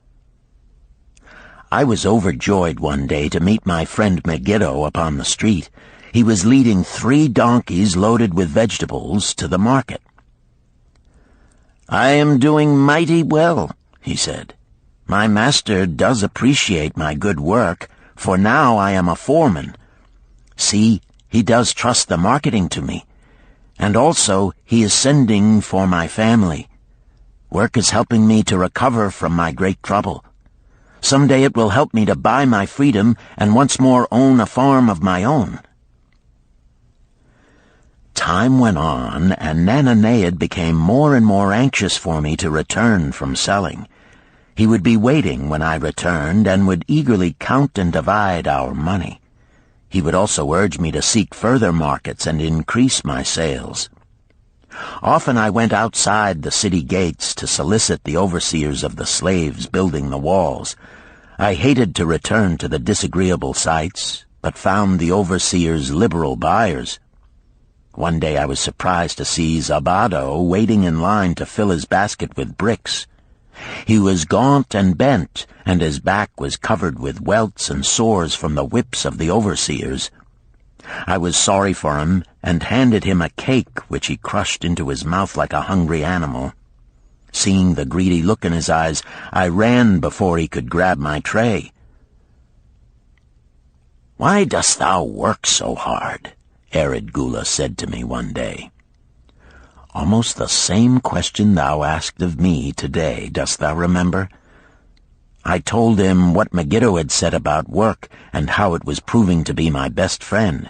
I was overjoyed one day to meet my friend Megiddo upon the street. He was leading 3 donkeys loaded with vegetables to the market. "I am doing mighty well," he said. "My master does appreciate my good work, for now I am a foreman. See, he does trust the marketing to me. And also he is sending for my family. Work is helping me to recover from my great trouble. Someday it will help me to buy my freedom and once more own a farm of my own." Time went on, and Nananeid became more and more anxious for me to return from selling. He would be waiting when I returned, and would eagerly count and divide our money. He would also urge me to seek further markets and increase my sales. Often I went outside the city gates to solicit the overseers of the slaves building the walls. I hated to return to the disagreeable sights, but found the overseers liberal buyers. One day I was surprised to see Zabado waiting in line to fill his basket with bricks. He was gaunt and bent, and his back was covered with welts and sores from the whips of the overseers. I was sorry for him, and handed him a cake which he crushed into his mouth like a hungry animal. Seeing the greedy look in his eyes, I ran before he could grab my tray. "Why dost thou work so hard?" Arkad said to me one day. "Almost the same question thou asked of me today, dost thou remember?" I told him what Megiddo had said about work and how it was proving to be my best friend.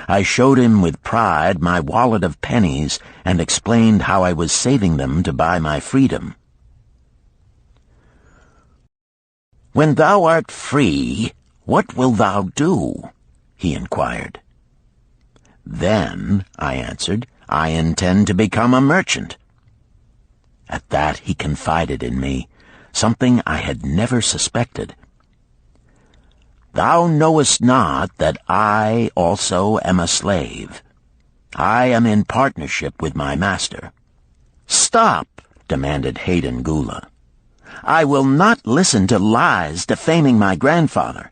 I showed him with pride my wallet of pennies and explained how I was saving them to buy my freedom. "When thou art free, what wilt thou do?" he inquired. "Then," I answered, "I intend to become a merchant." At that he confided in me, something I had never suspected. "Thou knowest not that I also am a slave. I am in partnership with my master." "Stop," demanded Arkad. "I will not listen to lies defaming my grandfather.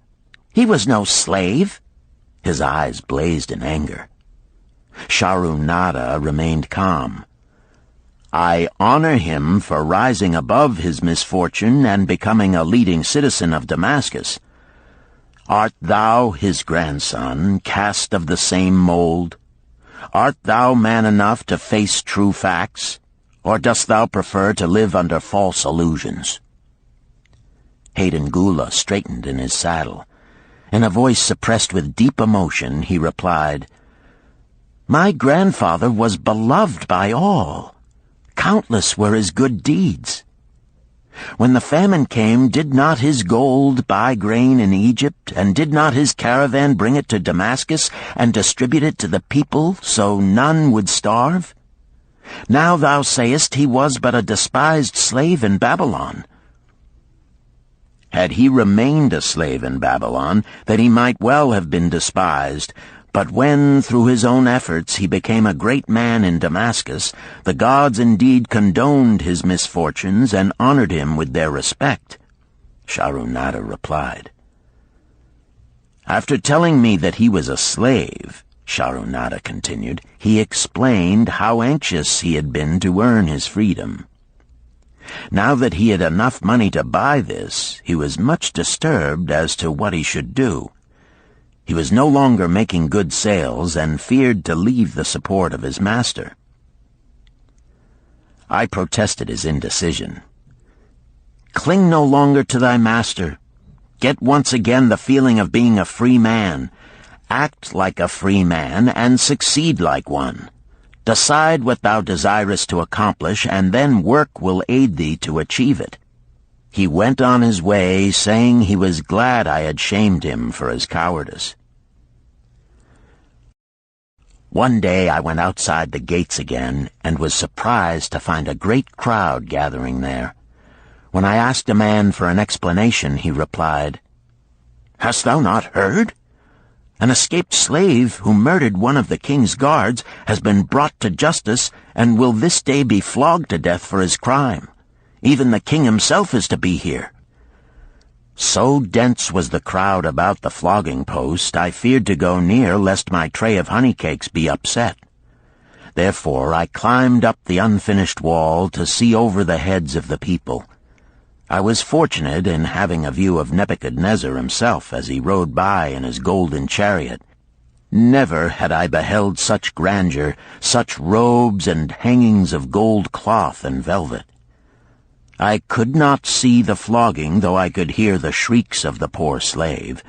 He was no slave." His eyes blazed in anger. Sharunada remained calm. "I honor him for rising above his misfortune and becoming a leading citizen of Damascus. Art thou his grandson, cast of the same mold? Art thou man enough to face true facts, or dost thou prefer to live under false illusions?" Hayden Gula straightened in his saddle. In a voice suppressed with deep emotion, he replied, "My grandfather was beloved by all. Countless were his good deeds. When the famine came, did not his gold buy grain in Egypt, and did not his caravan bring it to Damascus and distribute it to the people so none would starve? Now thou sayest he was but a despised slave in Babylon. Had he remained a slave in Babylon, then he might well have been despised. But when, through his own efforts, he became a great man in Damascus, the gods indeed condoned his misfortunes and honored him with their respect," Sharunada replied. "After telling me that he was a slave," Sharunada continued, "he explained how anxious he had been to earn his freedom. Now that he had enough money to buy this, he was much disturbed as to what he should do. He was no longer making good sales and feared to leave the support of his master." I protested his indecision. "Cling no longer to thy master. Get once again the feeling of being a free man. Act like a free man and succeed like one. Decide what thou desirest to accomplish, and then work will aid thee to achieve it." He went on his way, saying he was glad I had shamed him for his cowardice. One day I went outside the gates again, and was surprised to find a great crowd gathering there. When I asked a man for an explanation, he replied, "Hast thou not heard? An escaped slave who murdered one of the king's guards has been brought to justice and will this day be flogged to death for his crime. Even the king himself is to be here." So dense was the crowd about the flogging post, I feared to go near lest my tray of honey cakes be upset. Therefore I climbed up the unfinished wall to see over the heads of the people. I was fortunate in having a view of Nebuchadnezzar himself as he rode by in his golden chariot. Never had I beheld such grandeur, such robes and hangings of gold cloth and velvet. I could not see the flogging, though I could hear the shrieks of the poor slave.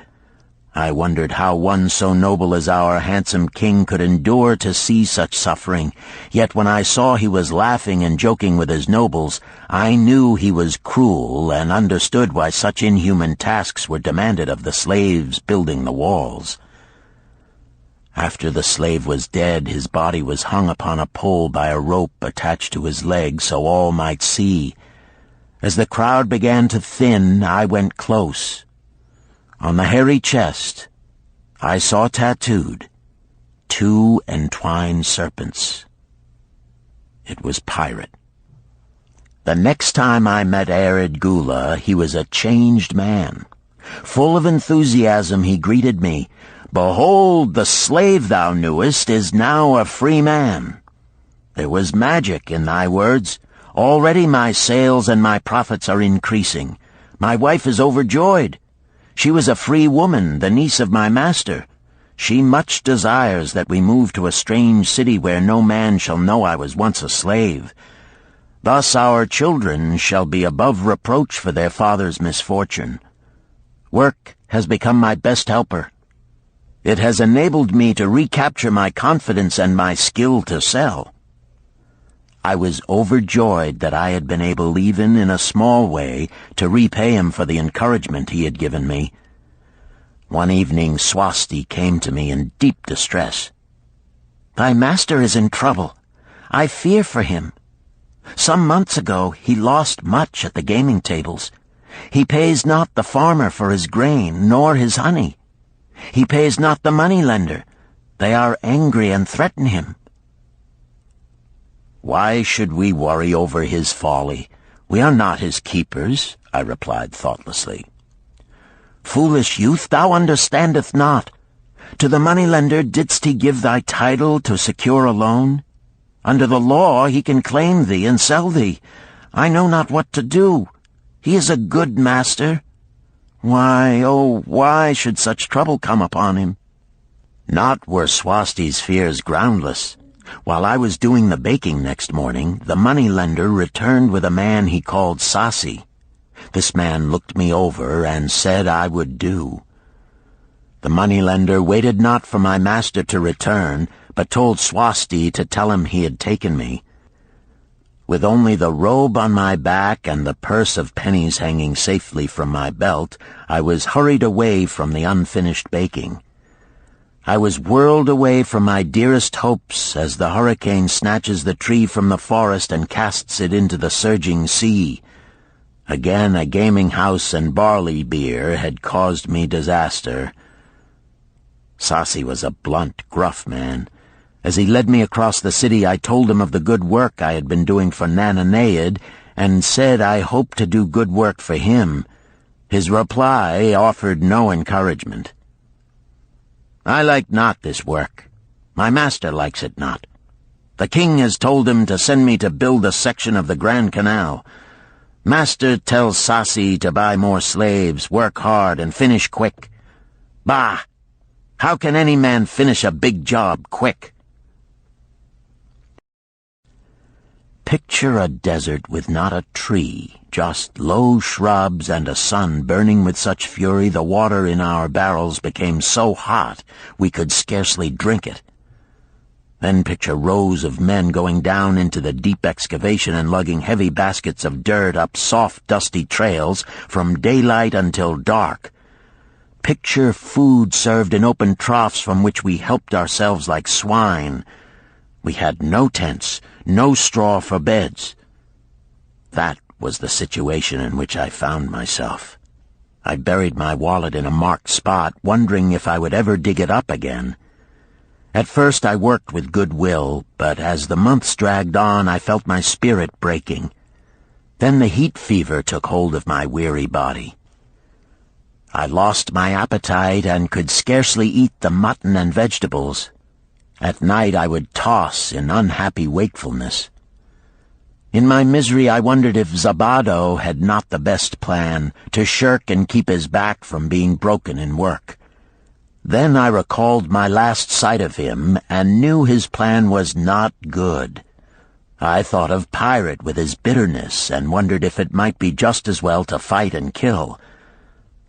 I wondered how one so noble as our handsome king could endure to see such suffering, yet when I saw he was laughing and joking with his nobles, I knew he was cruel and understood why such inhuman tasks were demanded of the slaves building the walls. After the slave was dead, his body was hung upon a pole by a rope attached to his leg so all might see. As the crowd began to thin, I went close. On the hairy chest, I saw tattooed 2 entwined serpents. It was Pirate. The next time I met Arid Gula, he was a changed man. Full of enthusiasm, he greeted me. "Behold, the slave thou knewest is now a free man. There was magic in thy words. Already my sales and my profits are increasing. My wife is overjoyed. She was a free woman, the niece of my master. She much desires that we move to a strange city where no man shall know I was once a slave. Thus our children shall be above reproach for their father's misfortune. Work has become my best helper. It has enabled me to recapture my confidence and my skill to sell." I was overjoyed that I had been able, even in a small way, to repay him for the encouragement he had given me. One evening Swasti came to me in deep distress. "Thy master is in trouble. I fear for him. Some months ago he lost much at the gaming tables. He pays not the farmer for his grain, nor his honey. He pays not the moneylender. They are angry and threaten him." "Why should we worry over his folly? We are not his keepers," I replied thoughtlessly. "Foolish youth, thou understandest not. To the moneylender didst he give thy title to secure a loan? Under the law he can claim thee and sell thee. I know not what to do. He is a good master. Why, oh, why should such trouble come upon him? Not were Swasti's fears groundless. While I was doing the baking next morning, the moneylender returned with a man he called Sasi. This man looked me over and said I would do. The moneylender waited not for my master to return, but told Swasti to tell him he had taken me. With only the robe on my back and the purse of pennies hanging safely from my belt, I was hurried away from the unfinished baking. I was whirled away from my dearest hopes as the hurricane snatches the tree from the forest and casts it into the surging sea. Again a gaming house and barley beer had caused me disaster. Sasi was a blunt, gruff man. As he led me across the city, I told him of the good work I had been doing for Nananeid, and said I hoped to do good work for him. His reply offered no encouragement. I like not this work. My master likes it not. The king has told him to send me to build a section of the Grand Canal. Master tells Sasi to buy more slaves, work hard, and finish quick. Bah! How can any man finish a big job quick? Picture a desert with not a tree, just low shrubs and a sun burning with such fury the water in our barrels became so hot we could scarcely drink it. Then picture rows of men going down into the deep excavation and lugging heavy baskets of dirt up soft, dusty trails from daylight until dark. Picture food served in open troughs from which we helped ourselves like swine. We had no tents, no straw for beds. That was the situation in which I found myself. I buried my wallet in a marked spot, wondering if I would ever dig it up again. At first I worked with good will, but as the months dragged on I felt my spirit breaking. Then the heat fever took hold of my weary body. I lost my appetite and could scarcely eat the mutton and vegetables. At night I would toss in unhappy wakefulness. In my misery I wondered if Zabado had not the best plan, to shirk and keep his back from being broken in work. Then I recalled my last sight of him and knew his plan was not good. I thought of Pirate with his bitterness and wondered if it might be just as well to fight and kill.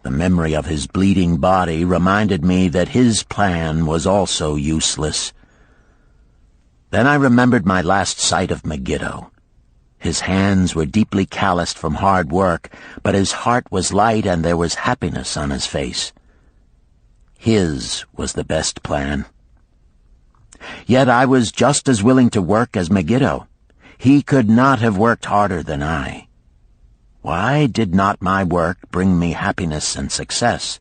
The memory of his bleeding body reminded me that his plan was also useless. Then I remembered my last sight of Megiddo. His hands were deeply calloused from hard work, but his heart was light and there was happiness on his face. His was the best plan. Yet I was just as willing to work as Megiddo. He could not have worked harder than I. Why did not my work bring me happiness and success?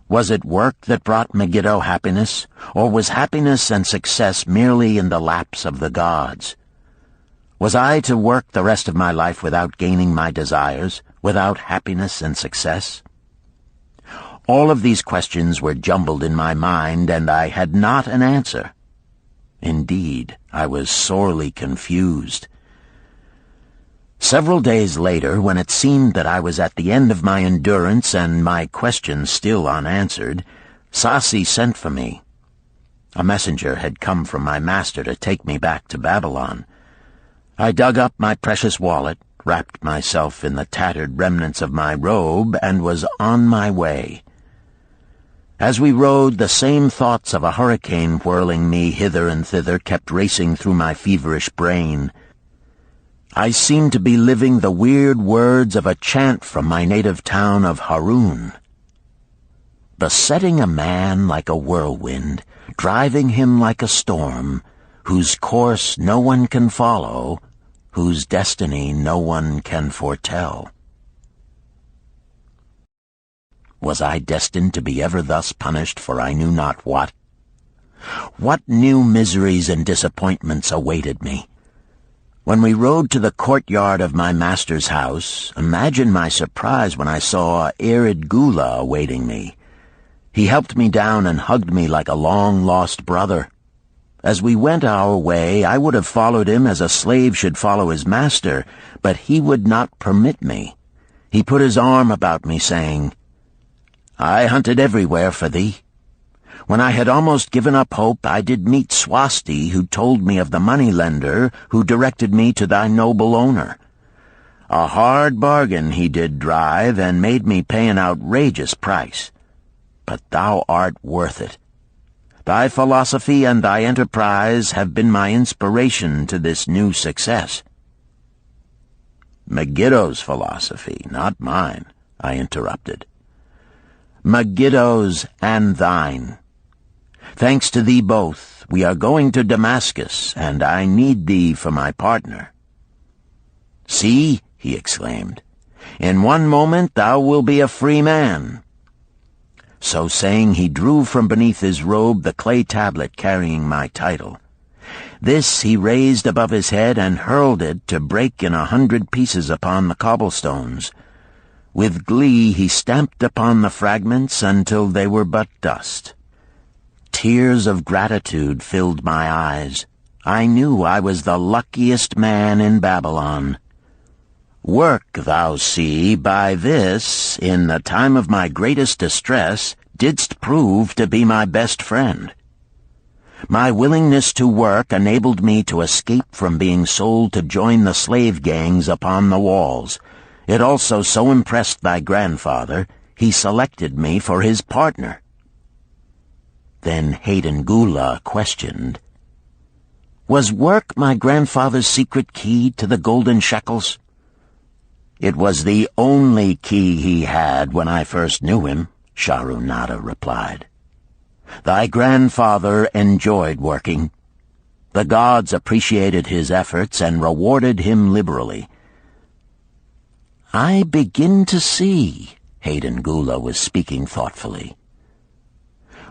Was it work that brought Megiddo happiness, or was happiness and success merely in the laps of the gods? Was I to work the rest of my life without gaining my desires, without happiness and success? All of these questions were jumbled in my mind, and I had not an answer. Indeed, I was sorely confused. Several days later, when it seemed that I was at the end of my endurance and my questions still unanswered, Sasi sent for me. A messenger had come from my master to take me back to Babylon. I dug up my precious wallet, wrapped myself in the tattered remnants of my robe, and was on my way. As we rode, the same thoughts of a hurricane whirling me hither and thither kept racing through my feverish brain. I seemed to be living the weird words of a chant from my native town of Harun. Besetting a man like a whirlwind, driving him like a storm, whose course no one can follow, whose destiny no one can foretell. Was I destined to be ever thus punished for I knew not what? What new miseries and disappointments awaited me? When we rode to the courtyard of my master's house, imagine my surprise when I saw Arid Gula awaiting me. He helped me down and hugged me like a long-lost brother. As we went our way, I would have followed him as a slave should follow his master, but he would not permit me. He put his arm about me, saying, "I hunted everywhere for thee. When I had almost given up hope, I did meet Swasti, who told me of the money-lender who directed me to thy noble owner. A hard bargain he did drive, and made me pay an outrageous price. But thou art worth it. Thy philosophy and thy enterprise have been my inspiration to this new success." "Megiddo's philosophy, not mine," I interrupted. "Megiddo's and thine. Thanks to thee both, we are going to Damascus, and I need thee for my partner." "See," he exclaimed, "in one moment thou wilt be a free man." So saying, he drew from beneath his robe the clay tablet carrying my title. This he raised above his head and hurled it to break in 100 pieces upon the cobblestones. With glee he stamped upon the fragments until they were but dust. Tears of gratitude filled my eyes. I knew I was the luckiest man in Babylon. "Work, thou see, by this, in the time of my greatest distress, didst prove to be my best friend. My willingness to work enabled me to escape from being sold to join the slave gangs upon the walls. It also so impressed thy grandfather, he selected me for his partner." Then Hayden Gula questioned, "Was work my grandfather's secret key to the golden shekels?" "It was the only key he had when I first knew him," Sharunada replied. "Thy grandfather enjoyed working. The gods appreciated his efforts and rewarded him liberally." "I begin to see," Hayden Gula was speaking thoughtfully.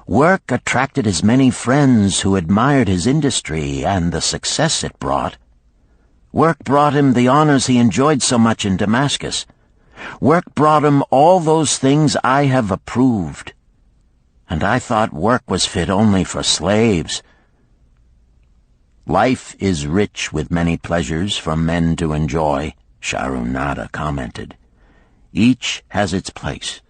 "Work attracted his many friends who admired his industry and the success it brought. Work brought him the honors he enjoyed so much in Damascus. Work brought him all those things I have approved. And I thought work was fit only for slaves." "Life is rich with many pleasures for men to enjoy," Sharunada commented. "Each has its place.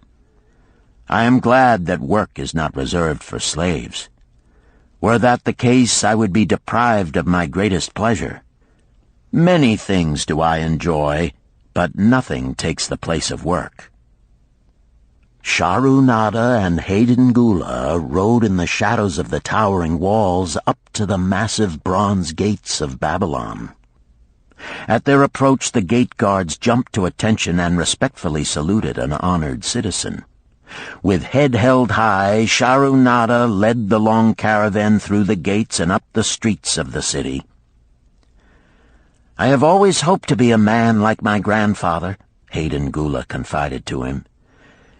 I am glad that work is not reserved for slaves. Were that the case, I would be deprived of my greatest pleasure. Many things do I enjoy, but nothing takes the place of work." Sharunada and Hayden Gula rode in the shadows of the towering walls up to the massive bronze gates of Babylon. At their approach, the gate guards jumped to attention and respectfully saluted an honored citizen. With head held high, Sharunada led the long caravan through the gates and up the streets of the city. "I have always hoped to be a man like my grandfather," Hayden Gula confided to him.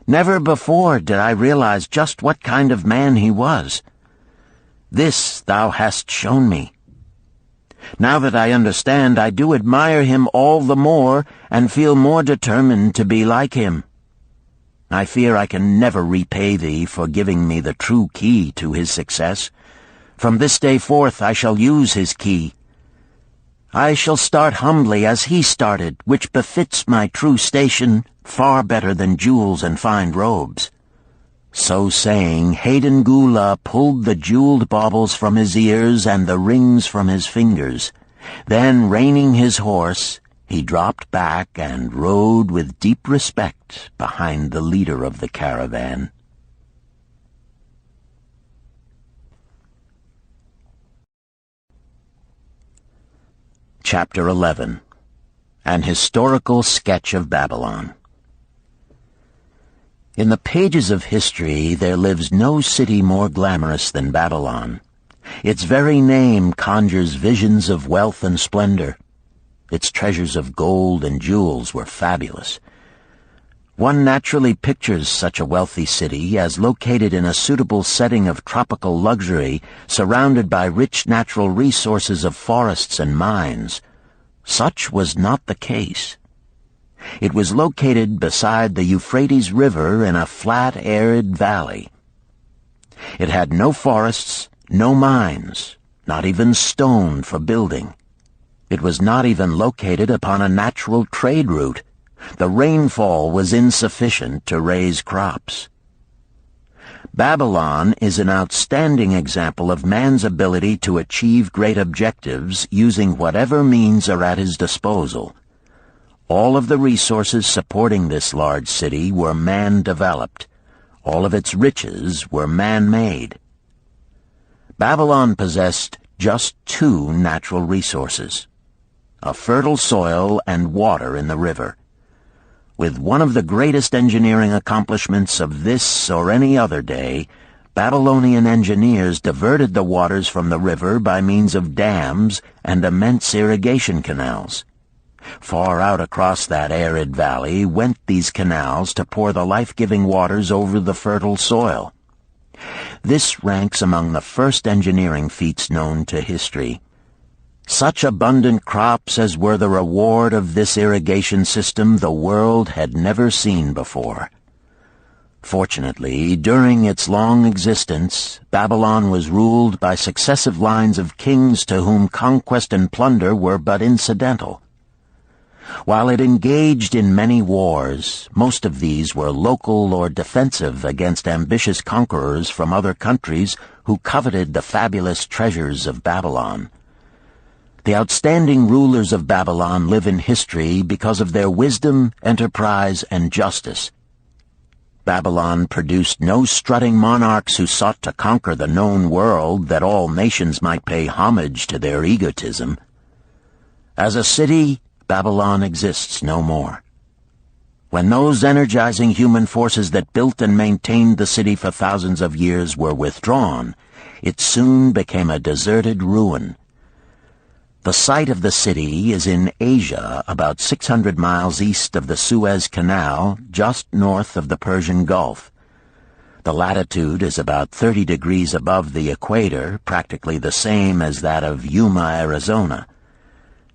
"Never before did I realize just what kind of man he was. This thou hast shown me. Now that I understand, I do admire him all the more and feel more determined to be like him. I fear I can never repay thee for giving me the true key to his success. From this day forth I shall use his key. I shall start humbly as he started, which befits my true station far better than jewels and fine robes." So saying, Hayden Gula pulled the jeweled baubles from his ears and the rings from his fingers. Then, reining his horse, he dropped back and rode with deep respect behind the leader of the caravan. Chapter 11. An Historical Sketch of Babylon. In the pages of history there lives no city more glamorous than Babylon. Its very name conjures visions of wealth and splendor. Its treasures of gold and jewels were fabulous. One naturally pictures such a wealthy city as located in a suitable setting of tropical luxury, surrounded by rich natural resources of forests and mines. Such was not the case. It was located beside the Euphrates River in a flat, arid valley. It had no forests, no mines, not even stone for building. It was not even located upon a natural trade route. The rainfall was insufficient to raise crops. Babylon is an outstanding example of man's ability to achieve great objectives using whatever means are at his disposal. All of the resources supporting this large city were man-developed. All of its riches were man-made. Babylon possessed just two natural resources: a fertile soil and water in the river. With one of the greatest engineering accomplishments of this or any other day, Babylonian engineers diverted the waters from the river by means of dams and immense irrigation canals. Far out across that arid valley went these canals to pour the life-giving waters over the fertile soil. This ranks among the first engineering feats known to history. Such abundant crops as were the reward of this irrigation system the world had never seen before. Fortunately, during its long existence, Babylon was ruled by successive lines of kings to whom conquest and plunder were but incidental. While it engaged in many wars, most of these were local or defensive against ambitious conquerors from other countries who coveted the fabulous treasures of Babylon. The outstanding rulers of Babylon live in history because of their wisdom, enterprise, and justice. Babylon produced no strutting monarchs who sought to conquer the known world that all nations might pay homage to their egotism. As a city, Babylon exists no more. When those energizing human forces that built and maintained the city for thousands of years were withdrawn, it soon became a deserted ruin. The site of the city is in Asia, about 600 miles east of the Suez Canal, just north of the Persian Gulf. The latitude is about 30 degrees above the equator, practically the same as that of Yuma, Arizona.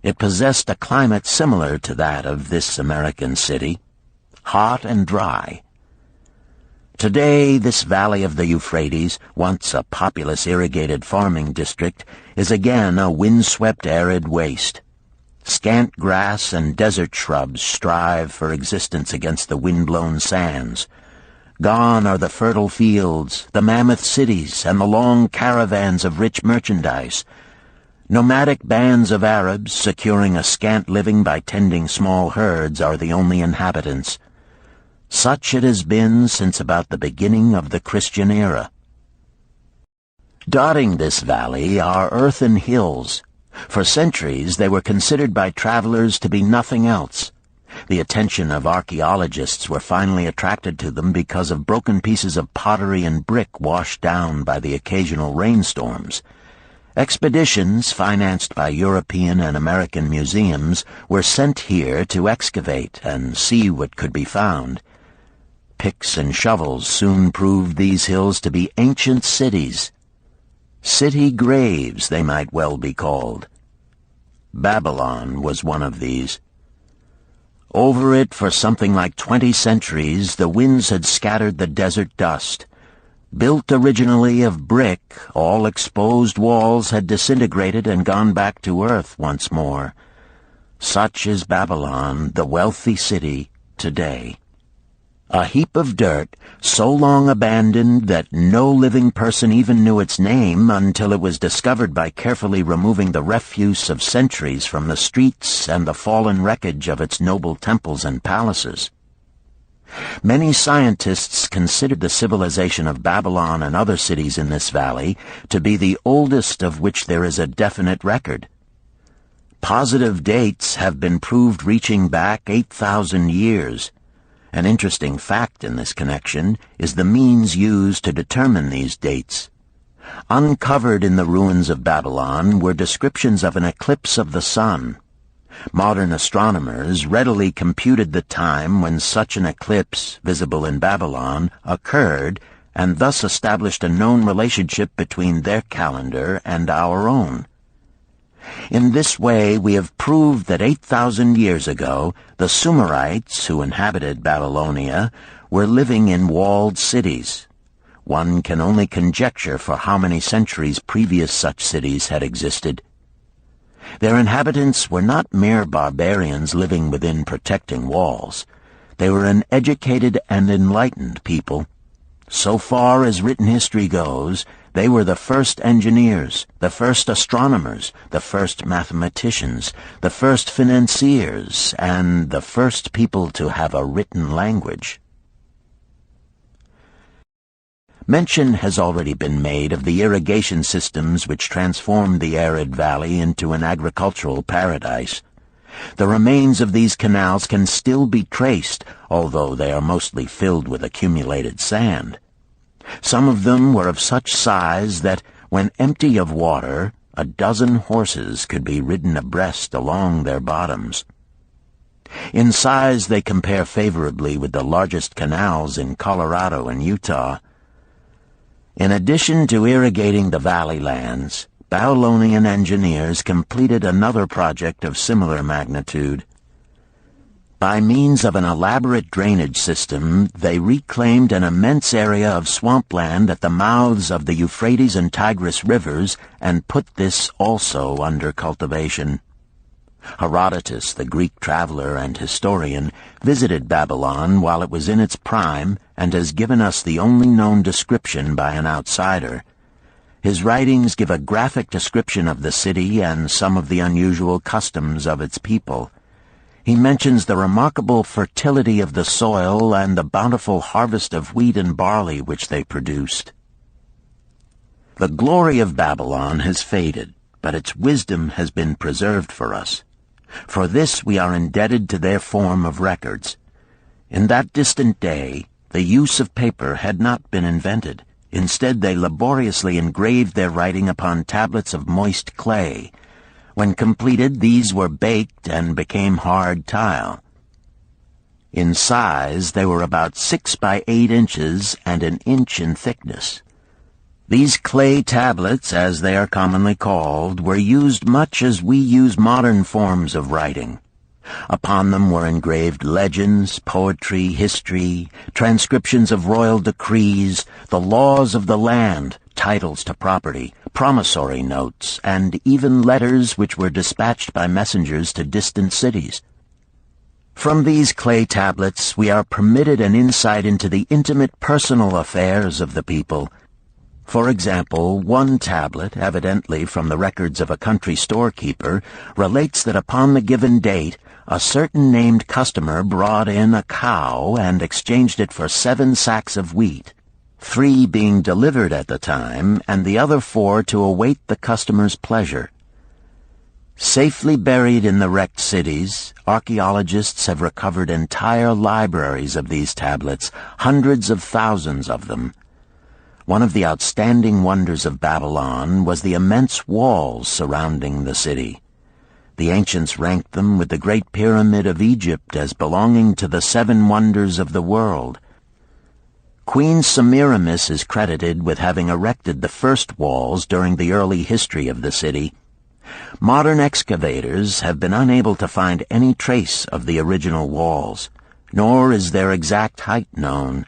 It possessed a climate similar to that of this American city, hot and dry. Today, this valley of the Euphrates, once a populous irrigated farming district, is again a windswept arid waste. Scant grass and desert shrubs strive for existence against the wind-blown sands. Gone are the fertile fields, the mammoth cities, and the long caravans of rich merchandise. Nomadic bands of Arabs, securing a scant living by tending small herds, are the only inhabitants. Such it has been since about the beginning of the Christian era. Dotting this valley are earthen hills. For centuries they were considered by travelers to be nothing else. The attention of archaeologists were finally attracted to them because of broken pieces of pottery and brick washed down by the occasional rainstorms. Expeditions, financed by European and American museums, were sent here to excavate and see what could be found. Picks and shovels soon proved these hills to be ancient cities. City graves, they might well be called. Babylon was one of these. Over it for something like 20 centuries, the winds had scattered the desert dust. Built originally of brick, all exposed walls had disintegrated and gone back to earth once more. Such is Babylon, the wealthy city, today. A heap of dirt, so long abandoned that no living person even knew its name until it was discovered by carefully removing the refuse of centuries from the streets and the fallen wreckage of its noble temples and palaces. Many scientists considered the civilization of Babylon and other cities in this valley to be the oldest of which there is a definite record. Positive dates have been proved reaching back 8,000 years. An interesting fact in this connection is the means used to determine these dates. Uncovered in the ruins of Babylon were descriptions of an eclipse of the sun. Modern astronomers readily computed the time when such an eclipse, visible in Babylon, occurred, and thus established a known relationship between their calendar and our own. In this way, we have proved that 8,000 years ago, the Sumerites, who inhabited Babylonia, were living in walled cities. one can only conjecture for how many centuries previous such cities had existed. Their inhabitants were not mere barbarians living within protecting walls. They were an educated and enlightened people. So far as written history goes, they were the first engineers, the first astronomers, the first mathematicians, the first financiers, and the first people to have a written language. Mention has already been made of the irrigation systems which transformed the arid valley into an agricultural paradise. The remains of these canals can still be traced, although they are mostly filled with accumulated sand. Some of them were of such size that, when empty of water, a dozen horses could be ridden abreast along their bottoms. In size they compare favorably with the largest canals in Colorado and Utah. In addition to irrigating the valley lands, Babylonian engineers completed another project of similar magnitude. By means of an elaborate drainage system, they reclaimed an immense area of swampland at the mouths of the Euphrates and Tigris rivers and put this also under cultivation. Herodotus, the Greek traveler and historian, visited Babylon while it was in its prime and has given us the only known description by an outsider. His writings give a graphic description of the city and some of the unusual customs of its people. He mentions the remarkable fertility of the soil and the bountiful harvest of wheat and barley which they produced. The glory of Babylon has faded, but its wisdom has been preserved for us. For this we are indebted to their form of records. In that distant day, the use of paper had not been invented. Instead, they laboriously engraved their writing upon tablets of moist clay. When completed, these were baked and became hard tile. In size, they were about 6 by 8 inches and an inch in thickness. These clay tablets, as they are commonly called, were used much as we use modern forms of writing. Upon them were engraved legends, poetry, history, transcriptions of royal decrees, the laws of the land, titles to property, promissory notes, and even letters which were dispatched by messengers to distant cities. From these clay tablets we are permitted an insight into the intimate personal affairs of the people. For example, one tablet, evidently from the records of a country storekeeper, relates that upon the given date a certain named customer brought in a cow and exchanged it for 7 sacks of wheat, 3 being delivered at the time, and the other 4 to await the customer's pleasure. Safely buried in the wrecked cities, archaeologists have recovered entire libraries of these tablets, hundreds of thousands of them. One of the outstanding wonders of Babylon was the immense walls surrounding the city. The ancients ranked them with the Great Pyramid of Egypt as belonging to the 7 wonders of the world. Queen Semiramis is credited with having erected the first walls during the early history of the city. Modern excavators have been unable to find any trace of the original walls, nor is their exact height known.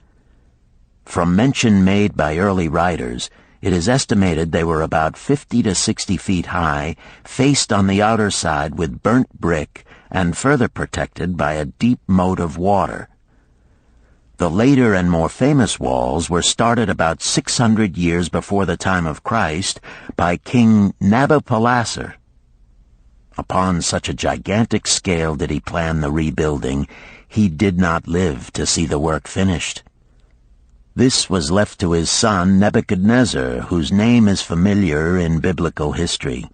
From mention made by early writers, it is estimated they were about 50 to 60 feet high, faced on the outer side with burnt brick, and further protected by a deep moat of water. The later and more famous walls were started about 600 years before the time of Christ by King Nabopolassar. Upon such a gigantic scale did he plan the rebuilding, he did not live to see the work finished. This was left to his son Nebuchadnezzar, whose name is familiar in biblical history.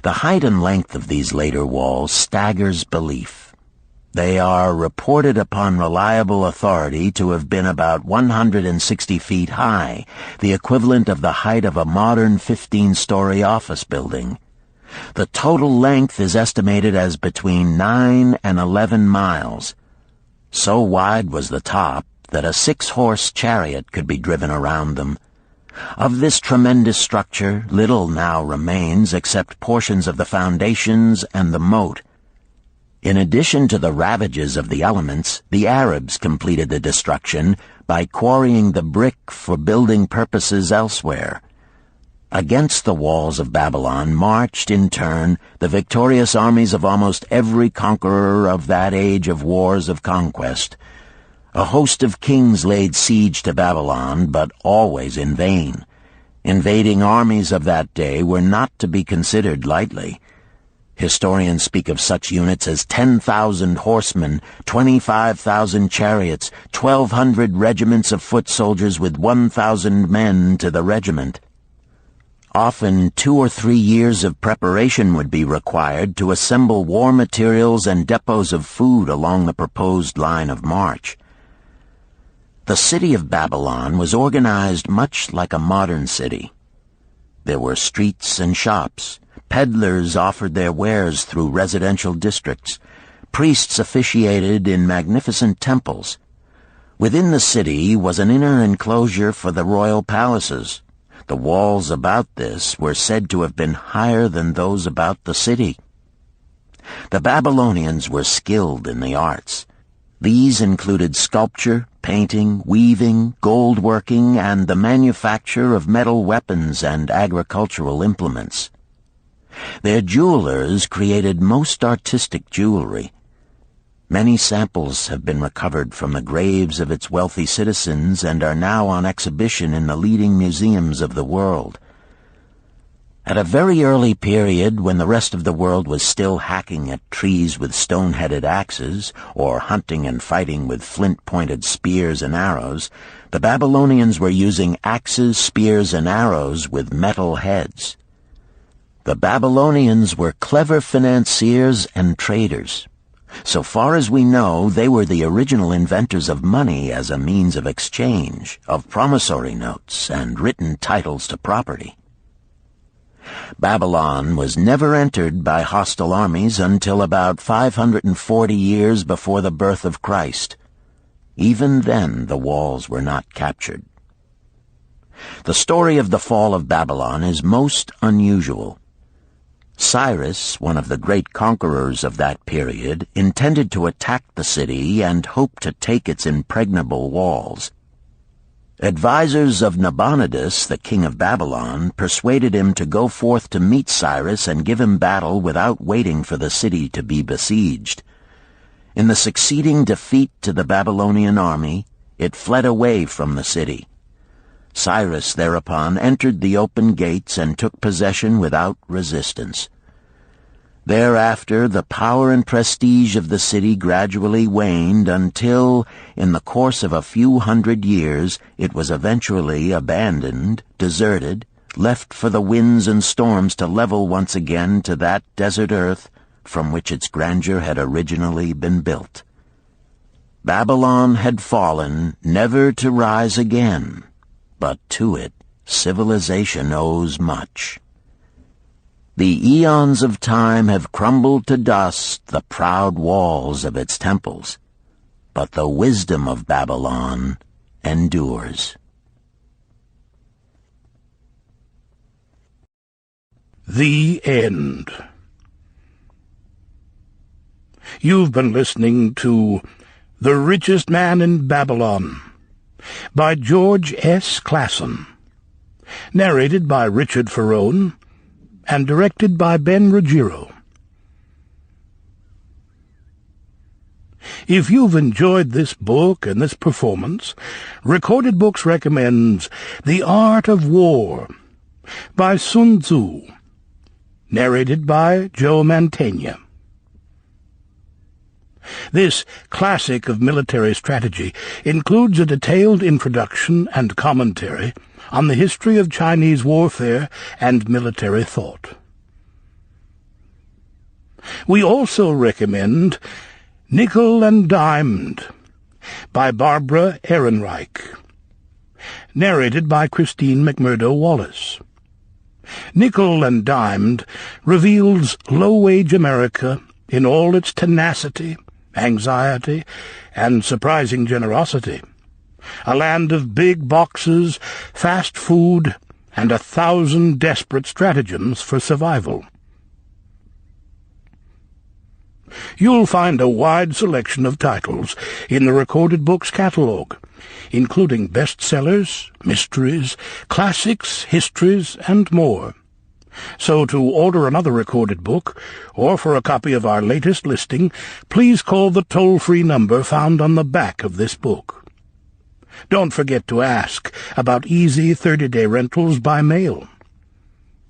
The height and length of these later walls staggers belief. They are reported upon reliable authority to have been about 160 feet high, the equivalent of the height of a modern 15-story office building. The total length is estimated as between 9 and 11 miles. So wide was the top that a 6-horse chariot could be driven around them. Of this tremendous structure, little now remains except portions of the foundations and the moat. In addition to the ravages of the elements, the Arabs completed the destruction by quarrying the brick for building purposes elsewhere. Against the walls of Babylon marched, in turn, the victorious armies of almost every conqueror of that age of wars of conquest. A host of kings laid siege to Babylon, but always in vain. Invading armies of that day were not to be considered lightly. Historians speak of such units as 10,000 horsemen, 25,000 chariots, 1,200 regiments of foot soldiers with 1,000 men to the regiment. Often 2 or 3 years of preparation would be required to assemble war materials and depots of food along the proposed line of march. The city of Babylon was organized much like a modern city. There were streets and shops. Peddlers offered their wares through residential districts. Priests officiated in magnificent temples. Within the city was an inner enclosure for the royal palaces. The walls about this were said to have been higher than those about the city. The Babylonians were skilled in the arts. These included sculpture, painting, weaving, gold working, and the manufacture of metal weapons and agricultural implements. Their jewelers created most artistic jewelry. Many samples have been recovered from the graves of its wealthy citizens and are now on exhibition in the leading museums of the world. At a very early period, when the rest of the world was still hacking at trees with stone-headed axes, or hunting and fighting with flint-pointed spears and arrows, the Babylonians were using axes, spears, and arrows with metal heads. The Babylonians were clever financiers and traders. So far as we know, they were the original inventors of money as a means of exchange, of promissory notes, and written titles to property. Babylon was never entered by hostile armies until about 540 years before the birth of Christ. Even then, the walls were not captured. The story of the fall of Babylon is most unusual. Cyrus, one of the great conquerors of that period, intended to attack the city and hoped to take its impregnable walls. Advisors of Nabonidus, the king of Babylon, persuaded him to go forth to meet Cyrus and give him battle without waiting for the city to be besieged. In the succeeding defeat to the Babylonian army, it fled away from the city. Cyrus thereupon entered the open gates and took possession without resistance. Thereafter, the power and prestige of the city gradually waned until, in the course of a few hundred years, it was eventually abandoned, deserted, left for the winds and storms to level once again to that desert earth from which its grandeur had originally been built. Babylon had fallen, never to rise again. But to it, civilization owes much. The eons of time have crumbled to dust the proud walls of its temples, but the wisdom of Babylon endures. The End. You've been listening to The Richest Man in Babylon by George S. Clason, narrated by Richard Ferrone, and directed by Ben Ruggiero. If you've enjoyed this book and this performance, Recorded Books recommends The Art of War by Sun Tzu, narrated by Joe Mantegna. This classic of military strategy includes a detailed introduction and commentary on the history of Chinese warfare and military thought. We also recommend Nickel and Dimed by Barbara Ehrenreich, narrated by Christine McMurdo Wallace. Nickel and Dimed reveals low-wage America in all its tenacity, anxiety, and surprising generosity. A land of big boxes, fast food, and 1,000 desperate stratagems for survival. You'll find a wide selection of titles in the Recorded Books catalog, including bestsellers, mysteries, classics, histories, and more. So to order another recorded book, or for a copy of our latest listing, please call the toll-free number found on the back of this book. Don't forget to ask about easy 30-day rentals by mail.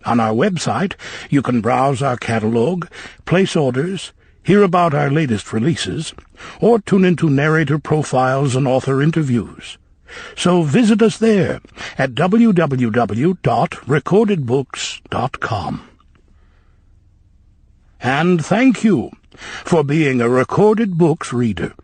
On our website, you can browse our catalog, place orders, hear about our latest releases, or tune into narrator profiles and author interviews. So visit us there at www.recordedbooks.com. And thank you for being a Recorded Books reader.